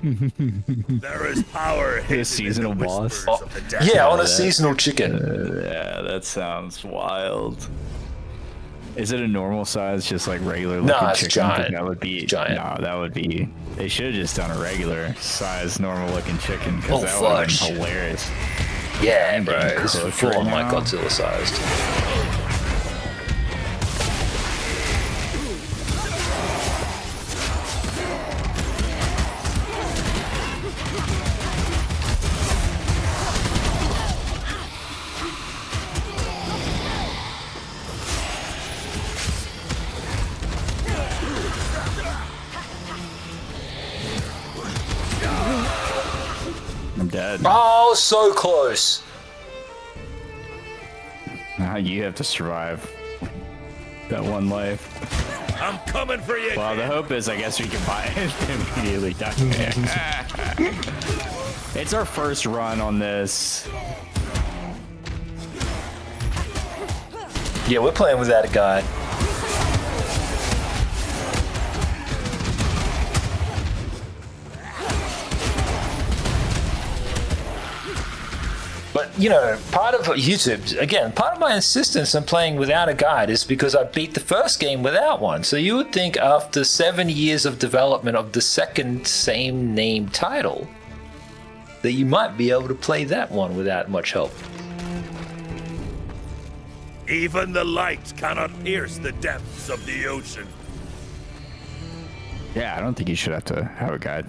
[SPEAKER 8] There is power hidden
[SPEAKER 6] seasonal
[SPEAKER 8] in the
[SPEAKER 6] boss?
[SPEAKER 8] whispers of the dead.
[SPEAKER 1] Yeah, on a seasonal chicken.
[SPEAKER 6] Yeah, that sounds wild. Is it a normal size, just like regular looking
[SPEAKER 1] No, it's
[SPEAKER 6] chicken?
[SPEAKER 1] giant.
[SPEAKER 6] That would be
[SPEAKER 1] Giant.
[SPEAKER 6] No, that would be. They should have just done a regular size, normal looking chicken.
[SPEAKER 1] Oh,
[SPEAKER 6] That would have been
[SPEAKER 1] fudge.
[SPEAKER 6] hilarious.
[SPEAKER 1] Yeah,
[SPEAKER 6] I'm
[SPEAKER 1] bro.
[SPEAKER 6] getting
[SPEAKER 1] It's
[SPEAKER 6] cooked
[SPEAKER 1] full
[SPEAKER 6] right
[SPEAKER 1] on like
[SPEAKER 6] now.
[SPEAKER 1] Godzilla sized.
[SPEAKER 6] I'm dead.
[SPEAKER 1] Oh, so close.
[SPEAKER 6] Now you have to survive that one life.
[SPEAKER 8] I'm coming for you.
[SPEAKER 6] Well, the hope is, I guess, we can buy it immediately. It's our first run on this.
[SPEAKER 1] Yeah, we're playing without a guide. But, you know, part of YouTube, again, part of my insistence on playing without a guide is because I beat the first game without one. So you would think after 7 years of development of the second same name title, that you might be able to play that one without much help.
[SPEAKER 8] Even the light cannot pierce the depths of the ocean.
[SPEAKER 6] Yeah, I don't think you should have to have a guide.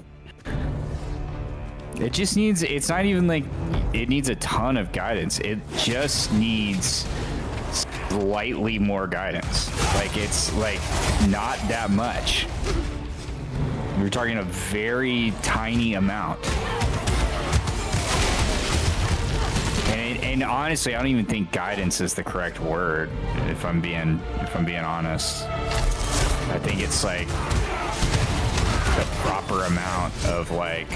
[SPEAKER 6] It just needs, it's not even like, it needs a ton of guidance. It just needs slightly more guidance. Like, it's like not that much. We're talking a very tiny amount. And honestly, I don't even think guidance is the correct word, if I'm being honest. I think it's like the proper amount of like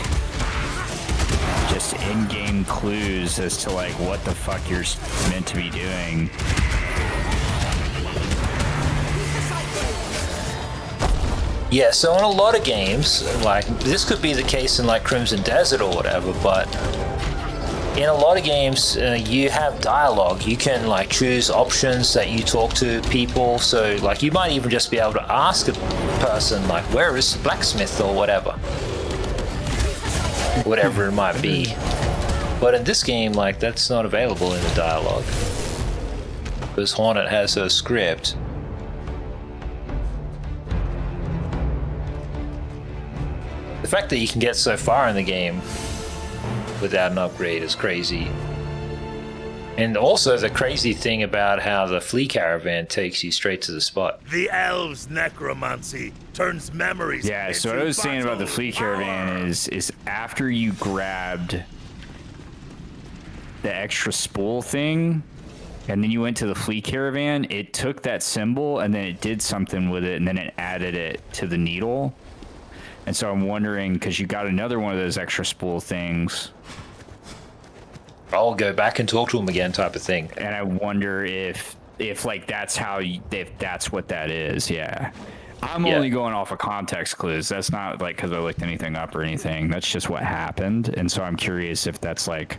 [SPEAKER 6] just in-game clues as to like what the fuck you're meant to be doing.
[SPEAKER 1] Yeah, so in a lot of games, like this could be the case in like Crimson Desert or whatever, but in a lot of games you have dialogue. You can like choose options that you talk to people, so like you might even just be able to ask a person like, where is blacksmith or whatever it might be. But in this game, like, that's not available in the dialogue because Hornet has a script. The fact that you can get so far in the game without an upgrade is crazy. And also the crazy thing about how the Flea Caravan takes you straight to the spot.
[SPEAKER 8] The elves' necromancy turns memories.
[SPEAKER 6] Yeah, so what I was saying about the Flea Caravan is after you grabbed the extra spool thing, and then you went to the Flea Caravan, it took that symbol and then it did something with it, and then it added it to the needle. And so I'm wondering, because you got another one of those extra spool things.
[SPEAKER 1] I'll go back and talk to him again, type of thing.
[SPEAKER 6] And I wonder if like that's how if that's what that is. Yeah, I'm only going off of context clues. That's not like because I looked anything up or anything. That's just what happened. And so I'm curious if that's like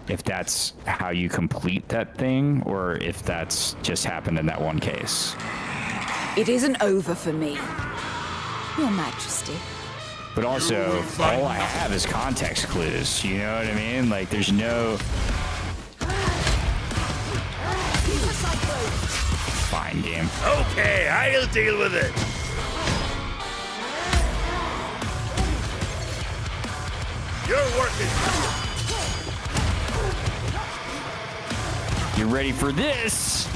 [SPEAKER 6] if that's how you complete that thing, or if that's just happened in that one case.
[SPEAKER 9] It isn't over for me, Your Majesty.
[SPEAKER 6] But also, all I have is context clues, you know what I mean? Like, there's no... Fine, game.
[SPEAKER 8] Okay, I'll deal with it. You're working.
[SPEAKER 6] You ready for this?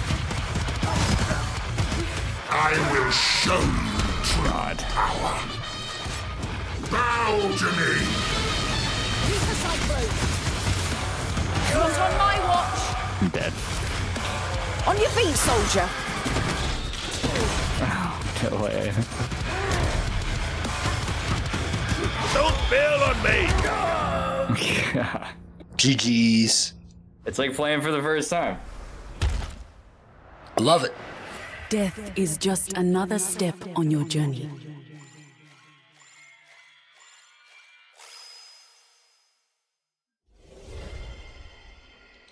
[SPEAKER 8] I will show you
[SPEAKER 6] God.
[SPEAKER 8] power. Bow to me!
[SPEAKER 9] Not on my watch!
[SPEAKER 6] I'm dead.
[SPEAKER 9] On your feet, soldier!
[SPEAKER 6] Oh, no way.
[SPEAKER 8] Don't bail on me!
[SPEAKER 1] GG's.
[SPEAKER 6] It's like playing for the first time.
[SPEAKER 1] I love it.
[SPEAKER 10] Death is just another step on your journey.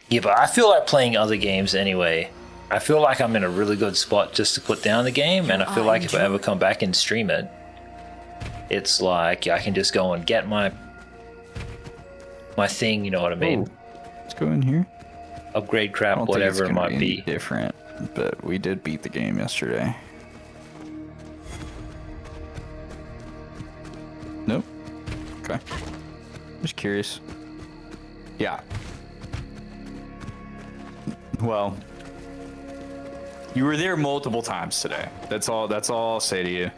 [SPEAKER 1] Yeah, but I feel like playing other games anyway. I feel like I'm in a really good spot just to put down the game, and I feel like if I ever come back and stream it, it's like I can just go and get my thing, you know what I mean?
[SPEAKER 6] Ooh. Let's go in here.
[SPEAKER 1] Upgrade crap, whatever it might be.
[SPEAKER 6] Different, but we did beat the game yesterday. Nope. Okay. Just curious. Yeah. Well, you were there multiple times today. That's all I'll say to you.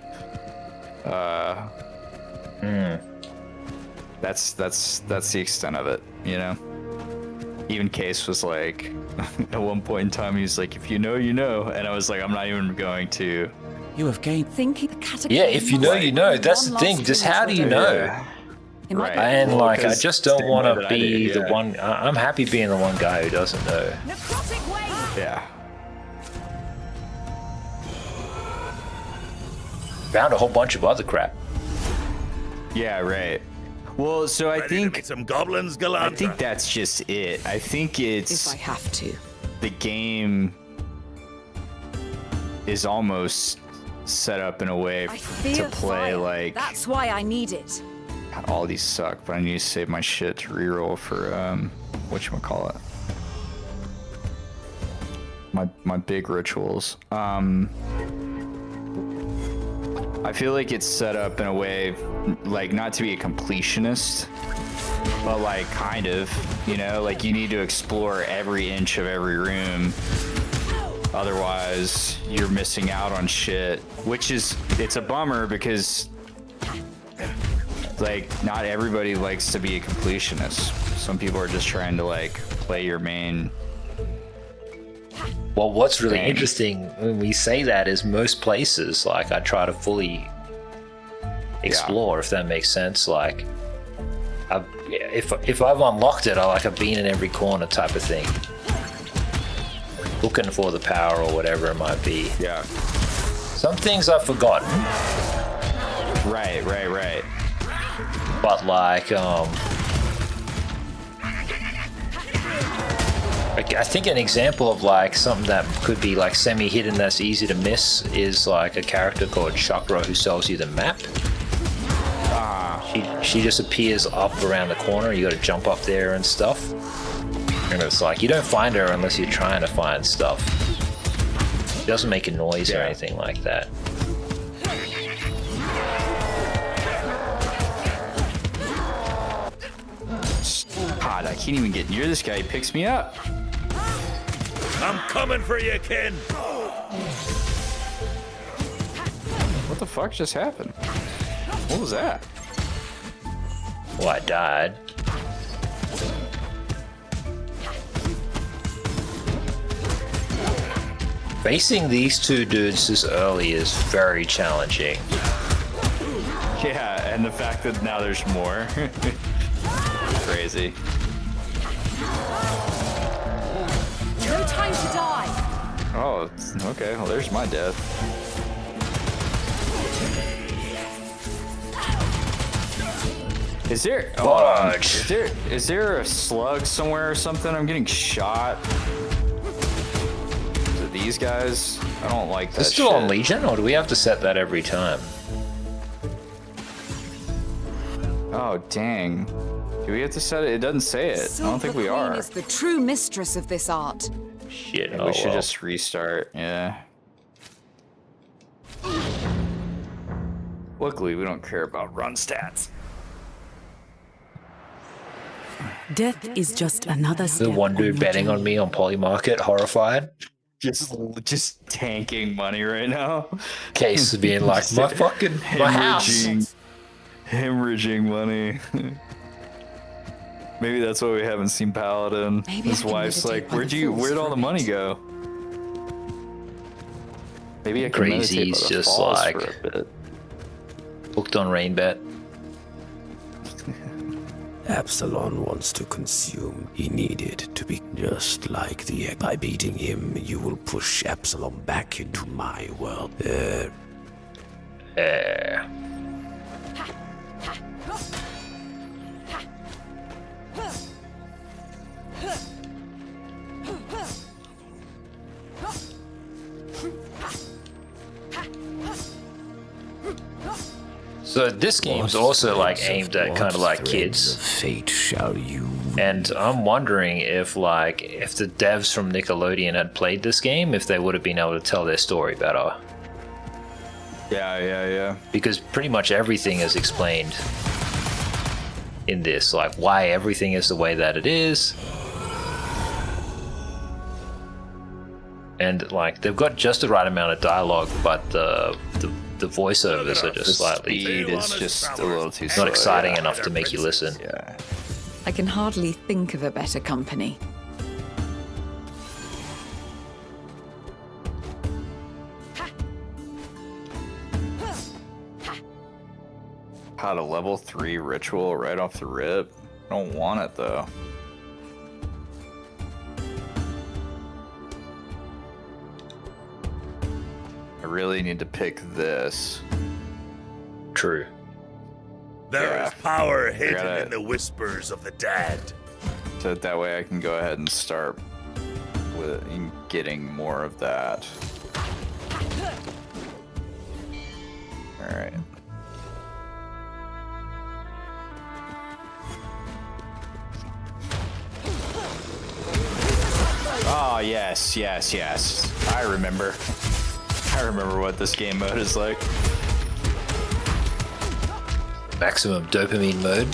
[SPEAKER 6] That's the extent of it, you know? Even Case was like, at one point in time, he was like, if you know, you know. And I was like, I'm not even going to.
[SPEAKER 12] You have gained
[SPEAKER 9] thinking.
[SPEAKER 1] Yeah, if you know, you know. That's the thing. Just how do you know?
[SPEAKER 6] Right.
[SPEAKER 1] And
[SPEAKER 6] well,
[SPEAKER 1] like, I just don't want to be the
[SPEAKER 6] yeah.
[SPEAKER 1] one. I'm happy being the one guy who doesn't know.
[SPEAKER 6] Yeah.
[SPEAKER 1] Found a whole bunch of other crap.
[SPEAKER 6] Yeah, right. Well, so I think
[SPEAKER 8] some goblins galanta.
[SPEAKER 6] I think that's just it. I think it's
[SPEAKER 9] If I have to.
[SPEAKER 6] the game is almost set up in a way to play like.
[SPEAKER 9] That's why I need it.
[SPEAKER 6] God, all these suck, but I need to save my shit to reroll for whatchamacallit. My big rituals. I I feel like it's set up in a way, like, not to be a completionist, but like kind of, you know, like you need to explore every inch of every room. Otherwise, you're missing out on shit, which is, it's a bummer because, like, not everybody likes to be a completionist. Some people are just trying to, like, play your main.
[SPEAKER 1] Well, what's really interesting when we say that is most places, like, I try to fully explore, if that makes sense. Like, if I've unlocked it, I've been in every corner type of thing. Looking for the power or whatever it might be.
[SPEAKER 6] Yeah.
[SPEAKER 1] Some things I've forgotten.
[SPEAKER 6] Right.
[SPEAKER 1] But like, I think an example of like something that could be like semi-hidden that's easy to miss is like a character called Chakra who sells you the map. She just appears up around the corner. You got to jump up there and stuff. And it's like, you don't find her unless you're trying to find stuff. She doesn't make a noise or anything like that.
[SPEAKER 6] God, I can't even get near this guy. He picks me up.
[SPEAKER 8] I'm coming for you, Ken.
[SPEAKER 6] What the fuck just happened? What was that?
[SPEAKER 1] Well, I died. Facing these two dudes this early is very challenging.
[SPEAKER 6] Yeah, and the fact that now there's more. Crazy.
[SPEAKER 9] No time to die.
[SPEAKER 6] Oh, okay. Well, there's my death. Is there? Is there a slug somewhere or something? I'm getting shot. Is it these guys? I don't like that.
[SPEAKER 1] Is it still on Legion, or do we have to set that every time?
[SPEAKER 6] Oh dang! Do we have to set it? It doesn't say it. I don't think we are.
[SPEAKER 9] Queen is the true mistress of this art.
[SPEAKER 1] Shit.
[SPEAKER 6] We should just restart. Yeah. Luckily, we don't care about run stats.
[SPEAKER 12] Death is just another step.
[SPEAKER 1] The one dude betting on me on Polymarket, horrified.
[SPEAKER 6] Just tanking money right now.
[SPEAKER 1] Case of being like, my house.
[SPEAKER 6] Hemorrhaging money. Maybe that's why we haven't seen Paladin. His wife's like, where'd all the money go? Maybe I can
[SPEAKER 1] Crazy's just like hooked on Rainbet.
[SPEAKER 7] Absalom wants to consume. He needed to be just like the egg. By beating him, you will push Absalom back into my world.
[SPEAKER 1] So this game's also like aimed at kind of like kids.
[SPEAKER 7] Fate shall you.
[SPEAKER 1] And I'm wondering if the devs from Nickelodeon had played this game, if they would have been able to tell their story better.
[SPEAKER 6] Yeah.
[SPEAKER 1] Because pretty much everything is explained in this, like why everything is the way that it is. And like they've got just the right amount of dialogue, but the voiceovers are just slightly.
[SPEAKER 6] Speed is just a little too slow.
[SPEAKER 1] Not exciting enough to make you listen.
[SPEAKER 6] Yeah.
[SPEAKER 9] I can hardly think of a better company.
[SPEAKER 6] How to level 3 ritual right off the rip. I don't want it though. I really need to pick this.
[SPEAKER 1] True.
[SPEAKER 8] There is power hidden in the whispers of the dead.
[SPEAKER 6] So that way I can go ahead and start with getting more of that. Alright. Oh, yes. I remember what this game mode is like.
[SPEAKER 1] Maximum dopamine mode.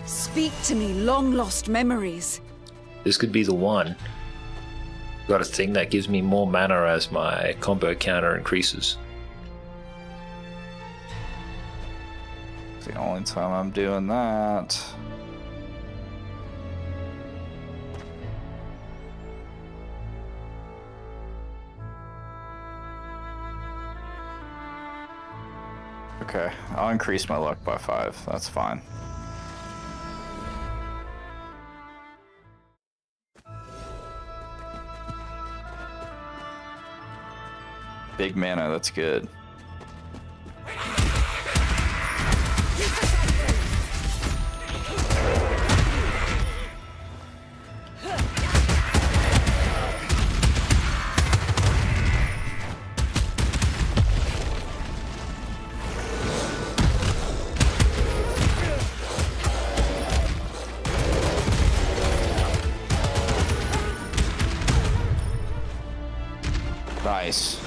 [SPEAKER 9] Speak to me, long-lost memories.
[SPEAKER 1] This could be the one. Got a thing that gives me more mana as my combo counter increases.
[SPEAKER 6] It's the only time I'm doing that. Okay, I'll increase my luck by 5. That's fine. Big mana, that's good. Nice.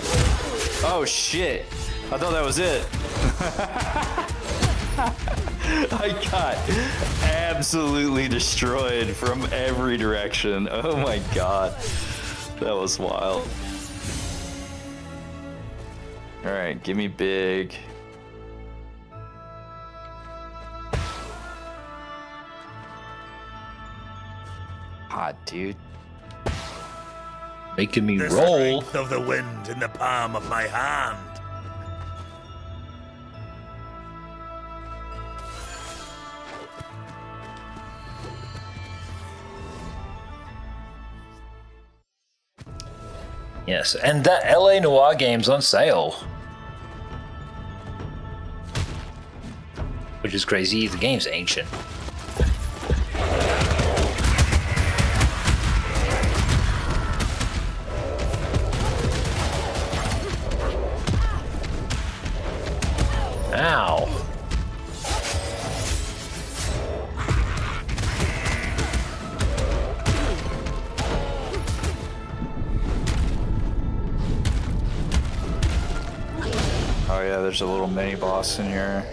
[SPEAKER 6] Oh shit! I thought that was it. I got absolutely destroyed from every direction. Oh my god. That was wild. Alright, give me big. Hot dude.
[SPEAKER 1] Making me
[SPEAKER 8] the
[SPEAKER 1] roll.
[SPEAKER 8] Strength of the wind in the palm of my hand.
[SPEAKER 1] Yes, and that LA Noire game's on sale. Which is crazy, the game's ancient. Ow.
[SPEAKER 6] Oh yeah, there's a little mini boss in here.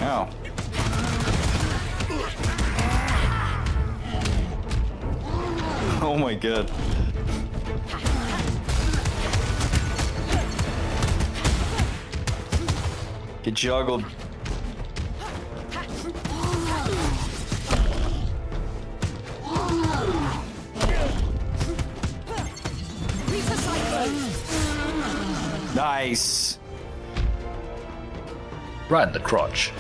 [SPEAKER 6] Ow. Oh my god. Get juggled. Nice.
[SPEAKER 1] Right in the crotch.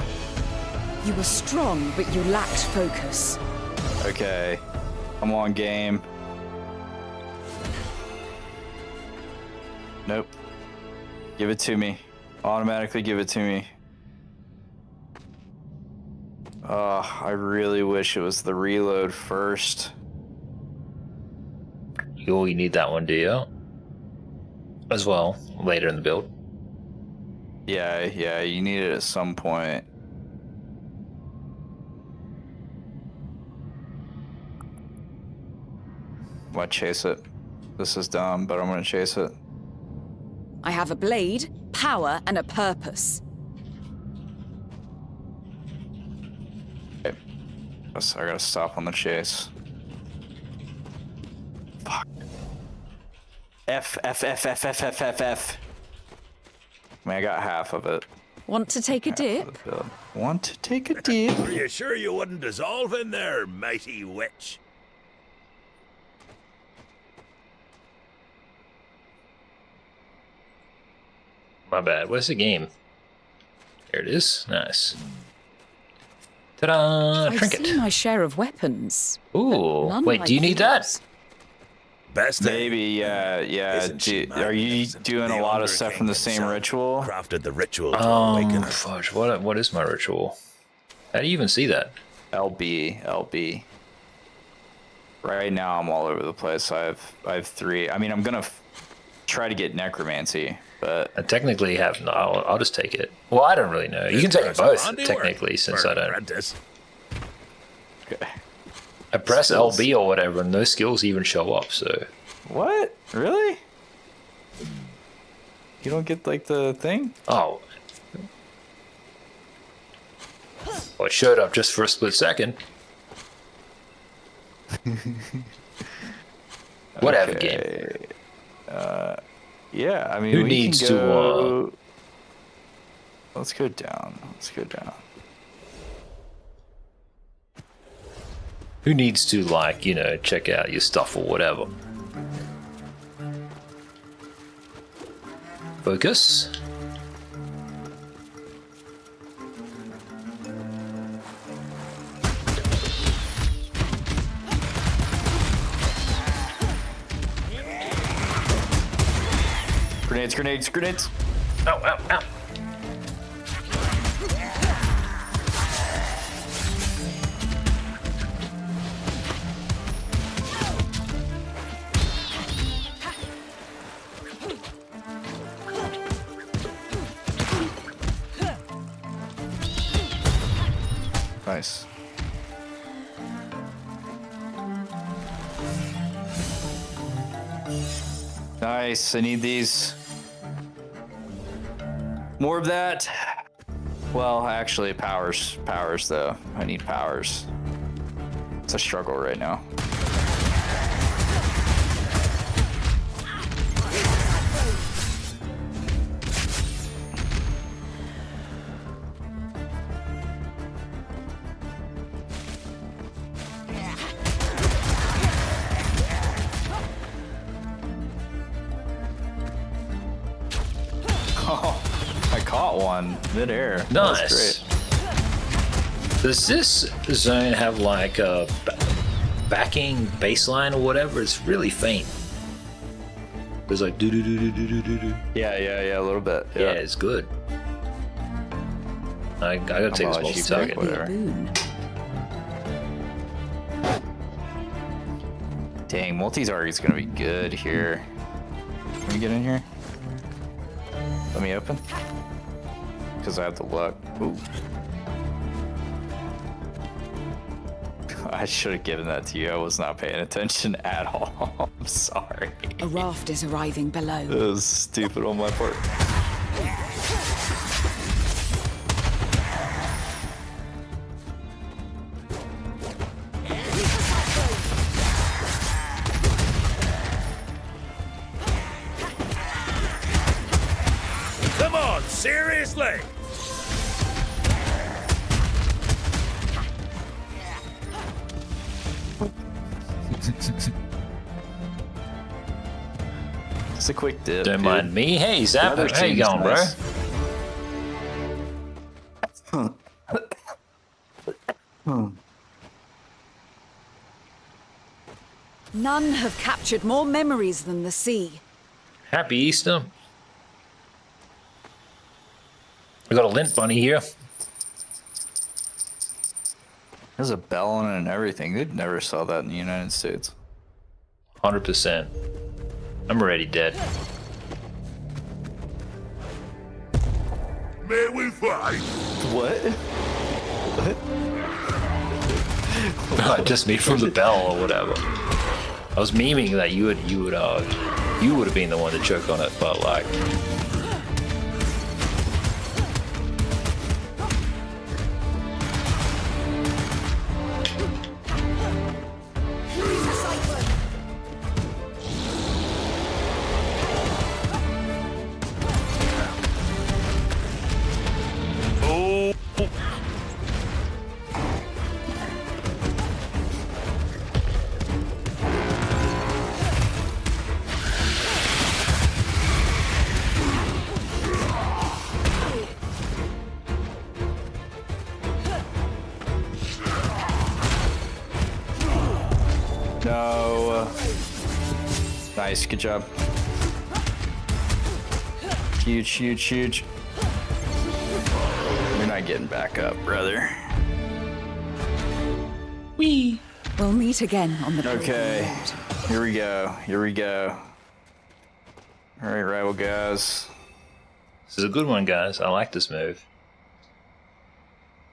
[SPEAKER 9] You were strong, but you lacked focus.
[SPEAKER 6] Okay. I'm on game. Nope. Give it to me. Automatically give it to me. I really wish it was the reload first.
[SPEAKER 1] You need that one, do you? As well, later in the build.
[SPEAKER 6] Yeah, you need it at some point. I'm gonna chase it. This is dumb, but I'm gonna chase it.
[SPEAKER 9] I have a blade, power, and a purpose.
[SPEAKER 6] Okay. I gotta stop on the chase. Fuck. F. I mean, I got half of it.
[SPEAKER 9] Want to take a dip?
[SPEAKER 6] Want to take a dip?
[SPEAKER 8] Are you sure you wouldn't dissolve in there, mighty witch?
[SPEAKER 1] My bad. Where's the game? There it is. Nice. Ta-da!
[SPEAKER 9] I've
[SPEAKER 1] Trinket.
[SPEAKER 9] seen my share of weapons.
[SPEAKER 1] Ooh.
[SPEAKER 9] None
[SPEAKER 1] Wait,
[SPEAKER 9] like
[SPEAKER 1] do you need
[SPEAKER 9] yours.
[SPEAKER 1] that?
[SPEAKER 8] Best
[SPEAKER 6] Maybe, yeah. Are you doing a lot of stuff in the same ritual?
[SPEAKER 8] Crafted the ritual to awaken her.
[SPEAKER 1] Fudge, what is my ritual? How do you even see that?
[SPEAKER 6] LB. Right now I'm all over the place. I have 3. I mean, I'm gonna try to get necromancy, but
[SPEAKER 1] I technically have no. I'll just take it. Well, I don't really know. You can take both technically, since I don't.
[SPEAKER 6] Okay.
[SPEAKER 1] I press LB or whatever, and those skills even show up. So.
[SPEAKER 6] What? Really? You don't get like the thing?
[SPEAKER 1] Oh. Well, it showed up just for a split second. Whatever game.
[SPEAKER 6] Yeah, I mean,
[SPEAKER 1] who
[SPEAKER 6] we
[SPEAKER 1] needs
[SPEAKER 6] can go... to? Let's go down. Let's go down.
[SPEAKER 1] Who needs to, like, you know, check out your stuff or whatever? Focus.
[SPEAKER 6] Grenades, grenades, grenades.
[SPEAKER 1] Ow, ow, ow.
[SPEAKER 6] Nice. Nice, I need these. More of that. Well, actually, powers though. I need powers. It's a struggle right now. I caught one midair.
[SPEAKER 1] Nice. Does this zone have like a backing baseline or whatever? It's really faint. There's like do do do do do do do.
[SPEAKER 6] Yeah, a little bit.
[SPEAKER 1] Yeah, it's good. I gotta take this multi-target.
[SPEAKER 6] Whatever. Dang, multi-target's gonna be good here. Can we get in here? Let me open. Because I have the luck. Ooh. I should have given that to you. I was not paying attention at all. I'm sorry.
[SPEAKER 9] A raft is arriving below.
[SPEAKER 6] It was stupid on my part.
[SPEAKER 8] Come on, seriously!
[SPEAKER 6] Just a quick dip.
[SPEAKER 1] Don't mind me. Hey, Zapper, how you going,
[SPEAKER 6] nice.
[SPEAKER 1] bro?
[SPEAKER 9] None have captured more memories than the sea.
[SPEAKER 1] Happy Easter. We got a lint bunny here.
[SPEAKER 6] There's a bell on it and everything. They'd never saw that in the United States.
[SPEAKER 1] 100%. I'm already dead.
[SPEAKER 8] May we fight?
[SPEAKER 6] What? What?
[SPEAKER 1] Just me from the bell or whatever. I was memeing that you would have been the one to choke on it, but like.
[SPEAKER 6] No. Nice, good job. Huge, huge, huge. You're not getting back up, brother.
[SPEAKER 1] Wee.
[SPEAKER 9] We'll meet again on the
[SPEAKER 6] Okay, here we go. Here we go. All right, rival guys.
[SPEAKER 1] This is a good one, guys. I like this move.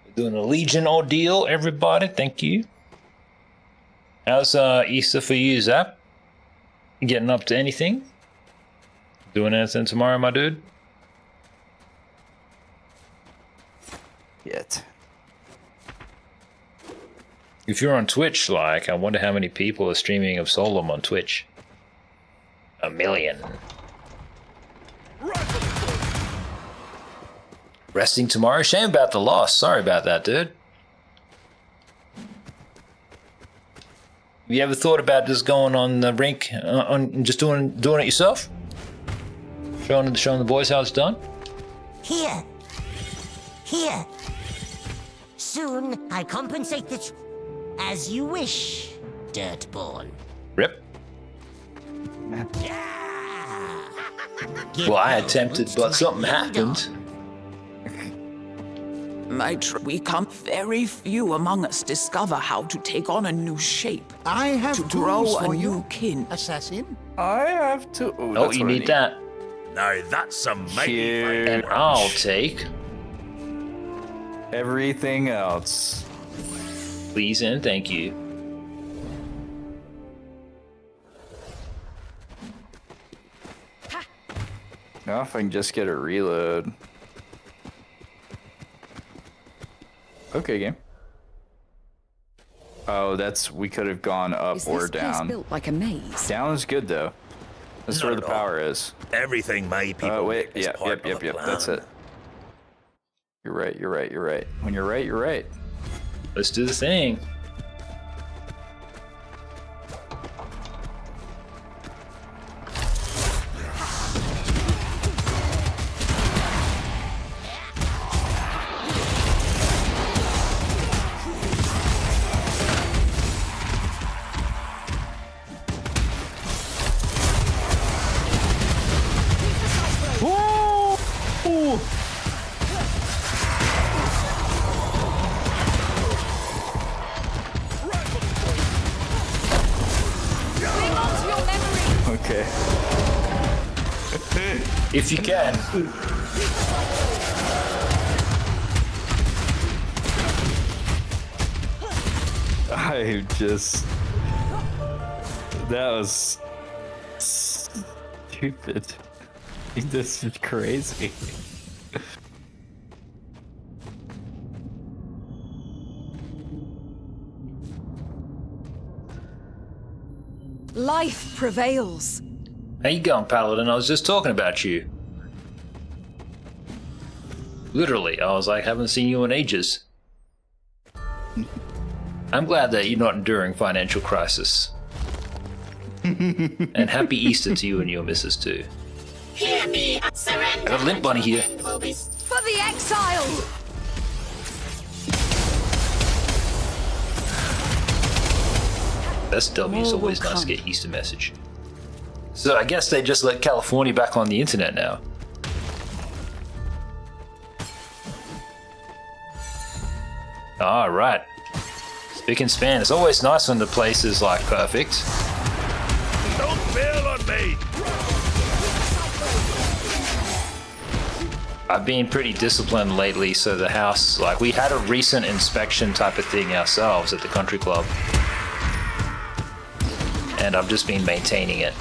[SPEAKER 1] We're doing a Legion Ordeal, everybody. Thank you. How's Easter for you, Zap? You getting up to anything? Doing anything tomorrow, my dude?
[SPEAKER 6] Yet.
[SPEAKER 1] If you're on Twitch, like, I wonder how many people are streaming Absolum on Twitch. 1 million. Resting tomorrow? Shame about the loss. Sorry about that, dude. Have you ever thought about just going on the rink, on just doing it yourself? Showing the boys how it's done?
[SPEAKER 11] Here. Here. Soon I compensate the as you wish, Dirtborn.
[SPEAKER 1] Rip. Well, I attempted, but something happened.
[SPEAKER 12] We come. Very few among us discover how to take on a new shape.
[SPEAKER 4] I have
[SPEAKER 12] to
[SPEAKER 4] tools
[SPEAKER 12] grow a
[SPEAKER 4] for
[SPEAKER 12] new
[SPEAKER 4] you,
[SPEAKER 12] kin.
[SPEAKER 4] assassin.
[SPEAKER 6] I have to.
[SPEAKER 1] Oh, you need that.
[SPEAKER 8] Now that's some mighty
[SPEAKER 6] Here.
[SPEAKER 1] And I'll take
[SPEAKER 6] everything else.
[SPEAKER 1] Please and thank you.
[SPEAKER 6] Now if I can just get a reload. Okay, game. Oh, we could have gone up
[SPEAKER 9] Is
[SPEAKER 6] or
[SPEAKER 9] this place
[SPEAKER 6] down.
[SPEAKER 9] built like a maze?
[SPEAKER 6] Down is good though. That's
[SPEAKER 8] Not
[SPEAKER 6] where
[SPEAKER 8] at
[SPEAKER 6] the
[SPEAKER 8] all.
[SPEAKER 6] power is.
[SPEAKER 8] Everything my people
[SPEAKER 6] Oh wait,
[SPEAKER 8] is
[SPEAKER 6] yep.
[SPEAKER 8] part of a
[SPEAKER 6] That's
[SPEAKER 8] plan.
[SPEAKER 6] it. You're right. When you're right, you're right.
[SPEAKER 1] Let's do the thing.
[SPEAKER 6] Okay.
[SPEAKER 1] If you can.
[SPEAKER 6] I just... That was... stupid. This is crazy.
[SPEAKER 9] Life prevails.
[SPEAKER 1] How you going, Paladin? I was just talking about you. Literally, I was like, haven't seen you in ages. I'm glad that you're not enduring financial crisis. And happy Easter to you and your missus too.
[SPEAKER 3] Hear me, surrender.
[SPEAKER 1] I got a limp bunny here.
[SPEAKER 9] For the exiled!
[SPEAKER 1] Best W is always nice to get Easter message. So I guess they just let California back on the internet now. Alright. Spick and span. It's always nice when the place is like perfect.
[SPEAKER 8] Don't bail on me!
[SPEAKER 1] I've been pretty disciplined lately, so the house, like, we had a recent inspection type of thing ourselves at the country club. And I've just been maintaining it.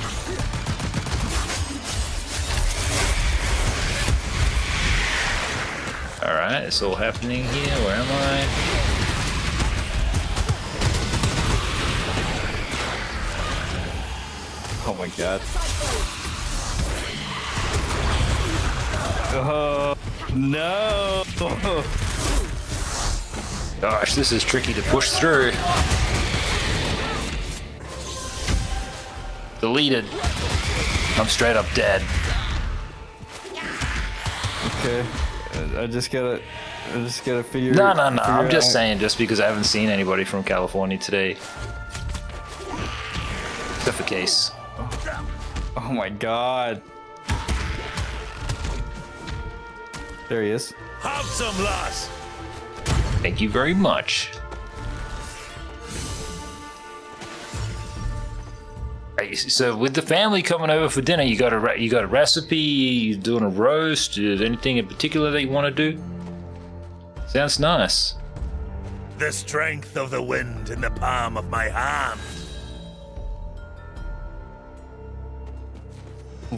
[SPEAKER 1] Alright, it's all happening here. Where am I?
[SPEAKER 6] Oh my god. Oh, no!
[SPEAKER 1] Gosh, this is tricky to push through. Deleted. I'm straight up dead.
[SPEAKER 6] Okay. I just gotta figure.
[SPEAKER 1] No.
[SPEAKER 6] figure
[SPEAKER 1] I'm just
[SPEAKER 6] out-
[SPEAKER 1] saying, just because I haven't seen anybody from California today. Except for Case.
[SPEAKER 6] Oh my god. There he is.
[SPEAKER 8] Have some, lass!
[SPEAKER 1] Thank you very much. So with the family coming over for dinner, you got a recipe? You doing a roast? Anything in particular that you want to do? Sounds nice.
[SPEAKER 8] The strength of the wind in the palm of my hand.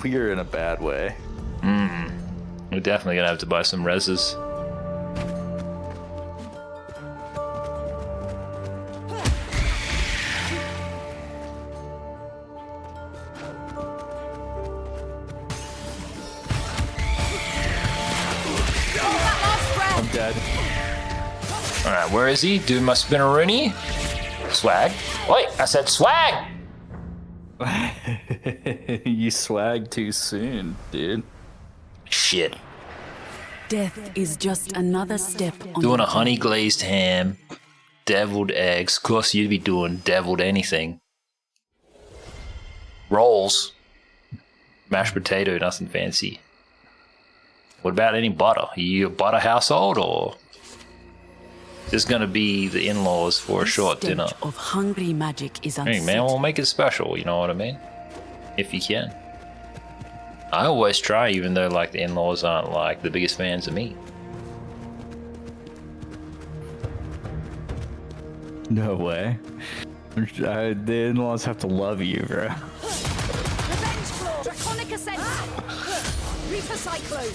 [SPEAKER 6] We're in a bad way.
[SPEAKER 1] We're definitely gonna have to buy some reses.
[SPEAKER 6] I'm dead.
[SPEAKER 1] Alright, where is he? Dude must have been a Rooney. Swag. Wait, I said swag!
[SPEAKER 6] You swag too soon, dude.
[SPEAKER 1] Shit.
[SPEAKER 9] Death is just another step on
[SPEAKER 1] Doing
[SPEAKER 9] the
[SPEAKER 1] a honey glazed ham, deviled eggs. Of course, you'd be doing deviled anything. Rolls. Mashed potato, nothing fancy. What about any butter? Are you a butter household, or is this gonna be the in-laws for a short dinner?
[SPEAKER 9] of hungry magic is
[SPEAKER 1] Hey
[SPEAKER 9] unsettling.
[SPEAKER 1] man, we'll make it special, you know what I mean? If you can. I always try, even though like the in-laws aren't like the biggest fans of me.
[SPEAKER 6] No way. The in-laws have to love you, bro.
[SPEAKER 3] Draconic Ascent! Reaper Cyclone!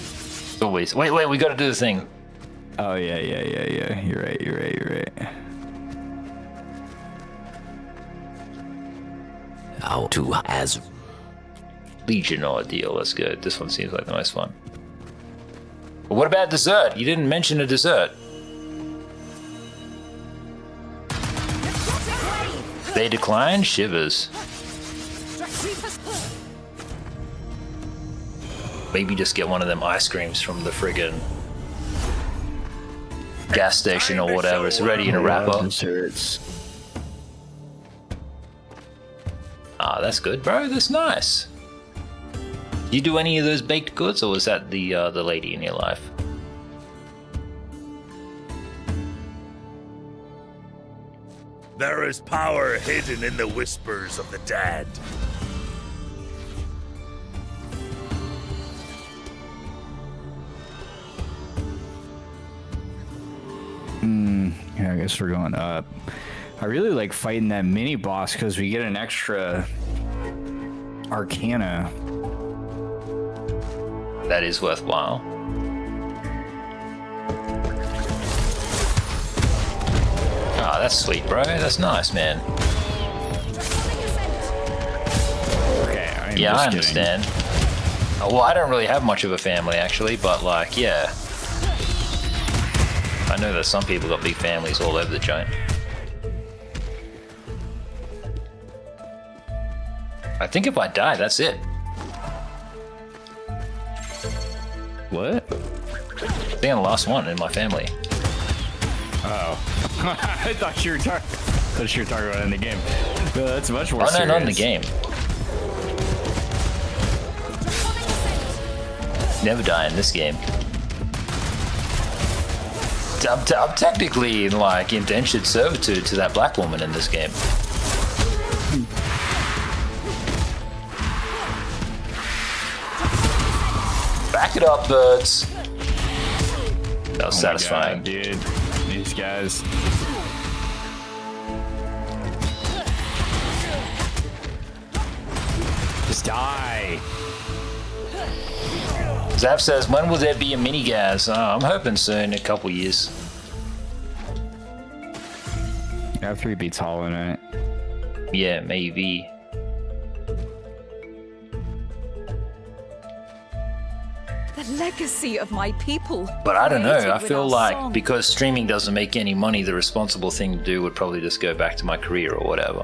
[SPEAKER 1] Always. Wait, we gotta do the thing.
[SPEAKER 6] Oh yeah. You're right.
[SPEAKER 7] How to as
[SPEAKER 1] Legion Ordeal, that's good. This one seems like the most fun. But what about dessert? You didn't mention a dessert. They decline? Shivers. Maybe just get one of them ice creams from the friggin' gas station or whatever. It's ready in a wrapper.
[SPEAKER 6] Desserts.
[SPEAKER 1] Ah, that's good, bro. That's nice. You do any of those baked goods, or was that the lady in your life?
[SPEAKER 8] There is power hidden in the whispers of the dead.
[SPEAKER 6] Yeah, I guess we're going up. I really like fighting that mini boss because we get an extra arcana.
[SPEAKER 1] That is worthwhile. Ah, that's sweet, bro. That's nice, man.
[SPEAKER 6] Okay,
[SPEAKER 1] Yeah, I understand. Well, I don't really have much of a family, actually, but, like, yeah. I know that some people got big families all over the joint. I think if I die, that's it.
[SPEAKER 6] What?
[SPEAKER 1] I think I'm the last one in my family.
[SPEAKER 6] Oh. I thought you were talking about it in the game. No, that's much more serious.
[SPEAKER 1] Oh, no, not in the game. Never die in this game. I'm technically in like indentured servitude to that black woman in this game. Back it up, birds. That was satisfying.
[SPEAKER 6] God, dude. These guys. Just die.
[SPEAKER 1] Zap says, when will there be a mini gas? I'm hoping soon, a couple years.
[SPEAKER 6] After he beats Hollow Knight.
[SPEAKER 1] Yeah, maybe.
[SPEAKER 9] The legacy of my people.
[SPEAKER 1] But I don't know,
[SPEAKER 9] created
[SPEAKER 1] I
[SPEAKER 9] with
[SPEAKER 1] feel
[SPEAKER 9] our
[SPEAKER 1] like
[SPEAKER 9] song.
[SPEAKER 1] because streaming doesn't make any money, the responsible thing to do would probably just go back to my career or whatever.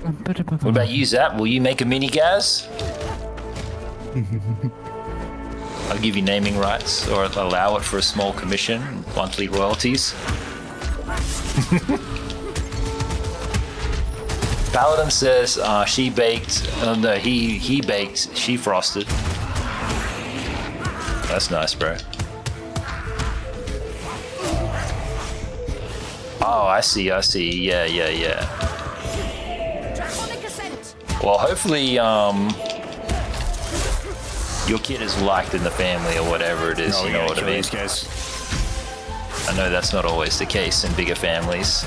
[SPEAKER 1] What about you, Zap? Will you make a mini gas? I'll give you naming rights or allow it for a small commission, monthly royalties. Paladin says she baked, no, he baked, she frosted. That's nice, bro. Oh, I see. Yeah.
[SPEAKER 3] Draconic ascent.
[SPEAKER 1] Well, hopefully, your kid is liked in the family or whatever it is, you know what I mean?
[SPEAKER 6] These guys.
[SPEAKER 1] I know that's not always the case in bigger families.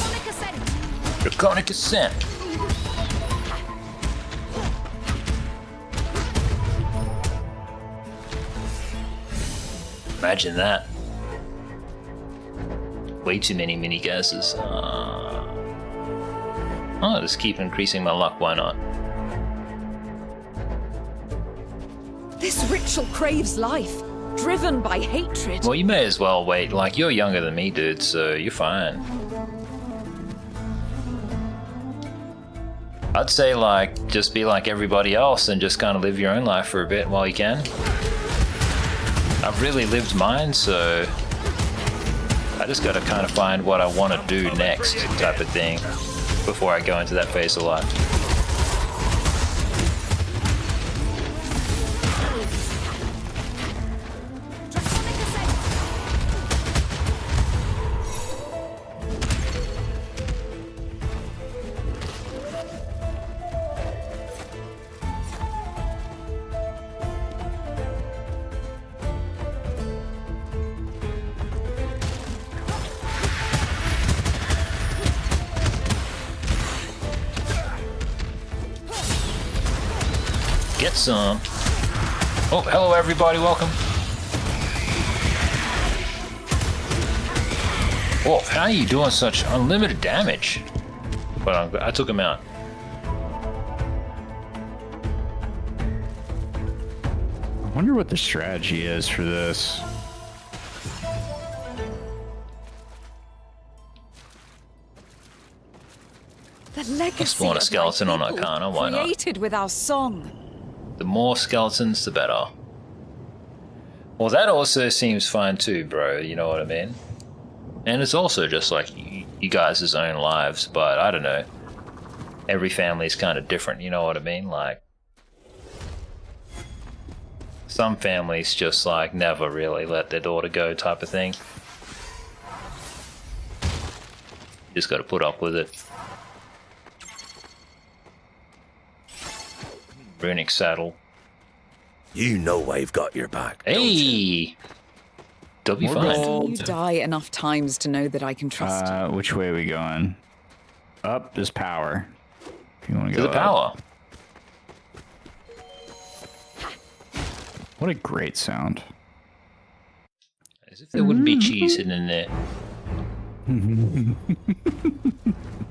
[SPEAKER 3] Draconic ascent.
[SPEAKER 1] Draconic Ascent. Imagine that. Way too many mini gases. Oh, just keep increasing my luck, why not?
[SPEAKER 9] This ritual craves life, driven by hatred.
[SPEAKER 1] Well, you may as well wait. Like, you're younger than me, dude, so you're fine. I'd say, like, just be like everybody else and just kind of live your own life for a bit while you can. I've really lived mine, so I just gotta kind of find what I want to do next type of thing before I go into that phase of life. Get some. Oh, hello everybody, welcome. Oh, how are you doing such unlimited damage? But I took him out.
[SPEAKER 6] I wonder what the strategy is for this.
[SPEAKER 9] The legacy
[SPEAKER 1] Let's spawn a skeleton on Arcana, why not?
[SPEAKER 9] created with our song.
[SPEAKER 1] The more skeletons, the better. Well, that also seems fine too, bro, you know what I mean? And it's also just like you guys' own lives, but I don't know. Every family's kind of different, you know what I mean? Like, some families just like never really let their daughter go type of thing. You just gotta put up with it. Runic saddle.
[SPEAKER 8] You know I've got your back.
[SPEAKER 1] Hey! They'll be fine.
[SPEAKER 9] You die enough times to know that I can trust you.
[SPEAKER 6] Which way are we going? Up is power. If you want to
[SPEAKER 1] To
[SPEAKER 6] go
[SPEAKER 1] the power.
[SPEAKER 6] up. What a great sound.
[SPEAKER 1] As if there wouldn't be cheese hidden in there.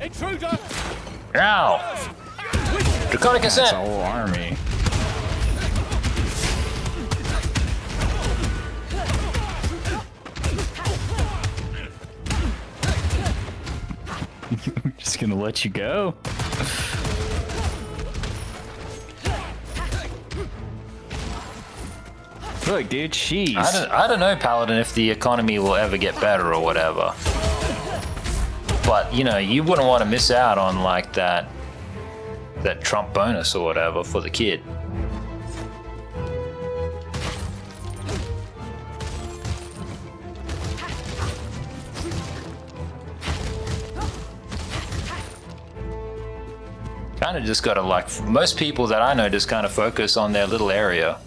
[SPEAKER 8] Intruder!
[SPEAKER 1] Ow! Draconic
[SPEAKER 6] That's
[SPEAKER 1] Ascent!
[SPEAKER 6] a whole army. I'm just gonna let you go. Look, dude, cheese.
[SPEAKER 1] I don't know, Paladin, if the economy will ever get better or whatever. But, you know, you wouldn't want to miss out on, like, that Trump bonus or whatever for the kid. Kind of just gotta, like, most people that I know just kind of focus on their little area.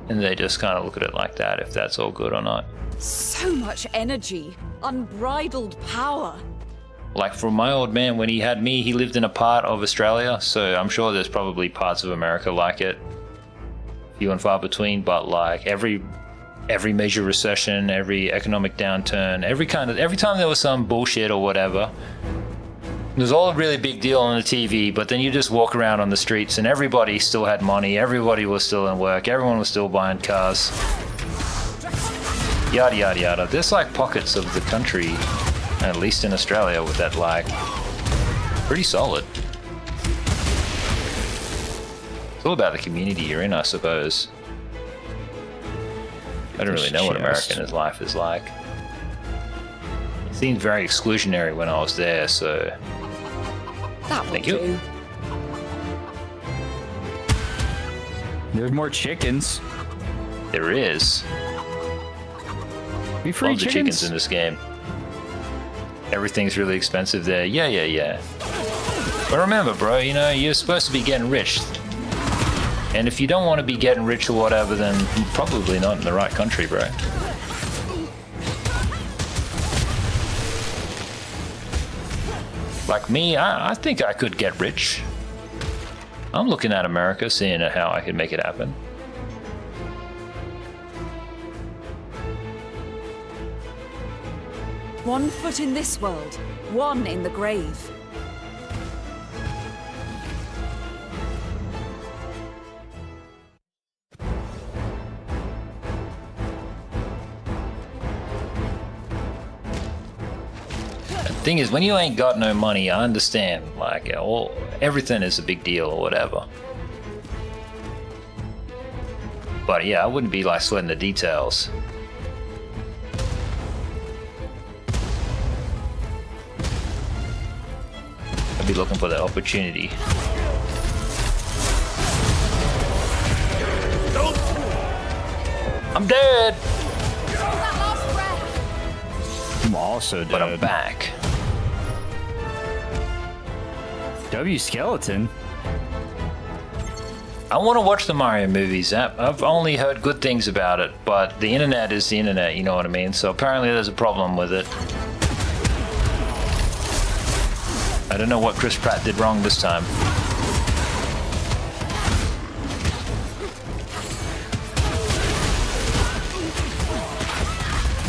[SPEAKER 1] And they just kind of look at it like that, if that's all good or not.
[SPEAKER 9] So much energy, unbridled power.
[SPEAKER 1] Like, for my old man, when he had me, he lived in a part of Australia, so I'm sure there's probably parts of America like it. Few and far between, but like every major recession, every economic downturn, every time there was some bullshit or whatever, it was all a really big deal on the TV, but then you just walk around on the streets and everybody still had money, everybody was still in work, everyone was still buying cars. Yada yada yada. There's like pockets of the country, at least in Australia, with that like pretty solid. It's all about the community you're in, I suppose. I don't really know what American life is like. seemed very exclusionary when I was there, so
[SPEAKER 9] That will
[SPEAKER 1] thank you.
[SPEAKER 9] do.
[SPEAKER 6] There's more chickens.
[SPEAKER 1] There is.
[SPEAKER 6] Be free
[SPEAKER 1] Love the chickens in this game. Everything's really expensive there. Yeah. But remember, bro, you know, you're supposed to be getting rich. And if you don't want to be getting rich or whatever, then you're probably not in the right country, bro. Like me, I think I could get rich. I'm looking at America, seeing how I can make it happen.
[SPEAKER 9] One foot in this world, one in the grave.
[SPEAKER 1] Thing is, when you ain't got no money, I understand. Like, everything is a big deal or whatever. But yeah, I wouldn't be like sweating the details. I'd be looking for that opportunity. I'm dead!
[SPEAKER 6] I'm also dead.
[SPEAKER 1] But I'm back.
[SPEAKER 6] W Skeleton?
[SPEAKER 1] I want to watch the Mario movies. I've only heard good things about it, but the internet is the internet, you know what I mean? So apparently there's a problem with it. I don't know what Chris Pratt did wrong this time.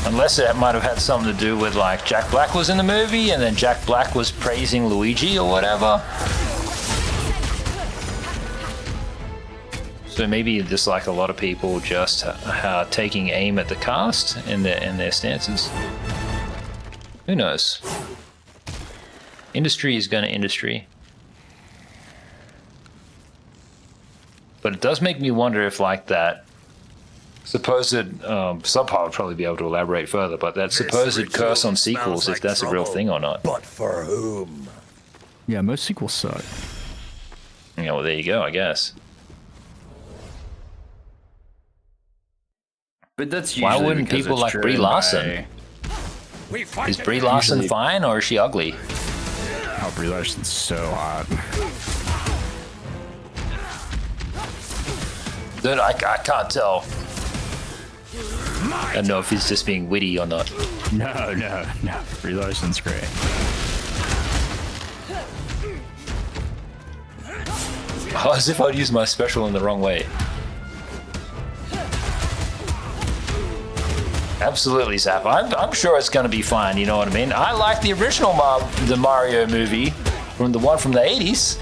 [SPEAKER 1] Unless it might have had something to do with, like, Jack Black was in the movie and then Jack Black was praising Luigi or whatever. So maybe just like a lot of people just taking aim at the cast in their stances. Who knows? Industry is gonna industry. But it does make me wonder if, like, that supposed Subpar would probably be able to elaborate further, but that supposed curse on sequels, if that's a real thing or not.
[SPEAKER 8] But for whom?
[SPEAKER 6] Yeah, most sequels suck.
[SPEAKER 1] Yeah, well, there you go, I guess.
[SPEAKER 6] But that's
[SPEAKER 1] why
[SPEAKER 6] usually
[SPEAKER 1] wouldn't
[SPEAKER 6] because
[SPEAKER 1] people
[SPEAKER 6] it's
[SPEAKER 1] like Brie
[SPEAKER 6] driven
[SPEAKER 1] Larson? Is Brie Larson fine, or is she ugly?
[SPEAKER 6] Oh, Brie Larson's so hot.
[SPEAKER 1] Dude, I can't tell. I don't know if he's just being witty or not.
[SPEAKER 6] No. Brie Larson's great.
[SPEAKER 1] Oh, as if I'd use my special in the wrong way. Absolutely, Zap. I'm sure it's going to be fine, you know what I mean? I like the original the Mario movie, from the one from the 80s.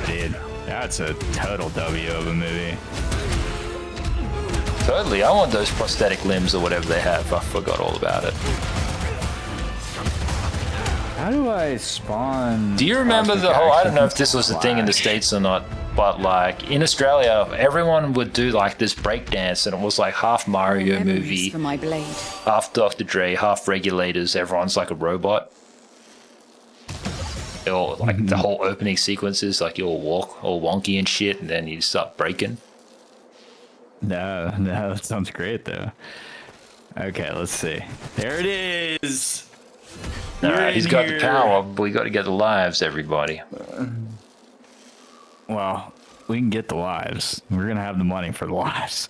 [SPEAKER 6] Dude, that's a total W of a movie.
[SPEAKER 1] Totally, I want those prosthetic limbs or whatever they have. I forgot all about it.
[SPEAKER 6] How do I spawn?
[SPEAKER 1] Do you remember the whole, I don't know if this was the thing in the States or not, but like in Australia, everyone would do like this breakdance and it was like half Mario movie,
[SPEAKER 9] For my blade.
[SPEAKER 1] half Dr. Dre, half Regulators, everyone's like a robot. Or like the whole opening sequences, like you'll walk all wonky and shit and then you start breaking.
[SPEAKER 6] No, that sounds great though. Okay, let's see. There it is.
[SPEAKER 1] Alright, he's got the power, but we got to get the lives, everybody.
[SPEAKER 6] Well, we can get the lives. We're gonna have the money for the lives.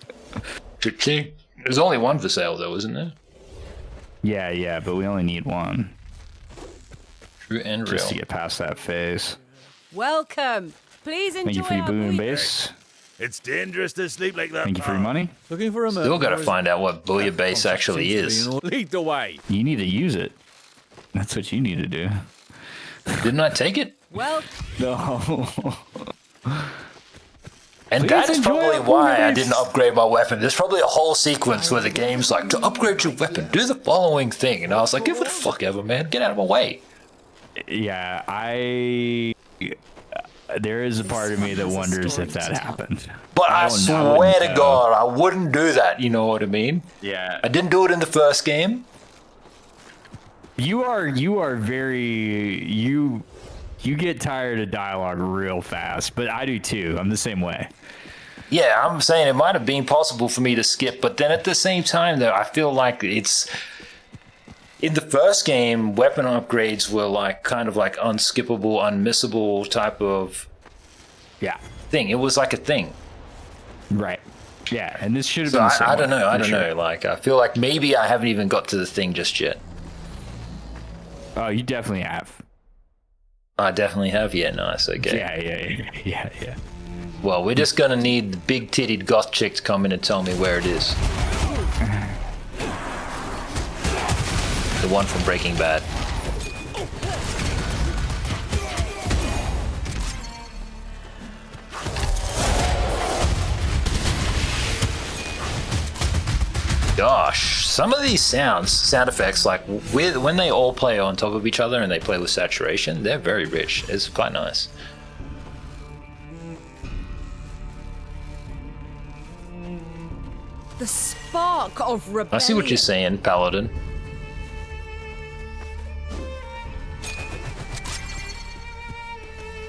[SPEAKER 1] Cha-ching. There's only one for sale though, isn't there?
[SPEAKER 6] Yeah, but we only need one.
[SPEAKER 1] True and real.
[SPEAKER 6] Just to get past that phase.
[SPEAKER 3] Welcome. Please enjoy
[SPEAKER 6] Thank you for your
[SPEAKER 3] our
[SPEAKER 6] boom and
[SPEAKER 3] bouillabaisse.
[SPEAKER 6] base.
[SPEAKER 8] It's dangerous to sleep like that.
[SPEAKER 6] Thank you for your money.
[SPEAKER 5] Looking for a
[SPEAKER 1] Still got to find out what bouillabaisse actually is.
[SPEAKER 8] Lead the way.
[SPEAKER 6] You need to use it. That's what you need to do.
[SPEAKER 1] Didn't I take it?
[SPEAKER 3] Well,
[SPEAKER 6] No.
[SPEAKER 1] And
[SPEAKER 6] Please
[SPEAKER 1] that is
[SPEAKER 6] enjoy
[SPEAKER 1] probably
[SPEAKER 6] our
[SPEAKER 1] why I
[SPEAKER 6] bouillabaisse.
[SPEAKER 1] didn't upgrade my weapon. There's probably a whole sequence where the game's like, to upgrade your weapon, do the following thing. And I was like, give it the fuck ever, man. Get out of my way.
[SPEAKER 6] Yeah, there is a part of me that wonders if that happened.
[SPEAKER 1] But I
[SPEAKER 6] wouldn't
[SPEAKER 1] swear to
[SPEAKER 6] know.
[SPEAKER 1] God, I wouldn't do that. You know what I mean?
[SPEAKER 6] Yeah.
[SPEAKER 1] I didn't do it in the first game.
[SPEAKER 6] You are very you get tired of dialogue real fast, but I do too. I'm the same way.
[SPEAKER 1] Yeah, I'm saying it might have been possible for me to skip, but then at the same time, though, I feel like it's in the first game, weapon upgrades were like kind of like unskippable, unmissable type of thing. It was like a thing,
[SPEAKER 6] right? Yeah, and this should have
[SPEAKER 1] so
[SPEAKER 6] been. The same
[SPEAKER 1] I don't know. I don't
[SPEAKER 6] sure.
[SPEAKER 1] know. Like I feel like maybe I haven't even got to the thing just yet.
[SPEAKER 6] Oh, you definitely have.
[SPEAKER 1] I definitely have. Yeah, nice. Okay.
[SPEAKER 6] Yeah.
[SPEAKER 1] Well, we're just gonna need the big-titted goth chick to come in and tell me where it is. The one from Breaking Bad. Gosh, some of these sound effects, like when they all play on top of each other and they play with saturation, they're very rich. It's quite nice.
[SPEAKER 3] The spark of rebellion.
[SPEAKER 1] I see what you're saying, Paladin.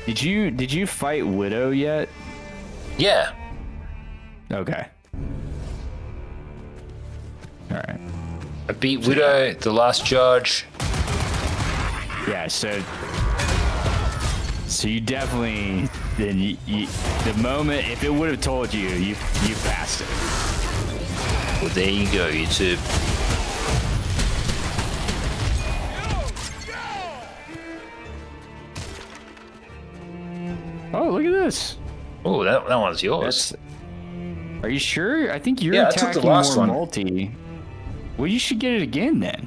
[SPEAKER 6] Did you fight Widow yet?
[SPEAKER 1] Yeah.
[SPEAKER 6] Okay. All right.
[SPEAKER 1] I beat Widow, the last judge.
[SPEAKER 6] Yeah, so you definitely then the moment if it would have told you, you passed it.
[SPEAKER 1] Well, there you go, YouTube.
[SPEAKER 6] Oh, look at this.
[SPEAKER 1] Oh, that one's yours.
[SPEAKER 6] Are you sure? I think you're
[SPEAKER 1] Yeah, I took
[SPEAKER 6] attacking
[SPEAKER 1] the last
[SPEAKER 6] more
[SPEAKER 1] one.
[SPEAKER 6] multi. Well, you should get it again then.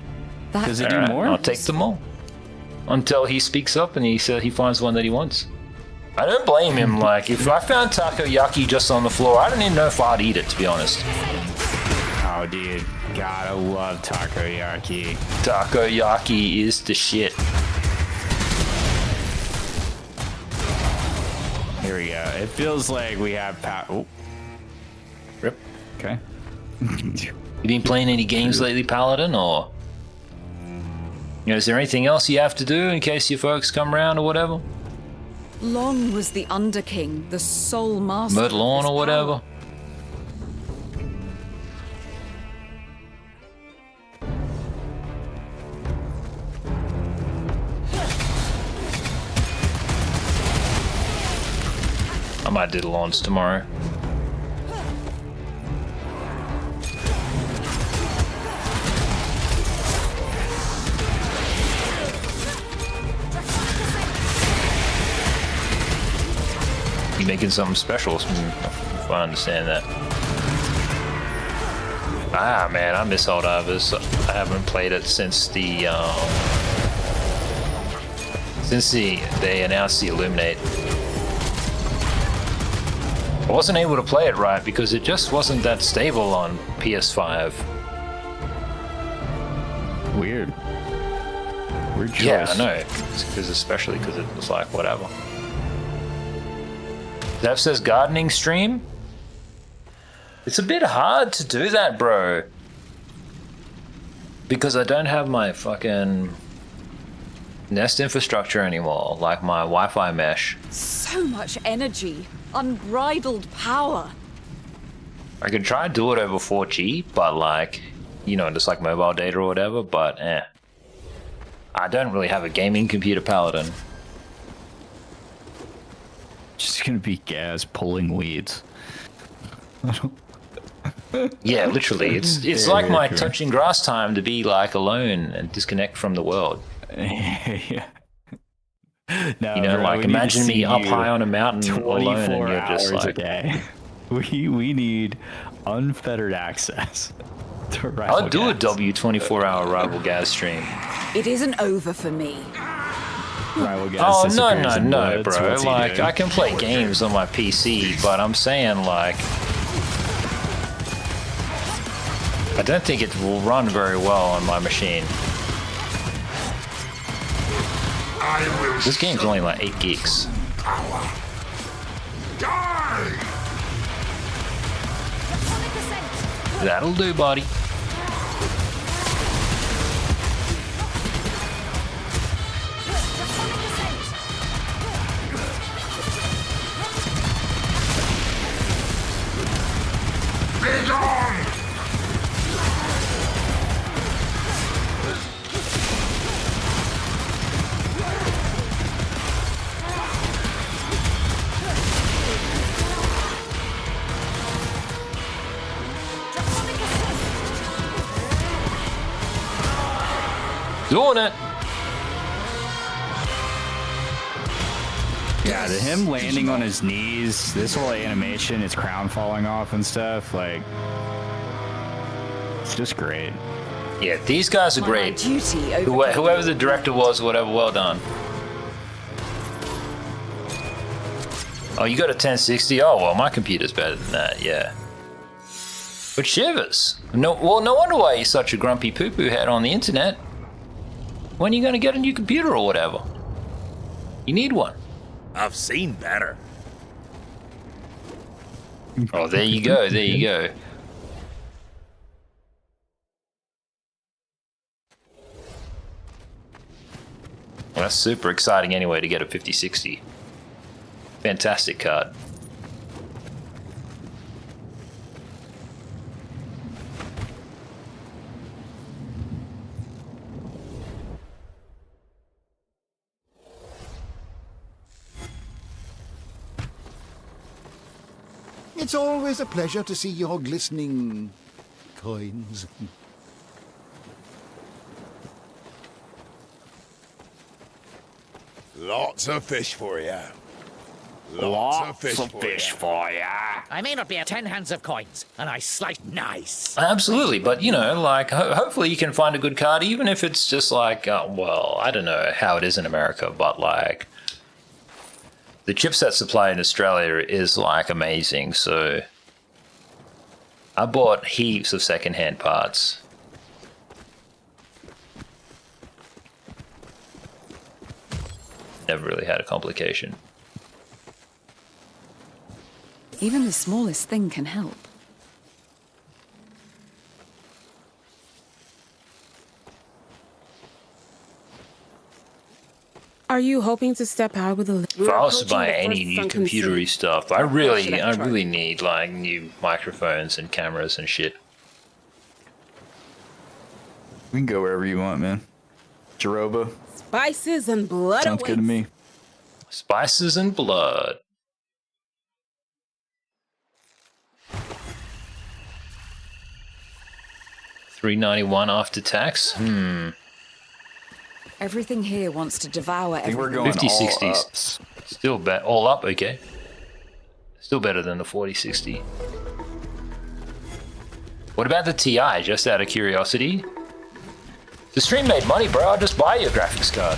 [SPEAKER 6] Does it do
[SPEAKER 1] Alright,
[SPEAKER 6] more?
[SPEAKER 1] I'll take them all. Until he speaks up and he says he finds one that he wants. I don't blame him. Like, if I found takoyaki just on the floor, I don't even know if I'd eat it, to be honest.
[SPEAKER 6] Oh, dude. God, I love takoyaki.
[SPEAKER 1] Takoyaki is the shit.
[SPEAKER 6] Here we go. It feels like we have oh.
[SPEAKER 1] Rip.
[SPEAKER 6] Okay.
[SPEAKER 1] You been playing any games lately, Paladin, or? You know, is there anything else you have to do in case your folks come around or whatever?
[SPEAKER 3] Long was the Underking, the sole master.
[SPEAKER 1] Myrtle Lawn or whatever? I might do the lawns tomorrow. You making something special, if I understand that. Ah, man, I miss Helldivers. I haven't played it since they announced the Illuminate. I wasn't able to play it right because it just wasn't that stable on PS5.
[SPEAKER 6] Weird choice.
[SPEAKER 1] Yeah, I know. Especially because it was like, whatever. Zev says gardening stream? It's a bit hard to do that, bro. Because I don't have my fucking Nest infrastructure anymore, like my Wi-Fi mesh.
[SPEAKER 3] So much energy, unbridled power.
[SPEAKER 1] I could try and do it over 4G, but like, you know, just like mobile data or whatever, but I don't really have a gaming computer, Paladin.
[SPEAKER 6] Just gonna be Gaz pulling weeds.
[SPEAKER 1] Yeah, literally. It's like my touching grass time to be like alone and disconnect from the world.
[SPEAKER 6] Yeah. No,
[SPEAKER 1] You know,
[SPEAKER 6] bro,
[SPEAKER 1] like
[SPEAKER 6] we need to
[SPEAKER 1] imagine me
[SPEAKER 6] see
[SPEAKER 1] up
[SPEAKER 6] you
[SPEAKER 1] high on a mountain alone and
[SPEAKER 6] 24
[SPEAKER 1] you're just
[SPEAKER 6] hours a
[SPEAKER 1] like,
[SPEAKER 6] day. We need unfettered access to rival
[SPEAKER 1] I'll do a
[SPEAKER 6] gas.
[SPEAKER 1] W24-hour rival gas stream.
[SPEAKER 9] It isn't over for me.
[SPEAKER 6] Rival gas
[SPEAKER 1] Oh,
[SPEAKER 6] disappears in
[SPEAKER 1] no,
[SPEAKER 6] Bloods.
[SPEAKER 1] bro.
[SPEAKER 6] What's he
[SPEAKER 1] Like,
[SPEAKER 6] doing?
[SPEAKER 1] I can play games on my PC, but I'm saying, like, I don't think it will run very well on my machine. This game's only like 8 gigs. That'll do, buddy. Doing it.
[SPEAKER 6] Yeah, to him landing on his knees, this whole animation, his crown falling off and stuff, like, it's just great.
[SPEAKER 1] Yeah, these guys are great.
[SPEAKER 3] Duty over
[SPEAKER 1] Whoever the director was, whatever, well done. Oh, you got a 1060? Oh, well, my computer's better than that, yeah. But shivers. No wonder why you're such a grumpy poo-poo head on the internet. When are you going to get a new computer or whatever? You need one.
[SPEAKER 8] I've seen better.
[SPEAKER 1] Oh, there you go, there you go. Well, that's super exciting anyway to get a 5060. Fantastic card.
[SPEAKER 4] It's always a pleasure to see your glistening coins.
[SPEAKER 8] Lots of fish for you.
[SPEAKER 6] Lots of fish for ya.
[SPEAKER 11] I may not be a 10 hands of coins, and I slice nice.
[SPEAKER 1] Absolutely, but you know, like, hopefully you can find a good card, even if it's just like, well, I don't know how it is in America, but like, the chipset supply in Australia is like amazing, so I bought heaps of secondhand parts. Never really had a complication.
[SPEAKER 3] Even the smallest thing can help.
[SPEAKER 10] Are you hoping to step out with a...
[SPEAKER 1] If I was to buy any new computery stuff, I really need like new microphones and cameras and shit.
[SPEAKER 6] We can go wherever you want, man. Jeroba.
[SPEAKER 10] Spices and blood.
[SPEAKER 6] Sounds good to me.
[SPEAKER 1] Spices and blood. $391 after tax?
[SPEAKER 3] Everything here wants to devour
[SPEAKER 6] I think
[SPEAKER 3] everything.
[SPEAKER 6] we're going
[SPEAKER 1] 5060s.
[SPEAKER 6] all ups.
[SPEAKER 1] Still all up, okay. Still better than the 4060. What about the TI, just out of curiosity? The stream made money, bro. I'll just buy you a graphics card.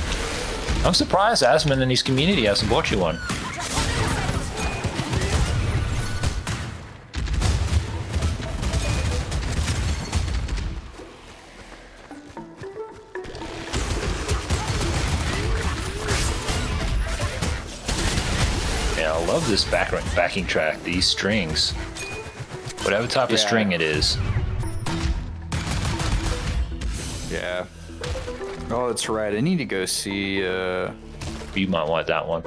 [SPEAKER 1] I'm surprised Asmund and his community hasn't bought you one. Yeah, I love this backing track, these strings. Whatever type of string it is.
[SPEAKER 6] Yeah. Oh, that's right. I need to go see.
[SPEAKER 1] You might want that one.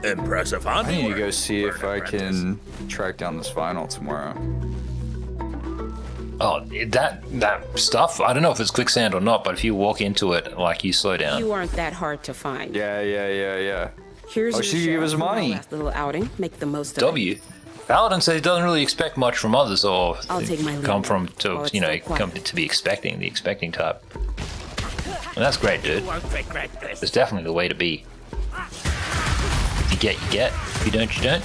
[SPEAKER 8] Impressive
[SPEAKER 6] I need to
[SPEAKER 8] handiwork.
[SPEAKER 6] go see if I
[SPEAKER 8] apprentice.
[SPEAKER 6] can track down this vinyl tomorrow.
[SPEAKER 1] Oh, that stuff. I don't know if it's quicksand or not, but if you walk into it, like, you slow down.
[SPEAKER 10] You aren't that hard to find.
[SPEAKER 6] Yeah.
[SPEAKER 10] Here's
[SPEAKER 6] Oh,
[SPEAKER 10] your
[SPEAKER 6] she
[SPEAKER 10] share
[SPEAKER 6] gave us
[SPEAKER 10] from our
[SPEAKER 6] money.
[SPEAKER 10] last little outing. Make the most of it.
[SPEAKER 1] W. Paladin says he doesn't really expect much from others, or
[SPEAKER 10] I'll take my leave
[SPEAKER 1] come from to
[SPEAKER 10] while it's
[SPEAKER 1] you know
[SPEAKER 10] still quiet.
[SPEAKER 1] come to be expecting the expecting type. And that's great, dude.
[SPEAKER 11] You won't regret this.
[SPEAKER 1] It's definitely the way to be. If you get, you get. If you don't, you don't.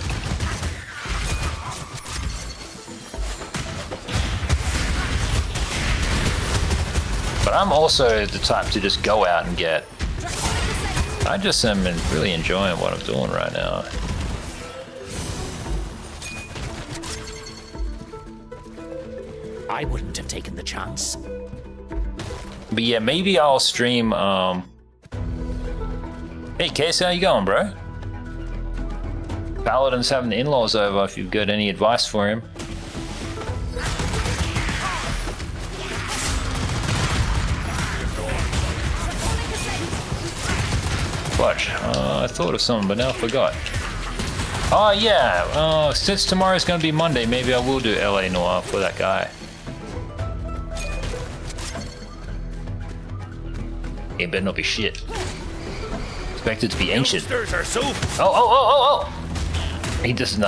[SPEAKER 1] But I'm also the type to just go out and get. I just am really enjoying what I'm doing right now.
[SPEAKER 11] I wouldn't have taken the chance.
[SPEAKER 1] But yeah, maybe I'll stream, Hey, Case, how you going, bro? Paladin's having the in-laws over if you've got any advice for him. Watch, I thought of something, but now I forgot. Oh yeah, since tomorrow's gonna be Monday, maybe I will do LA Noir for that guy. It better not be shit. Expect it to be ancient.
[SPEAKER 8] Youngsters are so
[SPEAKER 1] Oh! He just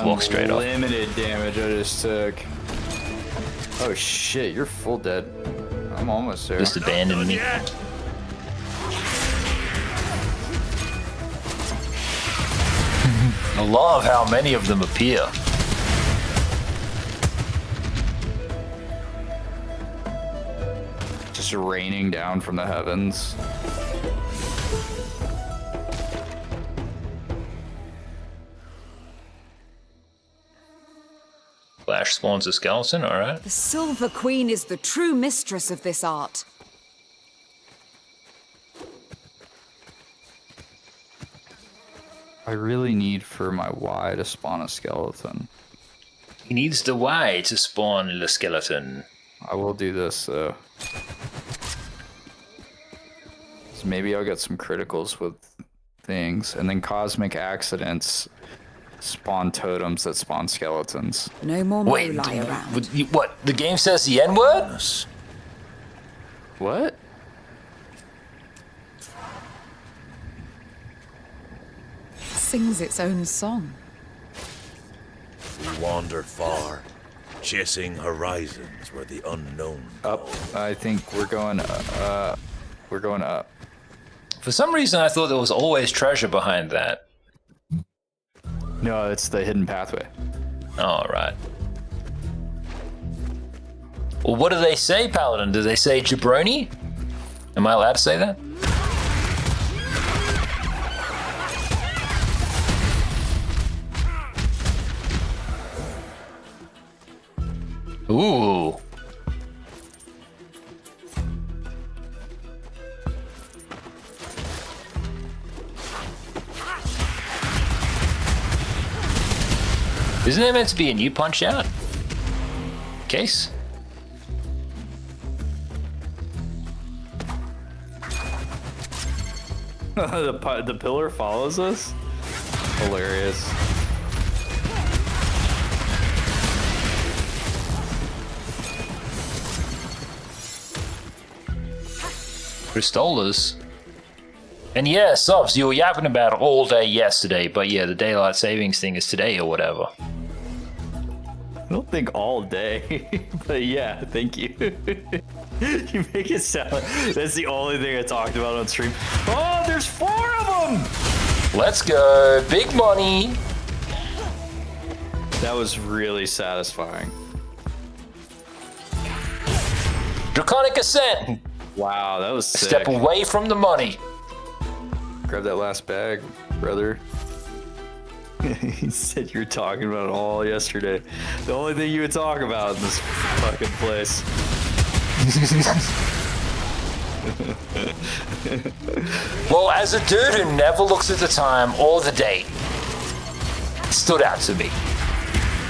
[SPEAKER 1] walks straight off.
[SPEAKER 6] Limited damage I just took. Oh shit, you're full dead. I'm almost there.
[SPEAKER 1] Just abandoned me.
[SPEAKER 8] yet.
[SPEAKER 1] I love how many of them appear.
[SPEAKER 6] Just raining down from the heavens.
[SPEAKER 1] Flash spawns a skeleton, alright.
[SPEAKER 3] The Silver Queen is the true mistress of this art.
[SPEAKER 6] I really need for my Y to spawn a skeleton.
[SPEAKER 1] He needs the Y to spawn the skeleton.
[SPEAKER 6] I will do this though. So maybe I'll get some criticals with things, and then cosmic accidents spawn totems that spawn skeletons.
[SPEAKER 3] No more
[SPEAKER 1] Wait,
[SPEAKER 3] lie around.
[SPEAKER 1] what? The game says the N-word?
[SPEAKER 6] What?
[SPEAKER 3] Sings its own song.
[SPEAKER 8] We wander far, chasing horizons where the unknown.
[SPEAKER 6] Up. I think we're going up. We're going up.
[SPEAKER 1] For some reason, I thought there was always treasure behind that.
[SPEAKER 6] No, it's the hidden pathway.
[SPEAKER 1] All right. Well, what do they say, Paladin? Do they say jabroni? Am I allowed to say that? Ooh. Isn't there meant to be a new Punch Out case?
[SPEAKER 6] The pillar follows us? Hilarious.
[SPEAKER 1] Cristolas. And yeah, subs, you were yapping about it all day yesterday, but yeah, the daylight savings thing is today or whatever.
[SPEAKER 6] I don't think all day, but yeah, thank you. You make it sound like that's the only thing I talked about on stream. Oh, there's 4 of them!
[SPEAKER 1] Let's go, big money.
[SPEAKER 6] That was really satisfying.
[SPEAKER 1] Draconic Ascent.
[SPEAKER 6] Wow, that was sick.
[SPEAKER 1] Step away from the money.
[SPEAKER 6] Grab that last bag, brother. He said you were talking about it all yesterday. The only thing you would talk about in this fucking place.
[SPEAKER 1] Well, as a dude who never looks at the time or the date, it stood out to me.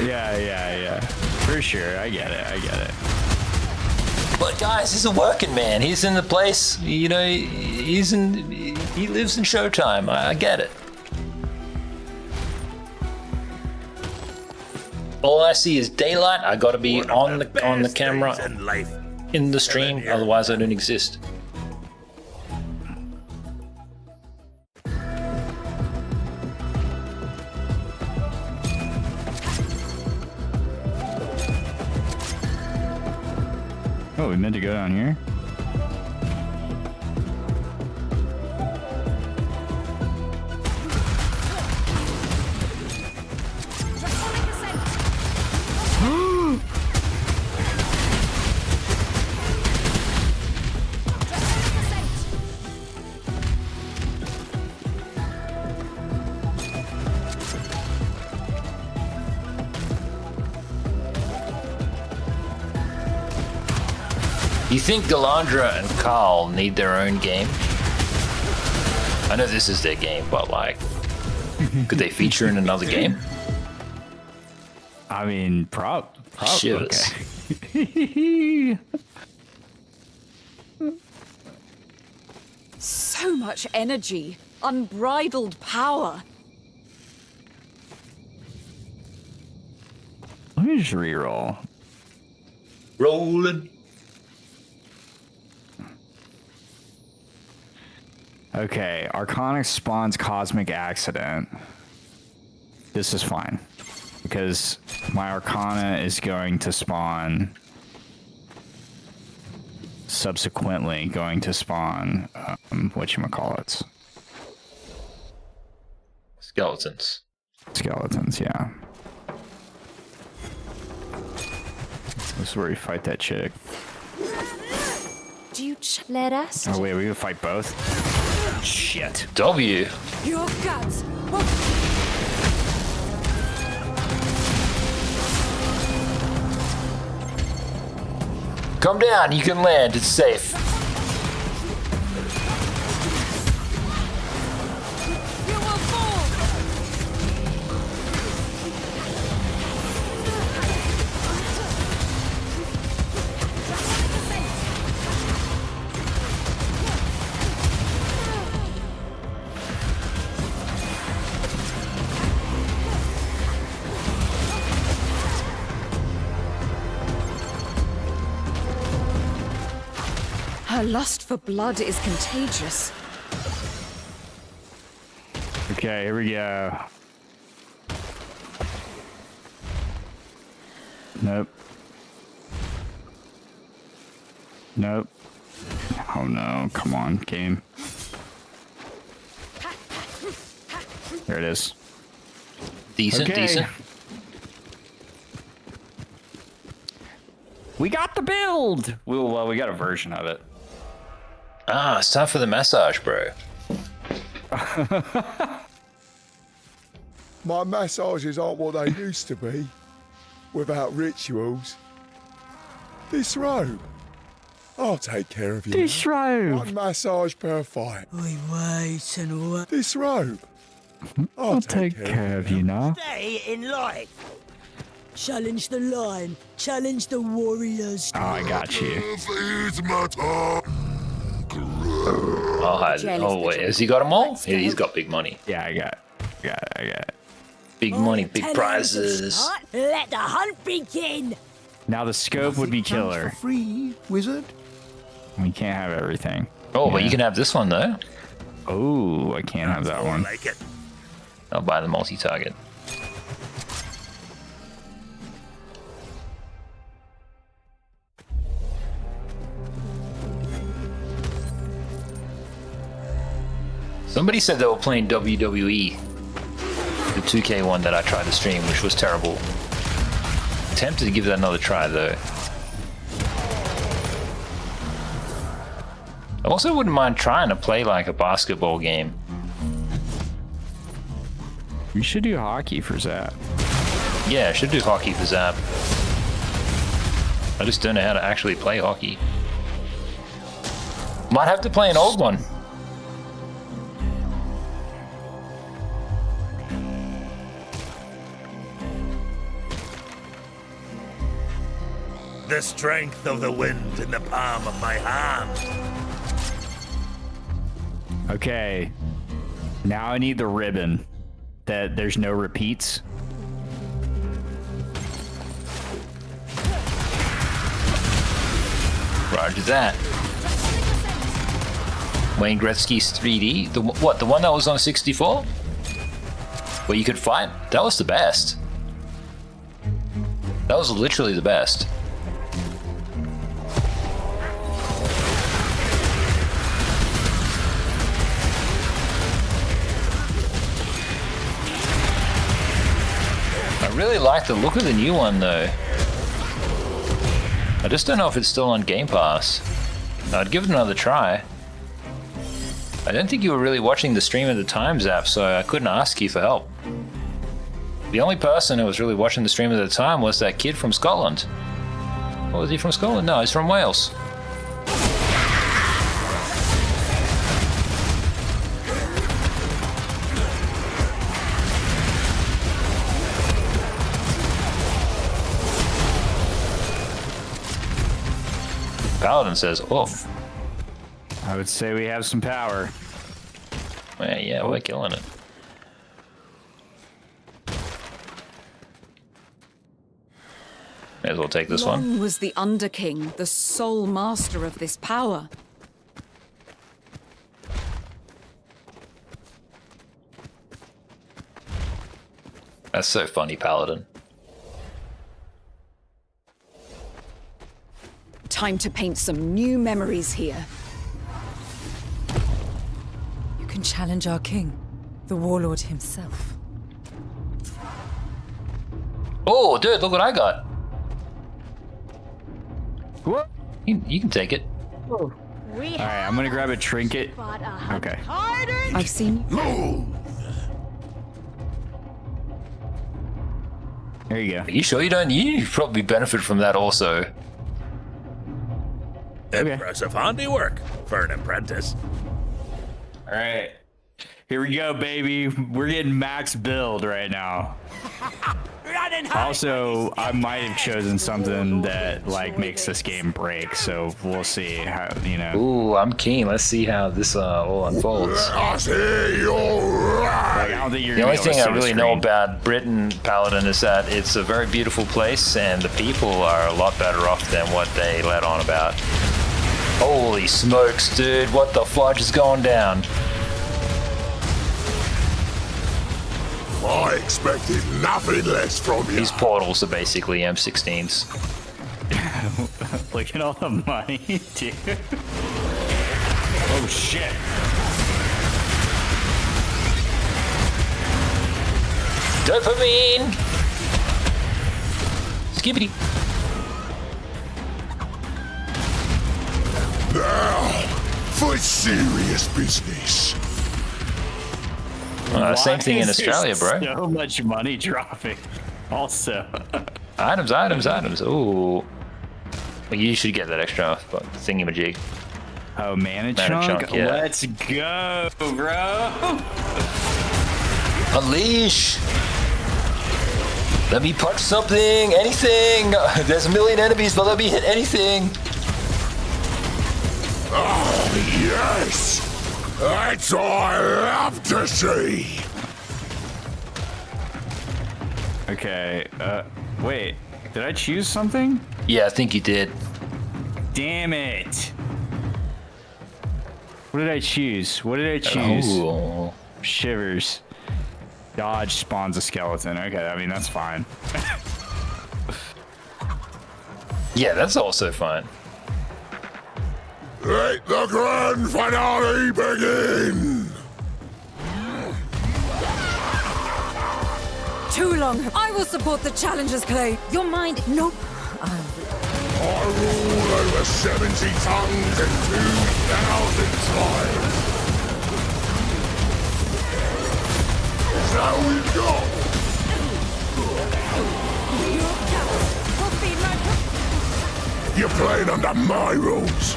[SPEAKER 6] Yeah. For sure, I get it.
[SPEAKER 1] But guys, he's a working man. He's in the place, you know, he lives in Showtime. I get it. All I see is daylight. I gotta be on the camera in the stream, otherwise I don't exist.
[SPEAKER 6] Oh, we meant to go down here?
[SPEAKER 1] You think Galandra and Carl need their own game? I know this is their game, but like, could they feature in another game?
[SPEAKER 6] I mean,
[SPEAKER 1] Shivers.
[SPEAKER 6] Okay.
[SPEAKER 3] So much energy, unbridled power.
[SPEAKER 6] Let me just reroll.
[SPEAKER 1] Rolling.
[SPEAKER 6] Okay, Arconic spawns Cosmic Accident. This is fine. Because my Arcana is going to spawn... subsequently going to spawn... whatchamacallits.
[SPEAKER 1] Skeletons.
[SPEAKER 6] Skeletons, yeah. This is where we fight that chick.
[SPEAKER 9] Do you let us?
[SPEAKER 6] Oh wait, we can fight both? Shit.
[SPEAKER 1] W.
[SPEAKER 9] Your guts.
[SPEAKER 1] Come down, you can land, it's safe.
[SPEAKER 9] You will fall.
[SPEAKER 3] Her lust for blood is contagious.
[SPEAKER 6] Okay, here we go. Nope. Nope. Oh no, come on, game. There it is.
[SPEAKER 1] Decent,
[SPEAKER 6] Okay.
[SPEAKER 1] decent.
[SPEAKER 6] We got the build! Well, we got a version of it.
[SPEAKER 1] Ah, it's time for the massage, bro.
[SPEAKER 4] My massages aren't what they used to be, without rituals. This robe, I'll take care of you.
[SPEAKER 6] This robe.
[SPEAKER 4] One massage per fight.
[SPEAKER 11] Wait and what?
[SPEAKER 4] This robe,
[SPEAKER 6] I'll take care of you now.
[SPEAKER 11] Stay in line. Challenge the line. Challenge the warriors.
[SPEAKER 6] Oh, I got you.
[SPEAKER 1] I'll hide it. Oh, wait, has he got them all? Yeah, he's got big money.
[SPEAKER 6] Yeah, I got it.
[SPEAKER 1] Big money, big prizes.
[SPEAKER 11] Let the hunt begin.
[SPEAKER 6] Now the scope would be killer.
[SPEAKER 4] Free, wizard.
[SPEAKER 6] We can't have everything.
[SPEAKER 1] Oh, but you can have this one, though.
[SPEAKER 6] Oh, I can't have that one.
[SPEAKER 8] Like it.
[SPEAKER 1] I'll buy the multi-target. Somebody said they were playing WWE, the 2K one that I tried to stream, which was terrible. Tempted to give that another try, though. I also wouldn't mind trying to play like a basketball game.
[SPEAKER 6] We should do hockey for Zap.
[SPEAKER 1] Yeah, I should do hockey for Zap. I just don't know how to actually play hockey. Might have to play an old one.
[SPEAKER 8] The strength of the wind in the palm of my hand.
[SPEAKER 6] Okay. Now I need the ribbon. That there's no repeats.
[SPEAKER 1] Roger that. Wayne Gretzky's 3D? The one that was on 64? Where you could fight? That was the best. That was literally the best. I really like the look of the new one, though. I just don't know if it's still on Game Pass. I'd give it another try. I don't think you were really watching the stream at the time, Zap, so I couldn't ask you for help. The only person who was really watching the stream at the time was that kid from Scotland. Or was he from Scotland? No, he's from Wales. Paladin says, oof.
[SPEAKER 6] I would say we have some power.
[SPEAKER 1] Yeah, we're killing it. May as well take this one.
[SPEAKER 3] Long was the Underking, the sole master of this power.
[SPEAKER 1] That's so funny, Paladin.
[SPEAKER 3] Time to paint some new memories here.
[SPEAKER 9] You can challenge our king, the warlord himself.
[SPEAKER 1] Oh, dude, look what I got.
[SPEAKER 6] What?
[SPEAKER 1] You can take it.
[SPEAKER 6] All right, I'm gonna grab a trinket. Okay.
[SPEAKER 3] I've seen you.
[SPEAKER 6] There you go.
[SPEAKER 1] Are you sure you don't? You probably benefit from that also.
[SPEAKER 8] Impressive handiwork for an apprentice.
[SPEAKER 6] All right. Here we go, baby. We're getting max build right now. Also, I might have chosen something that like makes this game break, so we'll see how, you know.
[SPEAKER 1] Ooh, I'm keen. Let's see how this all unfolds.
[SPEAKER 6] Like, I don't think you're
[SPEAKER 1] The
[SPEAKER 6] gonna
[SPEAKER 1] only
[SPEAKER 6] be able to
[SPEAKER 1] thing
[SPEAKER 6] see
[SPEAKER 1] I
[SPEAKER 6] the
[SPEAKER 1] really know
[SPEAKER 6] screen.
[SPEAKER 1] about Britain, Paladin, is that it's a very beautiful place, and the people are a lot better off than what they let on about. Holy smokes, dude! What the fudge is going down?
[SPEAKER 4] I expected nothing less from you.
[SPEAKER 1] These portals are basically M16s.
[SPEAKER 6] Look at all the money, dude. Oh shit.
[SPEAKER 1] Dopamine! Skibbity.
[SPEAKER 4] Now, for serious business.
[SPEAKER 1] Same thing in
[SPEAKER 6] Why is there
[SPEAKER 1] Australia, bro.
[SPEAKER 6] So much money dropping. Also.
[SPEAKER 1] Items, items, items. Ooh. Well, you should get that extra thingy-majig.
[SPEAKER 6] Oh, mana chunk?
[SPEAKER 1] Yeah.
[SPEAKER 6] Let's go, bro.
[SPEAKER 1] Unleash! Let me punch something, anything! There's a million enemies, but let me hit anything!
[SPEAKER 4] Oh, yes! That's all I love to see!
[SPEAKER 6] Okay, wait. Did I choose something?
[SPEAKER 1] Yeah, I think you did.
[SPEAKER 6] Damn it. What did I choose? What did I choose?
[SPEAKER 1] Ooh.
[SPEAKER 6] Shivers. Dodge spawns a skeleton. Okay, I mean, that's fine.
[SPEAKER 1] Yeah, that's also fine.
[SPEAKER 4] Let the grand finale begin!
[SPEAKER 3] Too long. I will support the challenger's claim. Your mind. Nope.
[SPEAKER 4] I rule over 70 tongues and 2,000 tribes. So we've got. You're playing under my rules.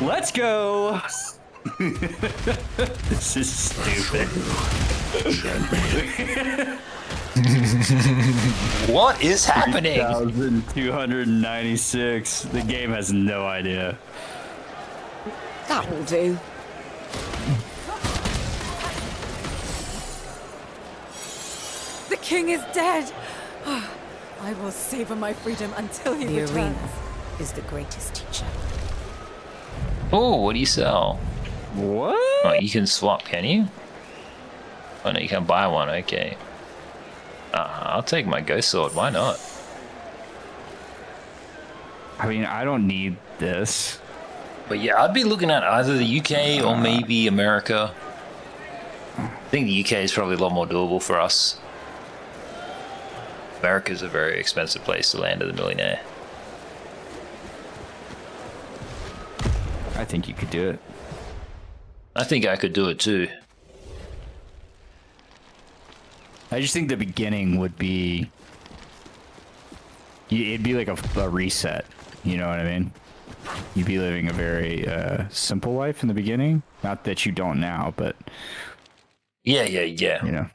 [SPEAKER 6] Let's go. This is stupid.
[SPEAKER 1] What is happening?
[SPEAKER 6] 3,296. The game has no idea.
[SPEAKER 3] That will do. The king is dead. I will savor my freedom until he returns.
[SPEAKER 10] The arena is the greatest teacher.
[SPEAKER 1] Oh, what do you sell?
[SPEAKER 6] What?
[SPEAKER 1] Oh, you can swap, can you? Oh no, you can buy one, okay. I'll take my ghost sword, why not?
[SPEAKER 6] I mean, I don't need this.
[SPEAKER 1] But yeah, I'd be looking at either the UK or maybe America. I think the UK is probably a lot more doable for us. America's a very expensive place to land as a millionaire.
[SPEAKER 6] I think you could do it.
[SPEAKER 1] I think I could do it too.
[SPEAKER 6] I just think the beginning would be... It'd be like a reset. You know what I mean? You'd be living a very simple life in the beginning. Not that you don't now, but...
[SPEAKER 1] Yeah.
[SPEAKER 6] You know.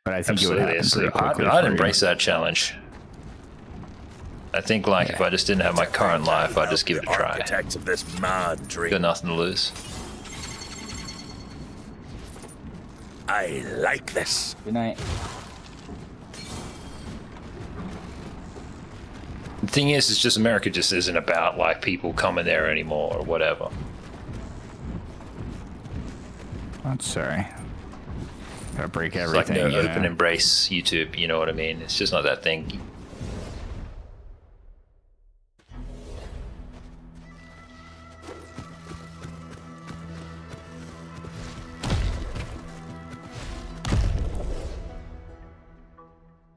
[SPEAKER 6] But I think
[SPEAKER 1] Absolutely.
[SPEAKER 6] it would happen pretty quickly
[SPEAKER 1] I'd
[SPEAKER 6] for you.
[SPEAKER 1] embrace that challenge. I think, like, if I just didn't have my current life, I'd just give it a try.
[SPEAKER 8] Architects of this mad dream.
[SPEAKER 1] Got nothing to lose.
[SPEAKER 8] I like this.
[SPEAKER 6] Good night.
[SPEAKER 1] The thing is, it's just America just isn't about, like, people coming there anymore or whatever.
[SPEAKER 6] I'm sorry. Gotta break
[SPEAKER 1] It's like
[SPEAKER 6] everything.
[SPEAKER 1] no
[SPEAKER 6] you
[SPEAKER 1] open
[SPEAKER 6] know?
[SPEAKER 1] embrace YouTube, you know what I mean? It's just not that thing.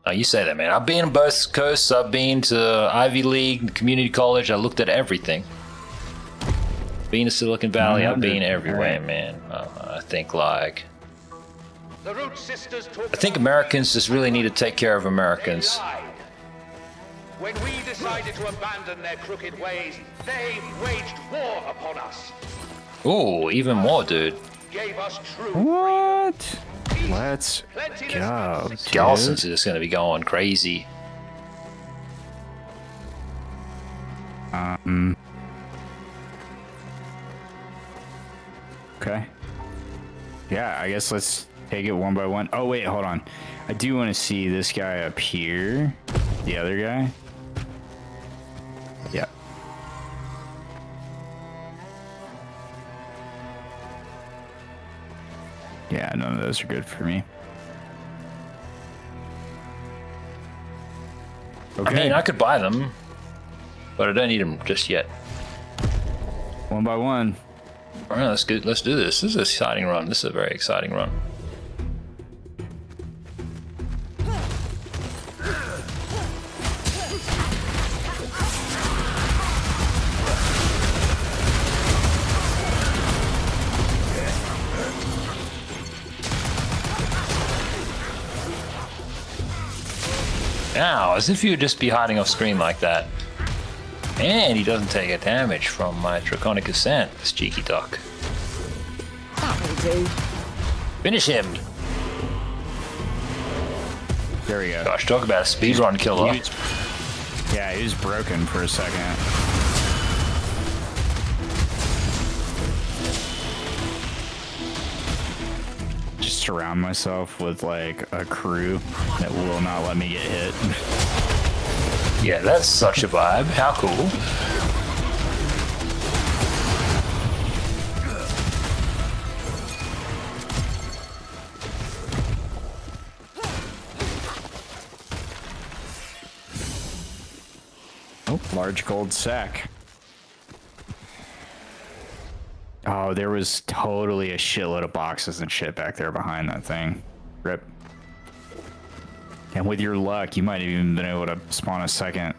[SPEAKER 1] Oh, you say that, man. I've been on both coasts. I've been to Ivy League, community college. I looked at everything. Been to Silicon Valley. I've been everywhere, man. I think like... I think Americans just really need to take care of Americans.
[SPEAKER 13] When we decided to abandon their crooked ways, they waged war upon us.
[SPEAKER 1] Ooh, even more, dude.
[SPEAKER 13] Gave us true
[SPEAKER 6] What? Let's go, dude.
[SPEAKER 1] Galson's just gonna be going crazy.
[SPEAKER 6] Okay. Yeah, I guess let's take it one by one. Oh, wait, hold on. I do want to see this guy up here. The other guy. Yeah. Yeah, none of those are good for me. Okay.
[SPEAKER 1] I mean, I could buy them, but I don't need them just yet.
[SPEAKER 6] One by one.
[SPEAKER 1] All right, let's do this. This is an exciting run. This is a very exciting run. Ow, as if you would just be hiding off screen like that. And he doesn't take a damage from my Draconic Ascent, this cheeky duck.
[SPEAKER 9] That will do.
[SPEAKER 1] Finish him!
[SPEAKER 6] There we go.
[SPEAKER 1] Gosh, talk about a speedrun killer.
[SPEAKER 6] Yeah, he was broken for a second. Just surround myself with like a crew that will not let me get hit.
[SPEAKER 1] Yeah, that's such a vibe. How cool.
[SPEAKER 6] Oh, large gold sack. Oh, there was totally a shitload of boxes and shit back there behind that thing. Rip. And with your luck, you might have even been able to spawn a second.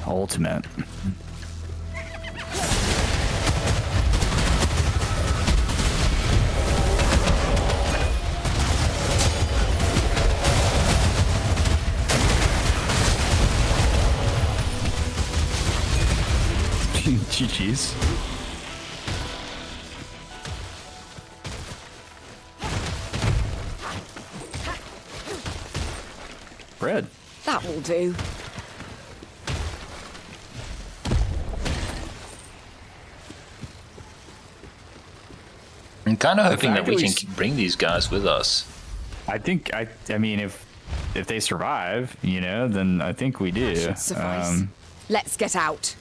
[SPEAKER 6] Ultimate. GG's. Bread.
[SPEAKER 9] That will do.
[SPEAKER 1] I'm kind of hoping that we can bring these guys with us.
[SPEAKER 6] I think, I mean, if they survive, you know, then I think we do.
[SPEAKER 9] That should suffice. Let's get out.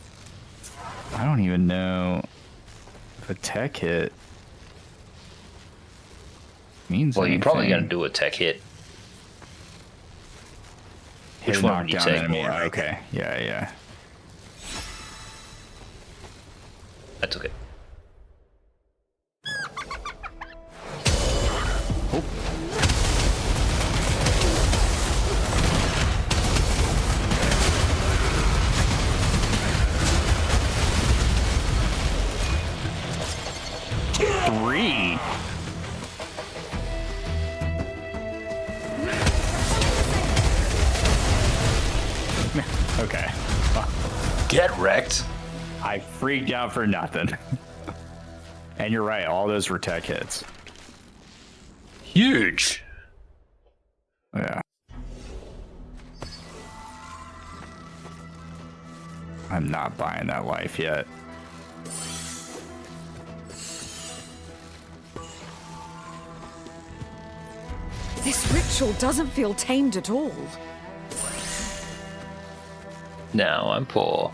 [SPEAKER 6] I don't even know if a tech hit means
[SPEAKER 1] Well,
[SPEAKER 6] anything.
[SPEAKER 1] you're probably going to do a tech hit. Which one would you take?
[SPEAKER 6] Okay, yeah.
[SPEAKER 1] I took it.
[SPEAKER 6] Three. Okay.
[SPEAKER 1] Get wrecked.
[SPEAKER 6] I freaked out for nothing. And you're right, all those were tech hits.
[SPEAKER 1] Huge.
[SPEAKER 6] Yeah. I'm not buying that life yet.
[SPEAKER 9] This ritual doesn't feel tamed at all.
[SPEAKER 1] Now I'm poor.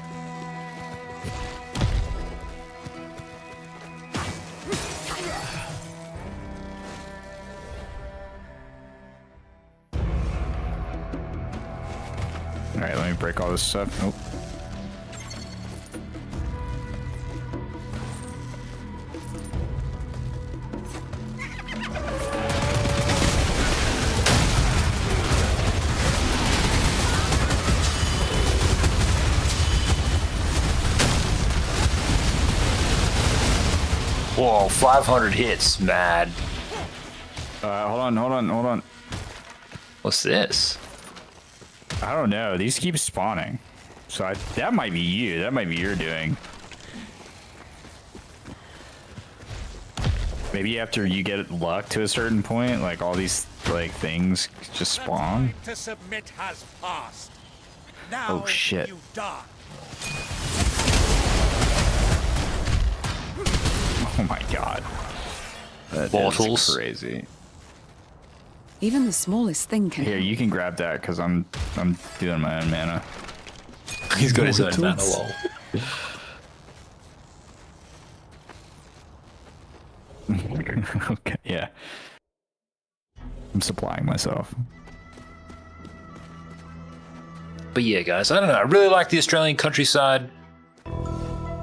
[SPEAKER 6] Alright, let me break all this stuff. Nope.
[SPEAKER 1] Whoa, 500 hits, mad.
[SPEAKER 6] Hold on.
[SPEAKER 1] What's this?
[SPEAKER 6] I don't know. These keep spawning. So that might be you. That might be your doing. Maybe after you get luck to a certain point, like all these like things just spawn.
[SPEAKER 8] The time to submit has passed. Now
[SPEAKER 6] Oh shit.
[SPEAKER 8] you die.
[SPEAKER 6] Oh my god. That
[SPEAKER 1] Mortals.
[SPEAKER 6] is crazy.
[SPEAKER 9] Even the smallest thing can.
[SPEAKER 6] Here, you can grab that because I'm doing my own mana.
[SPEAKER 1] He's got his own mana wall.
[SPEAKER 6] Okay, yeah. I'm supplying myself.
[SPEAKER 1] But yeah, guys, I don't know. I really like the Australian countryside.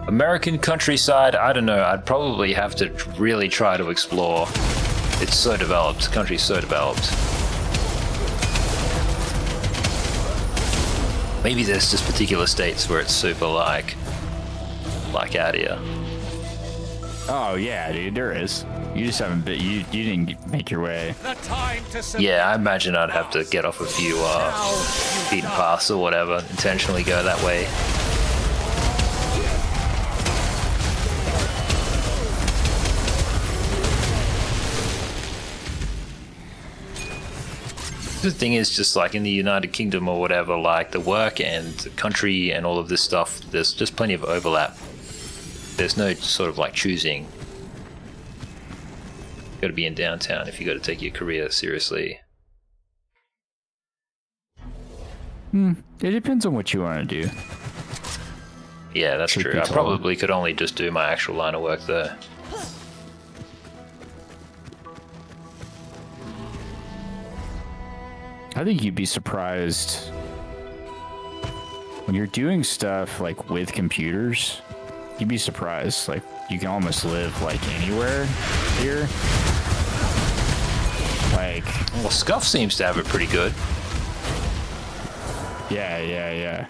[SPEAKER 1] American countryside, I don't know. I'd probably have to really try to explore. It's so developed. The country's so developed. Maybe there's just particular states where it's super like out here.
[SPEAKER 6] Oh yeah, dude, there is. You just haven't been. You didn't make your way.
[SPEAKER 8] The time to submit.
[SPEAKER 1] Yeah, I imagine I'd have to get off a few beaten paths or whatever. Intentionally go that way. The thing is, just like in the United Kingdom or whatever, like the work and the country and all of this stuff, there's just plenty of overlap. There's no sort of like choosing. You've got to be in downtown if you got to take your career seriously.
[SPEAKER 6] It depends on what you want to do.
[SPEAKER 1] Yeah, that's true. I probably could only just do my actual line of work there.
[SPEAKER 6] I think you'd be surprised when you're doing stuff like with computers. You'd be surprised. Like you can almost live like anywhere here. Like,
[SPEAKER 1] well, Scuff seems to have it pretty good.
[SPEAKER 6] Yeah.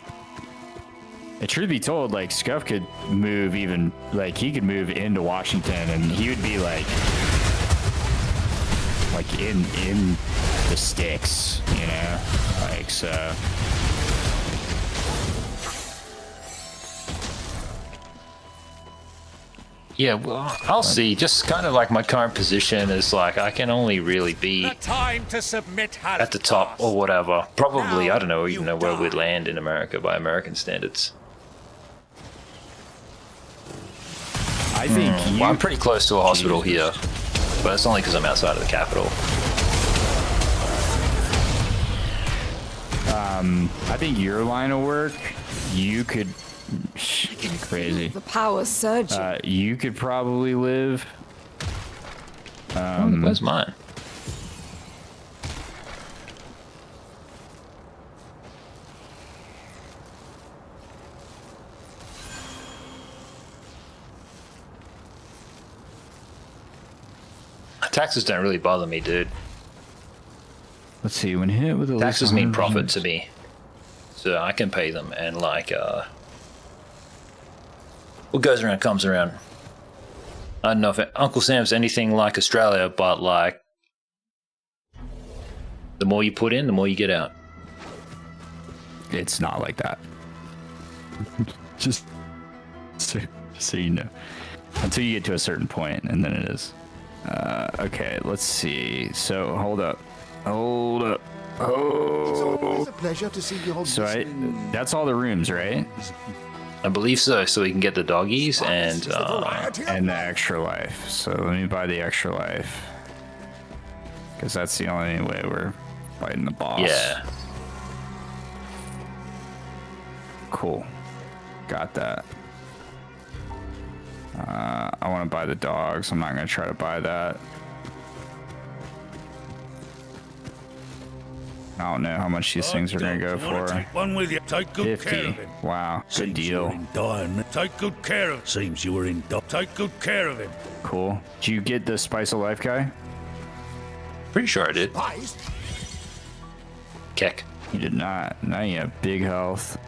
[SPEAKER 6] And truth be told, like Scuff could move even like he could move into Washington, and he would be like in the sticks, you know, like so.
[SPEAKER 1] Yeah, well, I'll see. Just kind of like my current position is like I can only really be
[SPEAKER 8] The time to submit has
[SPEAKER 1] at the top or whatever. Probably,
[SPEAKER 8] Now
[SPEAKER 1] I don't know even
[SPEAKER 8] you
[SPEAKER 1] know where
[SPEAKER 8] die.
[SPEAKER 1] we'd land in America by American standards.
[SPEAKER 6] I think
[SPEAKER 1] Well, I'm pretty close to a hospital here, but it's only because I'm outside of the capital.
[SPEAKER 6] I think your line of work, you could. Crazy.
[SPEAKER 9] The power surge.
[SPEAKER 6] You could probably live.
[SPEAKER 1] Where's mine? Taxes don't really bother me, dude.
[SPEAKER 6] Let's see. When hit with a
[SPEAKER 1] Taxes mean profit to me, so I can pay them, and like what goes around comes around. I don't know if Uncle Sam's anything like Australia, but like the more you put in, the more you get out.
[SPEAKER 6] It's not like that. Just so you know, until you get to a certain point, and then it is. Okay, let's see. So hold up. Oh.
[SPEAKER 14] It's always a pleasure to see you all.
[SPEAKER 6] So that's all the rooms, right?
[SPEAKER 1] I believe so. So we can get the doggies and
[SPEAKER 6] the extra life. So let me buy the extra life, because that's the only way we're fighting the boss.
[SPEAKER 1] Yeah.
[SPEAKER 6] Cool. Got that. I want to buy the dogs. I'm not going to try to buy that. I don't know how much these things are going to go for.
[SPEAKER 8] Take one with you. Take good
[SPEAKER 6] 50.
[SPEAKER 8] care of him.
[SPEAKER 6] Wow. Good
[SPEAKER 8] Seems you were
[SPEAKER 6] deal.
[SPEAKER 8] in dire. Take good care of him. Seems you were in. Take good care of him.
[SPEAKER 6] Cool. Did you get the Spice of Life guy?
[SPEAKER 1] Pretty sure I did. Keck.
[SPEAKER 6] You did not. Now you have big health.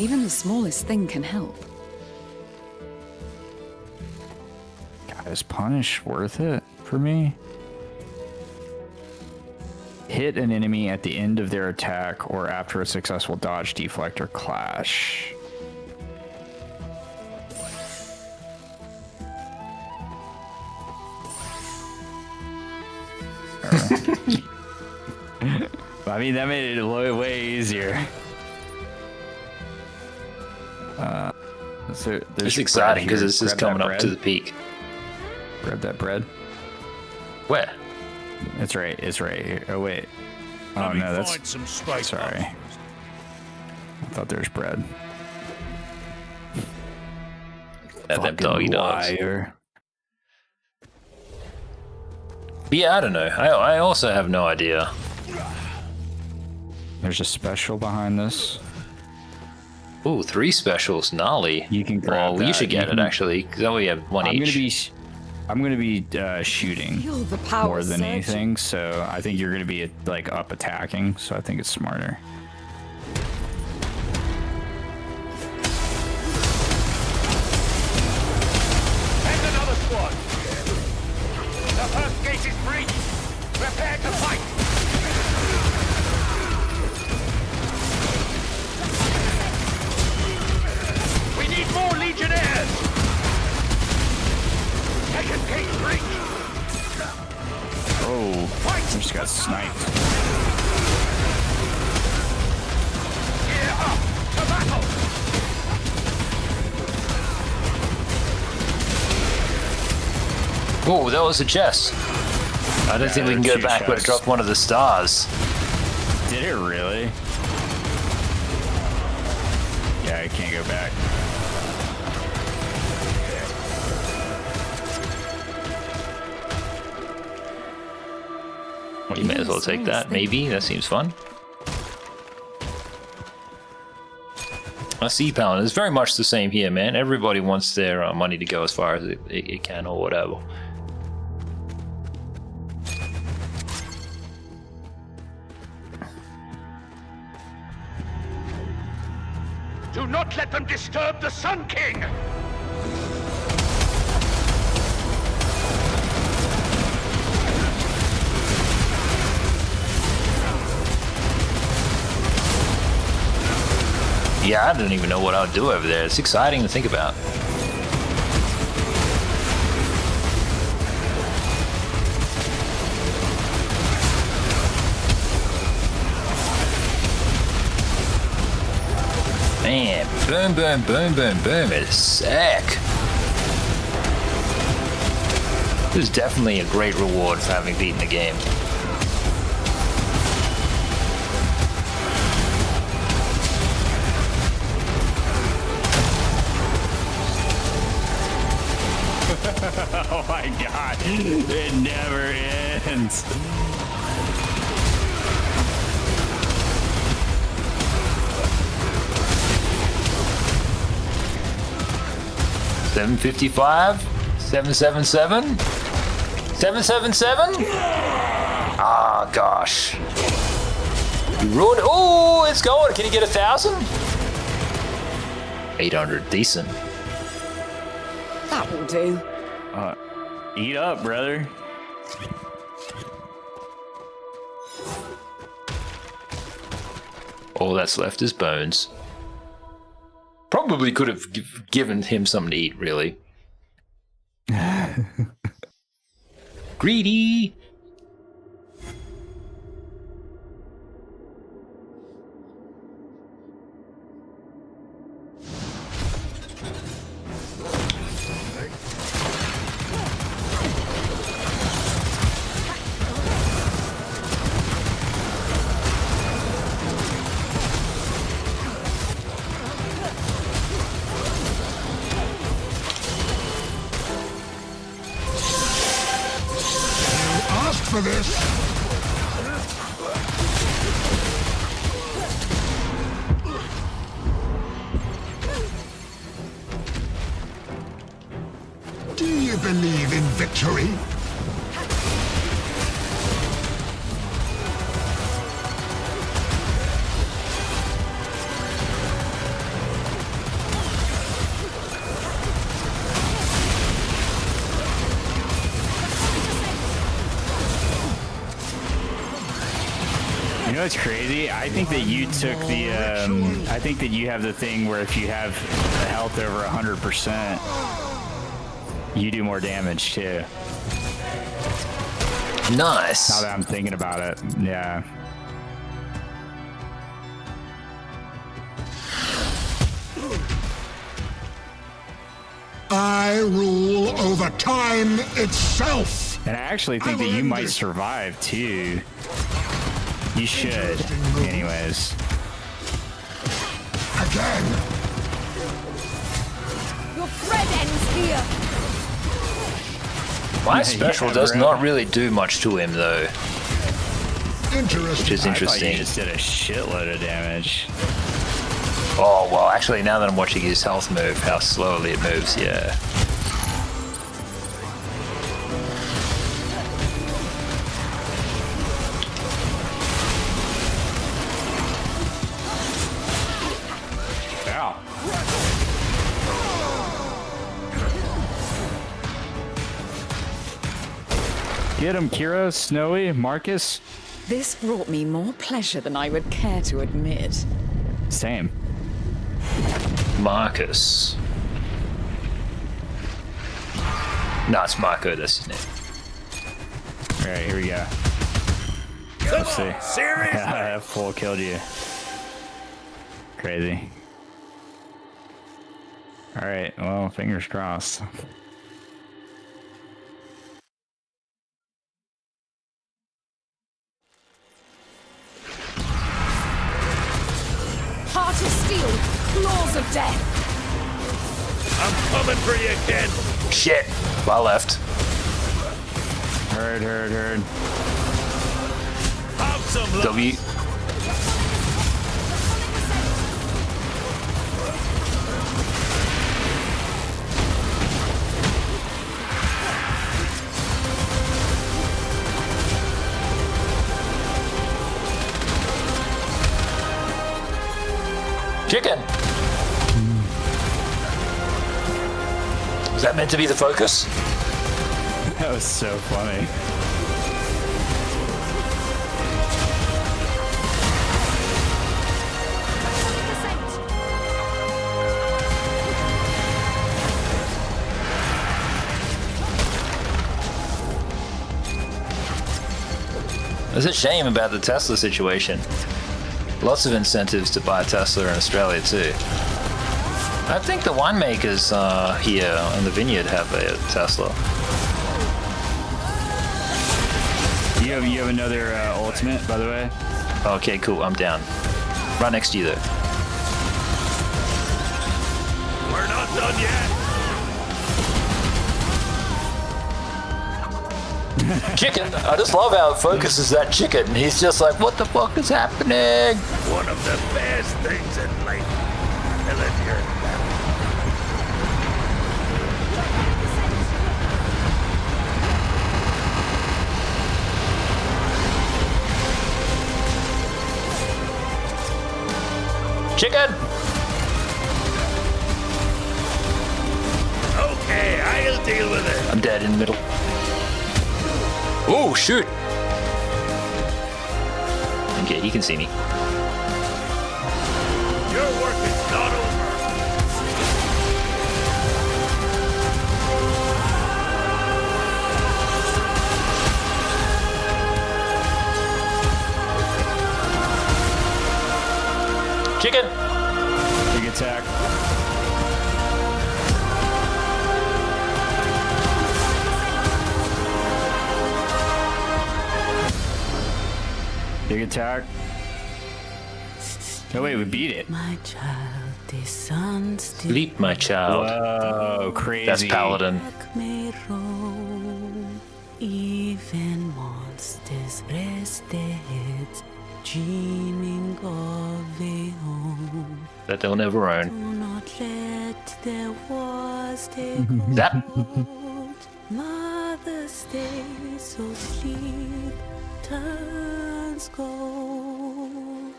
[SPEAKER 3] Even the smallest thing can help.
[SPEAKER 6] God, is punish worth it for me? Hit an enemy at the end of their attack or after a successful dodge, deflect, or clash. I mean, that made it way easier.
[SPEAKER 1] It's exciting because it's just coming up to the peak.
[SPEAKER 6] Grab that bread.
[SPEAKER 1] Where?
[SPEAKER 6] It's right here. Oh wait. Oh no, that's sorry. I thought there's bread.
[SPEAKER 1] Them doggy dogs.
[SPEAKER 6] Liar.
[SPEAKER 1] Yeah, I don't know. I also have no idea.
[SPEAKER 6] There's a special behind this.
[SPEAKER 1] Ooh, 3 specials, gnarly.
[SPEAKER 6] You can grab
[SPEAKER 1] we
[SPEAKER 6] that.
[SPEAKER 1] should get it actually, because then we have one each.
[SPEAKER 6] I'm gonna be shooting
[SPEAKER 3] Feel the power
[SPEAKER 6] more than
[SPEAKER 3] surge.
[SPEAKER 6] anything, so I think you're gonna be like up attacking. So I think it's smarter.
[SPEAKER 13] Send another squad. The first gate is breached. Prepare to fight. We need more legionnaires. Second gate breached.
[SPEAKER 6] Oh, I just got sniped.
[SPEAKER 13] Gear up to battle.
[SPEAKER 1] Oh, that was a chest. I don't think we can go back, but it dropped one of the stars.
[SPEAKER 6] Did it really? Yeah, I can't go back.
[SPEAKER 1] Well, you may as well take that, maybe. That seems fun. I see, Paladin. It's very much the same here, man. Everybody wants their money to go as far as it can or whatever.
[SPEAKER 13] Do not let them disturb the Sun King!
[SPEAKER 1] Yeah, I don't even know what I would do over there. It's exciting to think about. Man, boom, boom, boom, boom, boom. It's sick. This is definitely a great reward for having beaten the game.
[SPEAKER 6] Oh my god, it never ends.
[SPEAKER 1] $755, 777, 777. Ah, gosh. You ruined. Oh, it's going. Can you get 1,000? 800, decent.
[SPEAKER 9] That will do.
[SPEAKER 6] Eat up, brother.
[SPEAKER 1] All that's left is bones. Probably could have given him something to eat, really. Greedy!
[SPEAKER 4] For this. Do you believe in victory?
[SPEAKER 6] know what's crazy? I think that you took the. I think that you have the thing where if you have health over 100%, you do more damage too.
[SPEAKER 1] Nice.
[SPEAKER 6] Now that I'm thinking about it, yeah.
[SPEAKER 15] I rule over time itself.
[SPEAKER 6] And I actually think that you might survive too. You should, anyways.
[SPEAKER 15] Again.
[SPEAKER 3] Your thread ends here.
[SPEAKER 1] My special does not really do much to him though.
[SPEAKER 15] Interesting.
[SPEAKER 1] Which is interesting.
[SPEAKER 6] I thought you just did a shitload of damage.
[SPEAKER 1] Oh, well, actually, now that I'm watching his health move, how slowly it moves, yeah.
[SPEAKER 6] Ow. Get him, Kira, Snowy, Marcus.
[SPEAKER 9] This brought me more pleasure than I would care to admit.
[SPEAKER 6] Same.
[SPEAKER 1] Marcus. No, it's Marco, that's his name.
[SPEAKER 6] Alright, here we go. Let's see.
[SPEAKER 8] Seriously?
[SPEAKER 6] Yeah, full killed you. Crazy. Alright, well, fingers crossed.
[SPEAKER 3] Heart of steel, claws of death.
[SPEAKER 8] I'm coming for you, kid.
[SPEAKER 1] Shit. Well left.
[SPEAKER 6] Heard.
[SPEAKER 8] Have some luck.
[SPEAKER 1] W. Chicken! Is that meant to be the focus?
[SPEAKER 6] That was so funny.
[SPEAKER 1] There's a shame about the Tesla situation. Lots of incentives to buy a Tesla in Australia too. I think the winemakers here in the vineyard have a Tesla.
[SPEAKER 6] You have another ultimate, by the way?
[SPEAKER 1] Okay, cool. I'm down. Right next to you though.
[SPEAKER 8] We're not done yet.
[SPEAKER 1] Chicken! I just love how it focuses that chicken. He's just like, what the fuck is happening?
[SPEAKER 8] One of the best things in life. I live here.
[SPEAKER 1] Chicken!
[SPEAKER 8] Okay, I'll deal with it.
[SPEAKER 1] I'm dead in the middle. Oh, shoot! Okay, he can see me.
[SPEAKER 8] Your work is not over.
[SPEAKER 1] Chicken!
[SPEAKER 6] Big attack. Big attack. Oh wait, we beat it.
[SPEAKER 11] My child, the sun still
[SPEAKER 1] Sleep, my child.
[SPEAKER 6] Whoa, crazy.
[SPEAKER 1] That's Paladin.
[SPEAKER 11] may roam. Even monsters rest their heads, dreaming of a home.
[SPEAKER 1] That they'll never own.
[SPEAKER 11] Do not let their wars take
[SPEAKER 1] Zap.
[SPEAKER 11] hold. Mother, stay so sleep turns gold.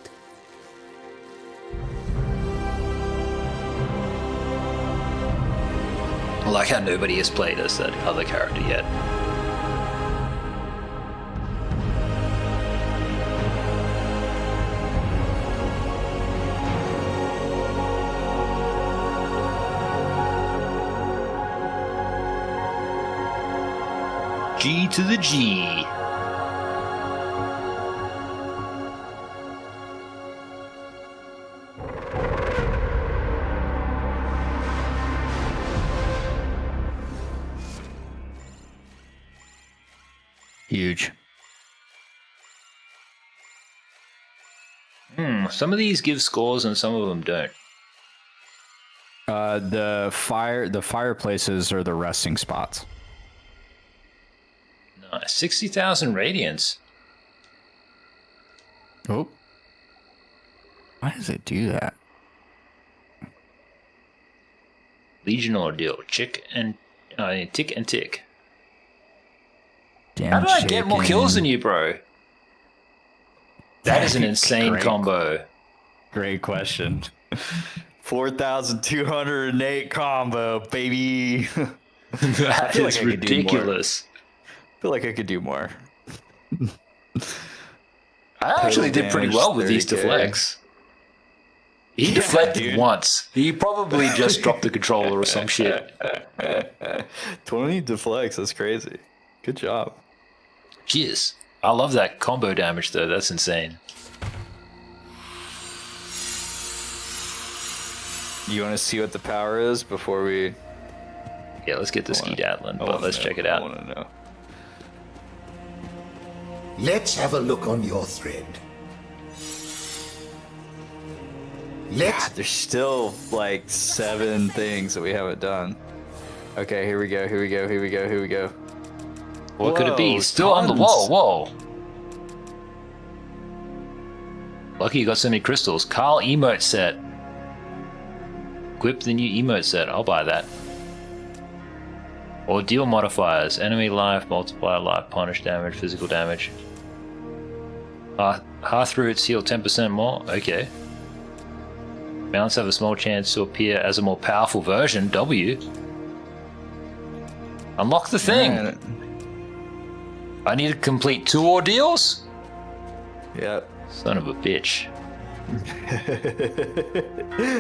[SPEAKER 1] I like how nobody has played as that other character yet. G to the G.
[SPEAKER 6] Huge.
[SPEAKER 1] Some of these give scores and some of them don't.
[SPEAKER 6] The fireplaces are the resting spots.
[SPEAKER 1] Nice. 60,000 radiance.
[SPEAKER 6] Oh. Why does it do that?
[SPEAKER 1] Legion Ordeal. Tick and tick.
[SPEAKER 6] Damn.
[SPEAKER 1] How did I get more kills than you, bro? That is an insane combo.
[SPEAKER 6] Great question. 4,208 combo, baby.
[SPEAKER 1] That is ridiculous.
[SPEAKER 6] I feel like I could do more.
[SPEAKER 1] I actually did pretty well with these deflects. He deflected once. He probably just dropped the controller or some shit.
[SPEAKER 6] 20 deflects, that's crazy. Good job.
[SPEAKER 1] Cheers. I love that combo damage though, that's insane.
[SPEAKER 6] You want to see what the power is before we...
[SPEAKER 1] Yeah, let's get the skedaddling, but let's check it out.
[SPEAKER 6] I want to know.
[SPEAKER 15] Let's have a look on your thread.
[SPEAKER 6] There's still like 7 things that we haven't done. Okay, here we go.
[SPEAKER 1] What could it be? Still on the wall. Whoa. Lucky you got so many crystals. Carl emote set. Equip the new emote set. I'll buy that. Ordeal modifiers. Enemy life, multiplier life, punish damage, physical damage. Hearth roots heal 10% more. Okay. Mounts have a small chance to appear as a more powerful version. W. Unlock the thing. Man. I need to complete 2 ordeals?
[SPEAKER 6] Yep.
[SPEAKER 1] Son of a bitch.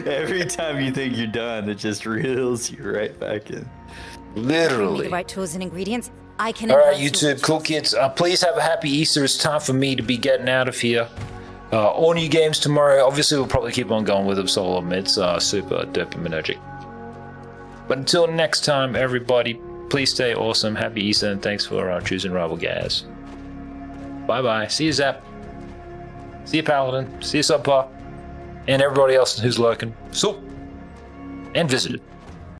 [SPEAKER 6] Every time you think you're done, it just reels you right back in.
[SPEAKER 1] Literally.
[SPEAKER 16] The right tools and ingredients. I can.
[SPEAKER 1] Alright, YouTube, cool kids. Please have a happy Easter. It's time for me to be getting out of here. All new games tomorrow. Obviously, we'll probably keep on going with Absolum. It's super dopaminergic. But until next time, everybody, please stay awesome. Happy Easter, and thanks for choosing Rival Gas. Bye-bye. See you, Zap. See you, Paladin. See you, Subpar. And everybody else who's lurking. So, and visited.